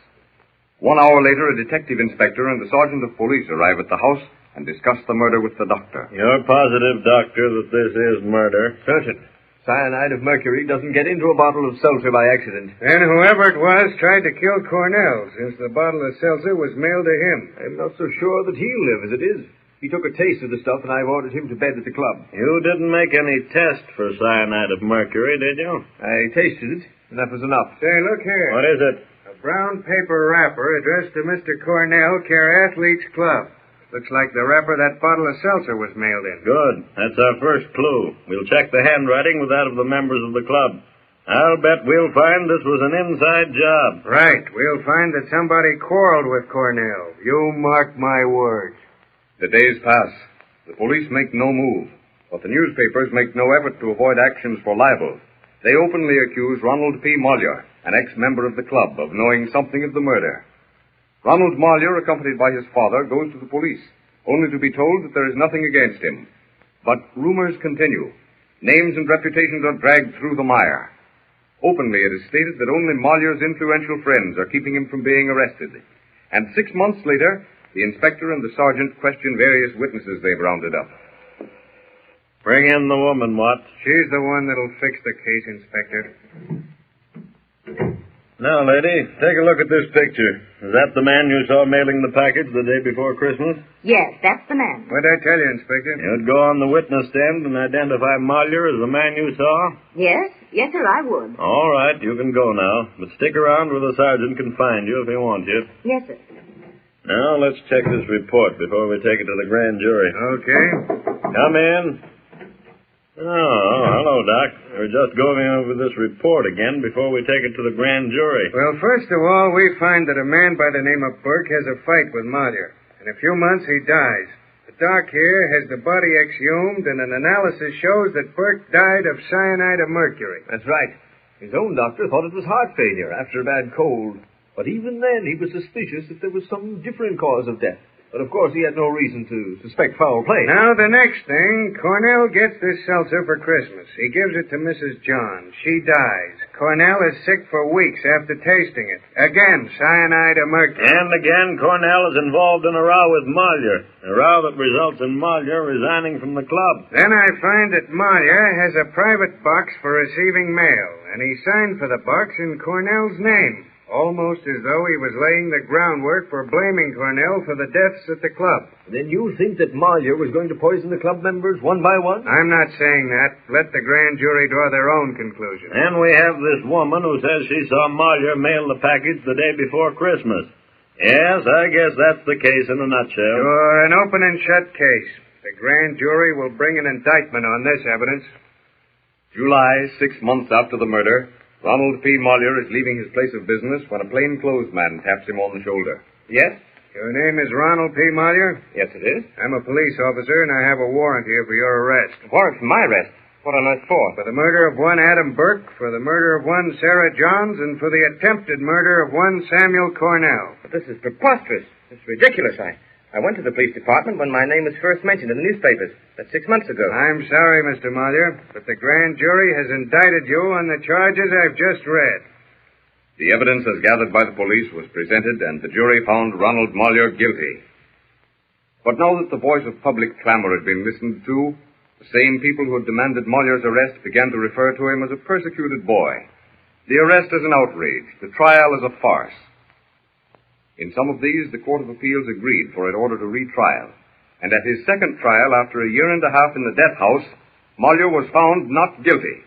S22: 1 hour later, a detective inspector and the sergeant of police arrive at the house and discuss the murder with the doctor.
S5: You're positive, Doctor, that this is murder?
S23: Certain. Cyanide of mercury doesn't get into a bottle of seltzer by accident.
S24: And whoever it was tried to kill Cornell, since the bottle of seltzer was mailed to him.
S23: I'm not so sure that he'll live as it is. He took a taste of the stuff, and I've ordered him to bed at the club.
S5: You didn't make any test for cyanide of mercury, did you?
S23: I tasted it, and that was enough.
S24: Say, look here.
S5: What is it?
S24: A brown paper wrapper addressed to Mr. Cornell, Care Athletes Club. Looks like the wrapper that bottle of seltzer was mailed in.
S5: Good. That's our first clue. We'll check the handwriting with that of the members of the club. I'll bet we'll find this was an inside job.
S24: Right. We'll find that somebody quarreled with Cornell. You mark my words.
S22: The days pass. The police make no move, but the newspapers make no effort to avoid actions for libel. They openly accuse Ronald P. Mollier, an ex-member of the club, of knowing something of the murder. Ronald Mollier, accompanied by his father, goes to the police, only to be told that there is nothing against him. But rumors continue. Names and reputations are dragged through the mire. Openly, it is stated that only Mollier's influential friends are keeping him from being arrested. And 6 months later, the inspector and the sergeant question various witnesses they've rounded up.
S5: Bring in the woman, Watt.
S24: She's the one that'll fix the case, Inspector.
S5: Now, lady, take a look at this picture. Is that the man you saw mailing the package the day before Christmas?
S21: Yes, that's the man.
S24: What'd I tell you, Inspector?
S5: You'd go on the witness stand and identify Mollier as the man you saw?
S21: Yes, sir, I would.
S5: All right, you can go now. But stick around where the sergeant can find you if he wants you.
S21: Yes, sir.
S5: Now, let's check this report before we take it to the grand jury.
S24: Okay.
S5: Come in. Oh, hello, Doc. We're just going over this report again before we take it to the grand jury.
S24: Well, first of all, we find that a man by the name of Burke has a fight with Mollier. In a few months, he dies. The doc here has the body exhumed, and an analysis shows that Burke died of cyanide of mercury.
S23: That's right. His own doctor thought it was heart failure after a bad cold. But even then, he was suspicious that there was some different cause of death. But, of course, he had no reason to suspect foul play.
S24: Now, the next thing, Cornell gets this seltzer for Christmas. He gives it to Mrs. John. She dies. Cornell is sick for weeks after tasting it. Again, cyanide of mercury.
S5: And again, Cornell is involved in a row with Mollier. A row that results in Mollier resigning from the club.
S24: Then I find that Mollier has a private box for receiving mail, and he signed for the box in Cornell's name. Almost as though he was laying the groundwork for blaming Cornell for the deaths at the club.
S23: Then you think that Mollier was going to poison the club members one by one?
S24: I'm not saying that. Let the grand jury draw their own conclusion.
S5: And we have this woman who says she saw Mollier mail the package the day before Christmas. Yes, I guess that's the case in a nutshell.
S24: Sure, an open and shut case. The grand jury will bring an indictment on this evidence.
S22: July, 6 months after the murder, Ronald P. Mollier is leaving his place of business when a plainclothes man taps him on the shoulder.
S23: Yes?
S24: Your name is Ronald P. Moyer?
S16: Yes, it is.
S24: I'm a police officer, and I have a warrant here for your arrest.
S16: Warrant for my arrest? What on earth for?
S24: For the murder of one Adam Burke, for the murder of one Sarah Johns, and for the attempted murder of one Samuel Cornell.
S16: But this is preposterous. It's ridiculous. I went to the police department when my name was first mentioned in the newspapers. That's 6 months ago.
S24: I'm sorry, Mr. Moyer, but the grand jury has indicted you on the charges I've just read.
S22: The evidence as gathered by the police was presented, and the jury found Ronald Moyer guilty. But now that the voice of public clamor had been listened to, the same people who had demanded Moyer's arrest began to refer to him as a persecuted boy. The arrest as an outrage, the trial as a farce. In some of these, the Court of Appeals agreed for an order to retrial, and at his second trial, after a year and a half in the death house, Moyer was found not guilty.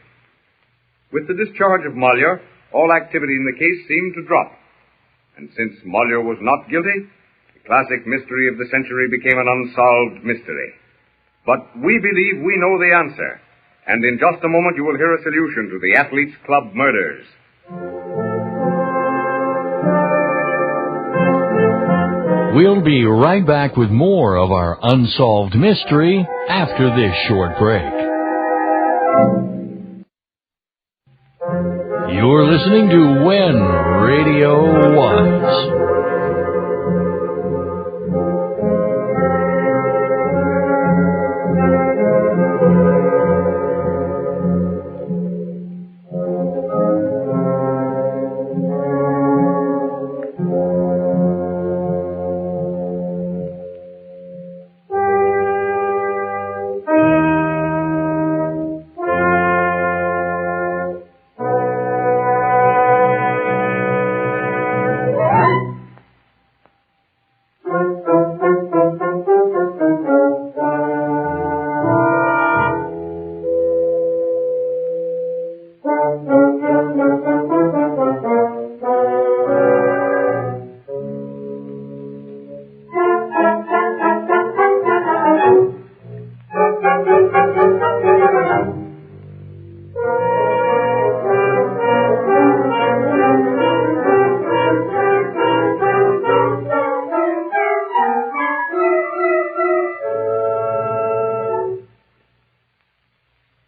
S22: With the discharge of Moyer, all activity in the case seemed to drop. And since Moyer was not guilty, the classic mystery of the century became an unsolved mystery. But we believe we know the answer. And in just a moment you will hear a solution to the Athletes' Club murders.
S6: We'll be right back with more of our Unsolved Mystery after this short break. You're listening to When Radio Was.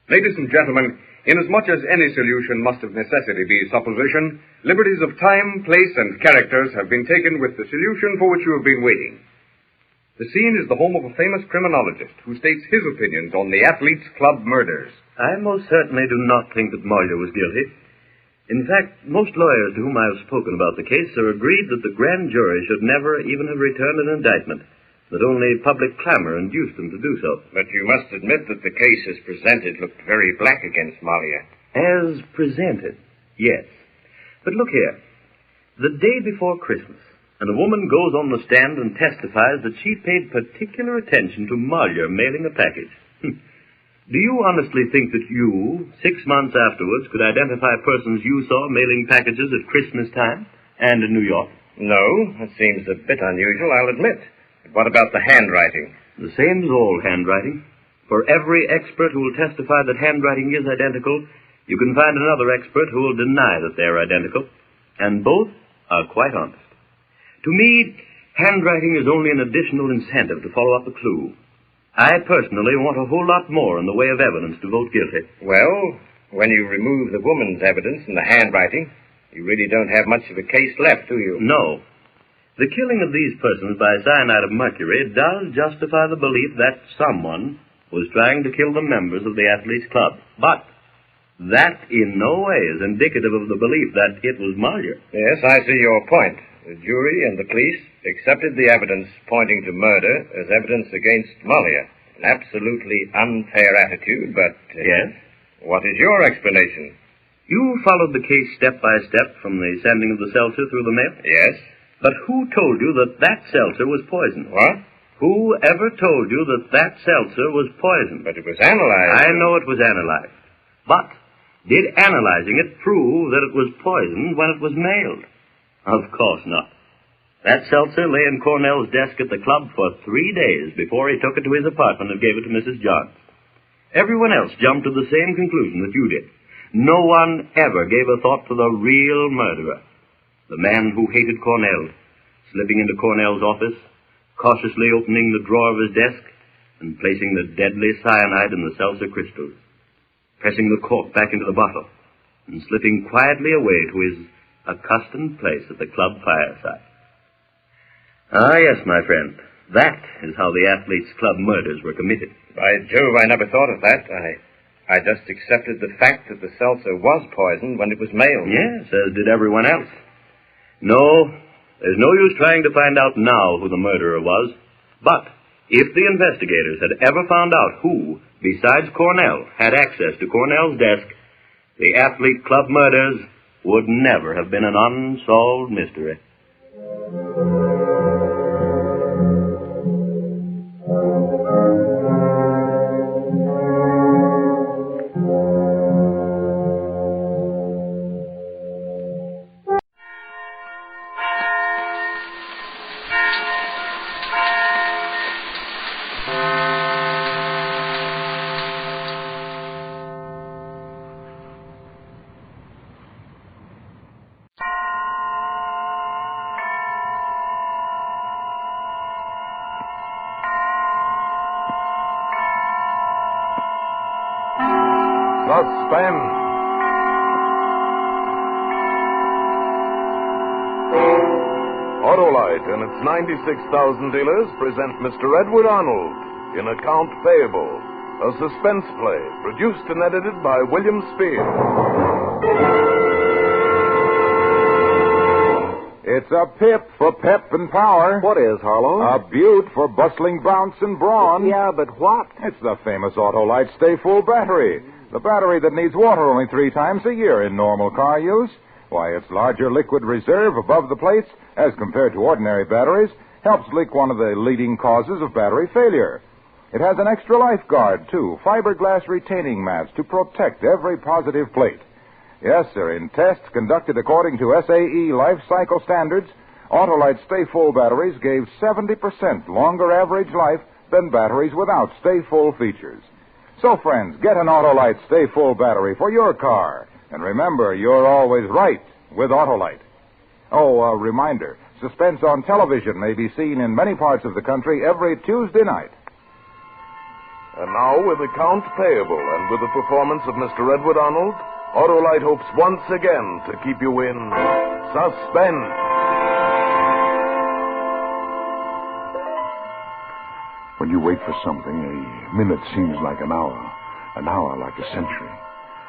S22: Ladies and gentlemen, inasmuch as any solution must of necessity be supposition, liberties of time, place, and characters have been taken with the solution for which you have been waiting. The scene is the home of a famous criminologist who states his opinions on the Athletes' Club murders.
S14: I most certainly do not think that Moyer was guilty. In fact, most lawyers to whom I have spoken about the case are agreed that the grand jury should never even have returned an indictment, that only public clamor induced them to do so.
S16: But you must admit that the case as presented looked very black against Moyer.
S14: As presented, yes. But look here. The day before Christmas, and a woman goes on the stand and testifies that she paid particular attention to Moyer mailing a package. Do you honestly think that you, 6 months afterwards, could identify persons you saw mailing packages at Christmas time and in New York?
S16: No, that seems a bit unusual, I'll admit. What about the handwriting?
S14: The same as all handwriting. For every expert who will testify that handwriting is identical, you can find another expert who will deny that they're identical. And both are quite honest. To me, handwriting is only an additional incentive to follow up a clue. I personally want a whole lot more in the way of evidence to vote guilty.
S16: Well, when you remove the woman's evidence and the handwriting, you really don't have much of a case left, do you?
S14: No. The killing of these persons by cyanide of mercury does justify the belief that someone was trying to kill the members of the Athletes' Club. But that in no way is indicative of the belief that it was Moyer.
S16: Yes, I see your point. The jury and the police accepted the evidence pointing to murder as evidence against Moyer. An absolutely unfair attitude, but...
S14: Yes?
S16: What is your explanation?
S14: You followed the case step by step from the sending of the seltzer through the mail?
S16: Yes.
S14: But who told you that that seltzer was poison?
S16: What?
S14: Who ever told you that that seltzer was poison?
S16: But it was analyzed.
S14: I know it was analyzed. But did analyzing it prove that it was poison when it was mailed? Of course not. That seltzer lay in Cornell's desk at the club for 3 days before he took it to his apartment and gave it to Mrs. Johns. Everyone else jumped to the same conclusion that you did. No one ever gave a thought to the real murderer. The man who hated Cornell, slipping into Cornell's office, cautiously opening the drawer of his desk, and placing the deadly cyanide in the seltzer crystals, pressing the cork back into the bottle, and slipping quietly away to his accustomed place at the club fireside. Ah, yes, my friend, that is how the Athletes' Club murders were committed.
S16: By Jove, I never thought of that. I just accepted the fact that the seltzer was poisoned when it was mailed.
S14: Yes, as did everyone else. No, there's no use trying to find out now who the murderer was. But if the investigators had ever found out who, besides Cornell, had access to Cornell's desk, the Athlete Club murders would never have been an unsolved mystery.
S4: Suspense. Autolite and its 96,000 dealers present Mr. Edward Arnold in Account Payable, a suspense play produced and edited by William Spears.
S15: It's a pip for pep and power.
S11: What is, Harlow?
S15: A beaut for bustling bounce and brawn.
S11: Yeah, but what?
S15: It's the famous Autolite Stay Full battery. The battery that needs water only 3 times a year in normal car use. Why, its larger liquid reserve above the plates, as compared to ordinary batteries, helps leak one of the leading causes of battery failure. It has an extra lifeguard, too, fiberglass retaining mats to protect every positive plate. Yes, sir, in tests conducted according to SAE life cycle standards, Autolite Stay Full batteries gave 70% longer average life than batteries without Stay Full features. So, friends, get an Autolite Stay Full battery for your car. And remember, you're always right with Autolite. Oh, a reminder, Suspense on television may be seen in many parts of the country every Tuesday night.
S4: And now, with Account Payable and with the performance of Mr. Edward Arnold, Autolite hopes once again to keep you in suspense.
S18: When you wait for something, a minute seems like an hour like a century.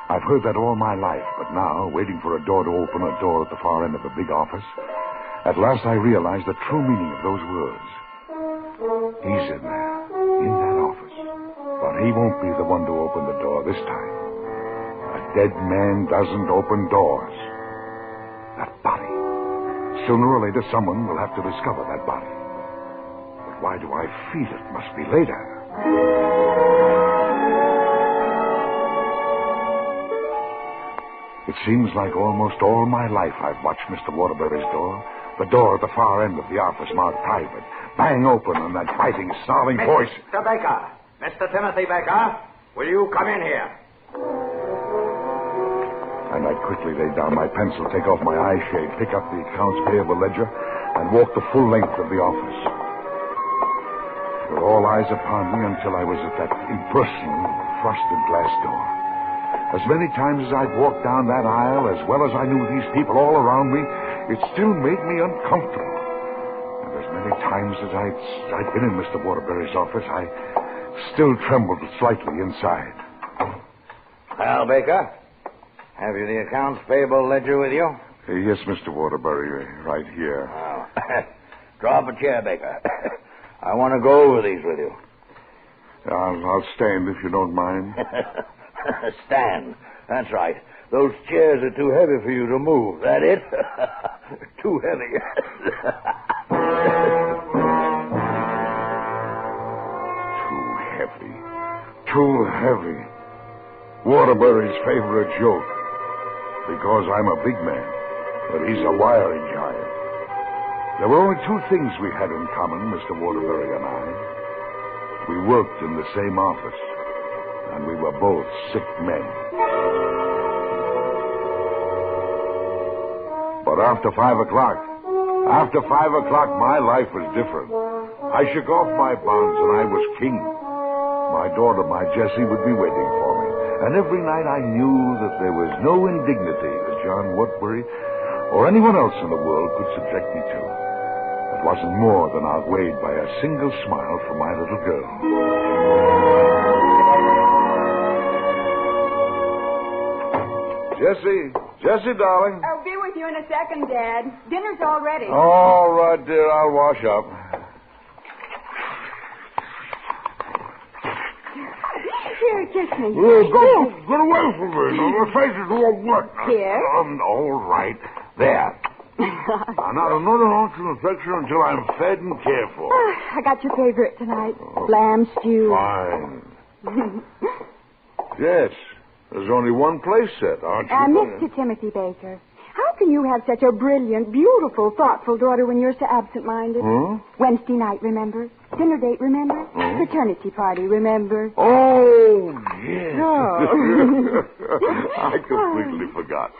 S18: I've heard that all my life, but now, waiting for a door to open, a door at the far end of a big office, at last I realize the true meaning of those words. He's in there, in that office, but he won't be the one to open the door this time. A dead man doesn't open doors. That body. Sooner or later, someone will have to discover that body. But why do I feel it must be later? It seems like almost all my life I've watched Mr. Waterbury's door, the door at the far end of the office marked private, bang open and that biting, snarling voice.
S20: Mr. Baker! Mr. Timothy Baker! Will you come in here?
S18: And I quickly lay down my pencil, take off my eye shade, pick up the accounts payable ledger, and walk the full length of the office. There were all eyes upon me until I was at that impersonal, frosted glass door. As many times as I'd walked down that aisle, as well as I knew these people all around me, it still made me uncomfortable. And as many times as I'd been in Mr. Waterbury's office, I still trembled slightly inside.
S20: Well, Baker, have you the accounts payable ledger with you?
S18: Yes, Mr. Waterbury, right here.
S20: Draw up a chair, Baker. I want to go over these with you.
S18: I'll stand if you don't mind.
S20: Stand. That's right. Those chairs are too heavy for you to move. That it? Too heavy.
S18: Too heavy. Waterbury's favorite joke. Because I'm a big man, but he's a wiry giant. There were only 2 things we had in common, Mr. Waterbury and I. We worked in the same office. And we were both sick men. But after 5 o'clock, After 5 o'clock, my life was different. I shook off my bonds and I was king. My daughter, my Jessie, would be waiting for me. And every night I knew that there was no indignity that John Woodbury or anyone else in the world could subject me to. It wasn't more than outweighed by a single smile from my little girl. Jessie, darling.
S3: I'll be with you in a second, Dad. Dinner's all ready.
S18: All right, dear, I'll wash up.
S3: Here, kiss me.
S18: Get away from me. My face is all wet.
S3: Here?
S18: All right. There. Not another ounce of affection until I'm fed and cared for.
S3: I got your favorite tonight. Lamb stew.
S18: Fine. Yes. There's only one place set, aren't you?
S3: Mr. Timothy Baker, how can you have such a brilliant, beautiful, thoughtful daughter when you're so absent-minded? Wednesday night, remember? Dinner date, remember? Fraternity party, remember?
S18: Oh, yes.
S3: Oh.
S18: I completely forgot.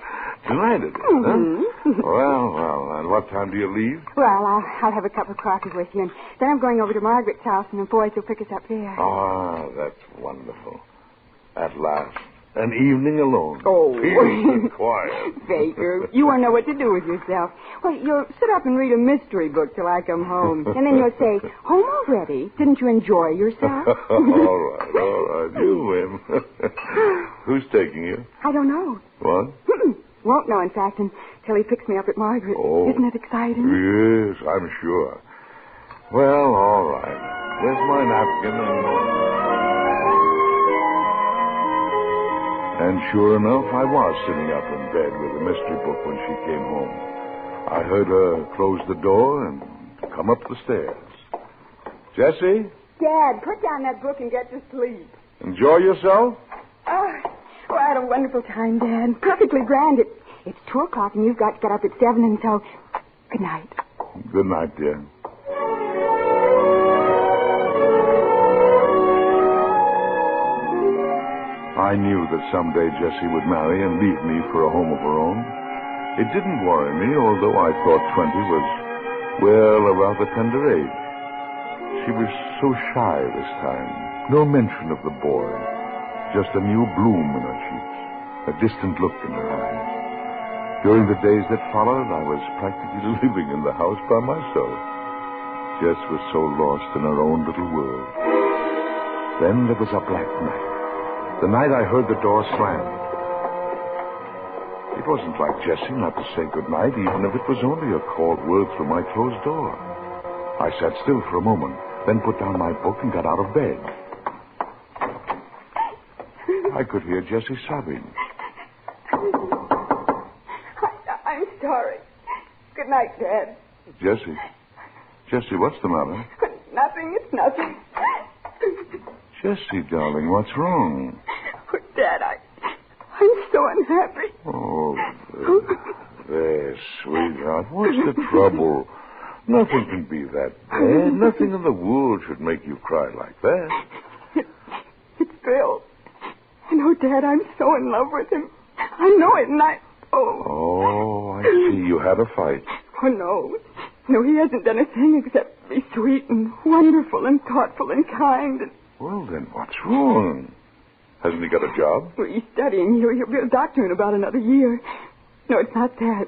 S18: Tonight it is, huh? Well, and what time do you leave?
S3: Well, I'll have a cup of coffee with you, and then I'm going over to Margaret's house, and the boys will pick us up there.
S18: Ah, that's wonderful. At last. An evening alone.
S3: Oh.
S18: Peace and quiet.
S3: Baker, you won't know what to do with yourself. Well, you'll sit up and read a mystery book till I come home. And then you'll say, home already? Didn't you enjoy yourself?
S18: All right. You win. Who's taking you?
S3: I don't know.
S18: What?
S3: Won't know, in fact, until he picks me up at Margaret.
S18: Oh.
S3: Isn't it exciting?
S18: Yes, I'm sure. Well, all right. Where's my napkin And sure enough, I was sitting up in bed with a mystery book when she came home. I heard her close the door and come up the stairs. Jessie?
S3: Dad, put down that book and get to sleep.
S18: Enjoy yourself?
S3: Oh, I had a wonderful time, Dad. Perfectly grand. It's 2 o'clock and you've got to get up at 7, and so good night.
S18: Good night, dear. I knew that someday Jessie would marry and leave me for a home of her own. It didn't worry me, although I thought 20 was, well, a rather tender age. She was so shy this time. No mention of the boy. Just a new bloom in her cheeks. A distant look in her eyes. During the days that followed, I was practically living in the house by myself. Jess was so lost in her own little world. Then there was a black night. The night I heard the door slam. It wasn't like Jessie not to say goodnight, even if it was only a cold word through my closed door. I sat still for a moment, then put down my book and got out of bed. I could hear Jessie sobbing.
S3: I'm sorry. Good night, Dad.
S18: Jessie, what's the matter?
S3: Nothing, it's nothing.
S18: Jessie, darling, what's wrong?
S3: Oh, Dad, I'm so unhappy.
S18: Oh, there, sweetheart. What's the trouble? Nothing can be that bad. Nothing in the world should make you cry like that.
S3: It's Bill. And oh, Dad, I'm so in love with him. I know it, and
S18: Oh, I see. You had a fight.
S3: Oh, no. No, he hasn't done a thing except be sweet and wonderful and thoughtful and kind.
S18: Well, then what's wrong? Hasn't he got a job?
S3: Well, he's studying. He'll be a doctor in about another year. No, it's not that.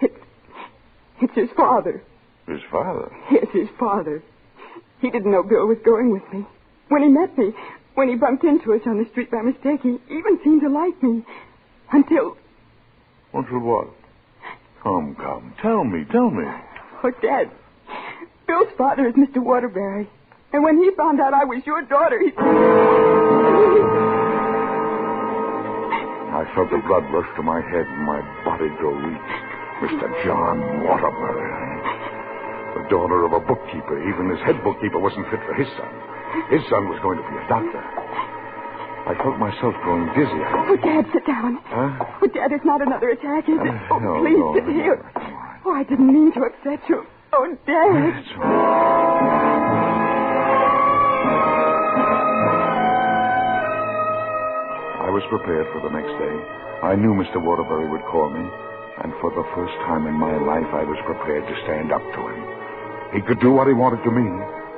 S3: It's his father.
S18: His father?
S3: Yes, his father. He didn't know Bill was going with me. When he met me, when he bumped into us on the street by mistake, he even seemed to like me. Until...
S18: Until what? Come. Tell me.
S3: Oh, Dad, Bill's father is Mr. Waterbury. And when he found out I was your daughter, he...
S18: I felt the blood rush to my head and my body grow weak. Mr. John Waterbury. The daughter of a bookkeeper. Even his head bookkeeper wasn't fit for his son. His son was going to be a doctor. I felt myself growing dizzy.
S3: Oh, Dad, sit down.
S18: Huh?
S3: Oh, Dad, it's not another attack, is it?
S18: No,
S3: please,
S18: no,
S3: sit here. Oh, I didn't mean to upset you. Oh, Dad.
S18: It's all I was prepared for the next day. I knew Mr. Waterbury would call me. And for the first time in my life, I was prepared to stand up to him. He could do what he wanted to me,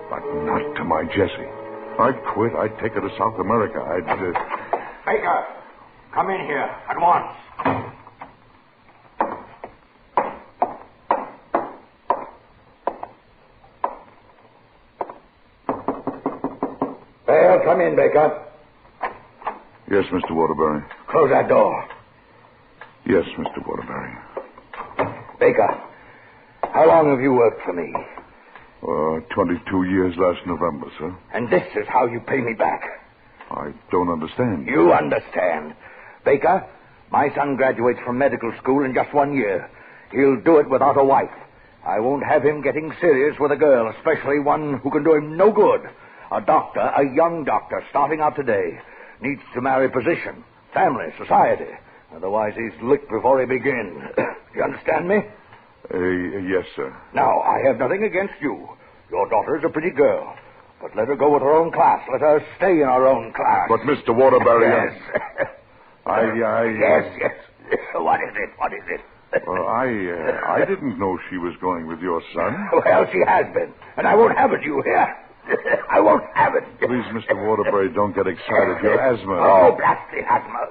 S18: but not to my Jessie. I'd quit. I'd take her to South America.
S20: Baker, come in here at once. Well, come in, Baker.
S18: Yes, Mr. Waterbury.
S20: Close that door.
S18: Yes, Mr. Waterbury.
S20: Baker, how long have you worked for me?
S18: 22 years last November, sir.
S20: And this is how you pay me back.
S18: I don't understand.
S20: You understand. Baker, my son graduates from medical school in just 1 year. He'll do it without a wife. I won't have him getting serious with a girl, especially one who can do him no good. A doctor, a young doctor, starting out today, needs to marry position, family, society. Otherwise, he's licked before he begins. You understand me?
S18: Yes, sir.
S20: Now, I have nothing against you. Your daughter's a pretty girl. But let her go with her own class. Let her stay in her own class.
S18: But, Mr. Waterbury...
S20: Yes. Yes. What is it?
S18: Well, I didn't know she was going with your son.
S20: Well, she has been. And I won't have it, you hear? I won't have it.
S18: Please, Mr. Waterbury, don't get excited. Your asthma...
S20: Oh, blast the asthma.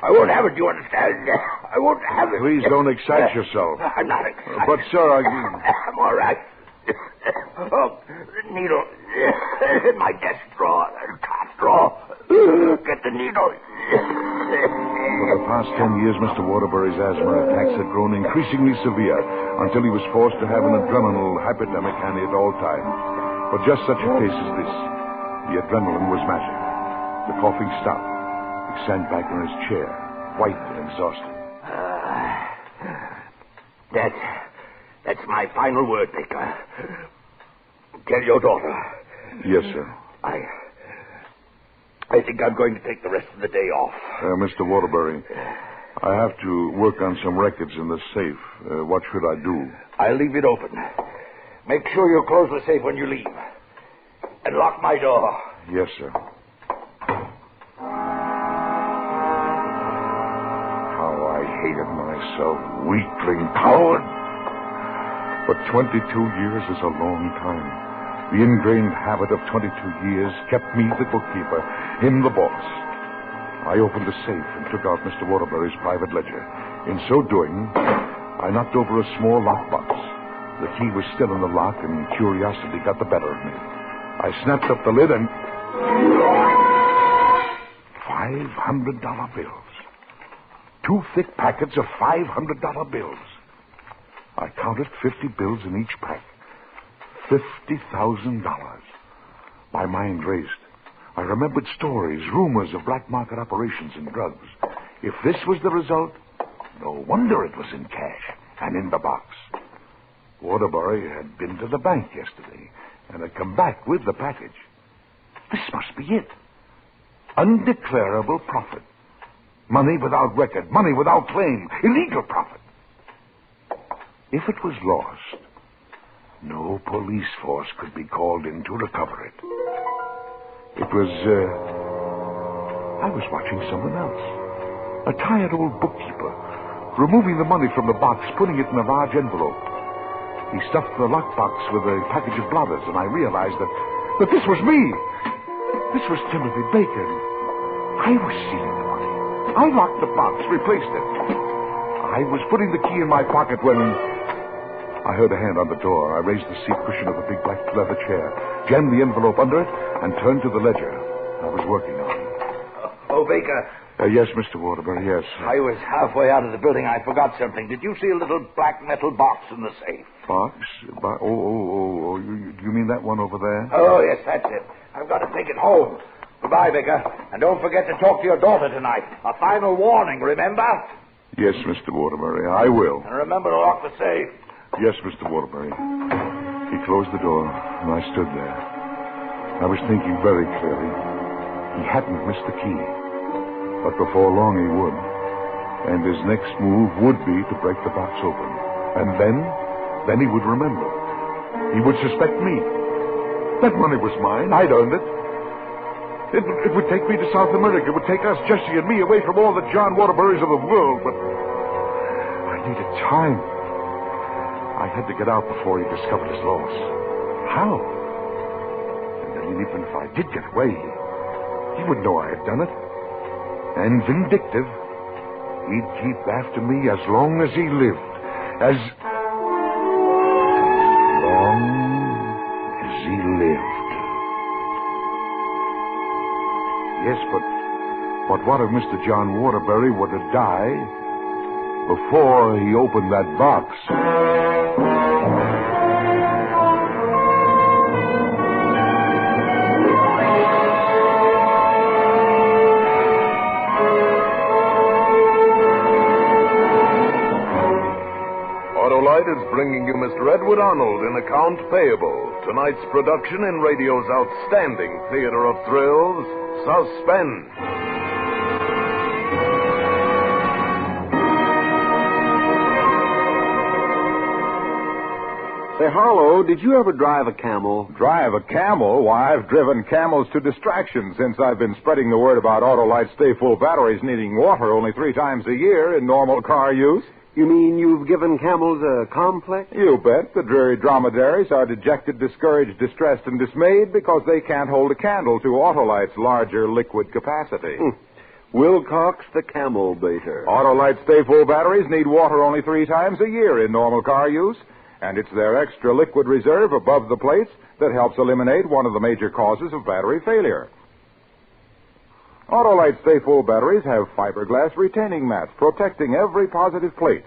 S20: I won't have it, you understand? I won't have it.
S18: Please don't excite yourself.
S20: I'm not excited.
S18: But, sir,
S20: I'm all right. Oh, the needle in my desk drawer. Top drawer. Get the needle.
S18: For the past 10 years, Mr. Waterbury's asthma attacks had grown increasingly severe until he was forced to have an adrenal hyperdemic handy at all times. For just such a case as this, the adrenaline was matching. The coughing stopped. He sank back in his chair, white and exhausted.
S20: That's my final word, Baker. Tell your daughter.
S18: Yes, sir.
S20: I think I'm going to take the rest of the day off.
S18: Mr. Waterbury, I have to work on some records in the safe. What should I do?
S20: I'll leave it open. Make sure you close the safe when you leave. And lock my door.
S18: Yes, sir. Hated myself, weakling, coward. But 22 years is a long time. The ingrained habit of 22 years kept me the bookkeeper, him the boss. I opened the safe and took out Mr. Waterbury's private ledger. In so doing, I knocked over a small lockbox. The key was still in the lock, and curiosity got the better of me. I snapped up the lid and... $500 bills. 2 thick packets of $500 bills. I counted 50 bills in each pack. $50,000. My mind raced. I remembered stories, rumors of black market operations in drugs. If this was the result, no wonder it was in cash and in the box. Waterbury had been to the bank yesterday and had come back with the package. This must be it. Undeclarable profit. Money without record, money without claim, illegal profit. If it was lost, no police force could be called in to recover it. It was, I was watching someone else. A tired old bookkeeper, removing the money from the box, putting it in a large envelope. He stuffed the lockbox with a package of blotters, and I realized that this was me. This was Timothy Bacon. I was stealing the money. I locked the box, replaced it. I was putting the key in my pocket when I heard a hand on the door. I raised the seat cushion of the big black leather chair, jammed the envelope under it, and turned to the ledger I was working on.
S20: Oh, Baker.
S18: Yes, Mr. Waterbury, yes.
S20: I was halfway out of the building. I forgot something. Did you see a little black metal box in the safe?
S18: Box? You mean that one over there?
S20: Oh, yes, that's it. I've got to take it home. Goodbye, Baker. And don't forget to talk to your daughter tonight. A final warning, remember?
S18: Yes, Mr. Waterbury, I will.
S20: And remember to lock the safe.
S18: Yes, Mr. Waterbury. He closed the door, and I stood there. I was thinking very clearly. He hadn't missed the key. But before long he would. And his next move would be to break the box open. And then he would remember. He would suspect me. That money was mine. I'd earned it. It would take me to South America. It would take us, Jessie and me, away from all the John Waterburys of the world. But I needed time. I had to get out before he discovered his loss. How? And then even if I did get away, he would know I had done it. And vindictive, he'd keep after me as long as he lived. As long as he lived. Yes, but what if Mr. John Waterbury were to die before he opened that box?
S4: Autolite is bringing you Mr. Edward Arnold in Account Payable, tonight's production in radio's outstanding theater of thrills, Suspense.
S12: Say, Harlow, did you ever drive a camel?
S15: Drive a camel? Why, I've driven camels to distraction since I've been spreading the word about Autolite Stay Full batteries needing water only 3 times a year in normal car use.
S12: You mean you've given camels a complex?
S15: You bet. The dreary dromedaries are dejected, discouraged, distressed, and dismayed because they can't hold a candle to Autolite's larger liquid capacity.
S12: Wilcox the camel baiter.
S15: Autolite Stay Full batteries need water only 3 times a year in normal car use, and it's their extra liquid reserve above the plates that helps eliminate one of the major causes of battery failure. Autolite Stay Full batteries have fiberglass retaining mats protecting every positive plate.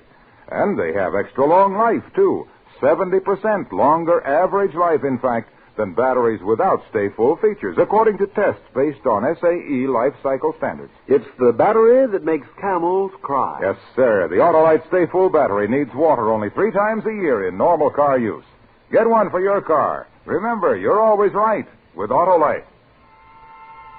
S15: And they have extra long life, too. 70% longer average life, in fact, than batteries without Stay Full features, according to tests based on SAE life cycle standards.
S12: It's the battery that makes camels cry.
S15: Yes, sir. The Autolite Stay Full battery needs water only 3 times a year in normal car use. Get one for your car. Remember, you're always right with Autolite.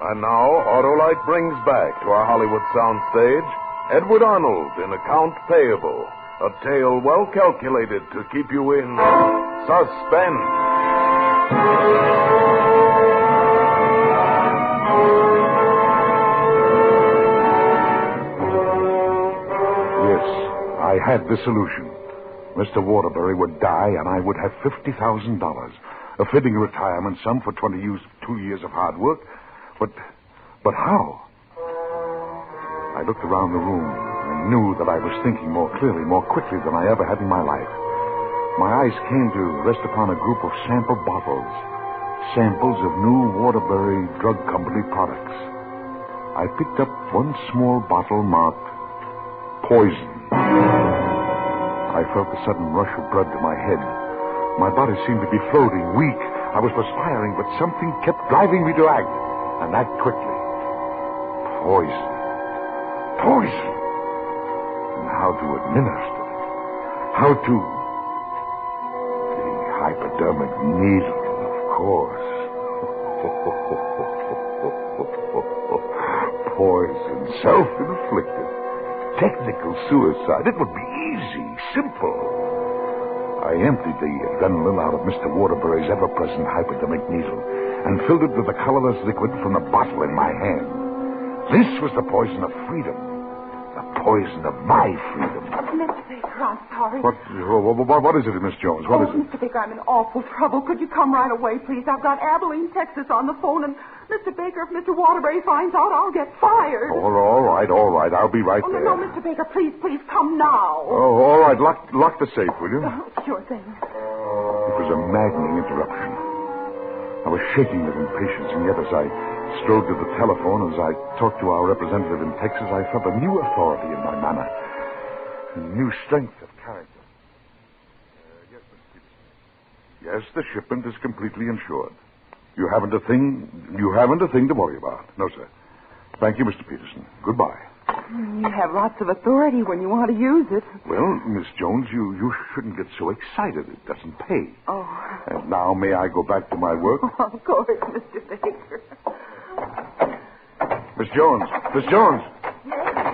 S4: And now, Autolite brings back to our Hollywood soundstage Edward Arnold in Account Payable, a tale well calculated to keep you in suspense.
S18: Yes, I had the solution. Mr. Waterbury would die, and I would have $50,000, a fitting retirement sum for 2 years of hard work. But how? I looked around the room and knew that I was thinking more clearly, more quickly than I ever had in my life. My eyes came to rest upon a group of sample bottles, samples of new Waterbury Drug Company products. I picked up one small bottle marked poison. I felt a sudden rush of blood to my head. My body seemed to be floating, weak. I was perspiring, but something kept driving me to act. And act quickly. Poison. Poison. And how to administer it. How to... The hypodermic needle, of course. Poison. Self-inflicted. Technical suicide. It would be easy. Simple. I emptied the adrenaline out of Mr. Waterbury's ever-present hypodermic needle and filled it with the colorless liquid from the bottle in my hand. This was the poison of freedom. The poison of my freedom.
S3: Mr. Baker, I'm sorry.
S18: What is it, Miss Jones? What is it?
S3: Mr. Baker, I'm in awful trouble. Could you come right away, please? I've got Abilene, Texas on the phone, and Mr. Baker, if Mr. Waterbury finds out, I'll get fired.
S18: All right. I'll be right there.
S3: No, Mr. Baker, please come now.
S18: Oh, all right. Lock the safe, will you?
S3: Sure thing.
S18: It was a maddening interruption. I was shaking with impatience, and yet as I strode to the telephone, as I talked to our representative in Texas, I felt a new authority in my manner, a new strength of character. Yes, Mr. Peterson. Yes, the shipment is completely insured. You haven't a thing to worry about. No, sir. Thank you, Mr. Peterson. Goodbye.
S3: You have lots of authority when you want to use it.
S18: Well, Miss Jones, you shouldn't get so excited. It doesn't pay.
S3: Oh.
S18: And now may I go back to my work?
S3: Of course, Mr. Baker.
S18: Miss Jones.
S3: Yes?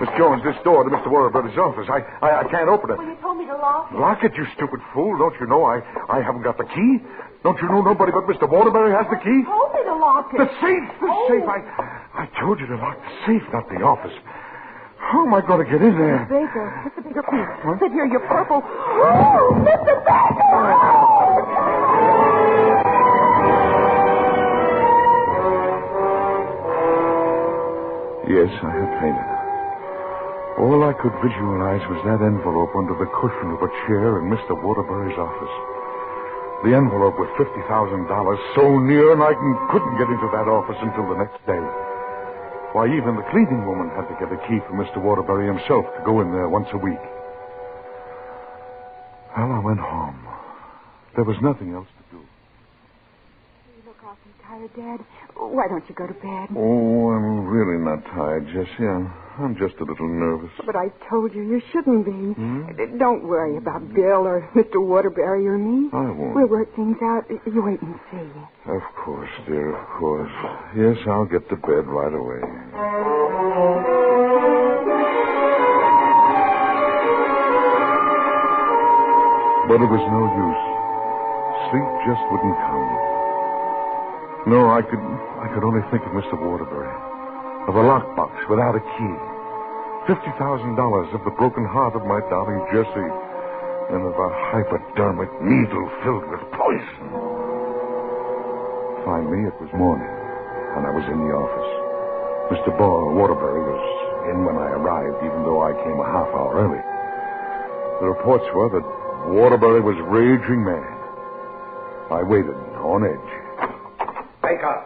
S18: Miss Jones, this door to Mr. Waterbury's office. I can't open it.
S3: Well, you told me to lock it.
S18: Lock it, you stupid fool. Don't you know I haven't got the key? Don't you know nobody but Mr. Waterbury has the key?
S3: You told me to lock it.
S18: The safe! The safe! I told you to lock the safe, not the office. How am I going to get in there?
S3: Mr. Baker, please. Sit here, you're purple. Oh, Mr. Baker!
S18: Yes, I had fainted. All I could visualize was that envelope under the cushion of a chair in Mr. Waterbury's office. The envelope with $50,000 so near, and I couldn't get into that office until the next day. Why, even the cleaning woman had to get a key from Mr. Waterbury himself to go in there once a week. Well, I went home. There was nothing else to do.
S3: You look awfully tired, Dad. Why don't you go to bed?
S18: Oh, I'm really not tired, Jessie. I'm just a little nervous.
S3: But I told you shouldn't be. Don't worry about Bill or Mr. Waterbury or me.
S18: I won't.
S3: We'll work things out. You wait and see.
S18: Of course, dear, of course. Yes, I'll get to bed right away. But it was no use. Sleep just wouldn't come. No, I could only think of Mr. Waterbury. Of a lockbox without a key. $50,000 of the broken heart of my darling Jessie. And of a hypodermic needle filled with poison. Finally, it was morning, and I was in the office. Mr. Waterbury was in when I arrived, even though I came a half hour early. The reports were that Waterbury was raging mad. I waited on edge.
S20: Baker!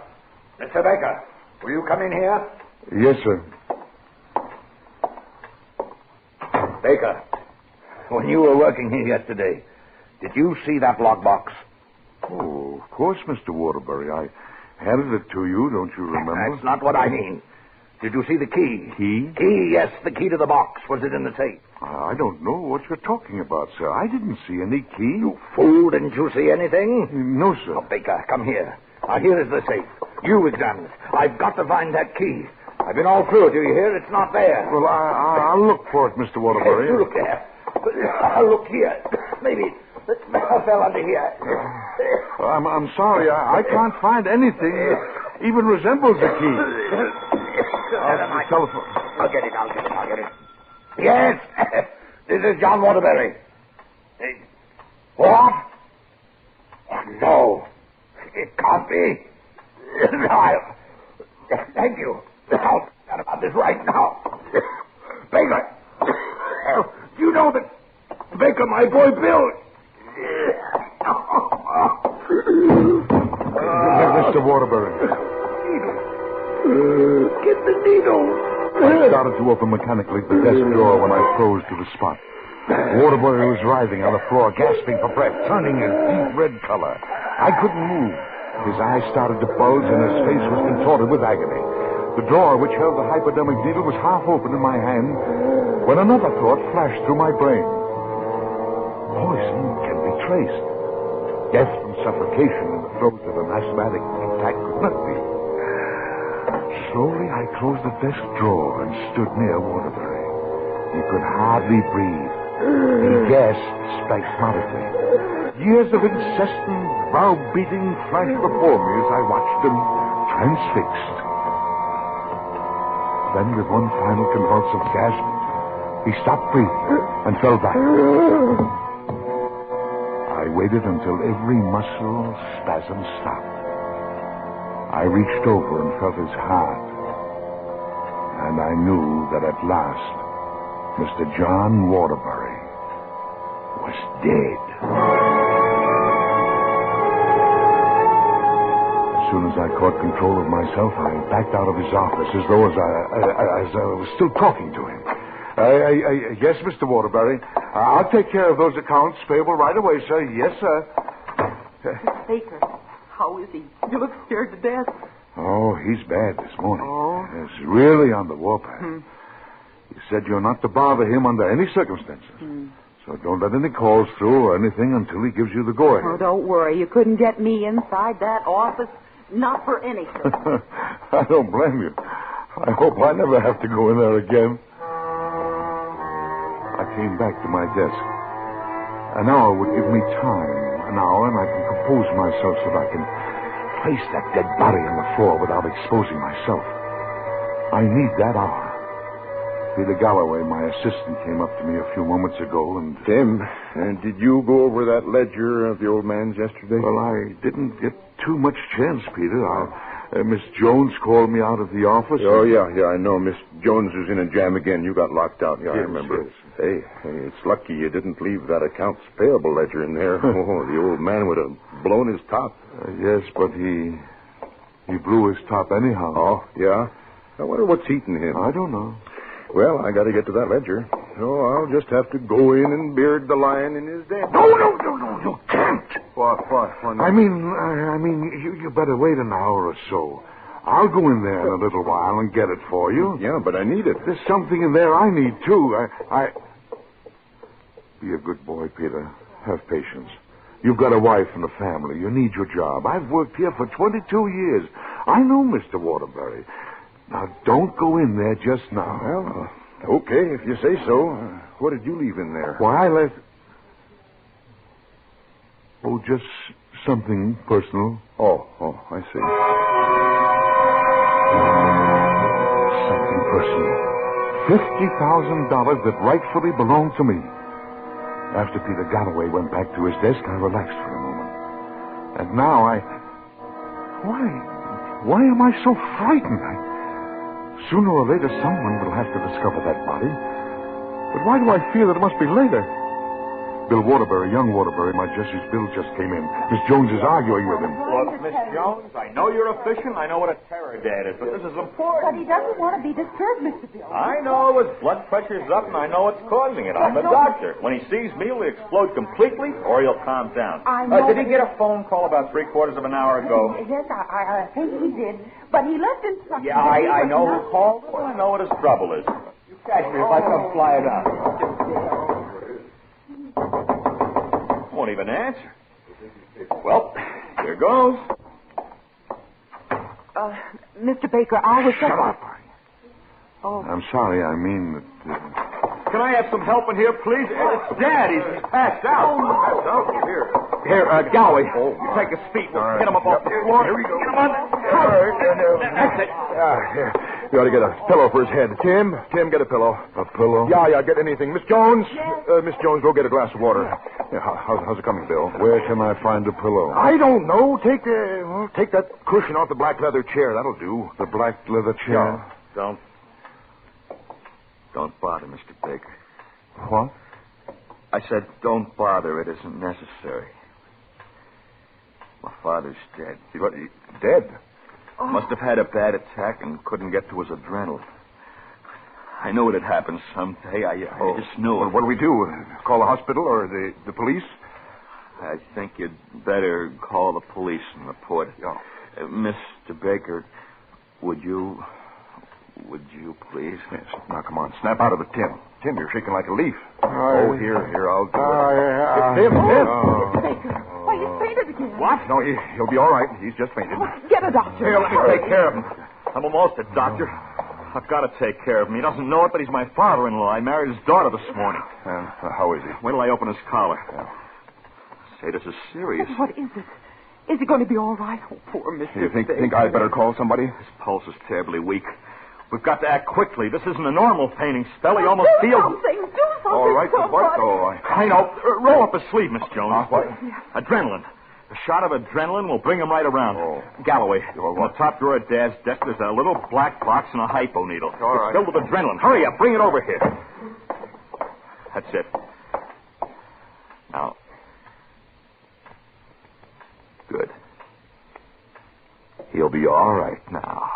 S20: Mr. Baker, will you come in here?
S18: Yes, sir.
S20: Baker, when you were working here yesterday, did you see that lockbox?
S18: Oh, of course, Mr. Waterbury. I handed it to you, don't you remember?
S20: That's not what I mean. Did you see the key?
S18: Key?
S20: Key, yes, the key to the box. Was it in the safe?
S18: I don't know what you're talking about, sir. I didn't see any key.
S20: You fool, didn't you see anything?
S18: No, sir.
S20: Oh, Baker, come here. Now, here is the safe. You examine it. I've got to find that key. I've been all through it, do you hear? It's not there.
S18: Well, I'll look for it, Mr. Waterbury.
S20: Yes, you look there. I'll look here. Maybe it fell under here.
S18: I'm sorry. I can't find anything that even resembles a key. Telephone.
S20: I'll get it. Yes. This is John Waterbury. What? No. It can't be. Thank you. I'll forget about this right now. Baker. Do you know that Baker, my boy Bill...
S18: Mr. Waterbury.
S20: Get the needle.
S18: I started to open mechanically the desk drawer when I froze to the spot. Waterbury was writhing on the floor, gasping for breath, turning a deep red color. I couldn't move. His eyes started to bulge, and his face was contorted with agony. The drawer which held the hypodermic needle was half open in my hand when another thought flashed through my brain. Poison can be traced. Death from suffocation in the throes of an asthmatic attack could not be. Slowly, I closed the desk drawer and stood near Waterbury. He could hardly breathe. He gasped spasmodically. Years of incessant, brow-beating flashed before me as I watched him transfixed. Then, with one final convulsive gasp, he stopped breathing and fell back. I waited until every muscle spasm stopped. I reached over and felt his heart. And I knew that at last, Mr. John Waterbury was dead. As soon as I caught control of myself, I backed out of his office as though I was still talking to him. Yes, Mr. Waterbury. I'll take care of those accounts payable right away, sir. Yes, sir.
S3: Baker, how is he? You look scared to death.
S18: Oh, he's bad this morning.
S3: Oh?
S18: Yes, really on the warpath. He said you're not to bother him under any circumstances. So don't let any calls through or anything until he gives you the go-ahead.
S3: Oh, don't worry. You couldn't get me inside that office. Not for anything.
S18: I don't blame you. I hope I never have to go in there again. I came back to my desk. An hour would give me time. An hour, and I can compose myself so that I can place that dead body on the floor without exposing myself. I need that hour. Peter Galloway, my assistant, came up to me a few moments ago and...
S1: Tim, did you go over that ledger of the old man's yesterday?
S18: Well, I didn't get too much chance, Peter. Miss Jones called me out of the office.
S1: Oh, yeah, I know. Miss Jones was in a jam again. You got locked out. Yeah, I remember.
S18: Yes.
S1: Hey, it's lucky you didn't leave that accounts payable ledger in there. Oh, the old man would have blown his top.
S18: Yes, but he blew his top anyhow.
S1: Oh, yeah? I wonder what's eating him.
S18: I don't know.
S1: Well, I got to get to that ledger. So I'll just have to go in and beard the lion in his den.
S18: No, you can't. What? I mean, you better wait an hour or so. I'll go in there in a little while and get it for you.
S1: Yeah, but I need it.
S18: There's something in there I need, too. Be a good boy, Peter. Have patience. You've got a wife and a family. You need your job. I've worked here for 22 years. I know Mr. Waterbury. Now, don't go in there just now.
S1: Well, okay, if you say so. What did you leave in there?
S18: Why, I left... Oh, just something personal.
S1: Oh, I see.
S18: Something personal. $50,000 that rightfully belonged to me. After Peter Galloway went back to his desk, I relaxed for a moment. And now Why am I so frightened? Sooner or later, someone will have to discover that body. But why do I feel that it must be later? Bill Waterbury, young Waterbury, my Jesse's Bill just came in. Miss Jones is arguing with him.
S11: Look, Miss Jones, I know you're efficient. I know what a terror dad is, but this is important.
S3: But he doesn't want to be disturbed, Mr. Bill.
S11: I know his blood pressure's up, and I know what's causing it. I'm a doctor. When he sees me, he'll explode completely, or he'll calm down.
S3: I know.
S11: Did he get a phone call about 3/4 of an hour ago?
S3: Yes, I think he did. But he left instructions.
S11: Yeah, I know who called. Well, I know what his trouble is. You catch me if I come flying out. Won't even answer. Well, here goes.
S3: Mr. Baker, I was...
S18: Shut up. I'm sorry. I mean that...
S11: Can I have some help in here, please? It's Dad. He's passed out.
S1: Passed out? Here.
S11: Here, Galloway. You take his feet.
S1: Right.
S11: Get him up off the floor.
S1: Here we go.
S11: Get him on. That's it.
S1: Here. You ought to get a pillow for his head. Tim, get a pillow.
S18: A pillow?
S1: Yeah, get anything. Miss Jones? Miss Jones, go get a glass of water. Yeah, how's it coming, Bill?
S18: Where can I find a pillow?
S1: I don't know. Take that cushion off the black leather chair. That'll do.
S18: The black leather chair?
S11: Yeah. Don't bother, Mr. Baker.
S18: What?
S11: I said don't bother. It isn't necessary. My father's dead.
S1: Dead?
S11: Must have had a bad attack and couldn't get to his adrenaline. I knew it had happened someday. I just knew it.
S1: What do we do? Call the hospital or the police?
S11: I think you'd better call the police and report it.
S1: Yeah.
S11: Mr. Baker, would you please?
S1: Yes. Now, come on. Snap out of it, Tim. Tim, you're shaking like a leaf. Here, I'll do it. Tim.
S3: Baker, why, he's fainted again.
S1: What? No, he'll be all right. He's just fainted.
S3: Get a doctor.
S11: Here, let me take care of him. I'm almost a doctor. I've got to take care of him. He doesn't know it, but he's my father-in-law. I married his daughter this morning.
S1: How is he?
S11: Wait till I open his collar. Yeah. Say, this is serious.
S3: What is it? Is he going to be all right? Oh, poor Mr.
S1: You think I'd better call somebody?
S11: His pulse is terribly weak. We've got to act quickly. This isn't a normal fainting spell. He almost feels...
S3: Do something.
S1: All right, what?
S11: I know. Roll up his sleeve, Miss Jones.
S1: What?
S11: Adrenaline. A shot of adrenaline will bring him right around.
S1: Oh.
S11: Galloway, on the top drawer of Dad's desk, there's a little black box and a hypo needle.
S1: All right.
S11: It's filled with adrenaline. Hurry up. Bring it over here. That's it. Now. Good. He'll be all right now.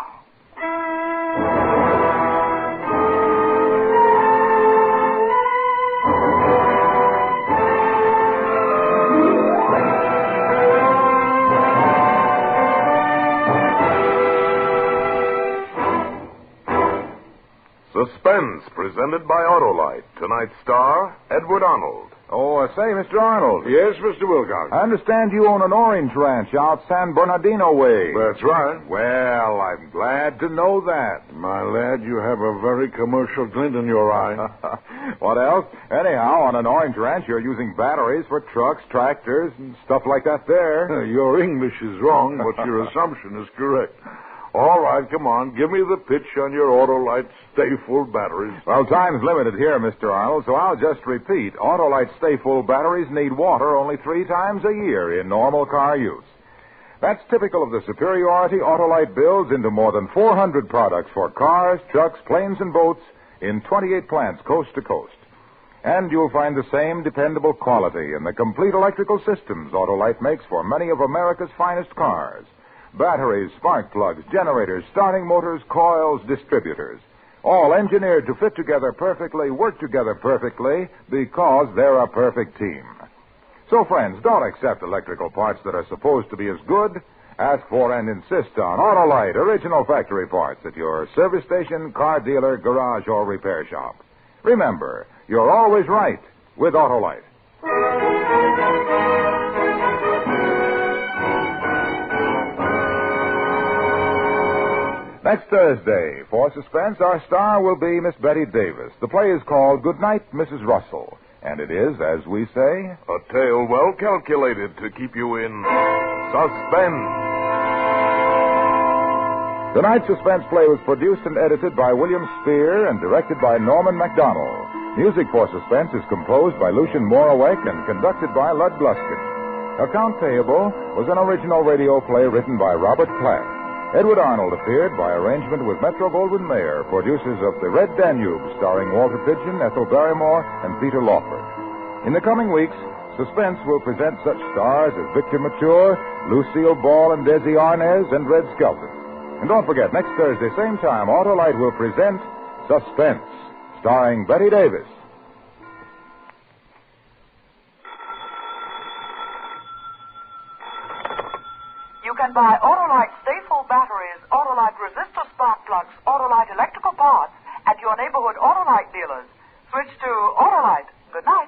S4: Suspense, presented by Autolite. Tonight's star, Edward Arnold.
S15: Oh, say, Mr. Arnold.
S18: Yes, Mr. Wilcox.
S15: I understand you own an orange ranch out San Bernardino way.
S18: That's right.
S15: Well, I'm glad to know that.
S18: My lad, you have a very commercial glint in your eye.
S15: What else? Anyhow, on an orange ranch, you're using batteries for trucks, tractors, and stuff like that there.
S18: Your English is wrong, but your assumption is correct. All right, come on. Give me the pitch on your Autolite
S4: Stay Full batteries.
S15: Well, time's limited here, Mr. Arnold, so I'll just repeat. Autolite Stay Full batteries need water only 3 times a year in normal car use. That's typical of the superiority Autolite builds into more than 400 products for cars, trucks, planes, and boats in 28 plants coast to coast. And you'll find the same dependable quality in the complete electrical systems Autolite makes for many of America's finest cars. Batteries, spark plugs, generators, starting motors, coils, distributors. All engineered to fit together perfectly, work together perfectly, because they're a perfect team. So, friends, don't accept electrical parts that are supposed to be as good. Ask for and insist on Autolite original factory parts at your service station, car dealer, garage, or repair shop. Remember, you're always right with Autolite. Next Thursday, for Suspense, our star will be Miss Betty Davis. The play is called Goodnight Mrs. Russell. And it is, as we say,
S4: a tale well calculated to keep you in suspense.
S15: Tonight's suspense play was produced and edited by William Spear and directed by Norman MacDonald. Music for Suspense is composed by Lucian Morawek and conducted by Lud Gluskin. Account Payable was an original radio play written by Robert Platt. Edward Arnold appeared by arrangement with Metro-Goldwyn-Mayer, producers of The Red Danube, starring Walter Pidgeon, Ethel Barrymore, and Peter Lawford. In the coming weeks, Suspense will present such stars as Victor Mature, Lucille Ball and Desi Arnaz, and Red Skelton. And don't forget, next Thursday, same time, Autolite will present Suspense, starring Betty Davis.
S7: You can buy Autolite Stay Full batteries, Autolite resistor spark plugs, Autolite electrical parts at your neighborhood Autolite dealers. Switch to Autolite. Good night.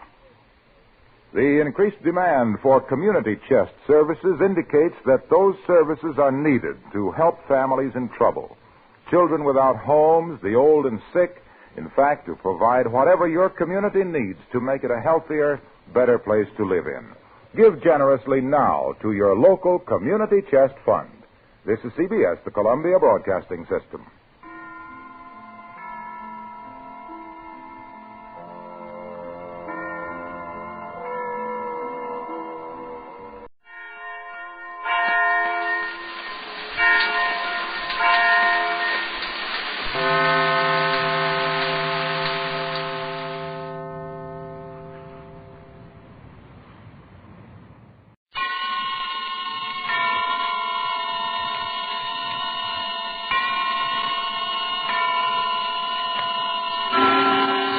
S15: The increased demand for community chest services indicates that those services are needed to help families in trouble. Children without homes, the old and sick, in fact, to provide whatever your community needs to make it a healthier, better place to live in. Give generously now to your local Community Chest Fund. This is CBS, the Columbia Broadcasting System.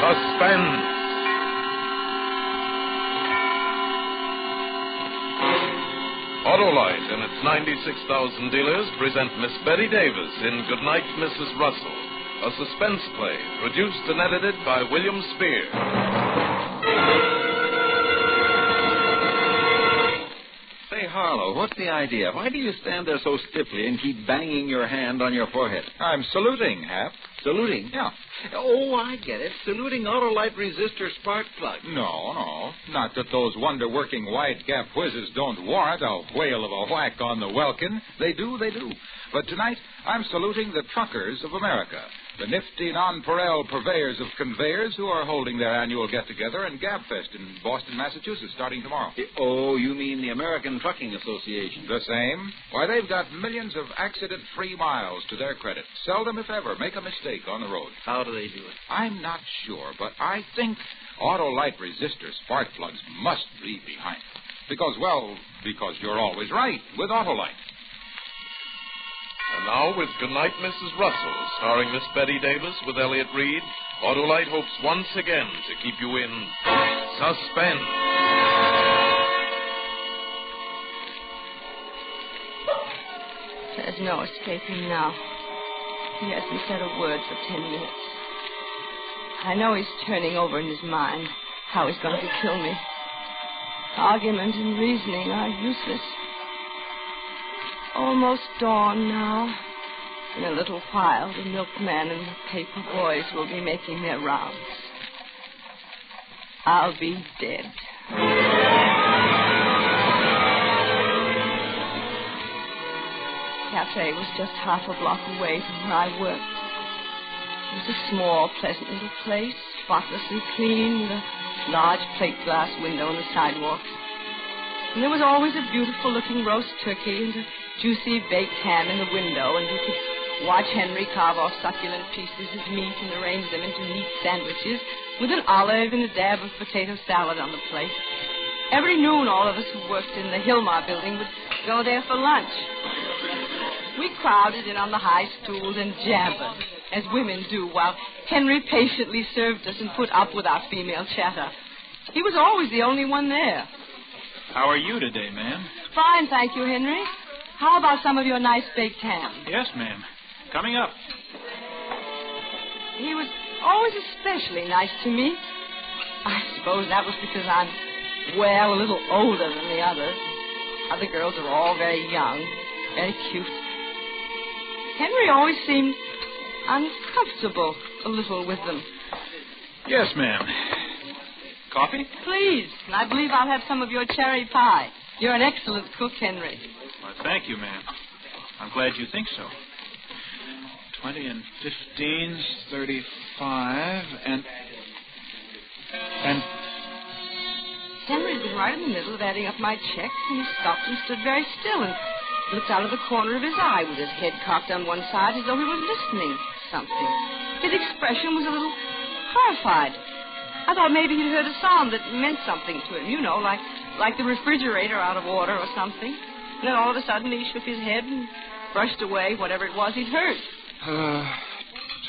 S4: Suspense. Autolite and its 96,000 dealers present Miss Betty Davis in Goodnight Mrs. Russell, a suspense play produced and edited by William Spear.
S9: Say, Harlow, what's the idea? Why do you stand there so stiffly and keep banging your hand on your forehead?
S10: I'm saluting, Hap.
S9: Saluting?
S10: Yeah.
S9: Oh, I get it. Saluting Autolite resistor spark plug.
S10: No. Not that those wonder-working wide-gap whizzes don't warrant a whale of a whack on the welkin. They do. But tonight, I'm saluting the truckers of America, the nifty nonpareil purveyors of conveyors who are holding their annual get-together and GabFest in Boston, Massachusetts, starting tomorrow.
S9: Oh, you mean the American Trucking Association?
S10: The same. Why, they've got millions of accident-free miles to their credit. Seldom, if ever, make a mistake on the road.
S9: How do they do it?
S10: I'm not sure, but I think Autolite resistor spark plugs must be behind it. Because you're always right with Autolite.
S4: And now, with Goodnight Mrs. Russell, starring Miss Betty Davis with Elliott Reed, Autolite hopes once again to keep you in suspense.
S21: There's no escaping now. He hasn't said a word for 10 minutes. I know he's turning over in his mind how he's going to kill me. Argument and reasoning are useless. Almost dawn now. In a little while, the milkman and the paper boys will be making their rounds. I'll be dead. Cafe was just half a block away from where I worked.
S2: It was a small, pleasant little place, spotlessly clean, with a large plate glass window on the sidewalk. And there was always a beautiful-looking roast turkey and a juicy baked ham in the window, and you could watch Henry carve off succulent pieces of meat and arrange them into neat sandwiches with an olive and a dab of potato salad on the plate. Every noon, all of us who worked in the Hilmar building would go there for lunch. We crowded in on the high stools and jabbered, as women do, while Henry patiently served us and put up with our female chatter. He was always the only one there.
S13: How are you today, ma'am?
S2: Fine, thank you, Henry. How about some of your nice baked ham?
S13: Yes, ma'am. Coming up.
S2: He was always especially nice to me. I suppose that was because I'm, well, a little older than the others. Other girls are all very young, very cute. Henry always seemed uncomfortable a little with them.
S13: Yes, ma'am. Coffee?
S2: Please. And I believe I'll have some of your cherry pie. You're an excellent cook, Henry.
S13: Well, thank you, ma'am. I'm glad you think so. 20 and 15's 35, and...
S2: Henry'd been right in the middle of adding up my checks, and he stopped and stood very still and looked out of the corner of his eye with his head cocked on one side as though he was listening to something. His expression was a little horrified. I thought maybe he'd heard a sound that meant something to him, you know, like the refrigerator out of order or something. And then all of a sudden he shook his head and brushed away whatever it was he'd heard.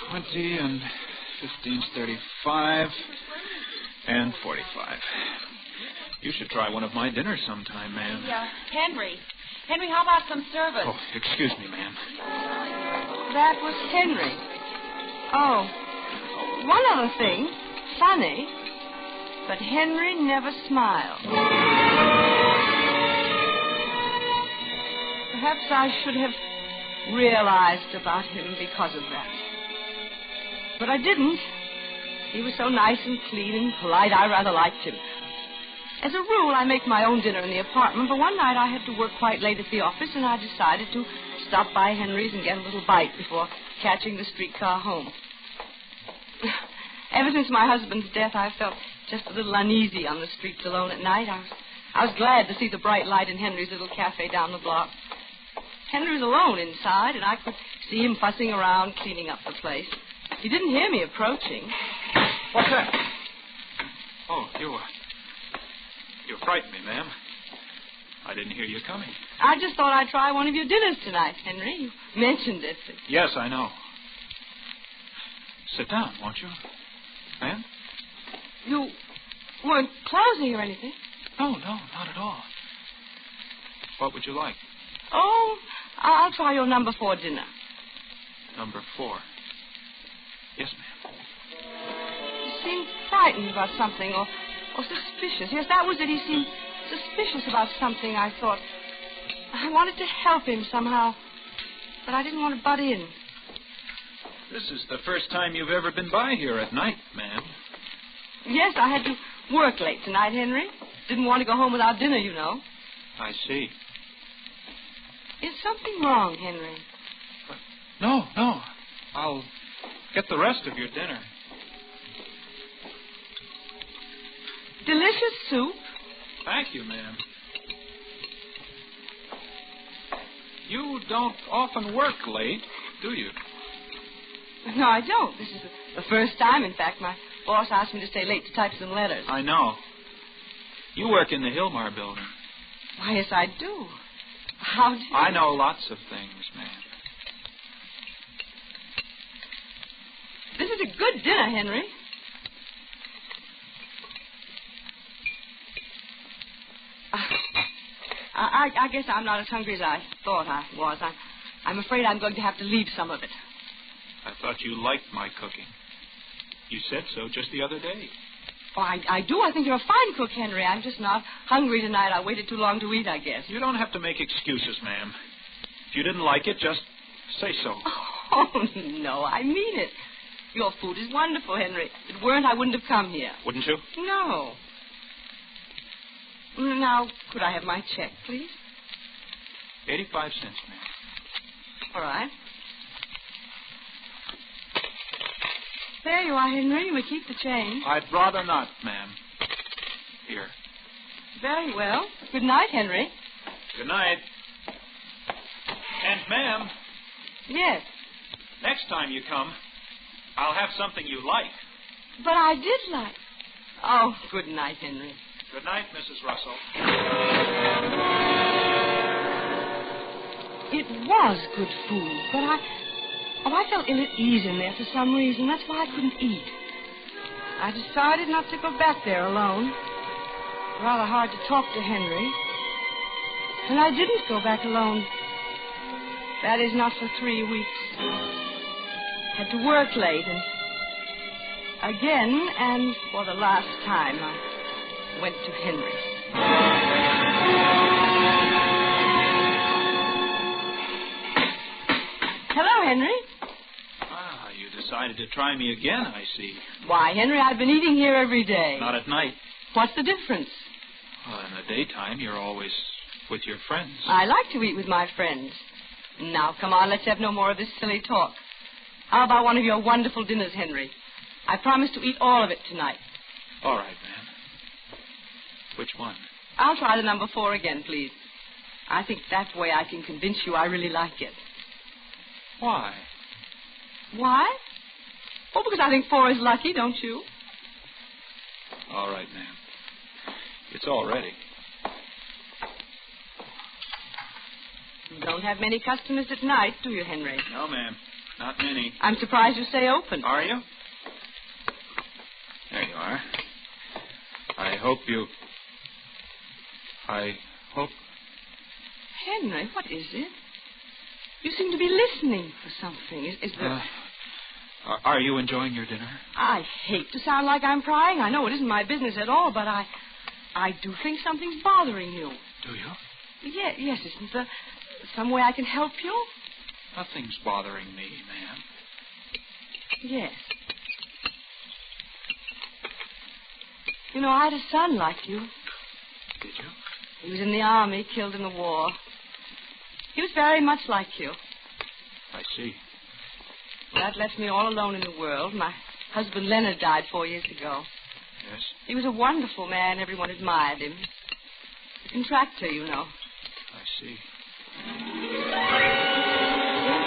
S13: 20 and 15's 35 and 45. You should try one of my dinners sometime, ma'am.
S17: Yeah. Henry, how about some service?
S13: Oh, excuse me, ma'am.
S2: That was Henry. Oh, one other thing. Funny, but Henry never smiled. Perhaps I should have realized about him because of that. But I didn't. He was so nice and clean and polite, I rather liked him. As a rule, I make my own dinner in the apartment, but one night I had to work quite late at the office, and I decided to stop by Henry's and get a little bite before catching the streetcar home. Ever since my husband's death, I felt just a little uneasy on the streets alone at night. I was glad to see the bright light in Henry's little cafe down the block. Henry was alone inside, and I could see him fussing around, cleaning up the place. He didn't hear me approaching.
S13: What's that? Oh, you frightened me, ma'am. I didn't hear you coming.
S2: I just thought I'd try one of your dinners tonight, Henry. You mentioned it.
S13: Yes, I know. Sit down, won't you? Ma'am?
S2: You weren't closing or anything?
S13: No, not at all. What would you like?
S2: Oh, I'll try your number 4 dinner.
S13: Number 4. Yes, ma'am.
S2: You seemed frightened about something or suspicious. Yes, that was it. He seemed suspicious about something, I thought. I wanted to help him somehow, but I didn't want to butt in.
S13: This is the first time you've ever been by here at night, ma'am.
S2: Yes, I had to work late tonight, Henry. Didn't want to go home without dinner, you know.
S13: I see.
S2: Is something wrong, Henry?
S13: No. I'll get the rest of your dinner.
S2: Delicious soup.
S13: Thank you, ma'am. You don't often work late, do you?
S2: No, I don't. This is the first time, in fact. My boss asked me to stay late to type some letters.
S13: I know. You work in the Hilmar building.
S2: Why, yes, I do. How do you...
S13: I know lots of things, ma'am.
S2: This is a good dinner, Henry. I guess I'm not as hungry as I thought I was. I'm afraid I'm going to have to leave some of it.
S13: I thought you liked my cooking. You said so just the other day.
S2: Oh, I do. I think you're a fine cook, Henry. I'm just not hungry tonight. I waited too long to eat, I guess.
S13: You don't have to make excuses, ma'am. If you didn't like it, just say so.
S2: Oh, no, I mean it. Your food is wonderful, Henry. If it weren't, I wouldn't have come here.
S13: Wouldn't you?
S2: No. Now, could I have my check, please?
S13: 85 cents, ma'am.
S2: All right. There you are, Henry. We keep the change.
S13: I'd rather not, ma'am. Here.
S2: Very well. Good night, Henry.
S13: Good night. And, ma'am.
S2: Yes.
S13: Next time you come, I'll have something you like.
S2: But I did like. Oh, good night, Henry.
S13: Good night, Mrs. Russell.
S2: It was good food, but I felt ill at ease in there for some reason. That's why I couldn't eat. I decided not to go back there alone. Rather hard to talk to Henry. And I didn't go back alone. That is, not for 3 weeks. Had to work late, and again, and for the last time, I went to Henry's. Hello, Henry.
S13: Ah, you decided to try me again, I see.
S2: Why, Henry, I've been eating here every day.
S13: Not at night.
S2: What's the difference?
S13: Well, in the daytime, you're always with your friends.
S2: I like to eat with my friends. Now, come on, let's have no more of this silly talk. How about one of your wonderful dinners, Henry? I promise to eat all of it tonight.
S13: All right, ma'am. Which one?
S2: I'll try the number 4 again, please. I think that way I can convince you I really like it.
S13: Why?
S2: Why? Oh, because I think 4 is lucky, don't you?
S13: All right, ma'am. It's all ready.
S2: You don't have many customers at night, do you, Henry?
S13: No, ma'am. Not many.
S2: I'm surprised you stay open.
S13: Are you? There you are. I hope...
S2: Henry, what is it? You seem to be listening for something. Is there...
S13: Are you enjoying your dinner?
S2: I hate to sound like I'm prying. I know it isn't my business at all, but I do think something's bothering you.
S13: Do you?
S2: Yes. Isn't there some way I can help you?
S13: Nothing's bothering me, ma'am.
S2: Yes. You know, I had a son like you.
S13: Did you?
S2: He was in the army, killed in the war. He was very much like you.
S13: I see.
S2: That left me all alone in the world. My husband Leonard died 4 years ago.
S13: Yes?
S2: He was a wonderful man. Everyone admired him. A contractor, you know.
S13: I see.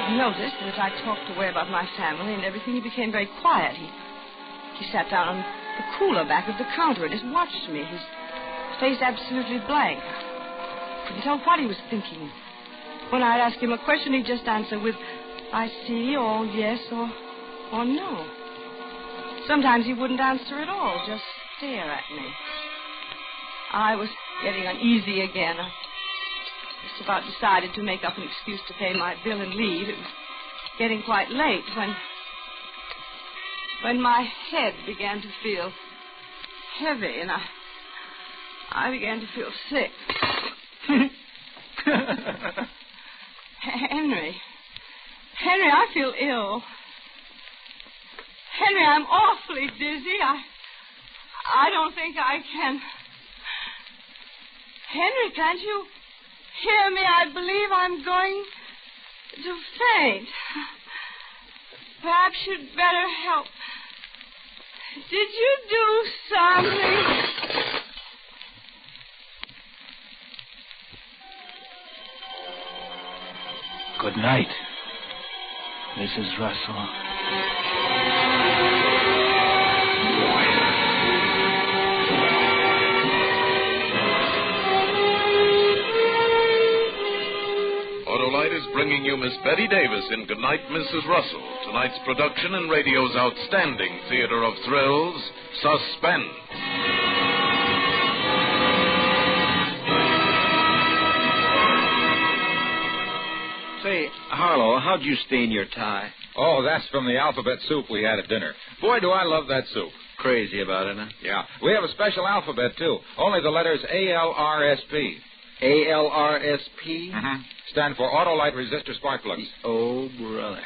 S2: He noticed that as I talked away about my family and everything, he became very quiet. He sat down on the cooler back of the counter and just watched me, his face absolutely blank. Couldn't tell what he was thinking. When I'd ask him a question, he'd just answer with, I see, or yes, or no. Sometimes he wouldn't answer at all, just stare at me. I was getting uneasy again. I just about decided to make up an excuse to pay my bill and leave. It was getting quite late when my head began to feel heavy, and I began to feel sick. Henry, I feel ill. Henry, I'm awfully dizzy. I don't think I can. Henry, can't you hear me? I believe I'm going to faint. Perhaps you'd better help. Did you do something?
S13: Good night, Mrs. Russell.
S4: Autolite is bringing you Miss Betty Davis in Goodnight Mrs. Russell, tonight's production in radio's outstanding theater of thrills, Suspense.
S9: Say, Harlow, how'd you stain your tie?
S10: Oh, that's from the alphabet soup we had at dinner. Boy, do I love that soup.
S9: Crazy about it, huh?
S10: Yeah. We have a special alphabet, too. Only the letters A-L-R-S-P.
S9: A-L-R-S-P?
S10: Mm-hmm. Stand for Autolite Resistor Spark Plugs.
S9: Oh, brother.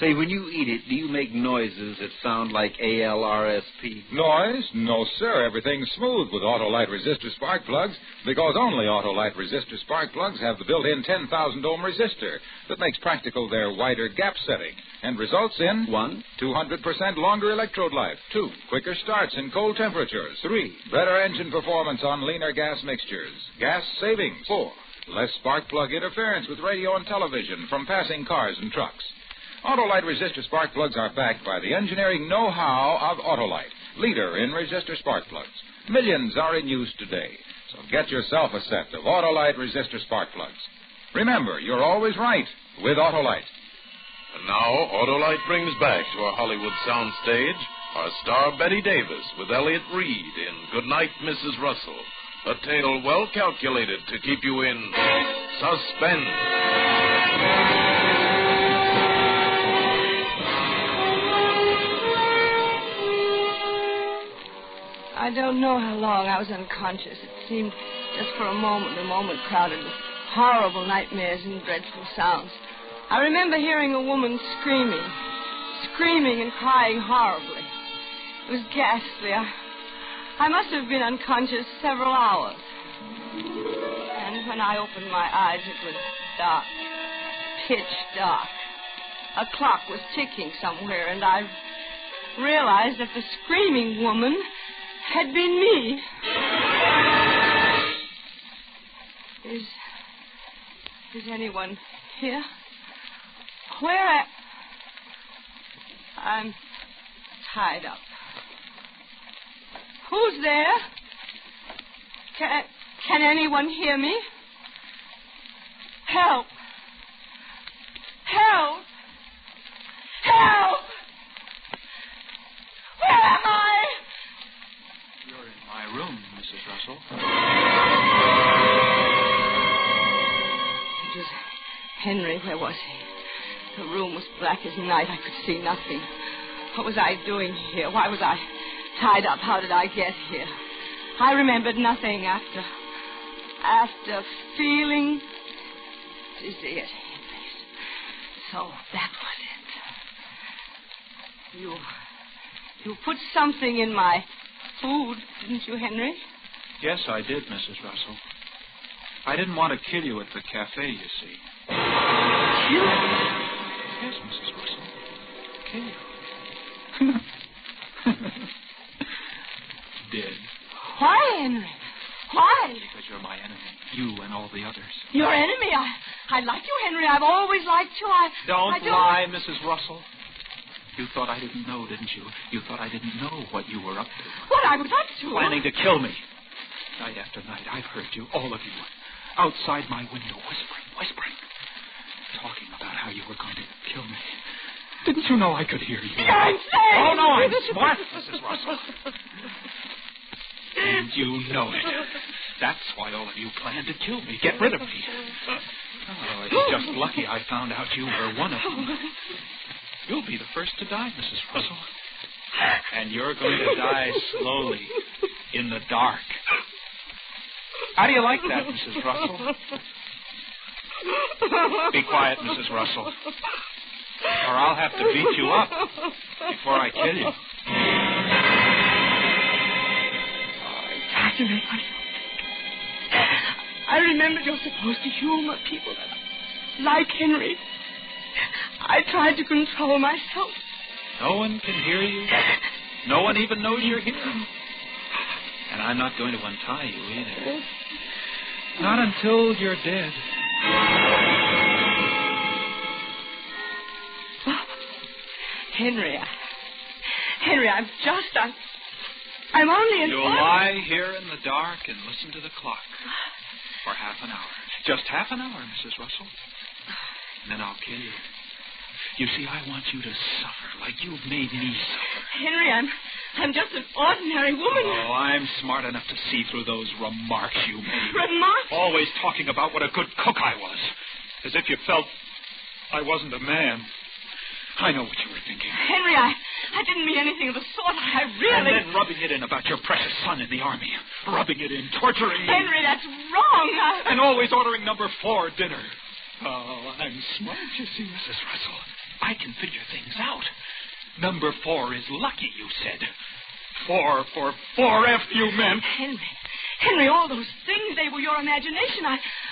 S9: Say, when you eat it, do you make noises that sound like ALRSP?
S10: Noise? No, sir. Everything's smooth with Autolite resistor spark plugs because only Autolite resistor spark plugs have the built-in 10,000-ohm resistor that makes practical their wider gap setting and results in 1. 200% longer electrode life. 2. Quicker starts in cold temperatures. 3. Better engine performance on leaner gas mixtures. Gas savings. 4. Less spark plug interference with radio and television from passing cars and trucks. Autolite resistor spark plugs are backed by the engineering know-how of Autolite, leader in resistor spark plugs. Millions are in use today, so get yourself a set of Autolite resistor spark plugs. Remember, you're always right with Autolite.
S4: And now, Autolite brings back to our Hollywood soundstage our star Betty Davis with Elliott Reed in Goodnight Mrs. Russell, a tale well calculated to keep you in suspense.
S2: I don't know how long I was unconscious. It seemed just for a moment crowded with horrible nightmares and dreadful sounds. I remember hearing a woman screaming and crying horribly. It was ghastly. I must have been unconscious several hours. And when I opened my eyes, it was dark, pitch dark. A clock was ticking somewhere, and I realized that the screaming woman had been me. Is anyone here? Where I'm tied up. Who's there? Can anyone hear me? Help! Help! Help! Where am I?
S13: You're in my room, Mrs. Russell.
S2: It was Henry. Where was he? The room was black as night. I could see nothing. What was I doing here? Why was I tied up? How did I get here? I remembered nothing after feeling dizzy at Henry's. So that was it. You put something in my food, didn't you, Henry?
S13: Yes, I did, Mrs. Russell. I didn't want to kill you at the cafe, you see.
S2: Kill?
S13: Yes, Mrs. Russell. Kill you. Dead.
S2: Why, Henry? Why?
S13: Because you're my enemy. You and all the others.
S2: Your enemy? I like you, Henry. I've always liked you.
S13: Don't lie, Mrs. Russell. You thought I didn't know, didn't you? You thought I didn't know what you were up to.
S2: What I was up to?
S13: Planning to kill me. Night after night, I've heard you, all of you, outside my window, whispering. Talking about how you were going to kill me. Didn't you know I could hear you?
S2: You're insane!
S13: Oh, no, I'm smart, Mrs. Russell. And you know it. That's why all of you planned to kill me, get rid of me. Oh, it's just lucky I found out you were one of them. You'll be the first to die, Mrs. Russell. And you're going to die slowly, in the dark. How do you like that, Mrs. Russell? Be quiet, Mrs. Russell. Or I'll have to beat you up before I kill you.
S2: Fascinating. I remember you're supposed to humor people like Henry. I tried to control myself.
S13: No one can hear you. No one even knows you're here. And I'm not going to untie you either. Not until you're dead.
S2: Henry, I'm only in...
S13: You'll lie here in the dark and listen to the clock for half an hour. Just half an hour, Mrs. Russell. And then I'll kill you. You see, I want you to suffer like you've made me suffer.
S2: Henry, I'm just an ordinary woman.
S13: Oh, I'm smart enough to see through those remarks you made.
S2: Remarks?
S13: Always talking about what a good cook I was. As if you felt I wasn't a man. I know what you were thinking.
S2: Henry, I didn't mean anything of the sort. I really...
S13: And then rubbing it in about your precious son in the army. Rubbing it in, torturing me.
S2: Henry, that's wrong.
S13: And always ordering number 4 dinner. Oh, I'm smart, you see, Mrs. Russell. I can figure things out. Number 4 is lucky, you said. 4 for 4F, you meant.
S2: Henry, all those things, they were your imagination.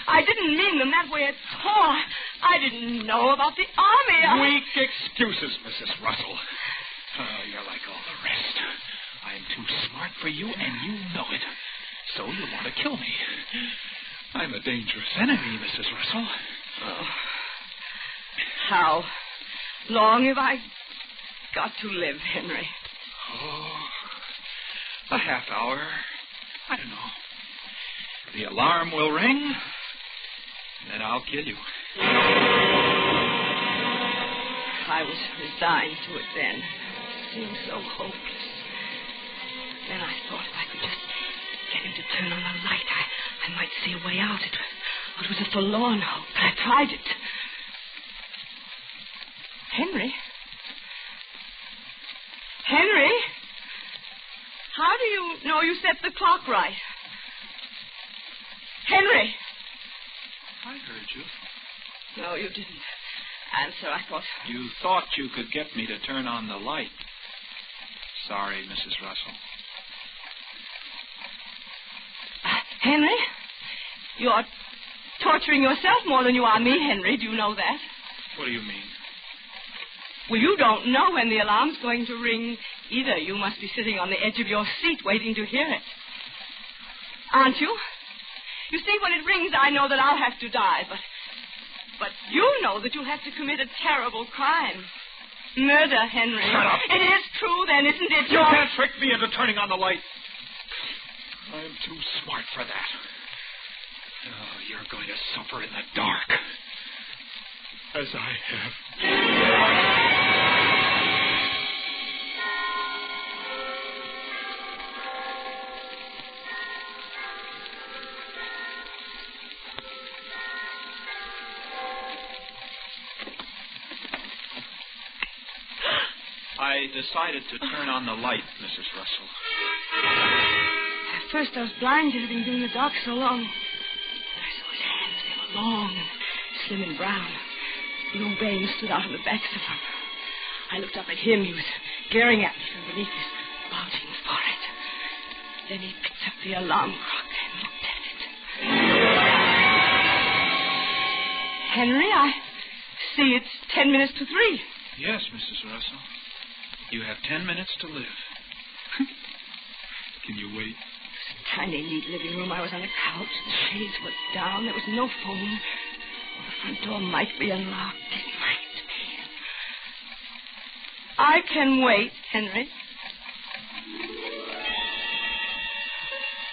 S2: I didn't mean them that way at all. I didn't know about the army.
S13: Weak excuses, Mrs. Russell. Oh, you're like all the rest. I'm too smart for you, and you know it. So you want to kill me. I'm a dangerous enemy, Mrs. Russell.
S2: Oh. How long have I got to live, Henry?
S13: Oh, a half hour. I don't know. The alarm will ring, and then I'll kill you.
S2: I was resigned to it then. It seemed so hopeless. Then I thought if I could just get him to turn on the light, I might see a way out. It was a forlorn hope, but I tried it. Henry? Henry? How do you know you set the clock right? Henry!
S13: I heard you.
S2: No, you didn't answer. I thought...
S13: You thought you could get me to turn on the light. Sorry, Mrs. Russell.
S2: Henry? You're torturing yourself more than you are me, Henry. Do you know that?
S13: What do you mean?
S2: Well, you don't know when the alarm's going to ring either. You must be sitting on the edge of your seat waiting to hear it. Aren't you? You see, when it rings, I know that I'll have to die, but you know that you'll have to commit a terrible crime. Murder, Henry.
S13: Shut up.
S2: It is true, then, isn't it?
S13: You can't trick me into turning on the light. I'm too smart for that. Oh, you're going to suffer in the dark. As I have. I decided to turn on the light, Mrs. Russell.
S2: At first I was blinded, having been in the dark so long. I saw his hands. They were long and slim and brown. Blue veins stood out on the backs of them. I looked up at him. He was glaring at me from beneath his bulging forehead. Then he picked up the alarm clock and looked at it. Henry, I see it's 10 minutes to 3.
S13: Yes, Mrs. Russell. You have 10 minutes to live. Can you wait?
S2: It was a tiny, neat living room. I was on a couch. The shades were down. There was no phone. The front door might be unlocked. It might be. I can wait, Henry.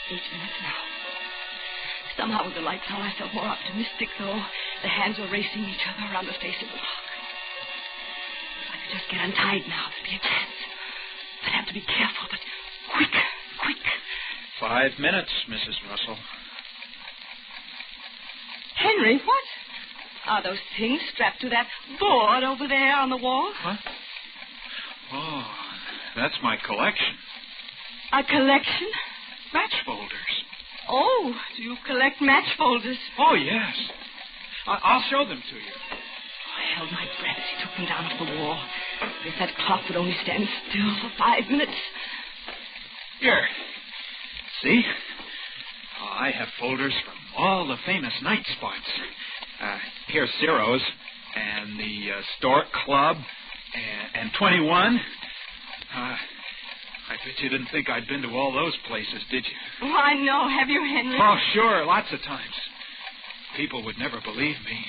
S2: 8 minutes now. Somehow with the lights on, I felt more optimistic, though. The hands were racing each other around the face of the clock. If I could just get untied now, there'd be a chance. I'd have to be careful, but quick.
S13: 5 minutes, Mrs. Russell.
S2: Henry, what are those things strapped to that board over there on the wall?
S13: What? Oh, that's my collection.
S2: A collection?
S13: Match folders.
S2: Oh, do you collect match folders?
S13: Oh, yes. I'll show them to you.
S2: I held my breath as he took them down off the wall. If that clock would only stand still for 5 minutes.
S13: Here. See? I have folders from all the famous night spots. Here's Ciro's, and the Stork Club, and 21. I bet you didn't think I'd been to all those places, did you?
S2: Oh, I know. Have you, Henry?
S13: Oh, sure. Lots of times. People would never believe me.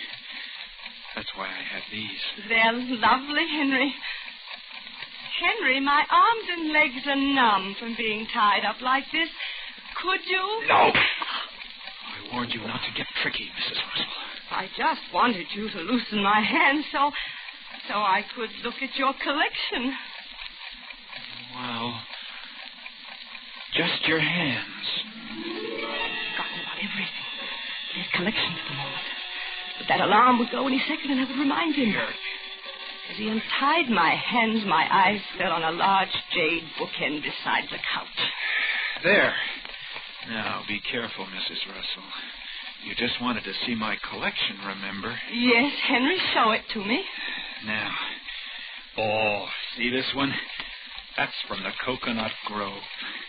S13: That's why I have these.
S2: They're lovely, Henry. Henry, my arms and legs are numb from being tied up like this. Could you?
S13: No. I warned you not to get tricky, Mrs. Russell.
S2: I just wanted you to loosen my hands so I could look at your collection.
S13: Well, just your hands.
S2: Forgotten about everything. His collection for the moment. But that alarm would go any second and I would remind him.
S13: Here.
S2: As he untied my hands, my eyes fell on a large jade bookend beside the couch.
S13: There. Now, be careful, Mrs. Russell. You just wanted to see my collection, remember?
S2: Yes, Henry, show it to me.
S13: Now. Oh, see this one? That's from the Coconut Grove.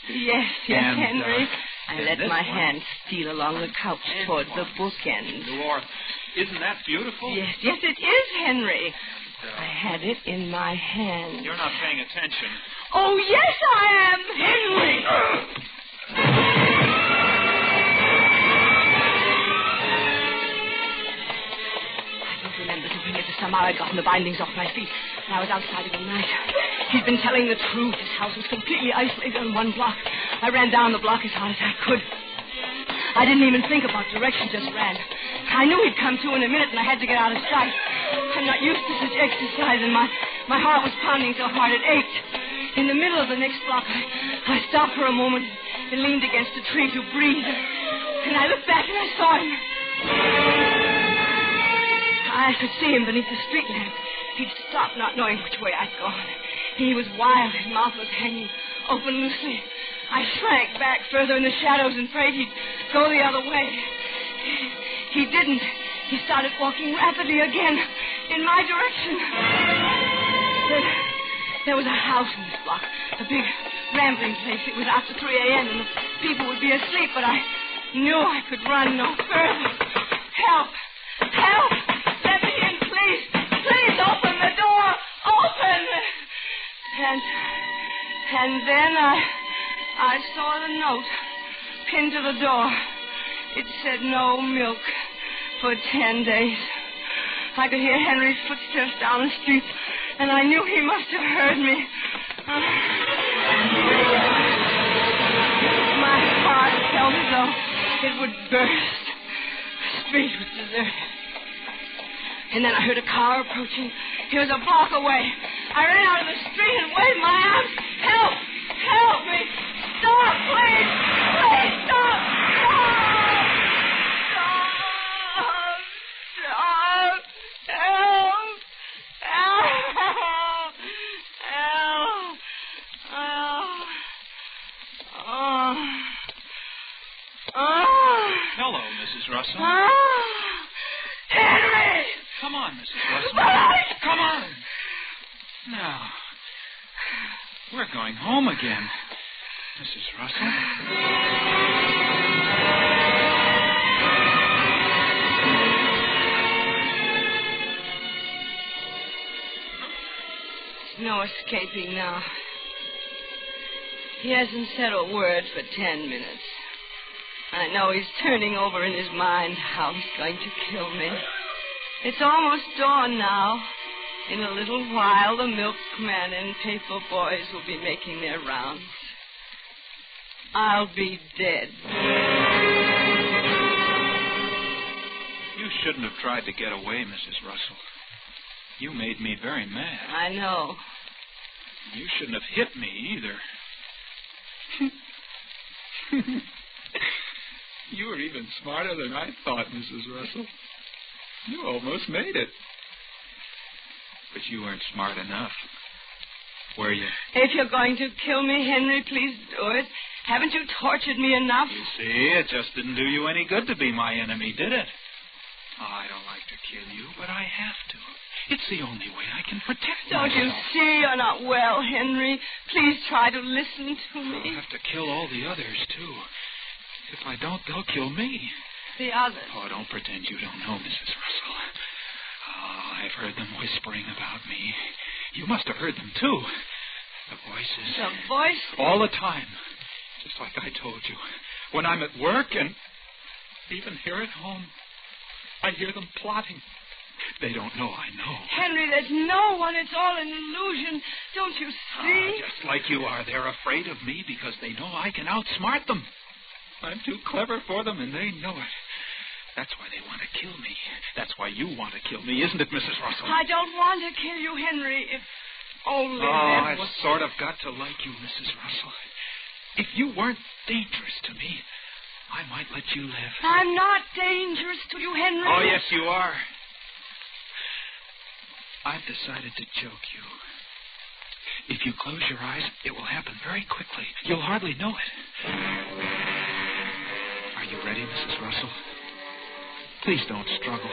S2: Yes,
S13: And,
S2: Henry. I
S13: and
S2: let
S13: this
S2: my
S13: one?
S2: hand steal along the couch toward the bookend.
S13: Dwarf. Isn't that beautiful?
S2: Yes, it is, Henry. I had it in my hand.
S13: You're not paying attention.
S2: Oh, yes, I am, Henry. I don't remember to bring it to Samar. I'd gotten the bindings off my feet, and I was outside in the night. He'd been telling the truth. His house was completely isolated on one block. I ran down the block as hard as I could. I didn't even think about direction, just ran. I knew he'd come to in a minute, and I had to get out of sight. I'm not used to such exercise, and my heart was pounding so hard it ached. In the middle of the next block, I stopped for a moment and leaned against a tree to breathe. And I looked back, and I saw him. I could see him beneath the street lamp. He'd stopped, not knowing which way I'd gone. He was wild. His mouth was hanging open loosely. I shrank back further in the shadows and prayed he'd go the other way. He didn't. He started walking rapidly again in my direction. There was a house in this block, a big rambling place. It was after 3 a.m. and the people would be asleep, but I knew I could run no further. Help! Help! Let me in, please! Please open the door! Open! And then I saw the note pinned to the door. It said no milk for 10 days. I could hear Henry's footsteps down the street, and I knew he must have heard me. My heart felt as though it would burst. The street was deserted. And then I heard a car approaching. He was a block away. I ran out of the street and waved my arms. Help! Help me! Stop, please! Please stop!
S13: Hello, Mrs. Russell.
S2: Henry!
S13: Come on, Mrs. Russell. Come on. Now, we're going home again, Mrs. Russell.
S2: No escaping now. He hasn't said a word for 10 minutes. I know he's turning over in his mind how he's going to kill me. It's almost dawn now. In a little while, the milkman and paper boys will be making their rounds. I'll be dead.
S13: You shouldn't have tried to get away, Mrs. Russell. You made me very mad.
S2: I know.
S13: You shouldn't have hit me either. You were even smarter than I thought, Mrs. Russell. You almost made it. But you weren't smart enough, were you?
S2: If you're going to kill me, Henry, please do it. Haven't you tortured me enough?
S13: You see, it just didn't do you any good to be my enemy, did it? Oh, I don't like to kill you, but I have to. It's the only way I can protect myself.
S2: Don't you see you're not well, Henry? Please try to listen to me.
S13: I'll have to kill all the others, too. If I don't, they'll kill me.
S2: The others?
S13: Oh, don't pretend you don't know, Mrs. Russell. Oh, I've heard them whispering about me. You must have heard them, too. The voices.
S2: The voices?
S13: All the time. Just like I told you. When I'm at work and even here at home, I hear them plotting. They don't know I know.
S2: Henry, there's no one. It's all an illusion. Don't you see?
S13: Just like you are. They're afraid of me because they know I can outsmart them. I'm too clever for them, and they know it. That's why they want to kill me. That's why you want to kill me, isn't it, Mrs. Russell?
S2: I don't want to kill you, Henry. If only
S13: I've
S2: was...
S13: sort of got to like you, Mrs. Russell. If you weren't dangerous to me, I might let you live.
S2: I'm not dangerous to you, Henry.
S13: Oh, yes, you are. I've decided to choke you. If you close your eyes, it will happen very quickly. You'll hardly know it. Are you ready, Mrs. Russell? Please don't struggle.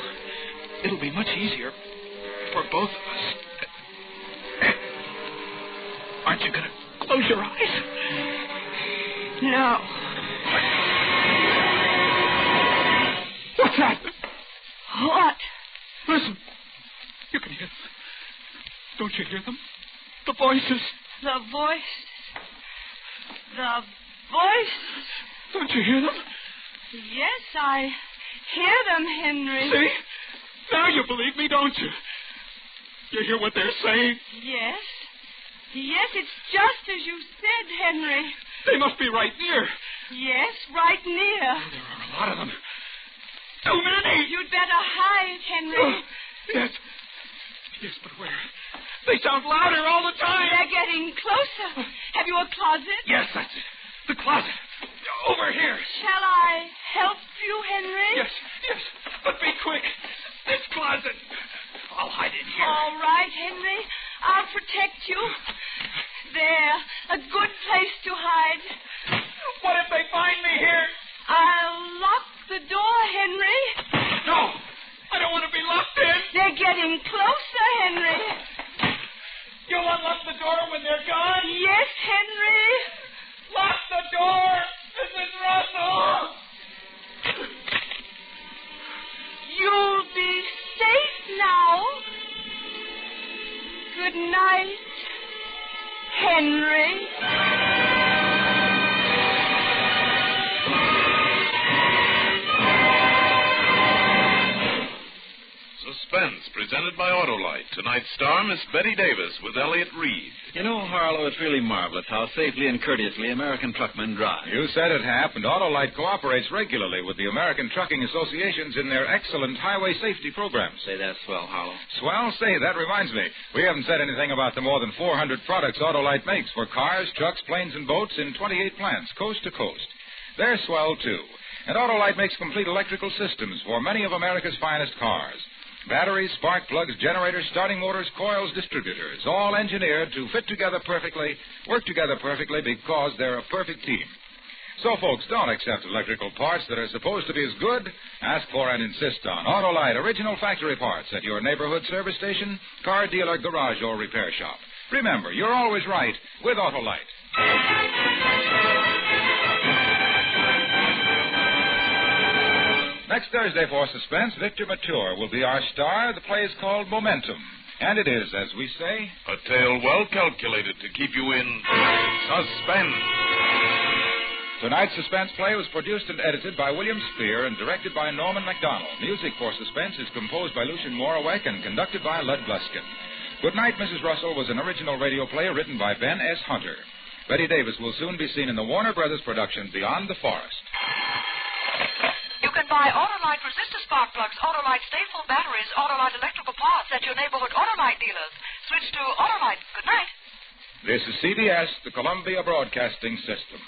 S13: It'll be much easier for both of us. Aren't you going to close your eyes?
S2: No.
S13: What's that?
S2: What?
S13: Listen. You can hear them. Don't you hear them? The voices.
S2: The voice. The voices.
S13: Don't you hear them?
S2: Yes, I hear them, Henry.
S13: See? Now you believe me, don't you? You hear what they're saying?
S2: Yes. Yes, it's just as you said, Henry.
S13: They must be right near.
S2: Yes, right near.
S13: Oh, there are a lot of them. Too many.
S2: You'd better hide, Henry.
S13: Oh, yes. Yes, but where? They sound louder all the time.
S2: They're getting closer. Have you a closet?
S13: Yes, that's it. The closet. Over here.
S2: Shall I help you, Henry?
S13: Yes, yes. But be quick. This closet. I'll hide in here.
S2: All right, Henry. I'll protect you. There. A good place to hide.
S13: What if they find me here?
S2: I'll lock the door, Henry.
S13: No. I don't want to be locked in.
S2: They're getting closer, Henry.
S13: You'll unlock the door when they're gone?
S2: Yes, Henry.
S13: Lock the door, Mrs. Russell.
S2: You'll be safe now. Good night, Henry.
S4: Suspense, presented by Autolite. Tonight's star, Miss Betty Davis, with Elliot Reed.
S9: You know, Harlow, it's really marvelous how safely and courteously American truckmen drive.
S10: You said it, Hap, and Autolite cooperates regularly with the American trucking associations in their excellent highway safety programs.
S9: Say that swell, Harlow.
S10: Swell? Say, that reminds me. We haven't said anything about the more than 400 products Autolite makes for cars, trucks, planes, and boats in 28 plants, coast to coast. They're swell, too. And Autolite makes complete electrical systems for many of America's finest cars. Batteries, spark plugs, generators, starting motors, coils, distributors, all engineered to fit together perfectly, work together perfectly because they're a perfect team. So, folks, don't accept electrical parts that are supposed to be as good. Ask for and insist on Autolite original factory parts at your neighborhood service station, car dealer, garage, or repair shop. Remember, you're always right with Autolite. Next Thursday for Suspense, Victor Mature will be our star. The play is called Momentum. And it is, as we say,
S4: a tale well calculated to keep you in suspense.
S10: Tonight's Suspense play was produced and edited by William Spear and directed by Norman MacDonald. Music for Suspense is composed by Lucien Morawek and conducted by Lud Gluskin. Goodnight Mrs. Russell was an original radio play written by Ben S. Hunter. Betty Davis will soon be seen in the Warner Brothers production Beyond the Forest.
S7: You can buy Autolite resistor spark plugs, Autolite stateful batteries, Autolite electrical parts at your neighborhood Autolite dealers. Switch to Autolite. Good night.
S10: This is CBS, the Columbia Broadcasting System.